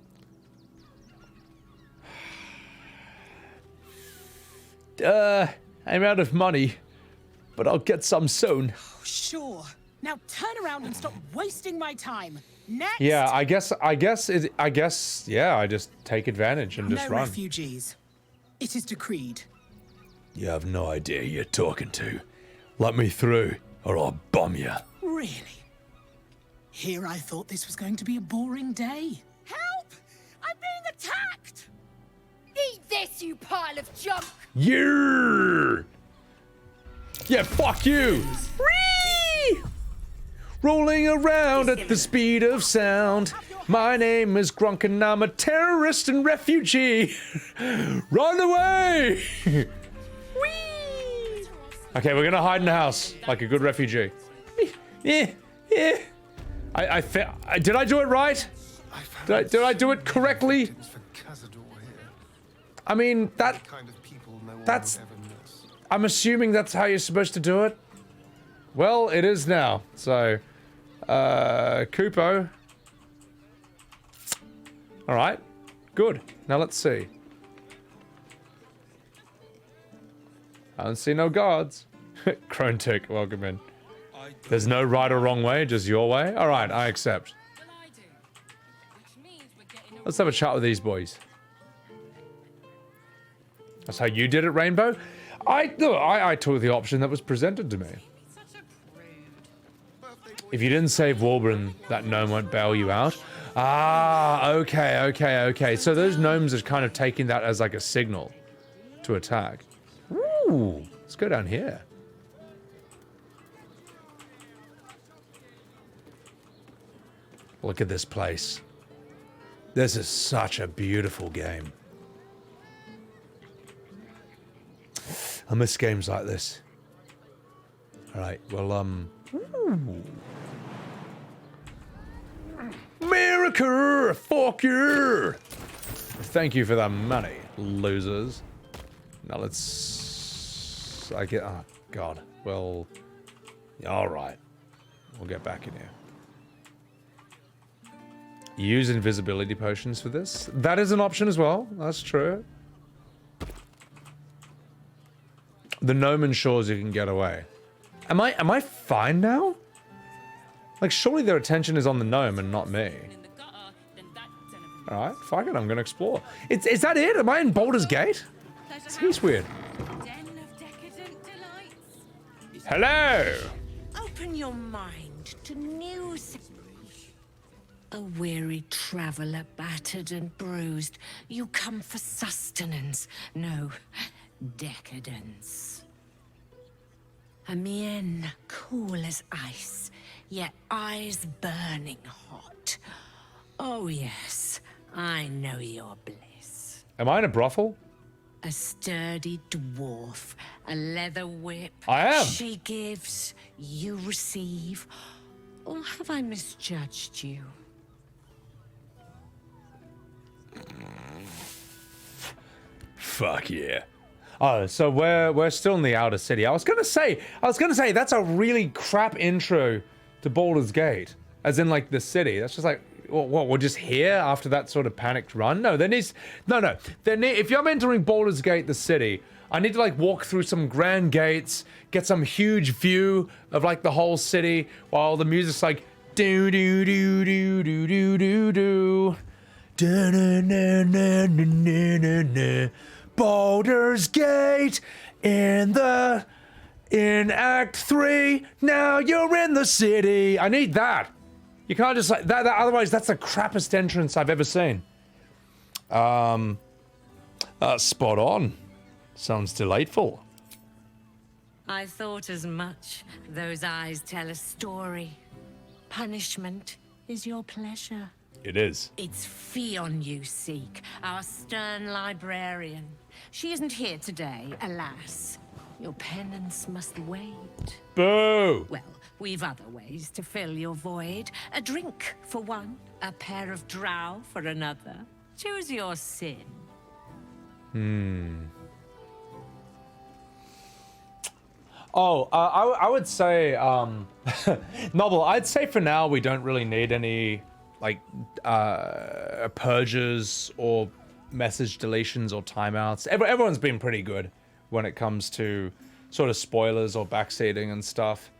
A: I'm out of money, but I'll get some soon.
J: Sure. Now turn around and stop wasting my time. Next.
A: Yeah, I guess, yeah, I just take advantage and just
J: no
A: run.
J: Refugees. It is decreed.
A: You have no idea who you're talking to. Let me through, or I'll bomb you.
J: Really? Here I thought this was going to be a boring day. Help! I'm being attacked!
T: Eat this, you pile of junk!
A: Yeah! Yeah, fuck you! Whee! Rolling around at the speed of sound. My name is Gronk and I'm a terrorist and refugee. Run away! Whee! Okay, we're gonna hide in the house like a good refugee. Yeah. Did I do it right? Did I do it correctly? I mean, that's... I'm assuming that's how you're supposed to do it. Well, it is now. So, Kupo. Alright, good. Now let's see. I don't see no guards. Krontik, welcome in. There's no right or wrong way, just your way? Alright, I accept. Let's have a chat with these boys. That's how you did it, Rainbow? I took the option that was presented to me. If you didn't save Warburn, that gnome won't bail you out. Ah, okay. So those gnomes are kind of taking that as like a signal to attack. Ooh, let's go down here. Look at this place. This is such a beautiful game. I miss games like this. Alright, well, Ooh. America! Fuck you! Thank you for that money, losers. Now let's... oh, God. Well... Alright. We'll get back in here. Use invisibility potions for this. That is an option as well. That's true. The gnome ensures you can get away. Am I fine now? Like, surely their attention is on the gnome and not me. Alright, fuck it, I'm gonna explore. Is that it? Am I in Baldurs Gate? Seems weird. Hello!
I: Open your mind to new... A weary traveler, battered and bruised, you come for sustenance, no, decadence. A mien cool as ice, yet eyes burning hot. Oh yes, I know your bliss.
A: Am I in a brothel?
I: A sturdy dwarf, a leather whip.
A: I am.
I: She gives, you receive. Or have I misjudged you?
A: Fuck yeah. Oh, so we're still in the outer city. I was gonna say that's a really crap intro to Baldur's Gate. As in like the city. That's just like, what, we're just here after that sort of panicked run? No, if I'm entering Baldur's Gate, the city, I need to like walk through some grand gates, get some huge view of like the whole city while the music's like do do do do do do do do. Baldur's Gate in Act 3. Now you're in the city. I need that. You can't just like that. Otherwise, that's the crappiest entrance I've ever seen. Spot on. Sounds delightful.
I: I thought as much. Those eyes tell a story. Punishment is your pleasure.
L: It is.
I: It's Fionn you seek, our stern librarian. She isn't here today, alas. Your penance must wait.
L: Boo!
I: Well, we've other ways to fill your void. A drink for one, a pair of drow for another. Choose your sin.
L: Oh, I would say, Novel, I'd say for now we don't really need any, like, purges or message deletions or timeouts. Everyone's been pretty good when it comes to sort of spoilers or backseating and stuff.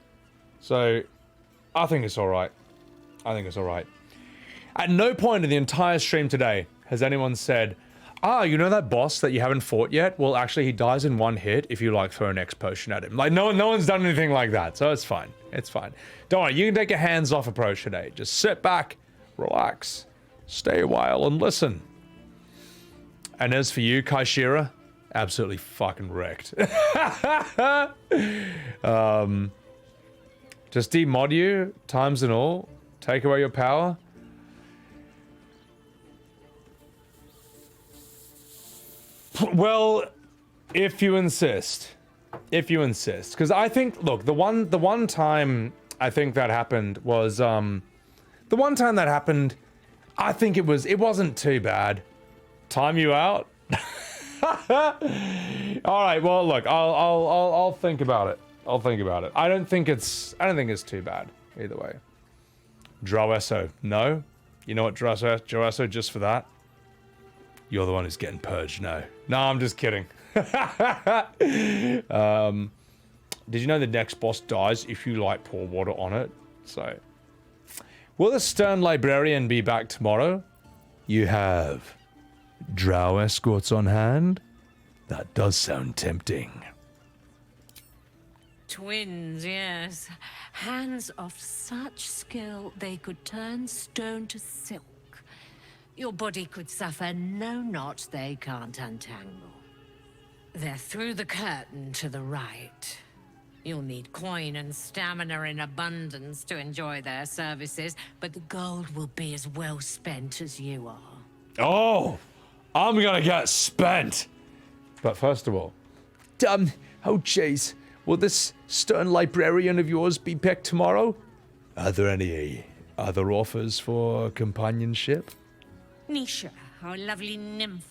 L: So, I think it's alright. I think it's alright. At no point in the entire stream today has anyone said, you know that boss that you haven't fought yet? Well, actually, he dies in one hit if you, like, throw an X potion at him. Like, no one's done anything like that, so it's fine. It's fine. Don't worry, you can take a hands-off approach today. Just sit back, relax, stay a while, and listen. And as for you, Kaishira, absolutely fucking wrecked. Just demod you, times and all, take away your power. Well, if you insist. If you insist. Because I think, look, the one time I think that happened was, the one time that happened, I think it wasn't too bad. Time you out? Alright, well, look, I'll think about it. I'll think about it. I don't think it's too bad, either way. Drowesso, no? You know what, Drowesso, just for that? You're the one who's getting purged, no. No, I'm just kidding. Did you know the next boss dies if you, like, pour water on it? So, will the stern librarian be back tomorrow? You have drow escorts on hand? That does sound tempting.
I: Twins, yes. Hands of such skill they could turn stone to silk. Your body could suffer no knot they can't untangle. They're through the curtain to the right. You'll need coin and stamina in abundance to enjoy their services, but the gold will be as well spent as you are.
L: Oh! I'm gonna get spent! But first of all... oh jeez. Will this stern librarian of yours be picked tomorrow? Are there any other offers for companionship?
I: Nisha, our lovely nymph.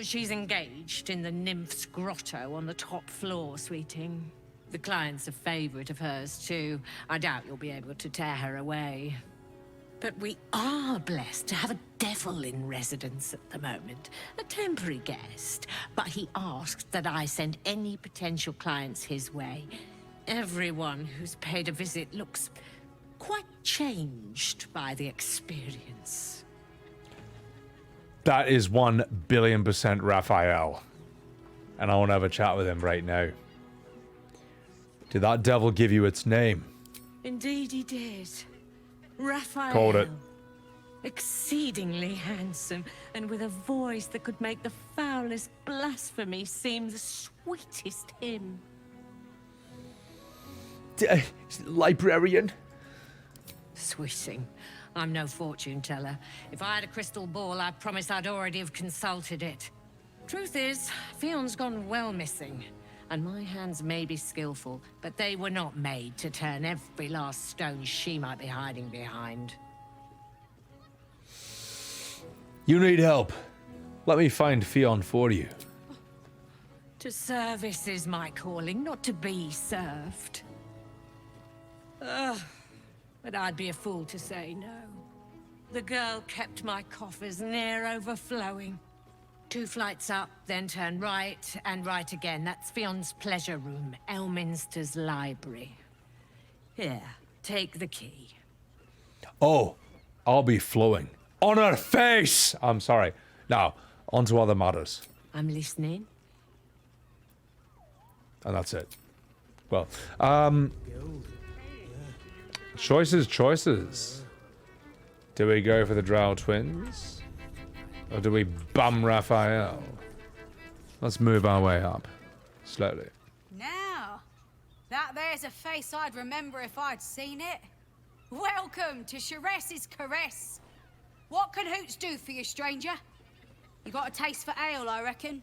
I: She's engaged in the nymph's grotto on the top floor, sweeting. The client's a favorite of hers, too. I doubt you'll be able to tear her away. But we are blessed to have a devil in residence at the moment. A temporary guest. But he asked that I send any potential clients his way. Everyone who's paid a visit looks quite changed by the experience.
L: That is 1 billion% Raphael. And I want to have a chat with him right now. Did that devil give you its name?
I: Indeed he did. Raphael.
L: Called it.
I: Exceedingly handsome, and with a voice that could make the foulest blasphemy seem the sweetest hymn.
L: Librarian?
I: Sweeting. I'm no fortune teller. If I had a crystal ball, I promise I'd already have consulted it. Truth is, Fionn's gone well missing. And my hands may be skillful, but they were not made to turn every last stone she might be hiding behind.
L: You need help. Let me find Fionn for you.
I: To service is my calling, not to be served. Ugh. But I'd be a fool to say no. The girl kept my coffers near overflowing. 2 flights up, then turn right, and right again. That's Fionn's pleasure room, Elminster's library. Here, take the key.
L: Oh, I'll be flowing. On her face! I'm sorry. Now, on to other matters.
I: I'm listening.
L: And that's it. Well, choices. Do we go for the Drow twins? Or do we bum Raphael? Let's move our way up. Slowly.
H: Now,
T: doubt there's a face I'd remember if I'd seen it. Welcome to Sharess's Caress. What can Hoots do for you, stranger? You got a taste for ale, I reckon.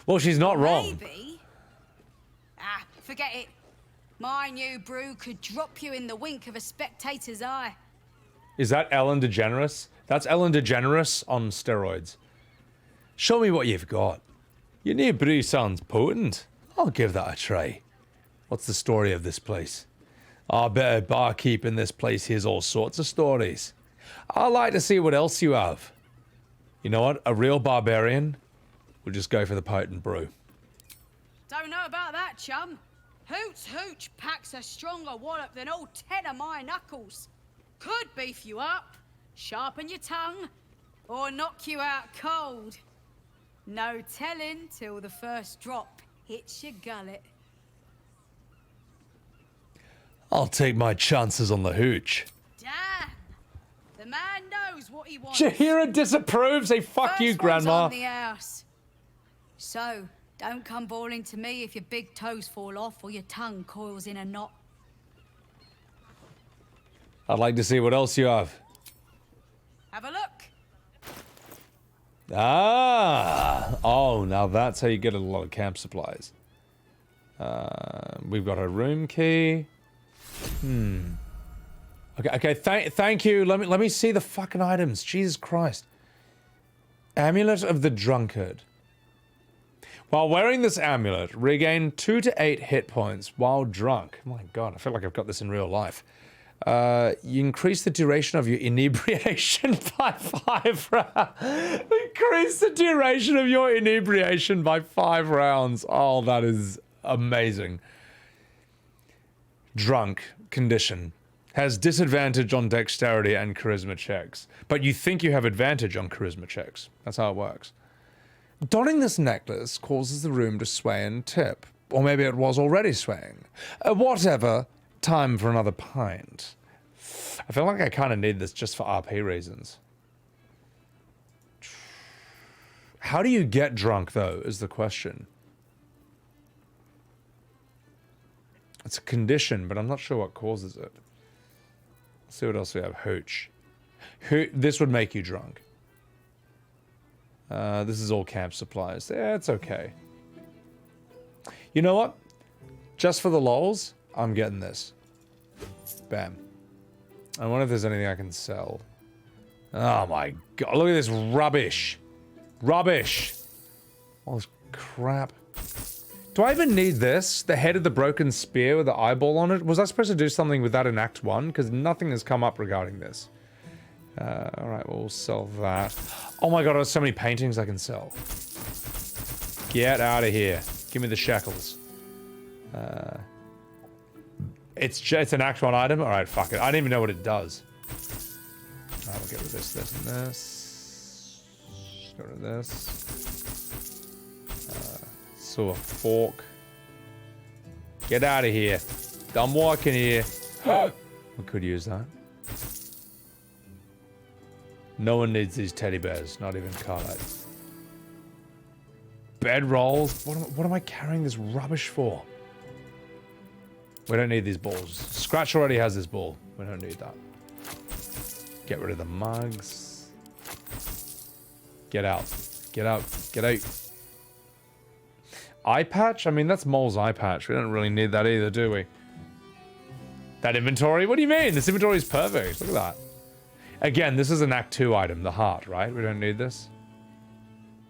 L: Well, she's not wrong.
T: Maybe. Ah, forget it. My new brew could drop you in the wink of a spectator's eye.
L: Is that Ellen DeGeneres? That's Ellen DeGeneres on steroids. Show me what you've got. Your new brew sounds potent. I'll give that a try. What's the story of this place? I bet a barkeep in this place hears all sorts of stories. I'd like to see what else you have. You know what? A real barbarian will just go for the potent brew.
T: Don't know about that, chum. Hoots Hooch packs a stronger wallop than all 10 of my knuckles. Could beef you up, sharpen your tongue, or knock you out cold. No telling till the first drop hits your gullet.
L: I'll take my chances on the hooch.
T: Damn! The man knows what he wants.
L: Jahira disapproves. Say fuck you, Grandma.
T: On the house. So, don't come bawling to me if your big toes fall off or your tongue coils in a knot.
L: I'd like to see what else you have.
T: Have a look.
L: Ah! Oh, now that's how you get a lot of camp supplies. We've got a room key. Okay. Thank you. Let me see the fucking items. Jesus Christ. Amulet of the Drunkard. While wearing this amulet, regain 2 to 8 hit points while drunk. Oh my god, I feel like I've got this in real life. You increase the duration of your inebriation by 5 rounds. Increase the duration of your inebriation by 5 rounds. Oh, that is amazing. Drunk condition. Has disadvantage on dexterity and charisma checks. But you think you have advantage on charisma checks. That's how it works. Donning this necklace causes the room to sway and tip. Or maybe it was already swaying. Whatever. Time for another pint. I feel like I kind of need this just for RP reasons. How do you get drunk, though, is the question. It's a condition, but I'm not sure what causes it. Let's see what else we have. Hooch. This would make you drunk. This is all camp supplies. Yeah, it's okay. You know what? Just for the lols, I'm getting this. Bam. I wonder if there's anything I can sell. Oh my god, look at this rubbish. Rubbish. All this crap. Do I even need this? The head of the broken spear with the eyeball on it? Was I supposed to do something with that in Act 1? Because nothing has come up regarding this. Alright, we'll sell that. Oh my god, there's so many paintings I can sell. Get out of here. Give me the shackles. It's an Act 1 item? Alright, fuck it. I don't even know what it does. Alright, we'll get rid of this, this, and this. Get rid of this. So a fork. Get out of here. Done walking here. We could use that. No one needs these teddy bears, not even Karlach. Bed rolls? What am I carrying this rubbish for? We don't need these balls. Scratch already has this ball. We don't need that. Get rid of the mugs. Get out. Get out. Get out. Eye patch? I mean, that's Mole's eye patch. We don't really need that either, do we? That inventory? What do you mean? This inventory is perfect. Look at that. Again, this is an Act 2 item, the heart, right? We don't need this.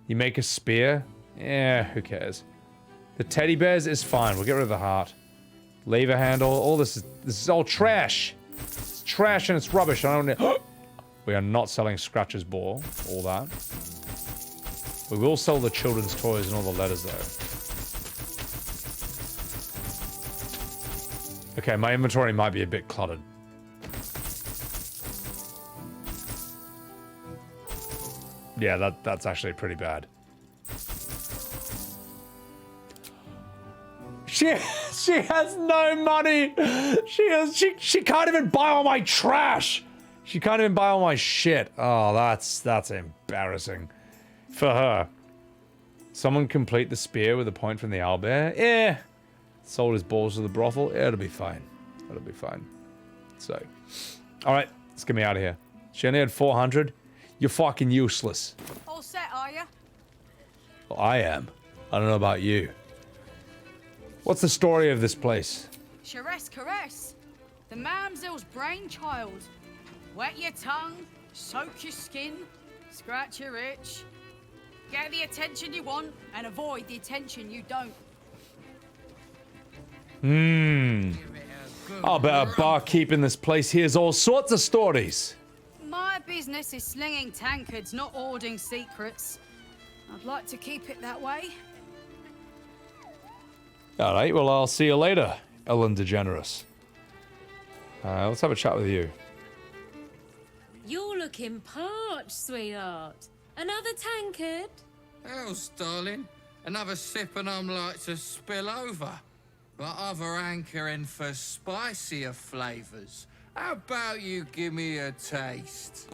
L: You make a spear? Yeah, who cares? The teddy bears is fine. We'll get rid of the heart. Lever handle. All this is all trash. It's trash and it's rubbish. I don't need... We are not selling Scratch's ball. All that. We will sell the children's toys and all the letters, though. Okay, my inventory might be a bit cluttered. Yeah, that's actually pretty bad. She has no money. She can't even buy all my trash. She can't even buy all my shit. Oh, that's embarrassing for her. Someone complete the spear with a point from the owlbear. Yeah, Sold his balls to the brothel. Yeah, it'll be fine. It'll be fine. So, alright, let's get me out of here. She only had 400. You're fucking useless.
H: All set, are you?
L: Well, I am. I don't know about you. What's the story of this place?
H: Charess caress. The mamsel's brainchild. Wet your tongue, soak your skin, scratch your itch. Get the attention you want and avoid the attention you don't.
L: I bet a barkeep in this place hears all sorts of stories.
H: My business is slinging tankards, not hoarding secrets. I'd like to keep it that way.
L: Alright, well, I'll see you later, Ellen DeGeneres. Let's have a chat with you.
N: You're looking parched, sweetheart. Another tankard?
V: Else, darling. Another sip and I'm like to spill over. But other hankering for spicier flavours. How about you give me a taste?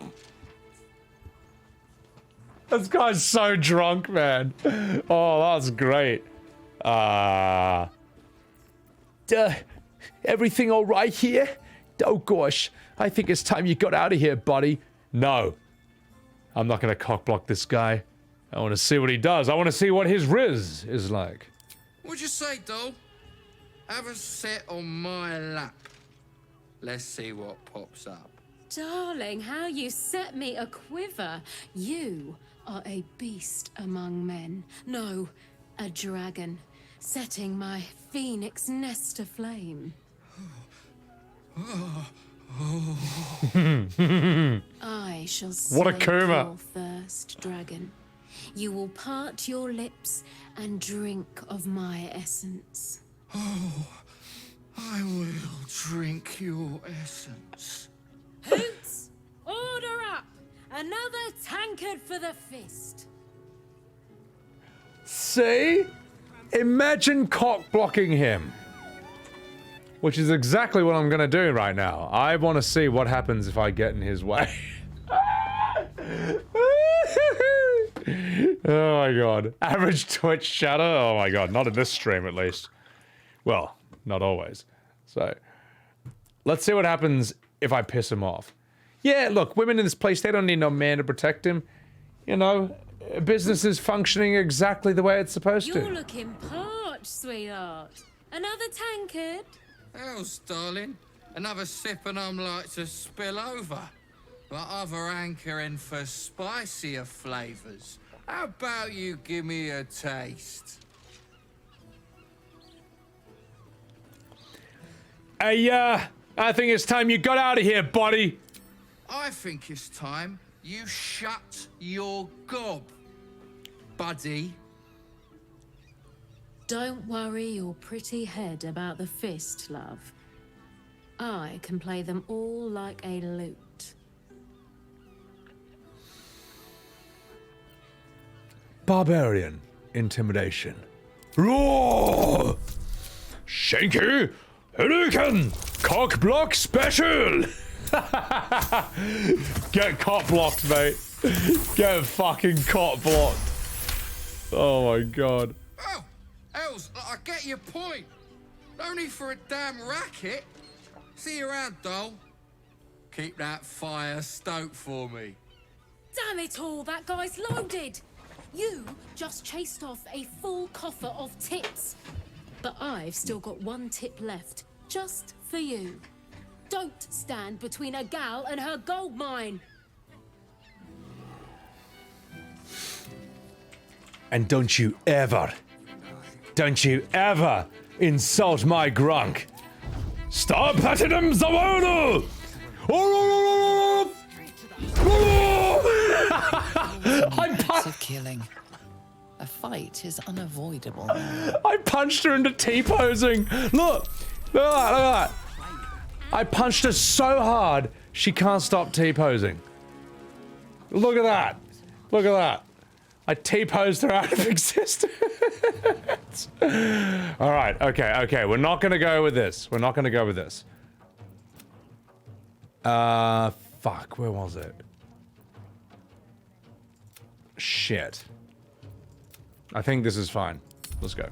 L: This guy's so drunk, man. Oh, that's great. Everything all right here? Oh gosh, I think it's time you got out of here, buddy. No. I'm not gonna cockblock this guy. I want to see what he does. I want to see what his riz is like.
V: What'd you say, doll? Have a sit on my lap. Let's see what pops up.
N: Darling, how you set me a quiver. You are a beast among men. No, a dragon, setting my phoenix nest aflame. I shall
L: What a
N: slay
L: coma.
N: your first dragon. You will part your lips and drink of my essence.
V: Oh, I will drink your essence.
N: Hoots, order up! Another tankard for the fist.
L: See? Imagine cock-blocking him. Which is exactly what I'm gonna do right now. I want to see what happens if I get in his way. Oh my god. Average Twitch chatter? Oh my god, not in this stream at least. Well, not always. So, let's see what happens if I piss him off. Yeah, look, women in this place, they don't need no man to protect him. You know, business is functioning exactly the way it's supposed to.
N: You're looking parched, sweetheart. Another tankard?
V: Else, darling. Another sip and I'm like to spill over. But other hankering for spicier flavours. How about you give me a taste?
L: Hey, I think it's time you got out of here, buddy.
V: I think it's time you shut your gob, buddy.
N: Don't worry your pretty head about the fist, love. I can play them all like a lute.
L: Barbarian intimidation. Roar! Shanky! Hadouken! Cock block special! Get cop blocked, mate. Get fucking cop blocked. Oh my god.
V: Oh, Els, I get your point. No need for a damn racket. See you around, doll. Keep that fire stoked for me.
N: Damn it all, that guy's loaded! You just chased off a full coffer of tips. But I've still got one tip left, just for you. Don't stand between a gal and her gold mine.
L: And don't you ever insult my grunk. Stop Platinum Zawano!
F: Of killing. A fight is unavoidable.
L: I punched her into T-posing. Look at that. I punched her so hard, she can't stop T-posing. Look at that. Look at that. I T-posed her out of existence. All right, okay. We're not gonna go with this. Fuck, where was it? Shit. I think this is fine. Let's go.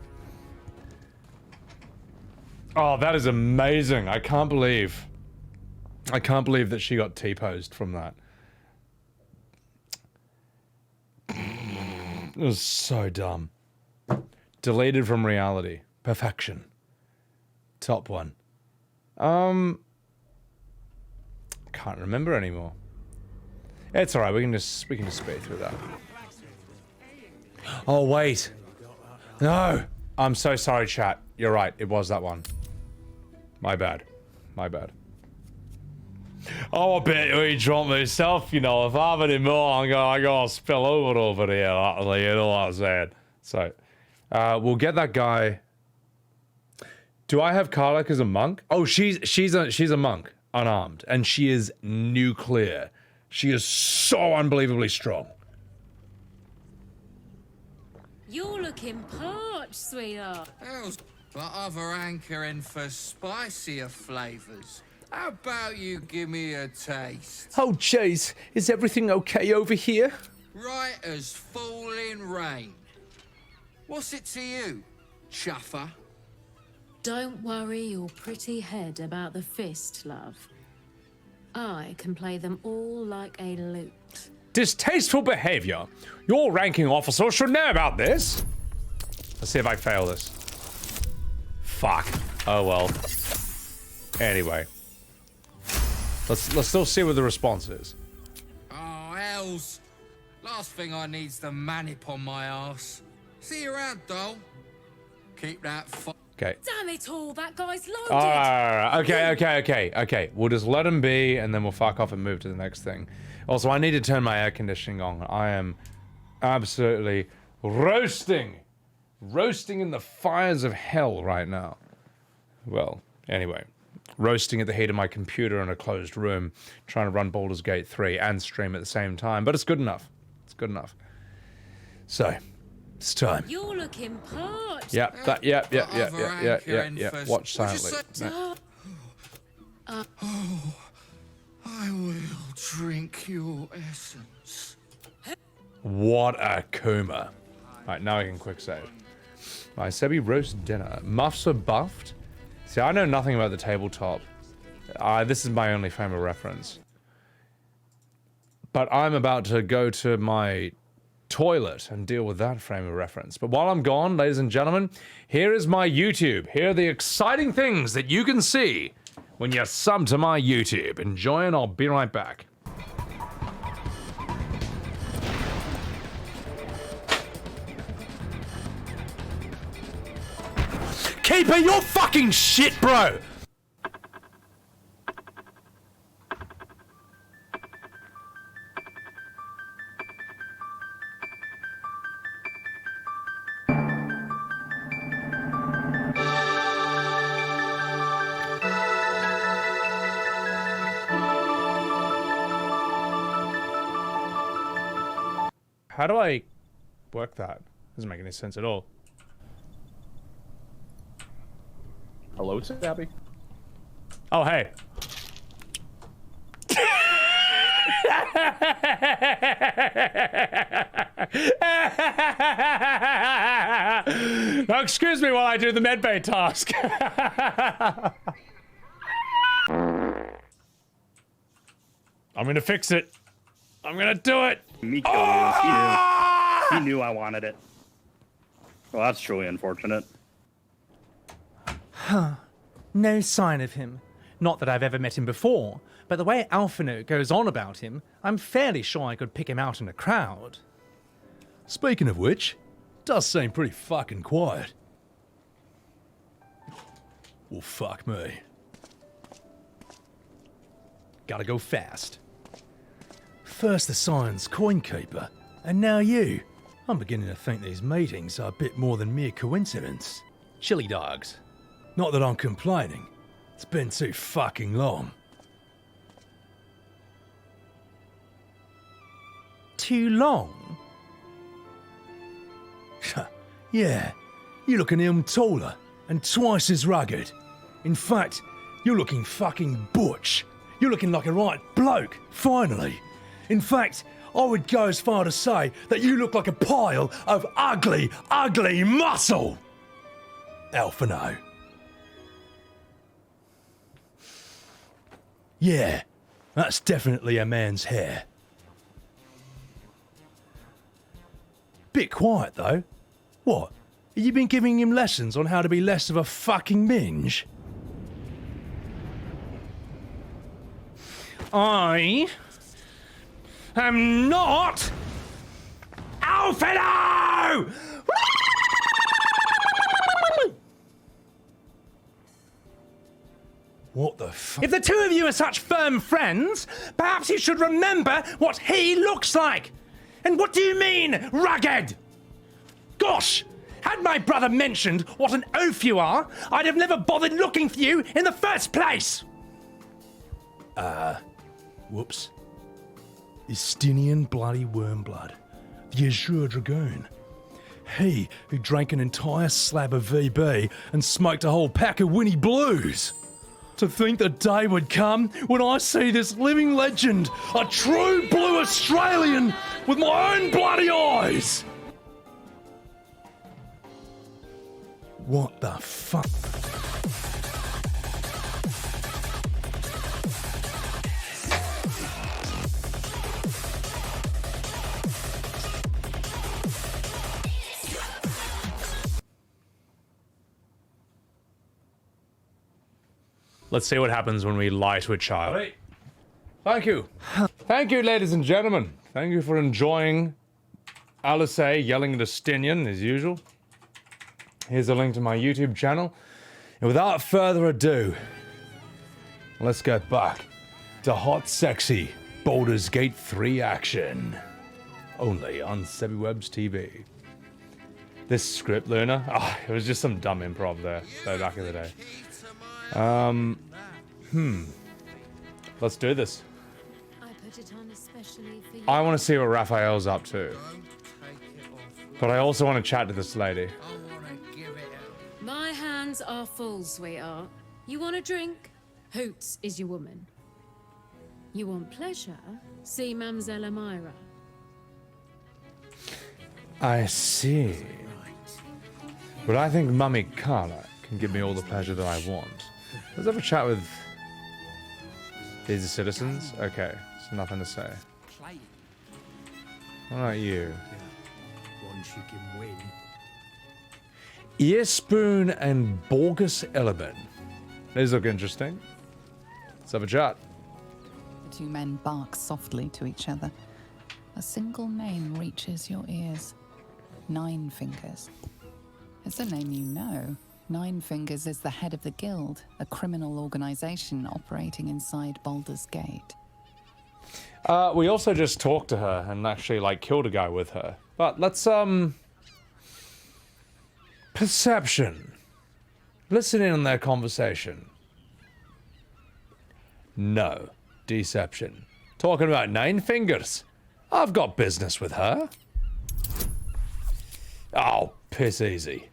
L: Oh, that is amazing. I can't believe that she got T-posed from that. It was so dumb. Deleted from reality. Perfection. Top one. Can't remember anymore. It's alright, we can just speed through that. Oh wait. No! I'm so sorry, chat. You're right, it was that one. My bad. My bad. Oh, I bet you drunk myself, you know. If I have any more, I'm gonna spill over here, actually, you know what I'm saying. So, we'll get that guy. Do I have Karlach as a monk? Oh, she's a monk, unarmed, and she is nuclear. She is so unbelievably strong.
N: You're looking parched, sweetheart.
V: Hell's but other hankering for spicier flavors. How about you give me a taste?
A: Oh, jeez. Is everything okay over here?
V: Right as falling rain. What's it to you, chuffer?
N: Don't worry your pretty head about the fist, love. I can play them all like a lute.
L: Distasteful behavior. Your ranking officer should know about this. Let's see if I fail this. Fuck. Oh well. Anyway. Let's still see what the response is.
V: Oh, hells. Last thing I need's the manip on my ass. See you around, doll. Keep that
L: Okay.
N: Damn it all, that guy's loaded!
L: Okay. We'll just let him be, and then we'll fuck off and move to the next thing. Also, I need to turn my air conditioning on. I am absolutely roasting. Roasting in the fires of hell right now. Well, anyway. Roasting at the heat of my computer in a closed room, trying to run Baldurs Gate 3 and stream at the same time, but it's good enough. It's good enough. So, it's time.
N: You're looking parched.
L: Yep. Watch silently. No.
V: I will drink your essence.
L: What a Kuma. Right, now I can quick save. My Sebby roast dinner. Muffs are buffed? See, I know nothing about the tabletop. This is my only frame of reference. But I'm about to go to my toilet and deal with that frame of reference. But while I'm gone, ladies and gentlemen, here is my YouTube. Here are the exciting things that you can see when you sub to my YouTube. Enjoy, and I'll be right back. Keeper, you're fucking shit, bro! How do I work that? Doesn't make any sense at all.
D: Hello, Sabby.
L: Oh, hey. Now, excuse me while I do the medbay task. I'm gonna fix it. I'm gonna do it.
D: Miko he knew I wanted it. Well, that's truly unfortunate.
A: Huh. No sign of him. Not that I've ever met him before, but the way Alphino goes on about him, I'm fairly sure I could pick him out in a crowd.
L: Speaking of which, does seem pretty fucking quiet. Well, fuck me. Gotta go fast. First the Science Coinkeeper, and now you. I'm beginning to think these meetings are a bit more than mere coincidence. Chili dogs. Not that I'm complaining. It's been too fucking long.
A: Too long?
L: Yeah, you're looking even taller and twice as rugged. In fact, you're looking fucking butch. You're looking like a right bloke, finally. In fact, I would go as far to say that you look like a pile of ugly, ugly muscle. Alphino.
G: Yeah, that's definitely a man's hair. Bit quiet, though. What? Have you been giving him lessons on how to be less of a fucking minge? I am not Alfredo! What the fuck? If the two of you are such firm friends, perhaps you should remember what he looks like. And what do you mean, rugged? Gosh, had my brother mentioned what an oaf you are, I'd have never bothered looking for you in the first place. Whoops. Astarion bloody wormblood. The Azure Dragoon. He who drank an entire slab of VB and smoked a whole pack of Winnie Blues. To think the day would come when I see this living legend, a true blue Australian, with my own bloody eyes! What the fuck?
L: Let's see what happens when we lie to a child. Right. Thank you. Thank you, ladies and gentlemen. Thank you for enjoying Alice yelling at Astarion, as usual. Here's a link to my YouTube channel. And without further ado, let's get back to hot, sexy Baldurs Gate 3 action. Only on Sebbywebz TV. This script learner, it was just some dumb improv there, so back in the day. Let's do this.
N: I put it on especially for you.
L: I want to see what Raphael's up to. But I also want to chat to this lady.
N: My hands are full, sweetheart. You want a drink? Hoots is your woman. You want pleasure? See Mamselle Amira.
L: I see. But I think Mummy Karlach can give me all the pleasure that I want. Let's have a chat with... These are citizens? Okay, so nothing to say. What about you?
M: Once you can win.
L: Earspoon and Borgus Element. These look interesting. Let's have a chat.
F: The two men bark softly to each other. A single name reaches your ears. Nine Fingers. It's a name you know. Nine Fingers is the head of the Guild, a criminal organization operating inside Baldurs Gate.
L: We also just talked to her and actually, like, killed a guy with her. But let's, Perception. Listen in on their conversation. No. Deception. Talking about Nine Fingers. I've got business with her. Oh, piss easy.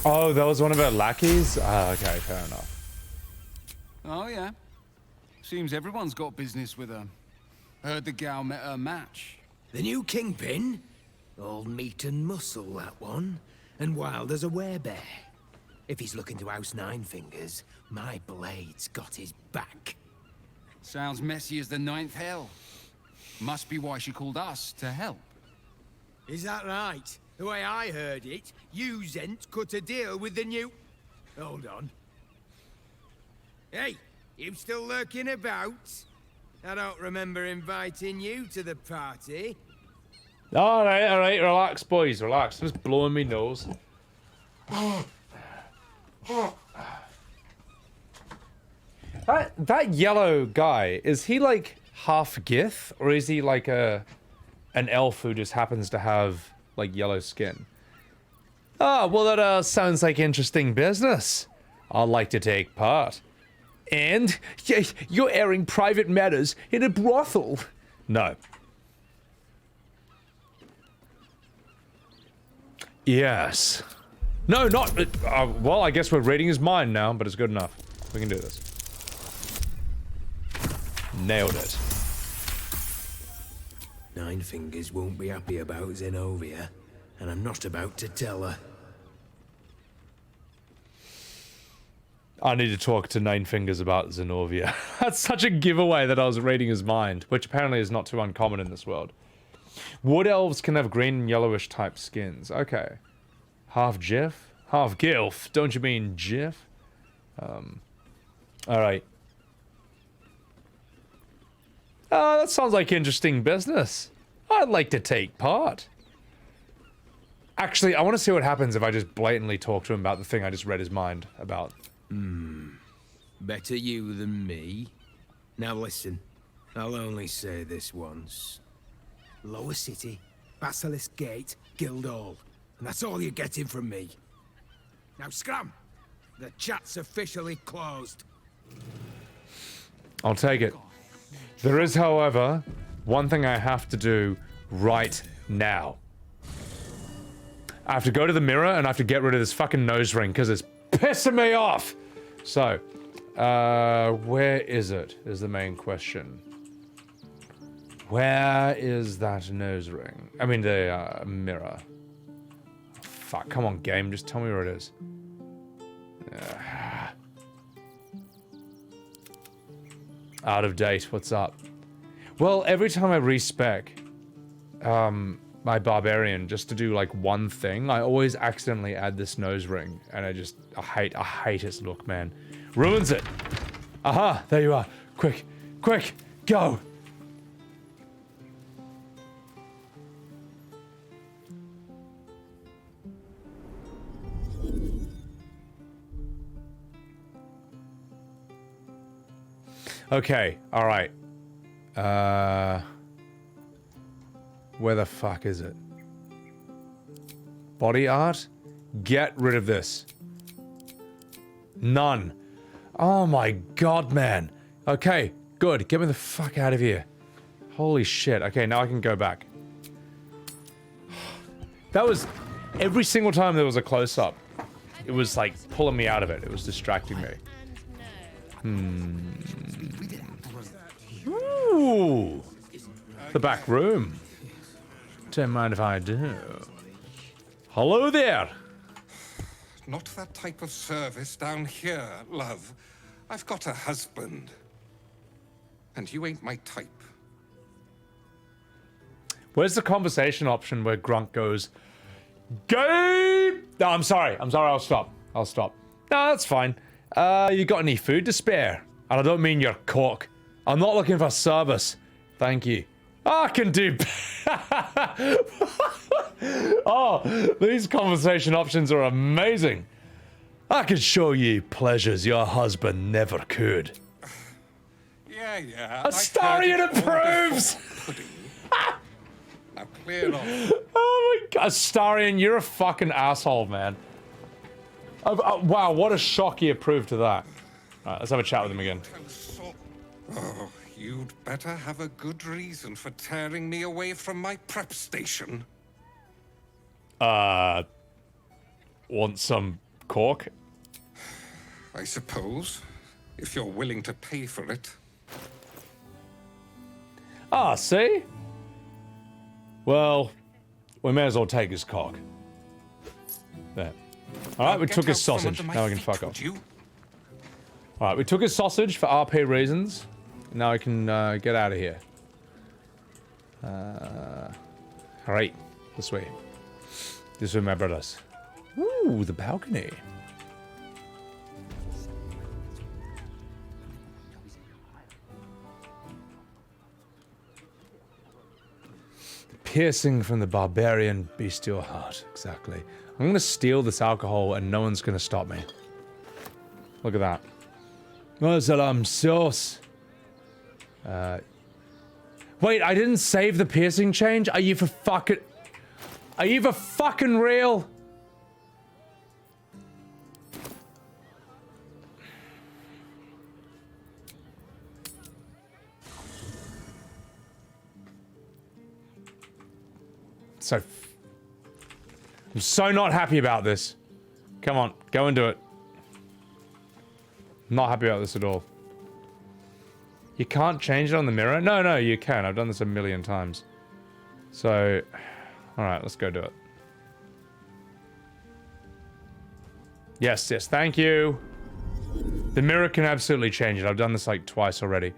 L: Oh, that was one of her lackeys? Ah, okay, fair enough.
O: Oh, yeah. Seems everyone's got business with her. Heard the gal met her match.
M: The new kingpin? All meat and muscle, that one. And wild as a werebear. If he's looking to oust Nine Fingers, my blade's got his back.
O: Sounds messy as the ninth hell. Must be why she called us to help.
M: Is that right? The way I heard it, you Zent cut a deal with the new... Hold on. Hey, you still lurking about? I don't remember inviting you to the party.
L: Alright, relax, boys, relax. Just blowing me nose. That yellow guy, is he like half Gith, or is he like an elf who just happens to have like yellow skin? Ah, well that sounds like interesting business. I'd like to take part. And you're airing private matters in a brothel. No. Yes. No, not... well, I guess we're reading his mind now, but it's good enough. We can do this. Nailed it.
M: Nine Fingers won't be happy about Zenobia, and I'm not about to tell her.
L: I need to talk to Nine Fingers about Zenobia. That's such a giveaway that I was reading his mind, which apparently is not too uncommon in this world. Wood elves can have green and yellowish type skins. Okay. Half Jiff? Half Gilf? Don't you mean Jiff? Alright. That sounds like interesting business. I'd like to take part. Actually, I want to see what happens if I just blatantly talk to him about the thing I just read his mind about.
M: Better you than me. Now listen, I'll only say this once. Lower City, Baldurs Gate, Guildhall. And that's all you're getting from me. Now scram! The chat's officially closed.
L: I'll take it. There is, however, one thing I have to do right now. I have to go to the mirror and I have to get rid of this fucking nose ring because it's pissing me off. So, where is it? Is the main question. Where is that nose ring? I mean, the mirror. Fuck, come on, game. Just tell me where it is. Out of date. What's up? Well, every time I respec my barbarian just to do like one thing, I always accidentally add this nose ring, and I hate its look, man. Ruins it. Aha! There you are. Quick, quick, go. Okay, alright. Where the fuck is it? Body art? Get rid of this. None. Oh my god, man. Okay, good. Get me the fuck out of here. Holy shit. Okay, now I can go back. That was... Every single time there was a close-up, it was like pulling me out of it. It was distracting me. Ooh, the back room. Don't mind if I do. Hello there.
P: Not that type of service down here, love. I've got a husband. And you ain't my type.
L: Where's the conversation option where Gronk goes, Game? No, I'm sorry, I'll stop. No, that's fine. You got any food to spare? And I don't mean your cock. I'm not looking for service. Thank you. I can do... Oh, these conversation options are amazing. I can show you pleasures your husband never could.
P: Yeah.
L: Astarion approves!
P: Now clear it off.
L: Oh my god, Astarion, you're a fucking asshole, man. Wow, what a shock he approved to that. Alright, let's have a chat with him again.
P: Oh, you'd better have a good reason for tearing me away from my prep station.
L: Want some cork?
P: I suppose, if you're willing to pay for it.
L: Ah, see? Well, we may as well take his cock. There. Alright, we took his sausage. Now we can fuck off. Alright, we took his sausage for RP reasons. Now I can get out of here. Alright, this way. This way, my brothers. Ooh, the balcony. Piercing from the barbarian bestial heart. Exactly. I'm gonna steal this alcohol and no one's gonna stop me. Look at that. Muslim sauce. Wait, I didn't save the piercing change? Are you for fucking... Are you for fucking real? So... I'm so not happy about this. Come on, go and do it. Not happy about this at all. You can't change it on the mirror? No, you can. I've done this a million times. So, alright, let's go do it. Yes, thank you. The mirror can absolutely change it. I've done this like twice already.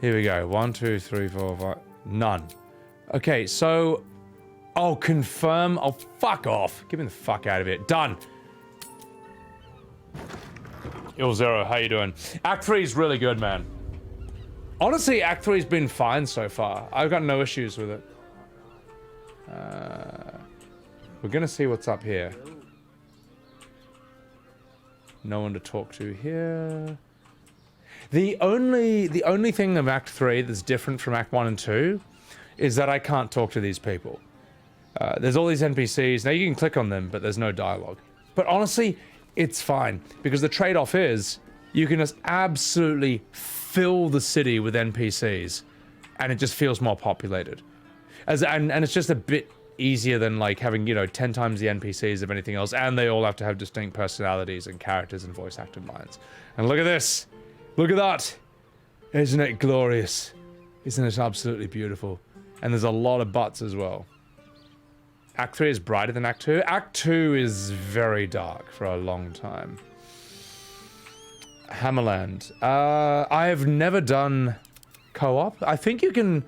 L: Here we go. 1, 2, 3, 4, 5. None. Okay, so... Oh, confirm. Oh, fuck off. Get me the fuck out of here. Done. Il0, how you doing? Act 3 is really good, man. Honestly, Act 3's been fine so far. I've got no issues with it. We're gonna see what's up here. No one to talk to here. The only thing of Act 3 that's different from Act 1 and 2 is that I can't talk to these people. There's all these NPCs. Now you can click on them, but there's no dialogue. But honestly, it's fine, because the trade-off is you can just absolutely fill the city with NPCs, and it just feels more populated. And it's just a bit easier than like having, you know, 10 times the NPCs of anything else, and they all have to have distinct personalities and characters and voice acted lines. And look at this! Look at that! Isn't it glorious? Isn't it absolutely beautiful? And there's a lot of butts as well. Act 3 is brighter than Act 2. Act 2 is very dark for a long time. Hammerland. I have never done co-op. I think you can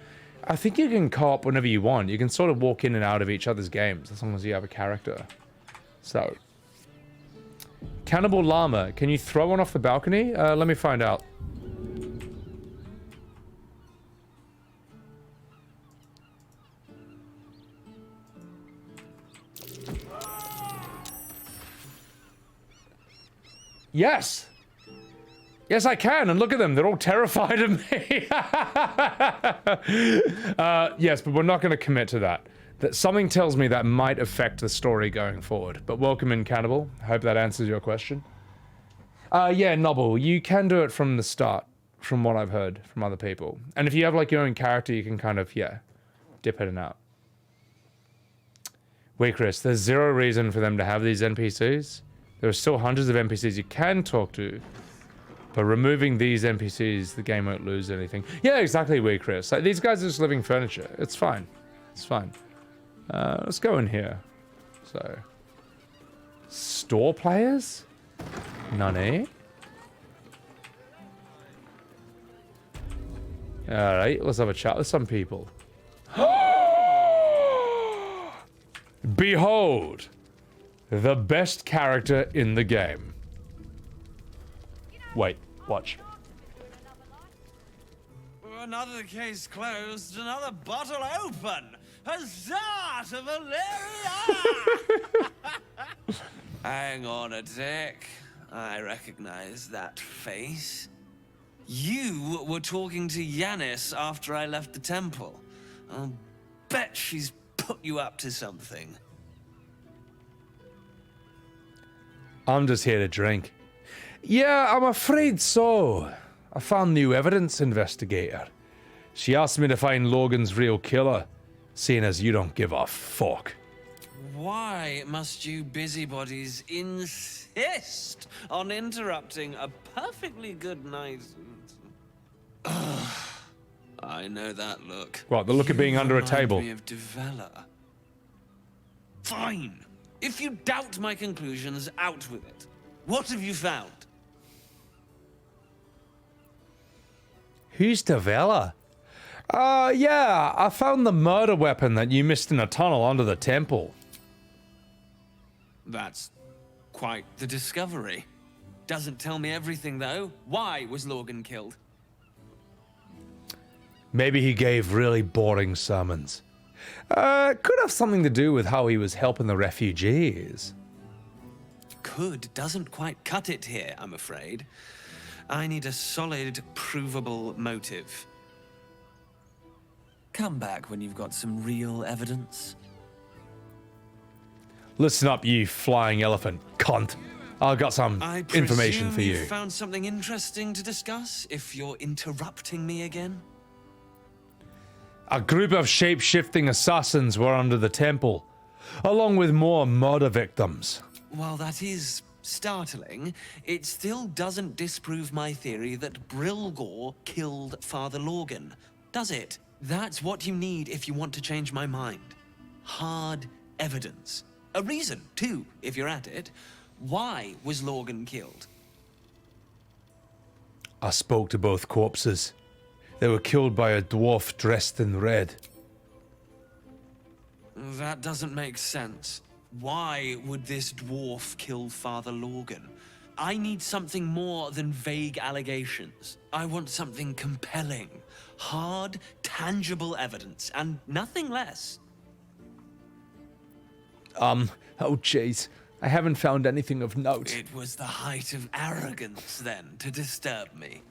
L: co-op whenever you want. You can sort of walk in and out of each other's games as long as you have a character. So. Cannibal Llama. Can you throw one off the balcony? Let me find out. Yes! Yes, I can, and look at them, they're all terrified of me. Yes, but we're not going to commit to that. Something tells me that might affect the story going forward. But welcome in, Cannibal. I hope that answers your question. Yeah, Nobble, you can do it from the start, from what I've heard from other people. And if you have, like, your own character, you can kind of, yeah, dip in and out. Wait, Chris, there's zero reason for them to have these NPCs. There are still hundreds of NPCs you can talk to. But removing these NPCs, the game won't lose anything. Yeah, exactly, Wee Chris. Like, these guys are just living furniture. It's fine. It's fine. Let's go in here. So. Store players? None. Alright, let's have a chat with some people. Behold! The best character in the game. Wait, watch.
C: Another case closed, another bottle open. Huzzah to Valeria! Hang on a tick. I recognize that face. You were talking to Yanis after I left the temple. I'll bet she's put you up to something.
L: I'm just here to drink. Yeah, I'm afraid so. I found new evidence, investigator. She asked me to find Logan's real killer, seeing as you don't give a fuck.
C: Why must you busybodies insist on interrupting a perfectly good night? I know that look.
L: What, the look of being under a table?
C: Me of Devella. Fine. If you doubt my conclusions, out with it. What have you found?
L: Who's Devella? Yeah, I found the murder weapon that you missed in a tunnel under the temple.
C: That's quite the discovery. Doesn't tell me everything, though. Why was Logan killed?
L: Maybe he gave really boring sermons. Could have something to do with how he was helping the refugees.
C: Could doesn't quite cut it here, I'm afraid. I need a solid, provable motive. Come back when you've got some real evidence.
L: Listen up, you flying elephant cunt. I've got some information for you.
C: I found something interesting to discuss, if you're interrupting me again.
L: A group of shape-shifting assassins were under the temple, along with more murder victims.
C: While that is startling, it still doesn't disprove my theory that Brilgor killed Father Logan, does it? That's what you need if you want to change my mind. Hard evidence. A reason, too, if you're at it. Why was Lorgan killed?
L: I spoke to both corpses. They were killed by a dwarf dressed in red.
C: That doesn't make sense. Why would this dwarf kill Father Lorgan? I need something more than vague allegations. I want something compelling. Hard, tangible evidence, and nothing less.
L: Oh jeez. I haven't found anything of note.
C: It was the height of arrogance, then, to disturb me.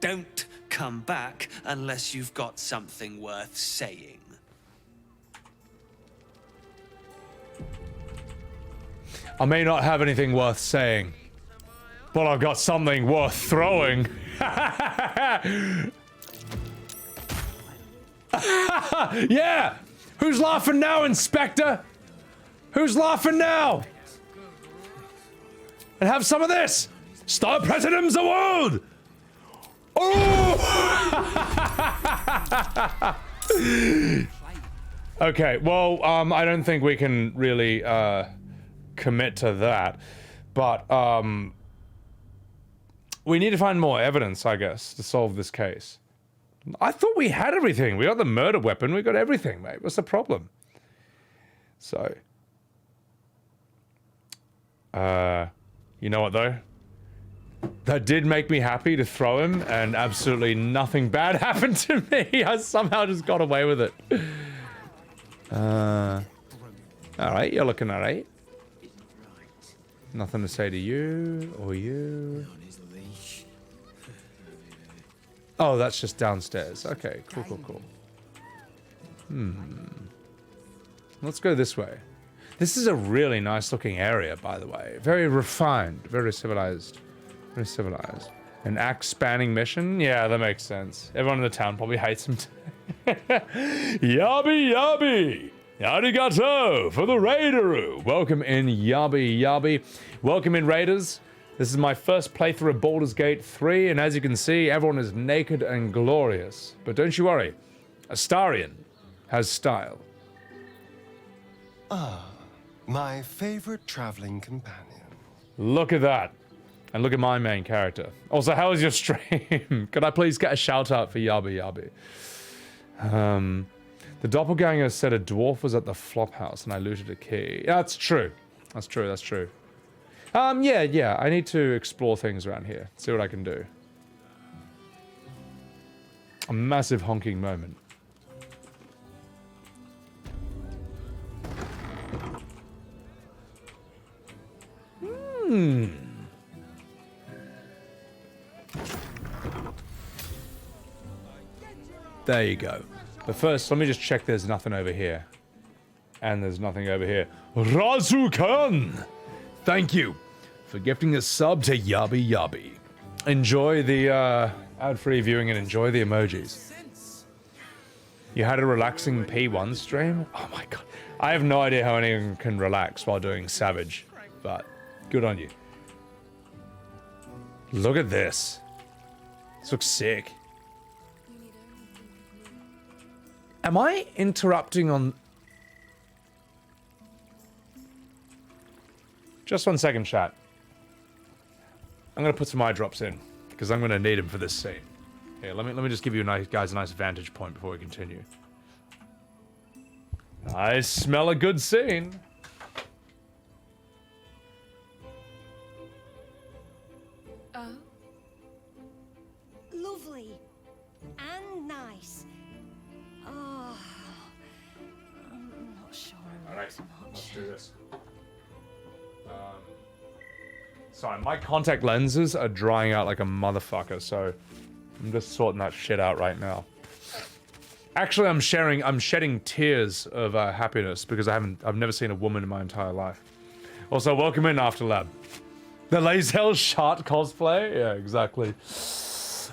C: Don't come back unless you've got something worth saying.
L: I may not have anything worth saying, but I've got something worth throwing. Yeah! Who's laughing now, Inspector? Who's laughing now? And have some of this! Star President's the world! Oh! Okay, well, I don't think we can really, commit to that, but, we need to find more evidence, I guess, to solve this case. I thought we had everything. We got the murder weapon, we got everything, mate. What's the problem? So... you know what though? That did make me happy to throw him, and absolutely nothing bad happened to me. I somehow just got away with it. Alright, you're looking alright. Nothing to say to you, or you. Oh, that's just downstairs. Okay, cool. Let's go this way. This is a really nice looking area, by the way. Very refined, very civilized. Very civilized. An axe spanning mission? Yeah, that makes sense. Everyone in the town probably hates him. Yabby yabby! Arigato for the raideroo! Welcome in, yabby yabby. Welcome in, raiders. This is my first playthrough of Baldurs Gate 3, and as you can see, everyone is naked and glorious. But don't you worry, Astarion has style.
Q: Ah, my favorite traveling companion.
L: Look at that. And look at my main character. Also, how was your stream? Could I please get a shout out for Yabby Yabby? The doppelganger said a dwarf was at the flop house and I looted a key. Yeah, that's true. That's true. Yeah. I need to explore things around here. See what I can do. A massive honking moment. There you go. But first, let me just check there's nothing over here. And there's nothing over here. Razukan! Thank you for gifting a sub to Yabby Yabby. Enjoy the ad-free viewing and enjoy the emojis. You had a relaxing P1 stream? Oh my god. I have no idea how anyone can relax while doing Savage, but good on you. Look at this. This looks sick. Am I interrupting on... Just 1 second, chat. I'm gonna put some eye drops in, because I'm gonna need them for this scene. Here, let me just give you guys a nice vantage point before we continue. I smell a good scene.
R: Lovely and nice. Oh, I'm not sure I'm
L: Alright, let's do this. Sorry, my contact lenses are drying out like a motherfucker, so I'm just sorting that shit out right now. Actually, I'm shedding tears of happiness because I've never seen a woman in my entire life. Also, welcome in, Afterlab. The Lae'zel shot cosplay? Yeah, exactly.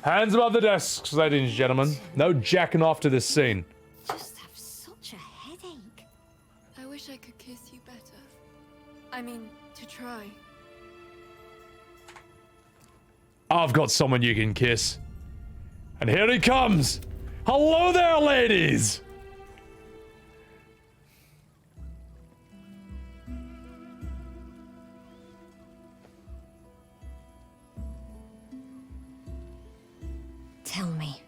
L: Hands above the desks, ladies and gentlemen. No jacking off to this scene.
R: Just have such a headache.
S: I wish I could kiss you better. I mean, to try.
L: I've got someone you can kiss. And here he comes! Hello there, ladies!
R: Tell me,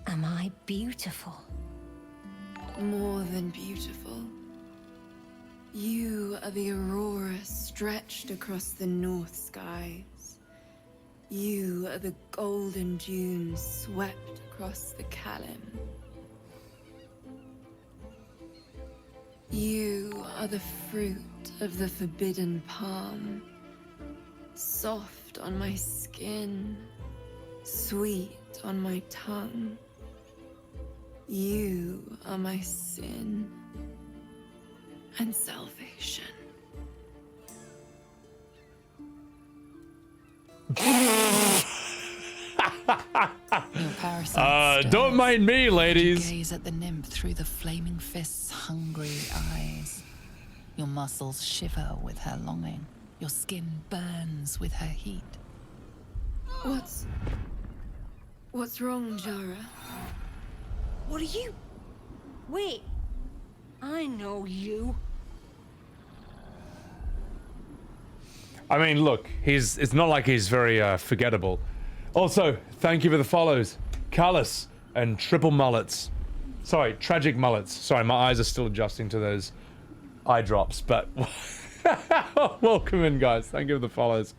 R: am I beautiful?
B: More than beautiful. You are the aurora stretched across the north skies. You are the golden dunes swept across the Kalim. You are the fruit of the forbidden palm, soft on my skin, sweet on my tongue. You are my sin and salvation.
L: Don't mind me, ladies.
F: You gaze at the nymph through the flaming fist's hungry eyes. Your muscles shiver with her longing. Your skin burns with her heat.
B: What's wrong, Jara?
R: What are you? Wait, I know you.
L: I mean, look, it's not like he's very forgettable. Also, thank you for the follows. Carlos and Triple Mullets. Sorry, Tragic Mullets. Sorry, my eyes are still adjusting to those eye drops, but welcome in, guys. Thank you for the follows.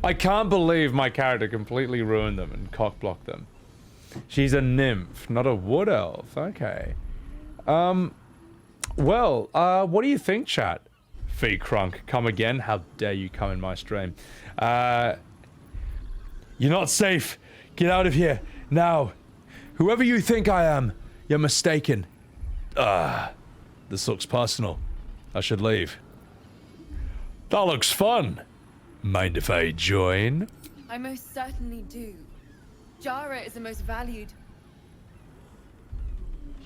L: I can't believe my character completely ruined them and cockblocked them. She's a nymph, not a wood elf. Okay. Well, what do you think, chat? Grunk, come again? How dare you come in my stream? You're not safe. Get out of here now. Whoever you think I am, you're mistaken. This looks personal. I should leave. That looks fun. Mind if I join?
B: I most certainly do. Jara is the most valued.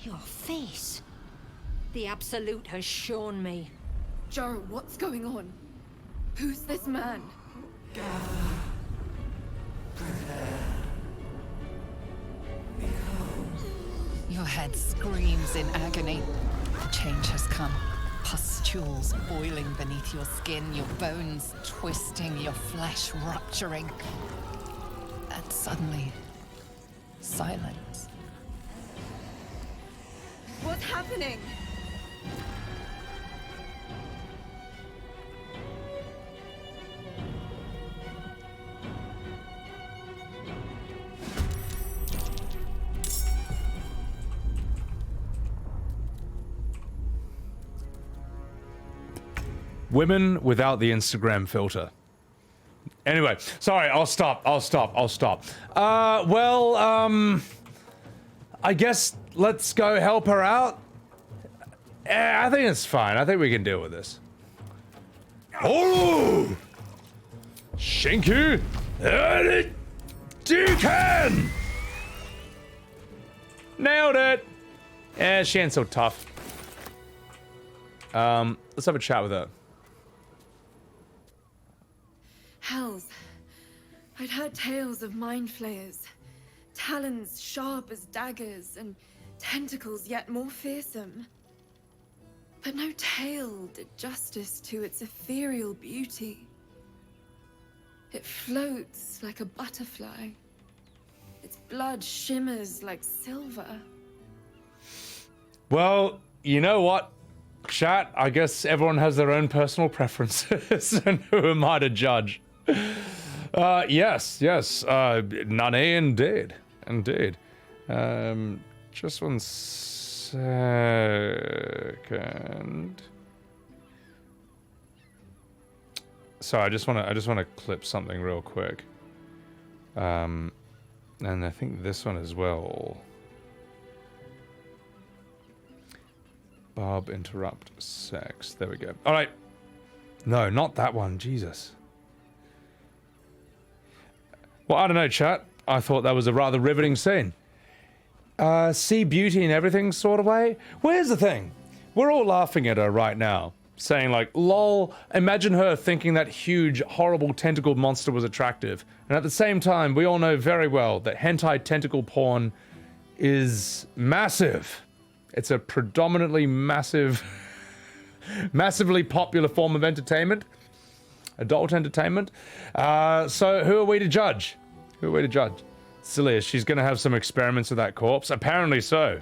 R: Your face. The Absolute has shown me.
B: Jara, what's going on? Who's this man?
F: Your head screams in agony. The change has come. Pustules boiling beneath your skin, your bones twisting, your flesh rupturing. And suddenly, silence.
B: What's happening?
L: Women without the Instagram filter. Anyway, sorry, I'll stop. I guess let's go help her out. I think it's fine. I think we can deal with this. Oh! Shinku! Dukan! Nailed it! Yeah, she ain't so tough. Let's have a chat with her.
B: Hells. I'd heard tales of mind flayers. Talons sharp as daggers and tentacles yet more fearsome. But no tale did justice to its ethereal beauty. It floats like a butterfly. Its blood shimmers like silver.
L: Well, you know what, chat? I guess everyone has their own personal preferences, and who am I to judge? Yes, Nane, indeed. Just one second. Sorry, I just want to clip something real quick. And I think this one as well. Barb interrupt sex. There we go. All right. No, not that one. Jesus. Well, I don't know, chat. I thought that was a rather riveting scene. See beauty in everything sort of way? Well, here's the thing. We're all laughing at her right now. Saying like, lol, imagine her thinking that huge, horrible tentacled monster was attractive. And at the same time, we all know very well that hentai tentacle porn is massive. It's a predominantly massively popular form of entertainment. Adult entertainment. So who are we to judge? Cillius, she's gonna have some experiments with that corpse? Apparently so.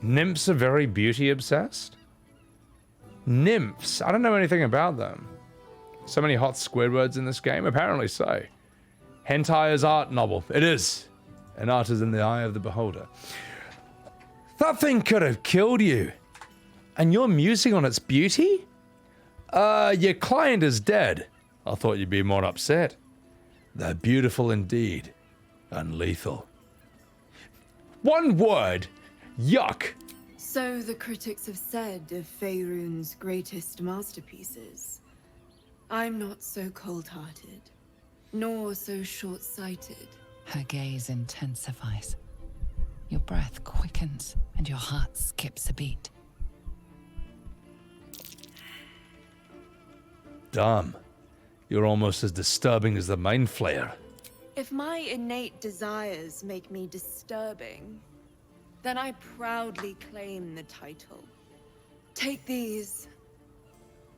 L: Nymphs are very beauty obsessed? Nymphs? I don't know anything about them. So many hot Squidwards in this game? Apparently so. Hentai is art novel. It is. And art is in the eye of the beholder. That thing could have killed you. And you're musing on its beauty? Your client is dead. I thought you'd be more upset. They're beautiful indeed. And lethal. One word. Yuck.
B: So the critics have said of Faerun's greatest masterpieces. I'm not so cold-hearted, nor so short-sighted.
F: Her gaze intensifies. Your breath quickens and your heart skips a beat.
L: Damn. You're almost as disturbing as the Mind Flayer.
B: If my innate desires make me disturbing, then I proudly claim the title. Take these.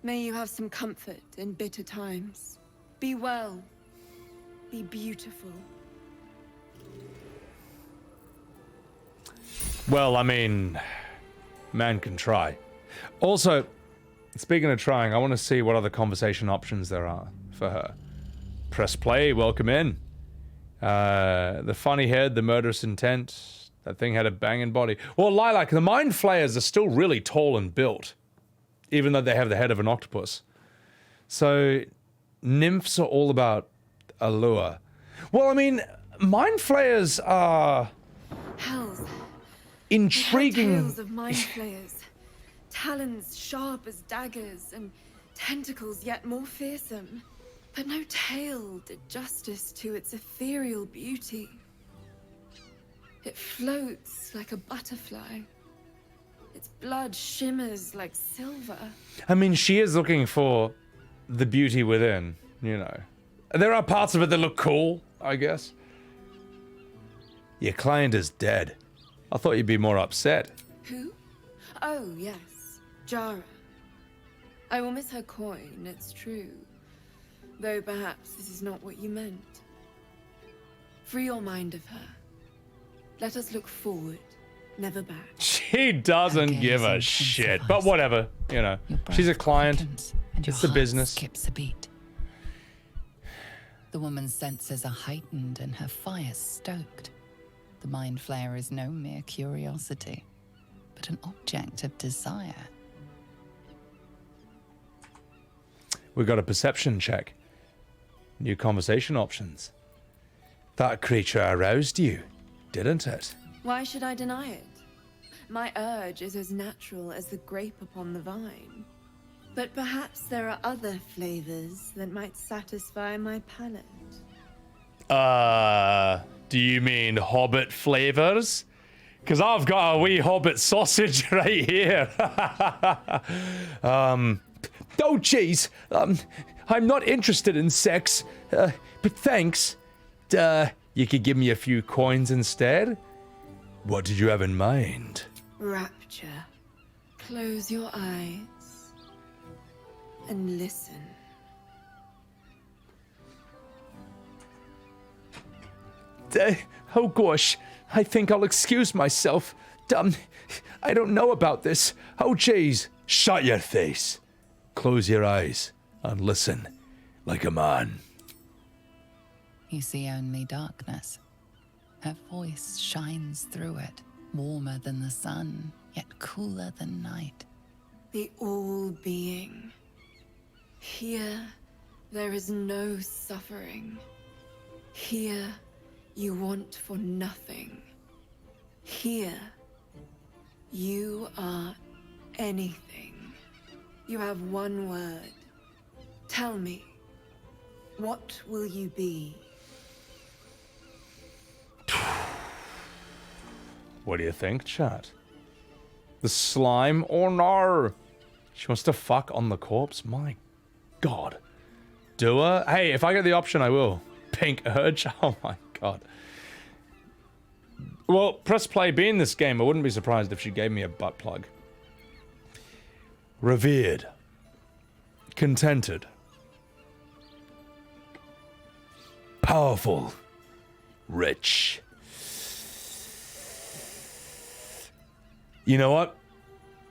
B: May you have some comfort in bitter times. Be well. Be beautiful.
L: Well, I mean, man can try. Also, speaking of trying, I want to see what other conversation options there are for her. Press play, welcome in. The funny head, the murderous intent. That thing had a banging body. Well, Lilac, the Mind Flayers are still really tall and built, even though they have the head of an octopus. So, nymphs are all about allure. Well, I mean, Mind Flayers are
B: Hells.
L: intriguing.
B: Tales of mind flayers, talons sharp as daggers, and tentacles yet more fearsome. But no tale did justice to its ethereal beauty. It floats like a butterfly. Its blood shimmers like silver.
L: I mean, she is looking for the beauty within, you know. There are parts of it that look cool, I guess. Your client is dead. I thought you'd be more upset.
B: Who? Oh, yes. Jara. I will miss her coin, it's true. Though perhaps this is not what you meant. Free your mind of her. Let us look forward, never back.
L: She doesn't give a shit, but whatever, you know. She's a client. It's the business.
F: Skips a beat. The woman's senses are heightened and her fire stoked. The Mind Flayer is no mere curiosity, but an object of desire.
L: We got a perception check. New conversation options. That creature aroused you, didn't it?
B: Why should I deny it? My urge is as natural as the grape upon the vine. But perhaps there are other flavors that might satisfy my palate.
L: Do you mean hobbit flavors? Because I've got a wee hobbit sausage right here. Oh, jeez. I'm not interested in sex, but thanks. You could give me a few coins instead? What did you have in mind?
B: Rapture. Close your eyes and listen.
G: Oh gosh, I think I'll excuse myself. I don't know about this. Oh jeez.
L: Shut your face. Close your eyes and listen like a man.
F: You see only darkness. Her voice shines through it, warmer than the sun, yet cooler than night.
B: The all-being. Here, there is no suffering. Here, you want for nothing. Here, you are anything. You have one word. Tell me, what will you be?
L: What do you think, chat? The slime or no? She wants to fuck on the corpse? My god. Do her? Hey, if I get the option, I will. Pink urge? Oh my god. Well, press play being this game, I wouldn't be surprised if she gave me a butt plug. Revered. Contented. Powerful.
G: Rich. You know what?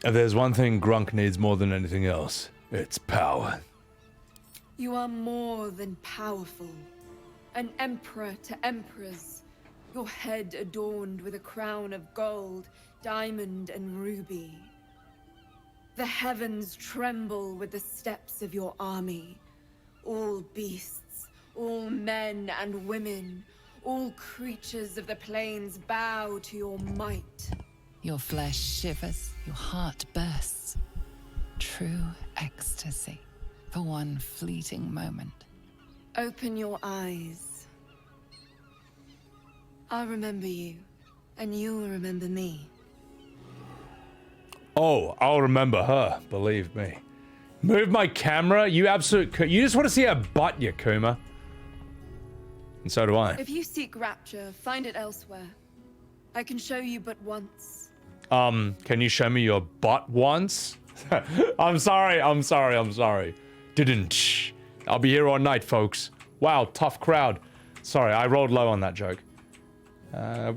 G: If there's one thing Grunk needs more than anything else, it's power.
B: You are more than powerful. An emperor to emperors. Your head adorned with a crown of gold, diamond, and ruby. The heavens tremble with the steps of your army. All beasts, all men and women, all creatures of the plains bow to your might.
F: Your flesh shivers, your heart bursts. True ecstasy for one fleeting moment.
B: Open your eyes. I'll remember you, and you'll remember me.
G: Oh, I'll remember her, believe me. Move my camera, you absolute you just want to see her butt, you Kuma. And so do I.
B: If you seek rapture, find it elsewhere. I can show you but once.
G: Can you show me your butt once? I'm sorry. Didn't. I'll be here all night, folks. Wow, tough crowd. Sorry, I rolled low on that joke. I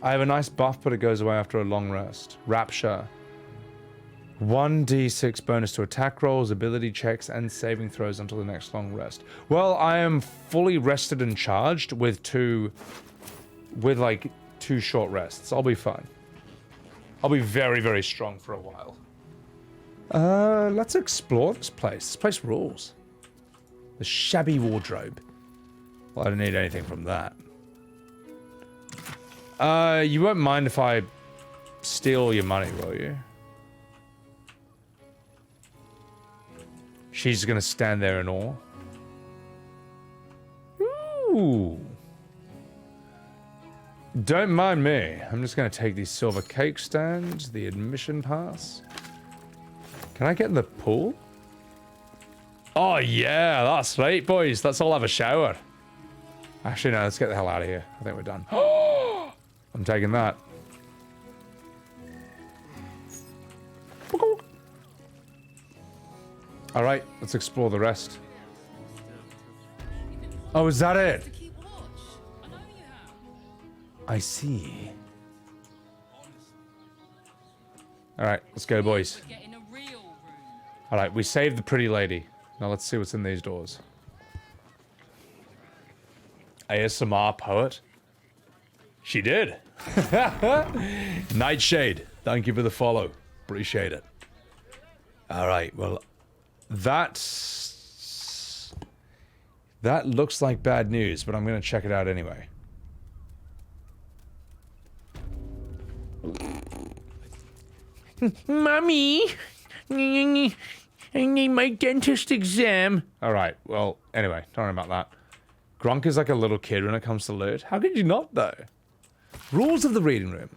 G: have a nice buff, but it goes away after a long rest. Rapture. 1d6 bonus to attack rolls, ability checks, and saving throws until the next long rest. Well, I am fully rested and charged with like 2 short rests. I'll be fine. I'll be very, very strong for a while. Let's explore this place. This place rules. The shabby wardrobe. Well, I don't need anything from that. You won't mind if I steal your money, will you? She's gonna stand there in awe. Ooh. Don't mind me. I'm just gonna take these silver cake stands, the admission pass. Can I get in the pool? Oh yeah, that's right, boys. Let's all have a shower. Actually, no, let's get the hell out of here. I think we're done. I'm taking that. Alright, let's explore the rest. Oh, is that it? I see. Alright, let's go, boys. Alright, we saved the pretty lady. Now let's see what's in these doors. ASMR poet? She did. Nightshade, thank you for the follow. Appreciate it. Alright, well, that looks like bad news, but I'm going to check it out anyway.
A: Mummy, I need my dentist exam.
G: Alright, well, anyway, don't worry about that. Gronk is like a little kid when it comes to loot. How could you not, though? Rules of the reading room.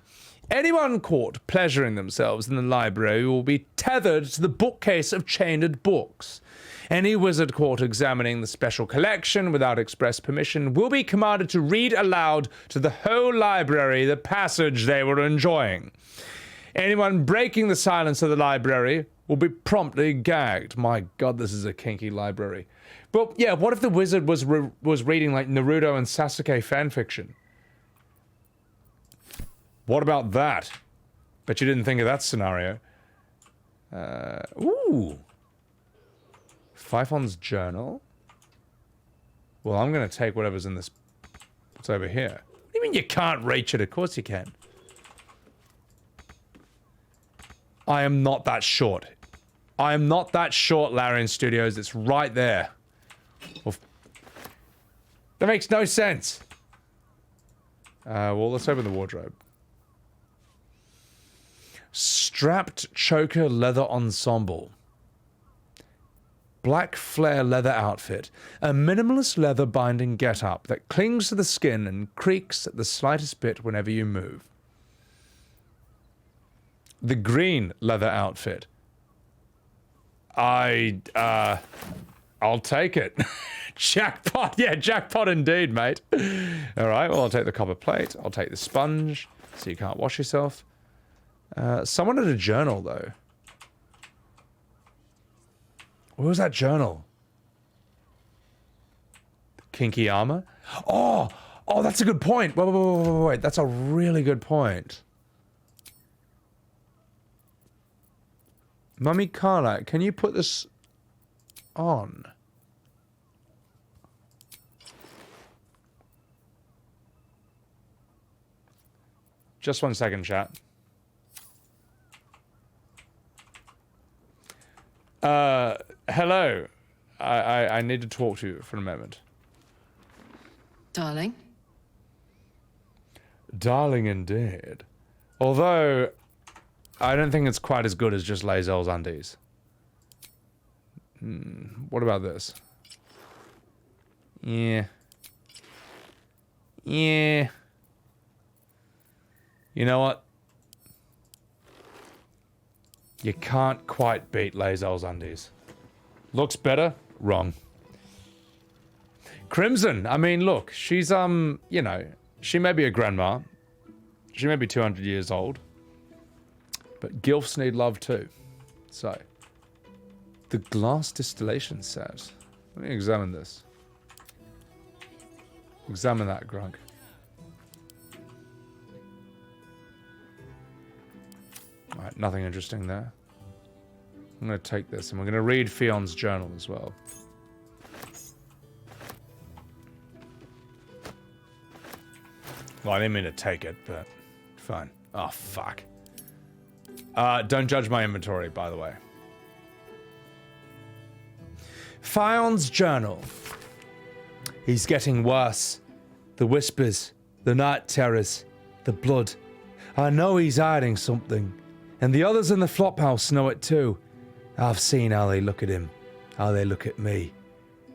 G: Anyone caught pleasuring themselves in the library will be tethered to the bookcase of chained books. Any wizard caught examining the special collection without express permission will be commanded to read aloud to the whole library the passage they were enjoying. Anyone breaking the silence of the library will be promptly gagged. My god, this is a kinky library. But yeah, what if the wizard was reading like Naruto and Sasuke fanfiction? What about that? Bet you didn't think of that scenario. Ooh. Phyphon's journal. Well, I'm gonna take whatever's in this. What's over here? What do you mean you can't reach it? Of course you can. I am not that short. I am not that short, Larian Studios. It's right there. Well, that makes no sense. Well, let's open the wardrobe. Strapped choker leather ensemble. Black flare leather outfit. A minimalist leather binding getup that clings to the skin and creaks at the slightest bit whenever you move. The green leather outfit. I'll take it. Jackpot. Yeah, jackpot indeed, mate. All right, well, I'll take the copper plate. I'll take the sponge so you can't wash yourself. Someone had a journal, though. What was that journal?
L: Kinky armor? Oh, that's a good point. Wait. That's a really good point. Mummy Karlach, can you put this on? Just 1 second, chat. Hello. I need to talk to you for a moment.
H: Darling?
L: Darling indeed. Although, I don't think it's quite as good as just Lae'zel's undies. What about this? Yeah. Yeah. You know what? You can't quite beat Lae'zel's undies. Looks better? Wrong. Crimson, I mean, look, she's, you know, she may be a grandma. She may be 200 years old. But gilfs need love too. So, the glass distillation set. Let me examine this. Examine that, Grunk. Alright, nothing interesting there. I'm going to take this and we're going to read Fion's journal as well. Well, I didn't mean to take it, but fine. Oh, fuck. Don't judge my inventory, by the way. Fion's journal. He's getting worse. The whispers, the night terrors, the blood. I know he's hiding something. And the others in the flophouse know it too. I've seen how they look at him, how they look at me.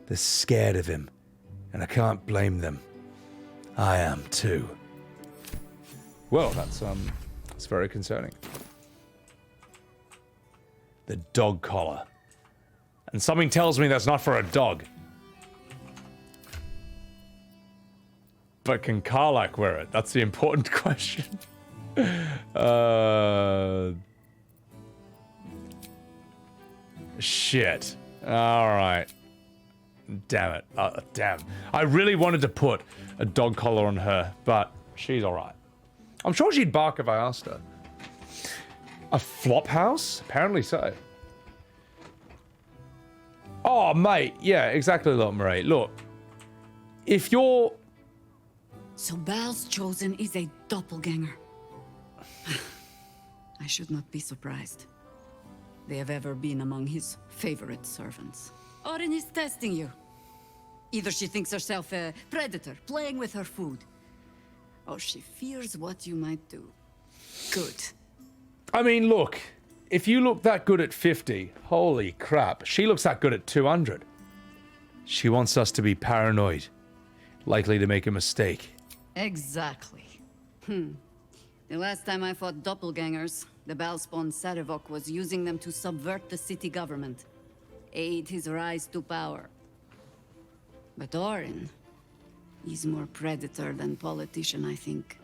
L: They're scared of him, and I can't blame them. I am too. Well, that's very concerning. The dog collar. And something tells me that's not for a dog. But can Karlach wear it? That's the important question. Shit. Alright. Damn it. Damn. I really wanted to put a dog collar on her, but she's alright. I'm sure she'd bark if I asked her. A flop house? Apparently so. Oh, mate. Yeah, exactly, look, Marie. Look. If you're...
T: So Baal's chosen is a doppelganger. I should not be surprised. They have ever been among his favorite servants. Orin is testing you. Either she thinks herself a predator, playing with her food, or she fears what you might do. Good.
L: I mean, look. If you look that good at 50, holy crap, she looks that good at 200. She wants us to be paranoid, likely to make a mistake.
T: Exactly. The last time I fought doppelgangers, the Baalspawn Sarevok was using them to subvert the city government, aid his rise to power. But Orin, he's more predator than politician, I think.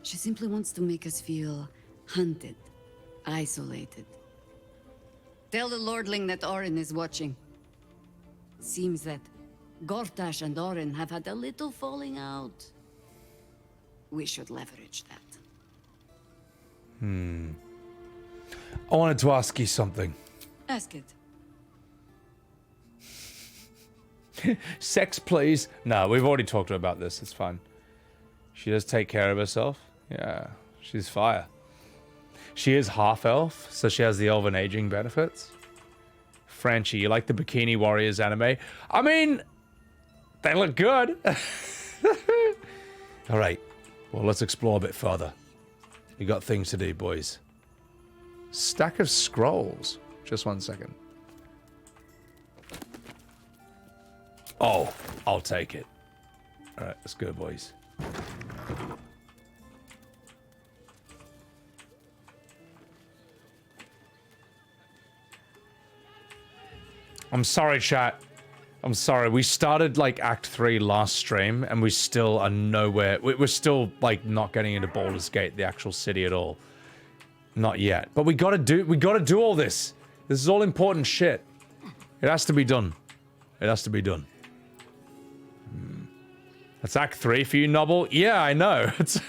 T: She simply wants to make us feel hunted, isolated. Tell the Lordling that Orin is watching. Seems that Gortash and Orin have had a little falling out. We should leverage that.
L: I wanted to ask you something.
T: Ask it.
L: Sex, please. No, we've already talked to her about this. It's fine. She does take care of herself. Yeah, she's fire. She is half-elf, so she has the elven aging benefits. Franchi, you like the Bikini Warriors anime? I mean, they look good. All right, well, let's explore a bit further. We got things to do, boys. Stack of scrolls. Just 1 second. Oh, I'll take it. All right, let's go, boys. I'm sorry, chat. I'm sorry. We started, like, Act 3 last stream, and we still are nowhere. We're still, like, not getting into Baldurs Gate, the actual city at all. Not yet. But we gotta do all this. This is all important shit. It has to be done. It has to be done. That's Act 3 for you, Noble? Yeah, I know. It's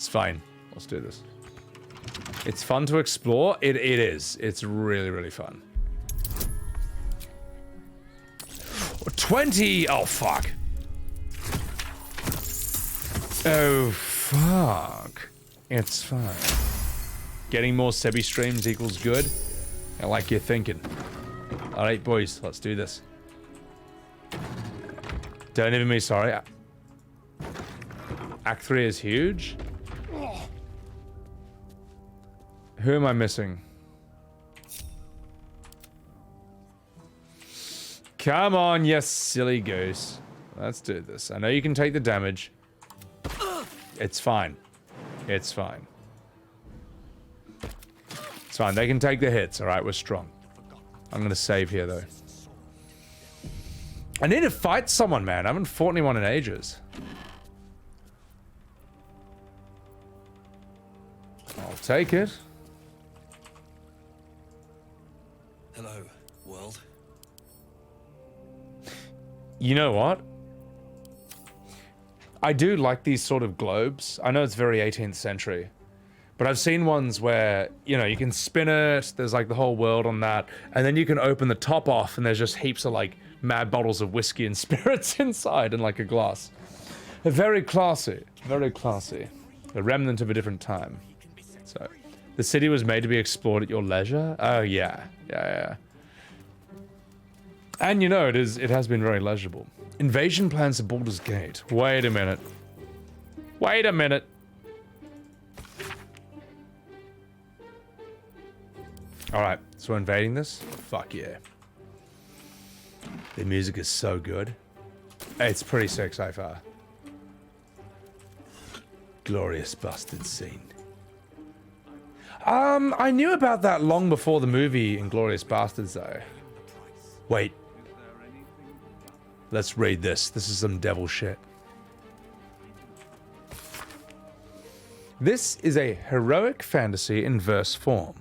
L: fine. Let's do this. It's fun to explore. It is. It's really, really fun. 20! Oh, fuck. Oh, fuck. It's fine. Getting more Sebby streams equals good. I like your thinking. Alright, boys. Let's do this. Don't even be sorry. Act 3 is huge. Who am I missing? Come on, you silly goose. Let's do this. I know you can take the damage. It's fine. It's fine. It's fine. They can take the hits. Alright, we're strong. I'm gonna save here, though. I need to fight someone, man. I haven't fought anyone in ages. I'll take it.
E: Hello, world.
L: You know what? I do like these sort of globes. I know it's very 18th century. But I've seen ones where, you know, you can spin it, there's like the whole world on that, and then you can open the top off and there's just heaps of like mad bottles of whiskey and spirits inside in like a glass. Very classy, very classy. A remnant of a different time. So, the city was made to be explored at your leisure? Oh yeah, yeah. And you know, it has been very legible. Invasion plans to Baldurs Gate. Wait a minute. Wait a minute. Alright, so we're invading this? Fuck yeah. The music is so good. It's pretty sick so far. Glorious bastard scene. I knew about that long before the movie Inglourious Bastards though. Wait. Let's read this. This is some devil shit. This is a heroic fantasy in verse form,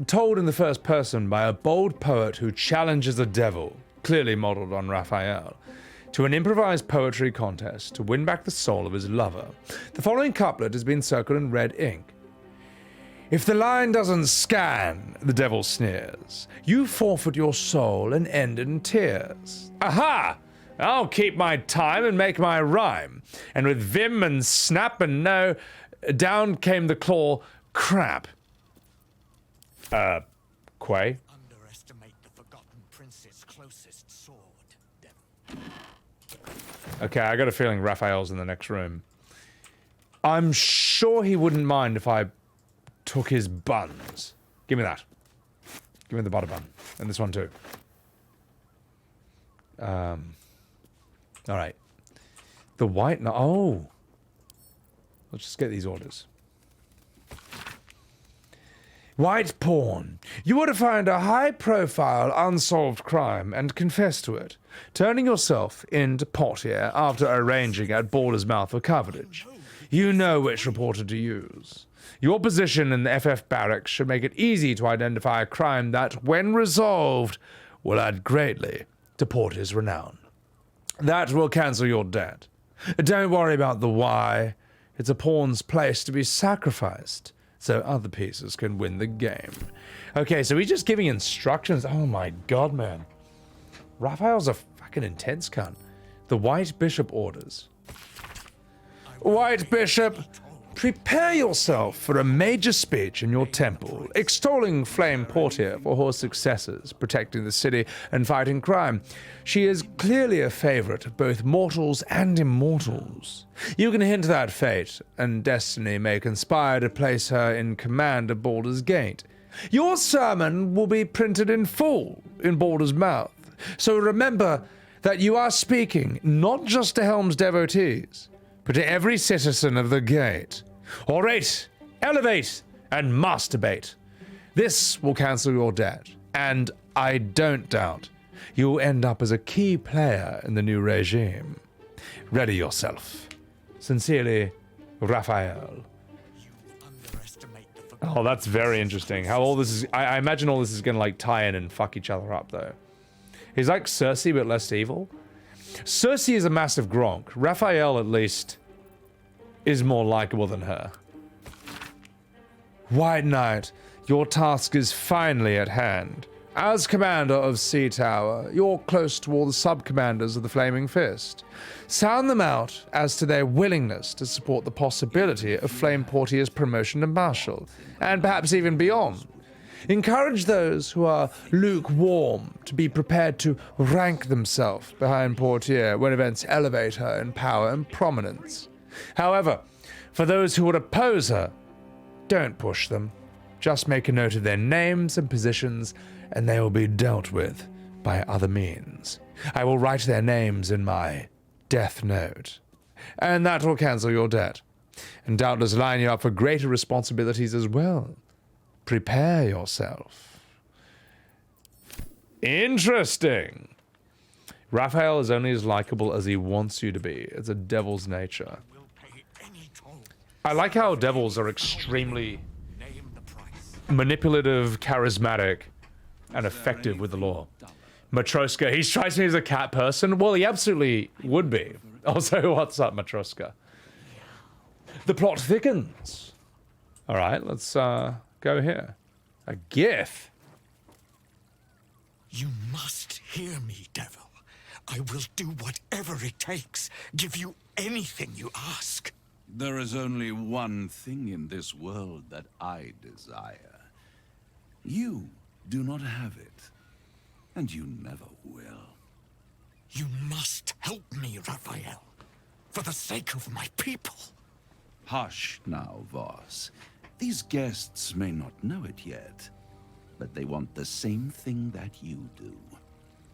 L: told in the first person by a bold poet who challenges a devil, clearly modeled on Raphael, to an improvised poetry contest to win back the soul of his lover. The following couplet has been circled in red ink. If the line doesn't scan, the devil sneers, you forfeit your soul and end in tears. Aha! I'll keep my time and make my rhyme. And with vim and snap and no, down came the claw, crap. Quay?
E: Underestimate the forgotten prince's closest sword.
L: Okay, I got a feeling Raphael's in the next room. I'm sure he wouldn't mind if I took his buns. Give me that. Give me the butter bun. And this one too. Alright. The white... No, oh! Let's just get these orders. White porn. You were to find a high-profile, unsolved crime and confess to it, turning yourself into portier after arranging at Baldur's Mouth for coverage. You know which reporter to use. Your position in the FF barracks should make it easy to identify a crime that, when resolved, will add greatly to Portier's renown. That will cancel your debt. Don't worry about the why. It's a pawn's place to be sacrificed, so other pieces can win the game. Okay, so he's just giving instructions. Oh my god, man. Raphael's a fucking intense cunt. The White Bishop orders. White Bishop, prepare yourself for a major speech in your temple, extolling Flame Portier for her successes, protecting the city and fighting crime. She is clearly a favorite of both mortals and immortals. You can hint that fate and destiny may conspire to place her in command of Baldur's Gate. Your sermon will be printed in full in Baldur's Mouth, so remember that you are speaking not just to Helm's devotees, but to every citizen of the Gate. Orate, elevate, and masturbate. This will cancel your debt, and I don't doubt you'll end up as a key player in the new regime. Ready yourself. Sincerely, Raphael. Oh, that's very interesting. How all this is... I imagine all this is gonna, like, tie in and fuck each other up, though. He's like Cersei, but less evil. Cersei is a massive Gronk. Raphael, at least, is more likable than her. White Knight, your task is finally at hand. As commander of Sea Tower, you're close to all the sub-commanders of the Flaming Fist. Sound them out as to their willingness to support the possibility of Flame Portier's promotion to Marshal, and perhaps even beyond. Encourage those who are lukewarm to be prepared to rank themselves behind Portier when events elevate her in power and prominence. However, for those who would oppose her, don't push them. Just make a note of their names and positions, and they will be dealt with by other means. I will write their names in my death note, and that will cancel your debt, and doubtless line you up for greater responsibilities as well. Prepare yourself. Interesting. Raphael is only as likable as he wants you to be. It's a devil's nature. I like how devils are extremely manipulative, charismatic, and effective with the law. Matroska, he strikes me as a cat person. Well, he absolutely would be. Also, what's up, Matroska? The plot thickens. All right, let's go here. A gif.
E: You must hear me, devil. I will do whatever it takes. Give you anything you ask.
K: There is only one thing in this world that I desire. You do not have it, and you never will.
E: You must help me, Raphael, for the sake of my people.
K: Hush now, Voss. These guests may not know it yet, but they want the same thing that you do.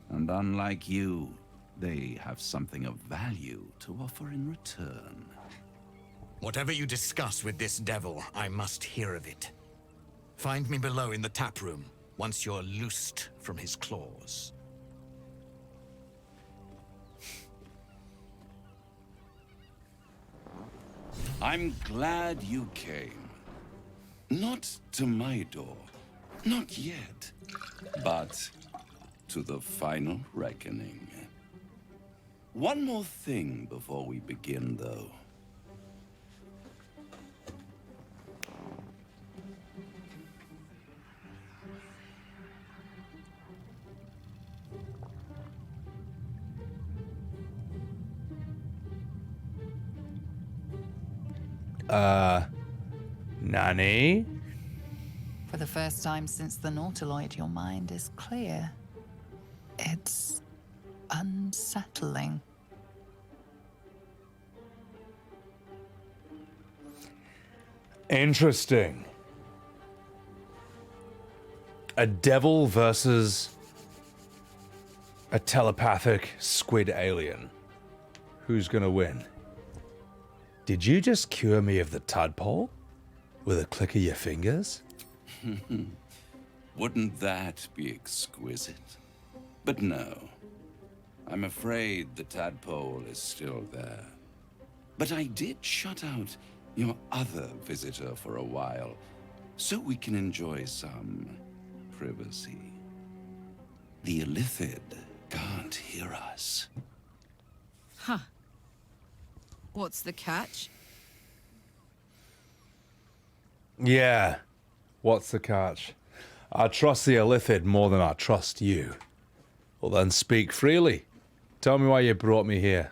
K: And unlike you, they have something of value to offer in return.
E: Whatever you discuss with this devil, I must hear of it. Find me below in the tap room, once you're loosed from his claws.
K: I'm glad you came. Not to my door, not yet, but to the final reckoning. One more thing before we begin, though.
L: Nani?
F: For the first time since the Nautiloid, your mind is clear. It's unsettling.
L: Interesting. A devil versus a telepathic squid alien. Who's gonna win? Did you just cure me of the tadpole? With a click of your fingers?
K: Wouldn't that be exquisite? But no. I'm afraid the tadpole is still there. But I did shut out your other visitor for a while, so we can enjoy some privacy. The Illithid can't hear us.
H: Huh. What's the catch?
L: Yeah. What's the catch? I trust the Illithid more than I trust you. Well then speak freely. Tell me why you brought me here.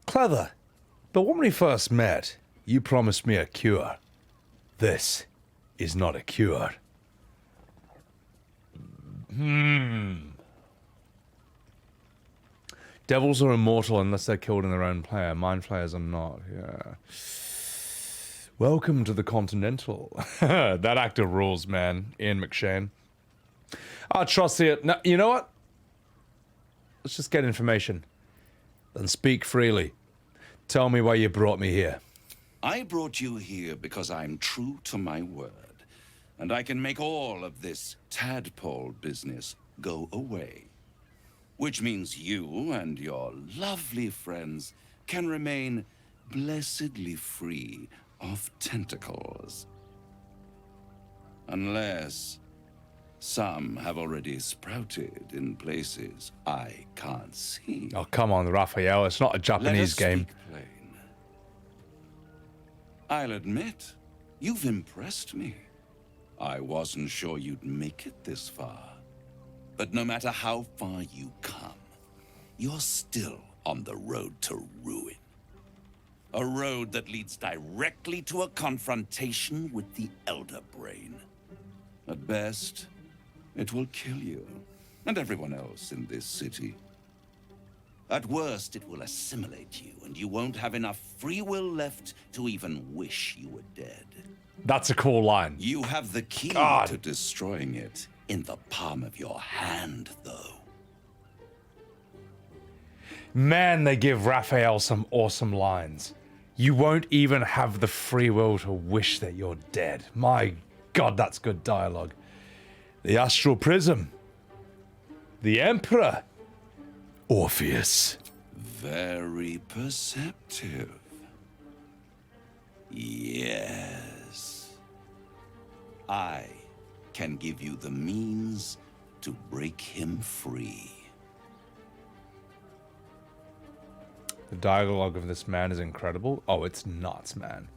L: Clever. But when we first met, you promised me a cure. This is not a cure. Devils are immortal unless they're killed in their own player. Mind flayers are not, yeah. Welcome to the Continental. That actor rules, man. Ian McShane. I trust it. No, you know what? Let's just get information. Then speak freely. Tell me why you brought me here.
K: I brought you here because I'm true to my word. And I can make all of this tadpole business go away. Which means you and your lovely friends can remain blessedly free of tentacles. Unless Some have already sprouted in places I can't see.
L: Oh, come on, Raphael. It's not a Japanese game.
K: Speak plain. I'll admit, you've impressed me. I wasn't sure you'd make it this far. But no matter how far you come, you're still on the road to ruin. A road that leads directly to a confrontation with the Elder Brain. At best, it will kill you and everyone else in this city. At worst, it will assimilate you, and you won't have enough free will left to even wish you were dead.
L: That's a cool line.
K: You have the key to destroying it in the palm of your hand, though.
L: Man, they give Raphael some awesome lines. You won't even have the free will to wish that you're dead. My God, that's good dialogue. The Astral Prism. The Emperor. Orpheus.
K: Very perceptive. Yes. I can give you the means to break him free.
L: The dialogue of this man is incredible. Oh, it's nuts, man.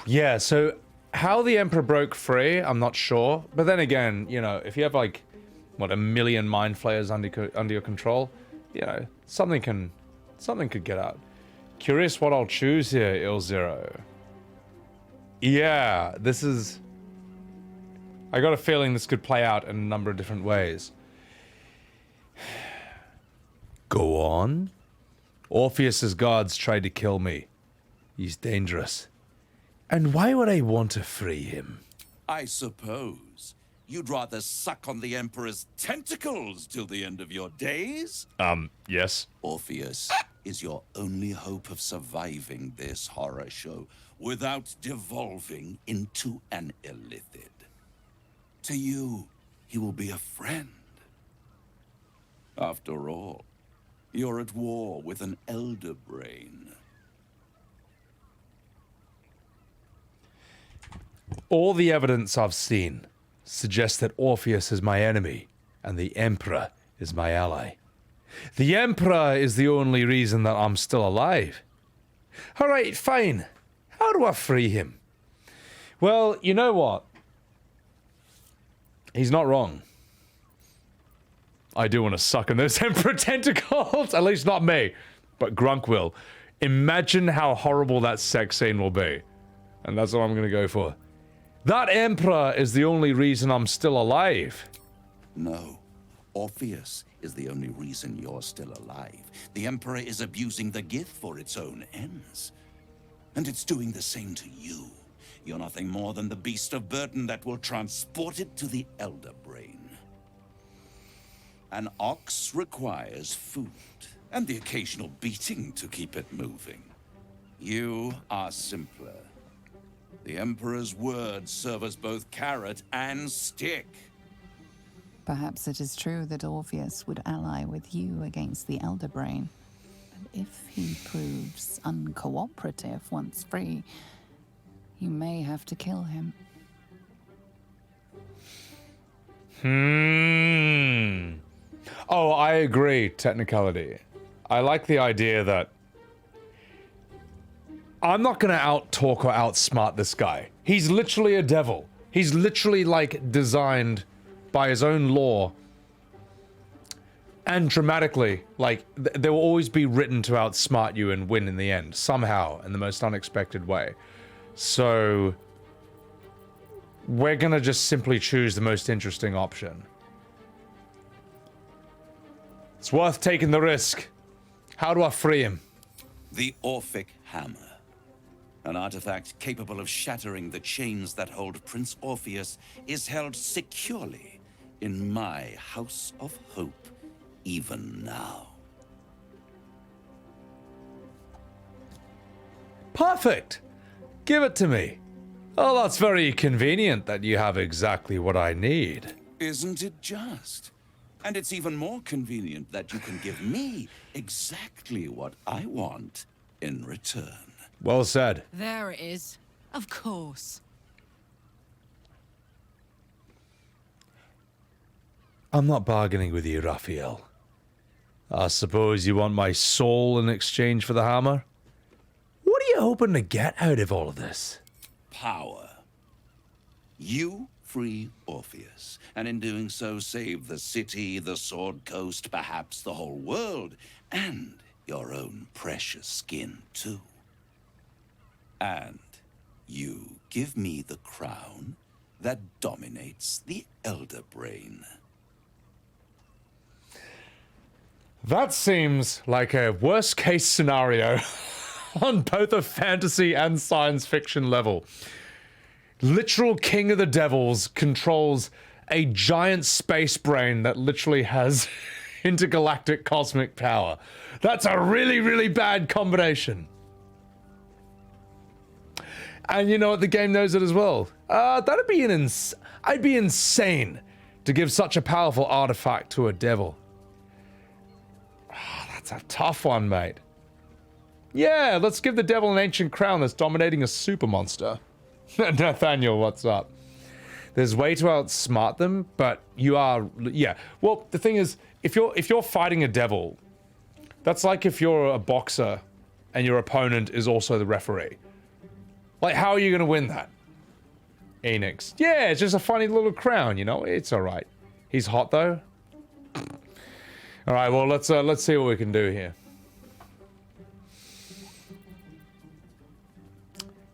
L: Yeah, so how the Emperor broke free, I'm not sure. But then again, you know, if you have like, what, 1 million mind flayers under your control, you know, something could get out. Curious what I'll choose here, Il0. Yeah, this is... I got a feeling this could play out in a number of different ways. Go on. Orpheus's guards tried to kill me. He's dangerous. And why would I want to free him?
K: I suppose you'd rather suck on the Emperor's tentacles till the end of your days?
L: Yes.
K: Orpheus is your only hope of surviving this horror show without devolving into an illithid. To you, he will be a friend. After all, you're at war with an Elder Brain.
L: All the evidence I've seen suggests that Orpheus is my enemy and the Emperor is my ally. The Emperor is the only reason that I'm still alive. All right, fine. How do I free him? Well, you know what? He's not wrong. I do want to suck on those Emperor tentacles. At least not me, but Grunk will. Imagine how horrible that sex scene will be. And that's what I'm going to go for. That Emperor is the only reason I'm still alive.
K: No. Orpheus is the only reason you're still alive. The Emperor is abusing the Gith for its own ends. And it's doing the same to you. You're nothing more than the beast of burden that will transport it to the Elder Brain. An ox requires food, and the occasional beating to keep it moving. You are simpler. The Emperor's words serve as both carrot and stick.
F: Perhaps it is true that Orpheus would ally with you against the Elder Brain. But if he proves uncooperative once free, you may have to kill him.
L: Oh, I agree, technicality. I like the idea that I'm not going to out-talk or outsmart this guy. He's literally a devil. He's literally, like, designed by his own law. And dramatically, like, there will always be written to outsmart you and win in the end. Somehow, in the most unexpected way. So we're going to just simply choose the most interesting option. It's worth taking the risk. How do I free him?
K: The Orphic Hammer. An artifact capable of shattering the chains that hold Prince Orpheus is held securely in my House of Hope, even now.
L: Perfect! Give it to me. Oh, that's very convenient that you have exactly what I need.
K: Isn't it just? And it's even more convenient that you can give me exactly what I want in return.
L: Well said.
H: There it is. Of course.
L: I'm not bargaining with you, Raphael. I suppose you want my soul in exchange for the hammer? What are you hoping to get out of all of this?
K: Power. You free Orpheus, and in doing so save the city, the Sword Coast, perhaps the whole world, and your own precious skin too. And you give me the crown that dominates the Elder Brain.
L: That seems like a worst-case scenario on both a fantasy and science fiction level. Literal King of the Devils controls a giant space brain that literally has intergalactic cosmic power. That's a really, really bad combination. And you know what? The game knows it as well. That'd be I'd be insane to give such a powerful artifact to a devil. That's a tough one, mate. Yeah, let's give the devil an ancient crown that's dominating a super monster. Nathaniel, what's up? There's way to outsmart them, but you are, yeah. Well, the thing is, if you're fighting a devil, that's like if you're a boxer and your opponent is also the referee. Like, how are you going to win that? Enix. Yeah, it's just a funny little crown, you know? It's alright. He's hot, though. Alright, well, let's see what we can do here.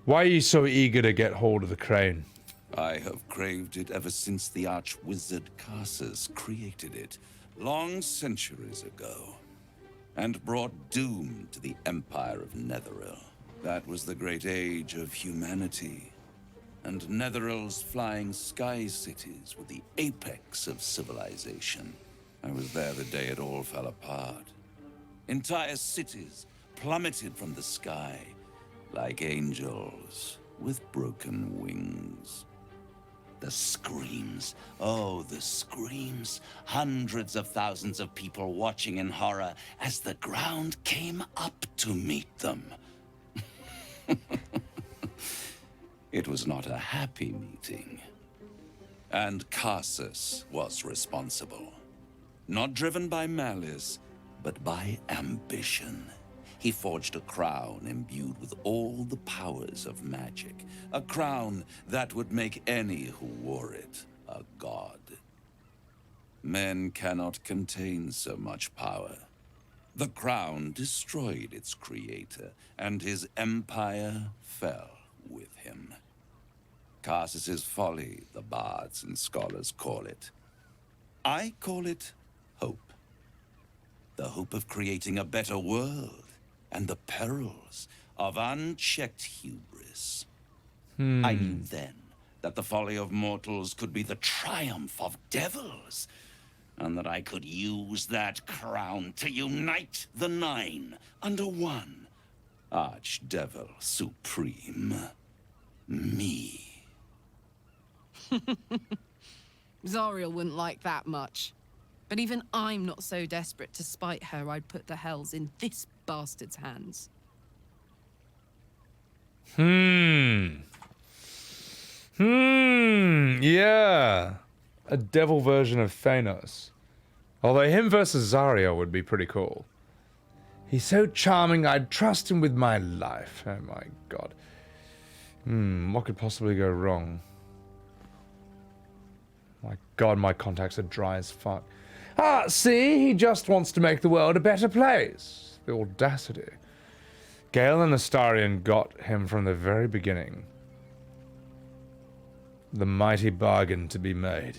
L: Why are you so eager to get hold of the crown?
K: I have craved it ever since the arch-wizard Karsus created it, long centuries ago, and brought doom to the Empire of Netheril. That was the great age of humanity, and Netheril's flying sky cities were the apex of civilization. I was there the day it all fell apart. Entire cities plummeted from the sky, like angels with broken wings. The screams, oh, the screams. Hundreds of thousands of people watching in horror as the ground came up to meet them. It was not a happy meeting. And Karsus was responsible. Not driven by malice, but by ambition. He forged a crown imbued with all the powers of magic. A crown that would make any who wore it a god. Men cannot contain so much power. The crown destroyed its creator, and his empire fell with him. Karsus's folly, the bards and scholars call it. I call it hope. The hope of creating a better world, and the perils of unchecked hubris. I knew then that the folly of mortals could be the triumph of devils, and that I could use that crown to unite the Nine under one Archdevil Supreme. Me.
J: Zariel wouldn't like that much. But even I'm not so desperate to spite her I'd put the hells in this bastard's hands.
L: Yeah. A devil version of Thanos. Although him versus Zarya would be pretty cool. He's so charming, I'd trust him with my life. Oh my god. What could possibly go wrong? My god, my contacts are dry as fuck. Ah, see? He just wants to make the world a better place. The audacity. Gale and Astarion got him from the very beginning. The mighty bargain to be made.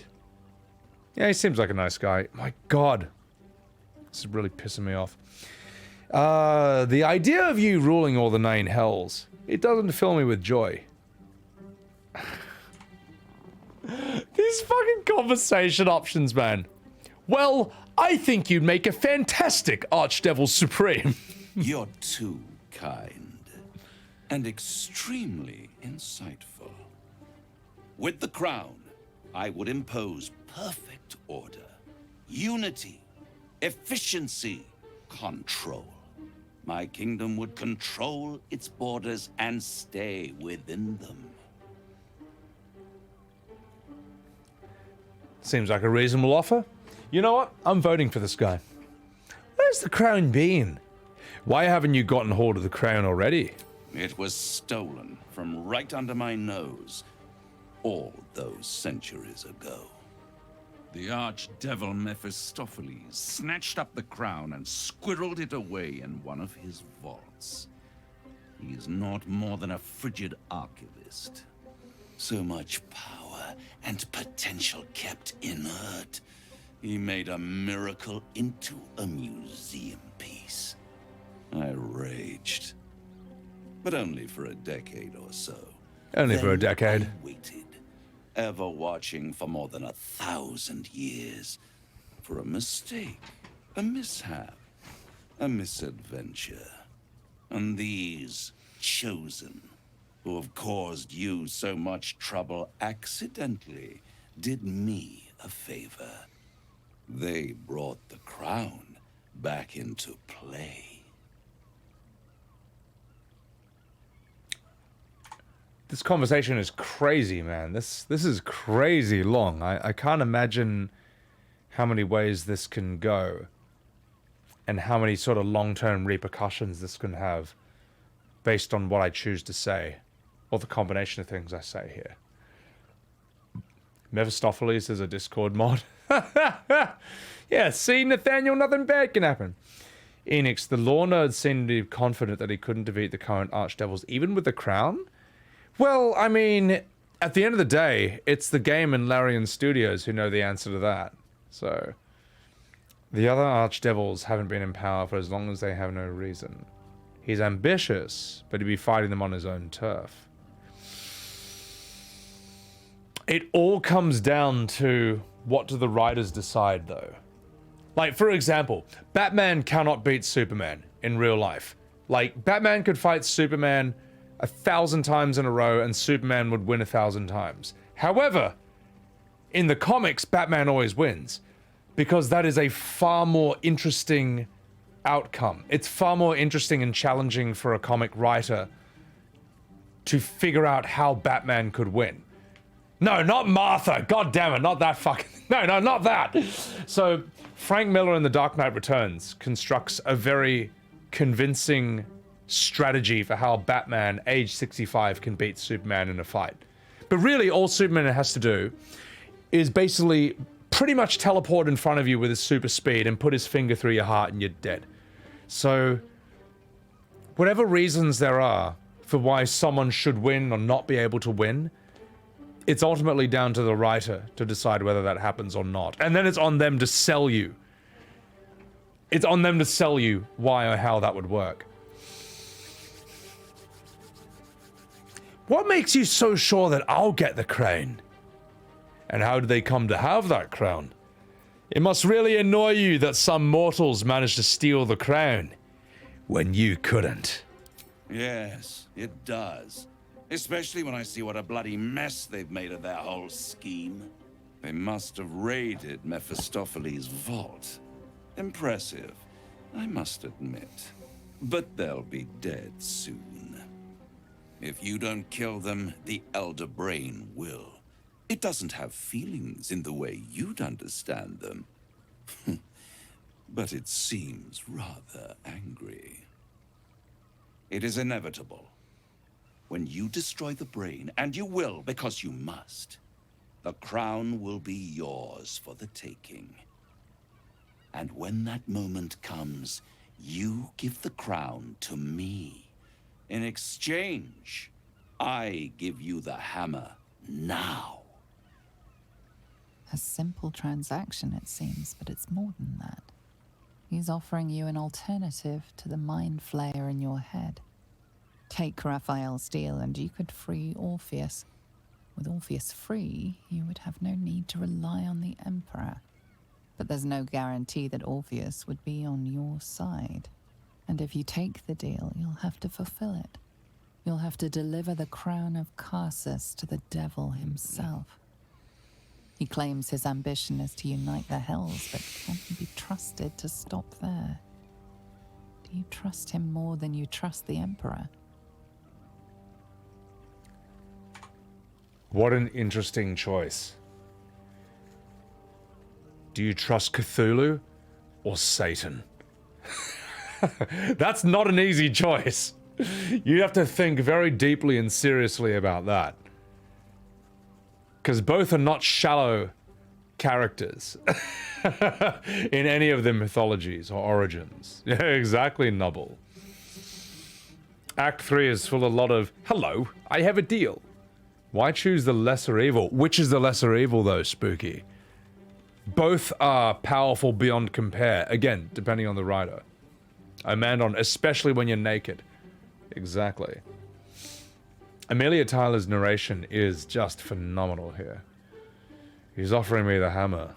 L: Yeah, he seems like a nice guy. My god. This is really pissing me off. The idea of you ruling all the 9 hells, it doesn't fill me with joy. These fucking conversation options, man. Well, I think you'd make a fantastic Archdevil Supreme.
K: You're too kind, and extremely insightful. With the crown, I would impose perfect order, unity, efficiency, control. My kingdom would control its borders and stay within them.
L: Seems like a reasonable offer. You know what? I'm voting for this guy. Where's the crown been? Why haven't you gotten hold of the crown already?
K: It was stolen from right under my nose all those centuries ago. The archdevil Mephistopheles snatched up the crown and squirreled it away in one of his vaults. He is not more than a frigid archivist. So much power and potential kept inert. He made a miracle into a museum piece. I raged. But only for a decade or so.
L: Only for a
K: Then
L: decade.
K: I waited, ever watching for more than 1,000 years. For a mistake, a mishap, a misadventure. And these chosen, who have caused you so much trouble accidentally, did me a favor. They brought the crown back into play.
L: This conversation is crazy, man. This is crazy long. I can't imagine how many ways this can go and how many sort of long-term repercussions this can have based on what I choose to say or the combination of things I say here. Mephistopheles is a Discord mod. Yeah, see, Nathaniel, nothing bad can happen. Enix, the lore nerd seemed to be confident that he couldn't defeat the current archdevils even with the crown? Well, I mean, at the end of the day, it's the game and Larian Studios who know the answer to that. So, the other archdevils haven't been in power for as long as they have no reason. He's ambitious, but he'd be fighting them on his own turf. It all comes down to what do the writers decide, though. Like, for example, Batman cannot beat Superman in real life. Like, Batman could fight Superman 1,000 times in a row and Superman would win 1,000 times. However, in the comics, Batman always wins because that is a far more interesting outcome. It's far more interesting and challenging for a comic writer to figure out how Batman could win. No, not Martha. God damn it, not that fucking... No, not that. So, Frank Miller in The Dark Knight Returns constructs a very convincing strategy for how Batman, age 65, can beat Superman in a fight. But really, all Superman has to do is basically pretty much teleport in front of you with his super speed and put his finger through your heart and you're dead. So, whatever reasons there are for why someone should win or not be able to win, it's ultimately down to the writer to decide whether that happens or not. And then it's on them to sell you. It's on them to sell you why or how that would work. What makes you so sure that I'll get the crown? And how did they come to have that crown? It must really annoy you that some mortals managed to steal the crown when you couldn't.
K: Yes, it does. Especially when I see what a bloody mess they've made of their whole scheme. They must have raided Mephistopheles' vault. Impressive, I must admit. But they'll be dead soon. If you don't kill them, the Elder Brain will. It doesn't have feelings in the way you'd understand them. But it seems rather angry. It is inevitable. When you destroy the brain, and you will because you must, the crown will be yours for the taking. And when that moment comes, you give the crown to me. In exchange, I give you the hammer now.
F: A simple transaction, it seems, but it's more than that. He's offering you an alternative to the mind flayer in your head. Take Raphael's deal and you could free Orpheus. With Orpheus free, you would have no need to rely on the Emperor. But there's no guarantee that Orpheus would be on your side. And if you take the deal, you'll have to fulfill it. You'll have to deliver the crown of Karsus to the devil himself. He claims his ambition is to unite the Hells, but can he be trusted to stop there? Do you trust him more than you trust the Emperor?
L: What an interesting choice. Do you trust Cthulhu or Satan? That's not an easy choice. You have to think very deeply and seriously about that. Because both are not shallow characters in any of their mythologies or origins. Yeah, exactly, Nubble. Act 3 is full of a lot of, hello, I have a deal. Why choose the lesser evil? Which is the lesser evil though, Spooky? Both are powerful beyond compare. Again, depending on the writer. Amandon, especially when you're naked. Exactly. Amelia Tyler's narration is just phenomenal here. He's offering me the hammer.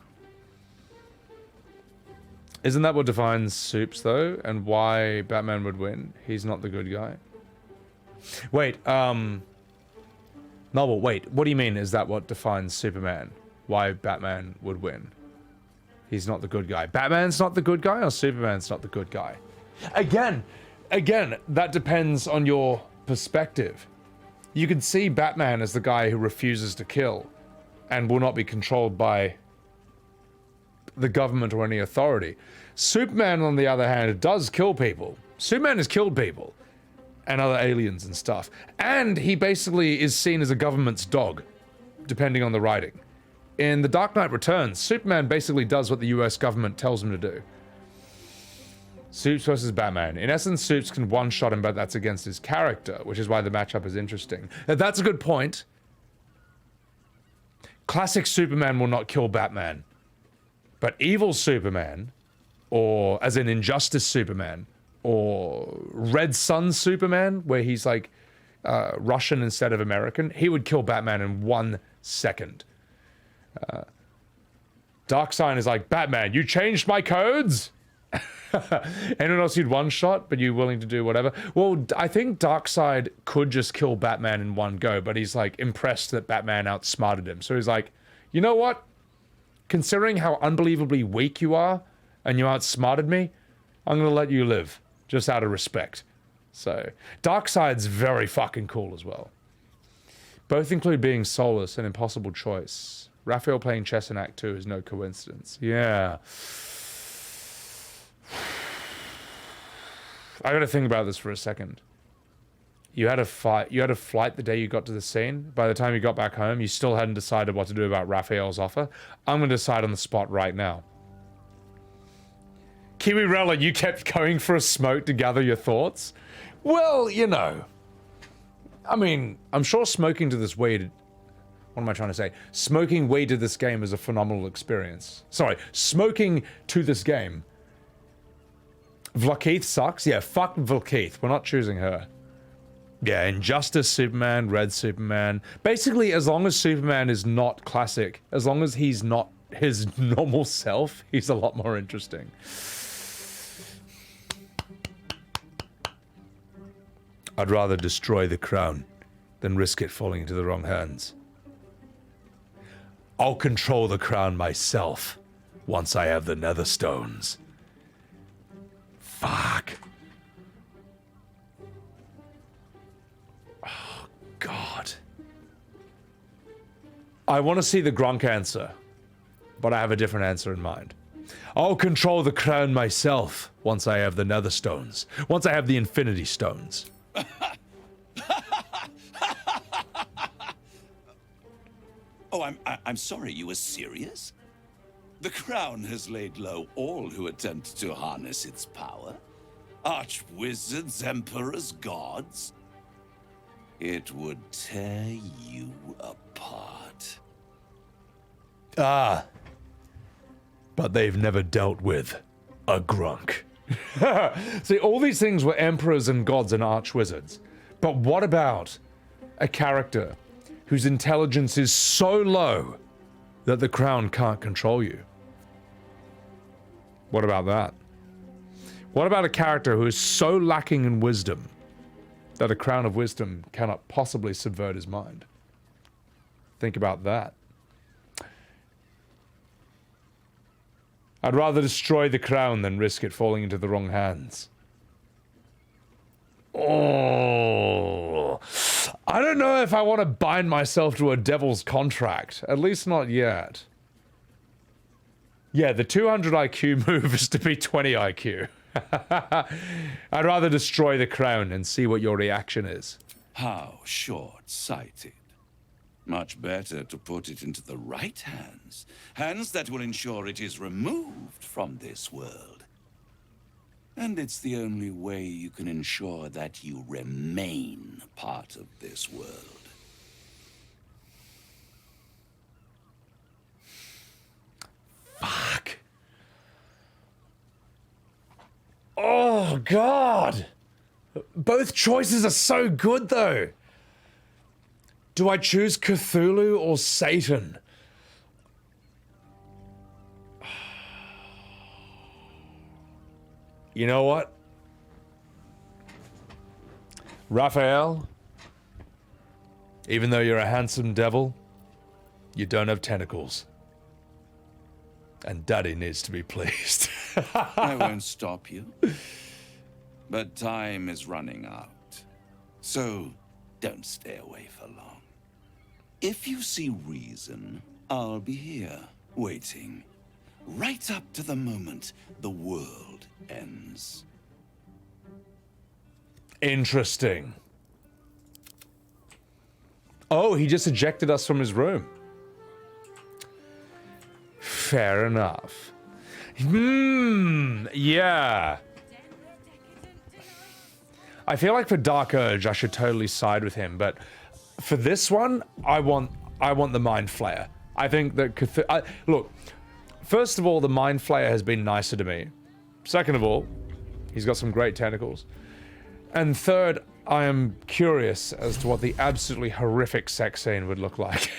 L: Isn't that what defines Soups, though? And why Batman would win? He's not the good guy. Wait, Novel, wait, what do you mean is that what defines Superman? Why Batman would win? He's not the good guy. Batman's not the good guy, or Superman's not the good guy? Again, that depends on your perspective. You can see Batman as the guy who refuses to kill and will not be controlled by the government or any authority. Superman, on the other hand, does kill people. Superman has killed people and other aliens and stuff. And he basically is seen as a government's dog, depending on the writing. In The Dark Knight Returns, Superman basically does what the US government tells him to do. Supes versus Batman. In essence, Supes can one-shot him, but that's against his character, which is why the matchup is interesting. Now, that's a good point. Classic Superman will not kill Batman. But evil Superman, or as in Injustice Superman, or Red Sun Superman, where he's like Russian instead of American, he would kill Batman in 1 second. Darkseid is like, Batman, you changed my codes? Anyone else you'd one-shot, but you willing to do whatever? Well, I think Darkseid could just kill Batman in one go, but he's like impressed that Batman outsmarted him. So he's like, you know what? Considering how unbelievably weak you are, and you outsmarted me, I'm gonna let you live, just out of respect. So, Darkseid's very fucking cool as well. Both include being soulless, an impossible choice. Raphael playing chess in Act 2 is no coincidence. Yeah. I gotta think about this for a second. You had a flight the day you got to the scene. By the time you got back home, you still hadn't decided what to do about Raphael's offer. I'm gonna decide on the spot right now. Kiwi Rella, you kept going for a smoke to gather your thoughts? Well, you know. I mean, I'm sure smoking to this weed... What am I trying to say? Smoking weed to this game is a phenomenal experience. Sorry, smoking to this game. Vlakeith sucks? Yeah, fuck Vlakeith. We're not choosing her. Yeah, Injustice Superman, Red Superman. Basically, as long as Superman is not classic, as long as he's not his normal self, he's a lot more interesting. I'd rather destroy the crown than risk it falling into the wrong hands. I'll control the crown myself once I have the nether stones. Fuck. Oh, God. I want to see the Gronk answer, but I have a different answer in mind. I'll control the crown myself once I have the nether stones. Once I have the infinity stones.
K: Oh, I'm sorry, you were serious? The crown has laid low all who attempt to harness its power. Archwizards, emperors, gods. It would tear you apart.
G: Ah. But they've never dealt with a Grunk.
L: See, all these things were emperors and gods and archwizards. But what about a character whose intelligence is so low that the crown can't control you? What about that? What about a character who is so lacking in wisdom that a crown of wisdom cannot possibly subvert his mind? Think about that. I'd rather destroy the crown than risk it falling into the wrong hands. Oh, I don't know if I want to bind myself to a devil's contract. At least not yet. Yeah, the 200 IQ move is to be 20 IQ. I'd rather destroy the crown and see what your reaction is.
K: How short-sighted. Much better to put it into the right hands. Hands that will ensure it is removed from this world. And it's the only way you can ensure that you remain part of this world.
L: Fuck. Oh, God. Both choices are so good, though. Do I choose Cthulhu or Satan? You know what? Raphael, even though you're a handsome devil, you don't have tentacles. And Daddy needs to be pleased.
K: I won't stop you. But time is running out. So, don't stay away for long. If you see reason, I'll be here, waiting. Right up to the moment the world ends.
L: Interesting. Oh, he just ejected us from his room. Fair enough. Yeah. I feel like for Dark Urge, I should totally side with him, but for this one, I want the Mind Flayer. I think that look, first of all, the Mind Flayer has been nicer to me. Second of all, he's got some great tentacles. And third, I am curious as to what the absolutely horrific sex scene would look like.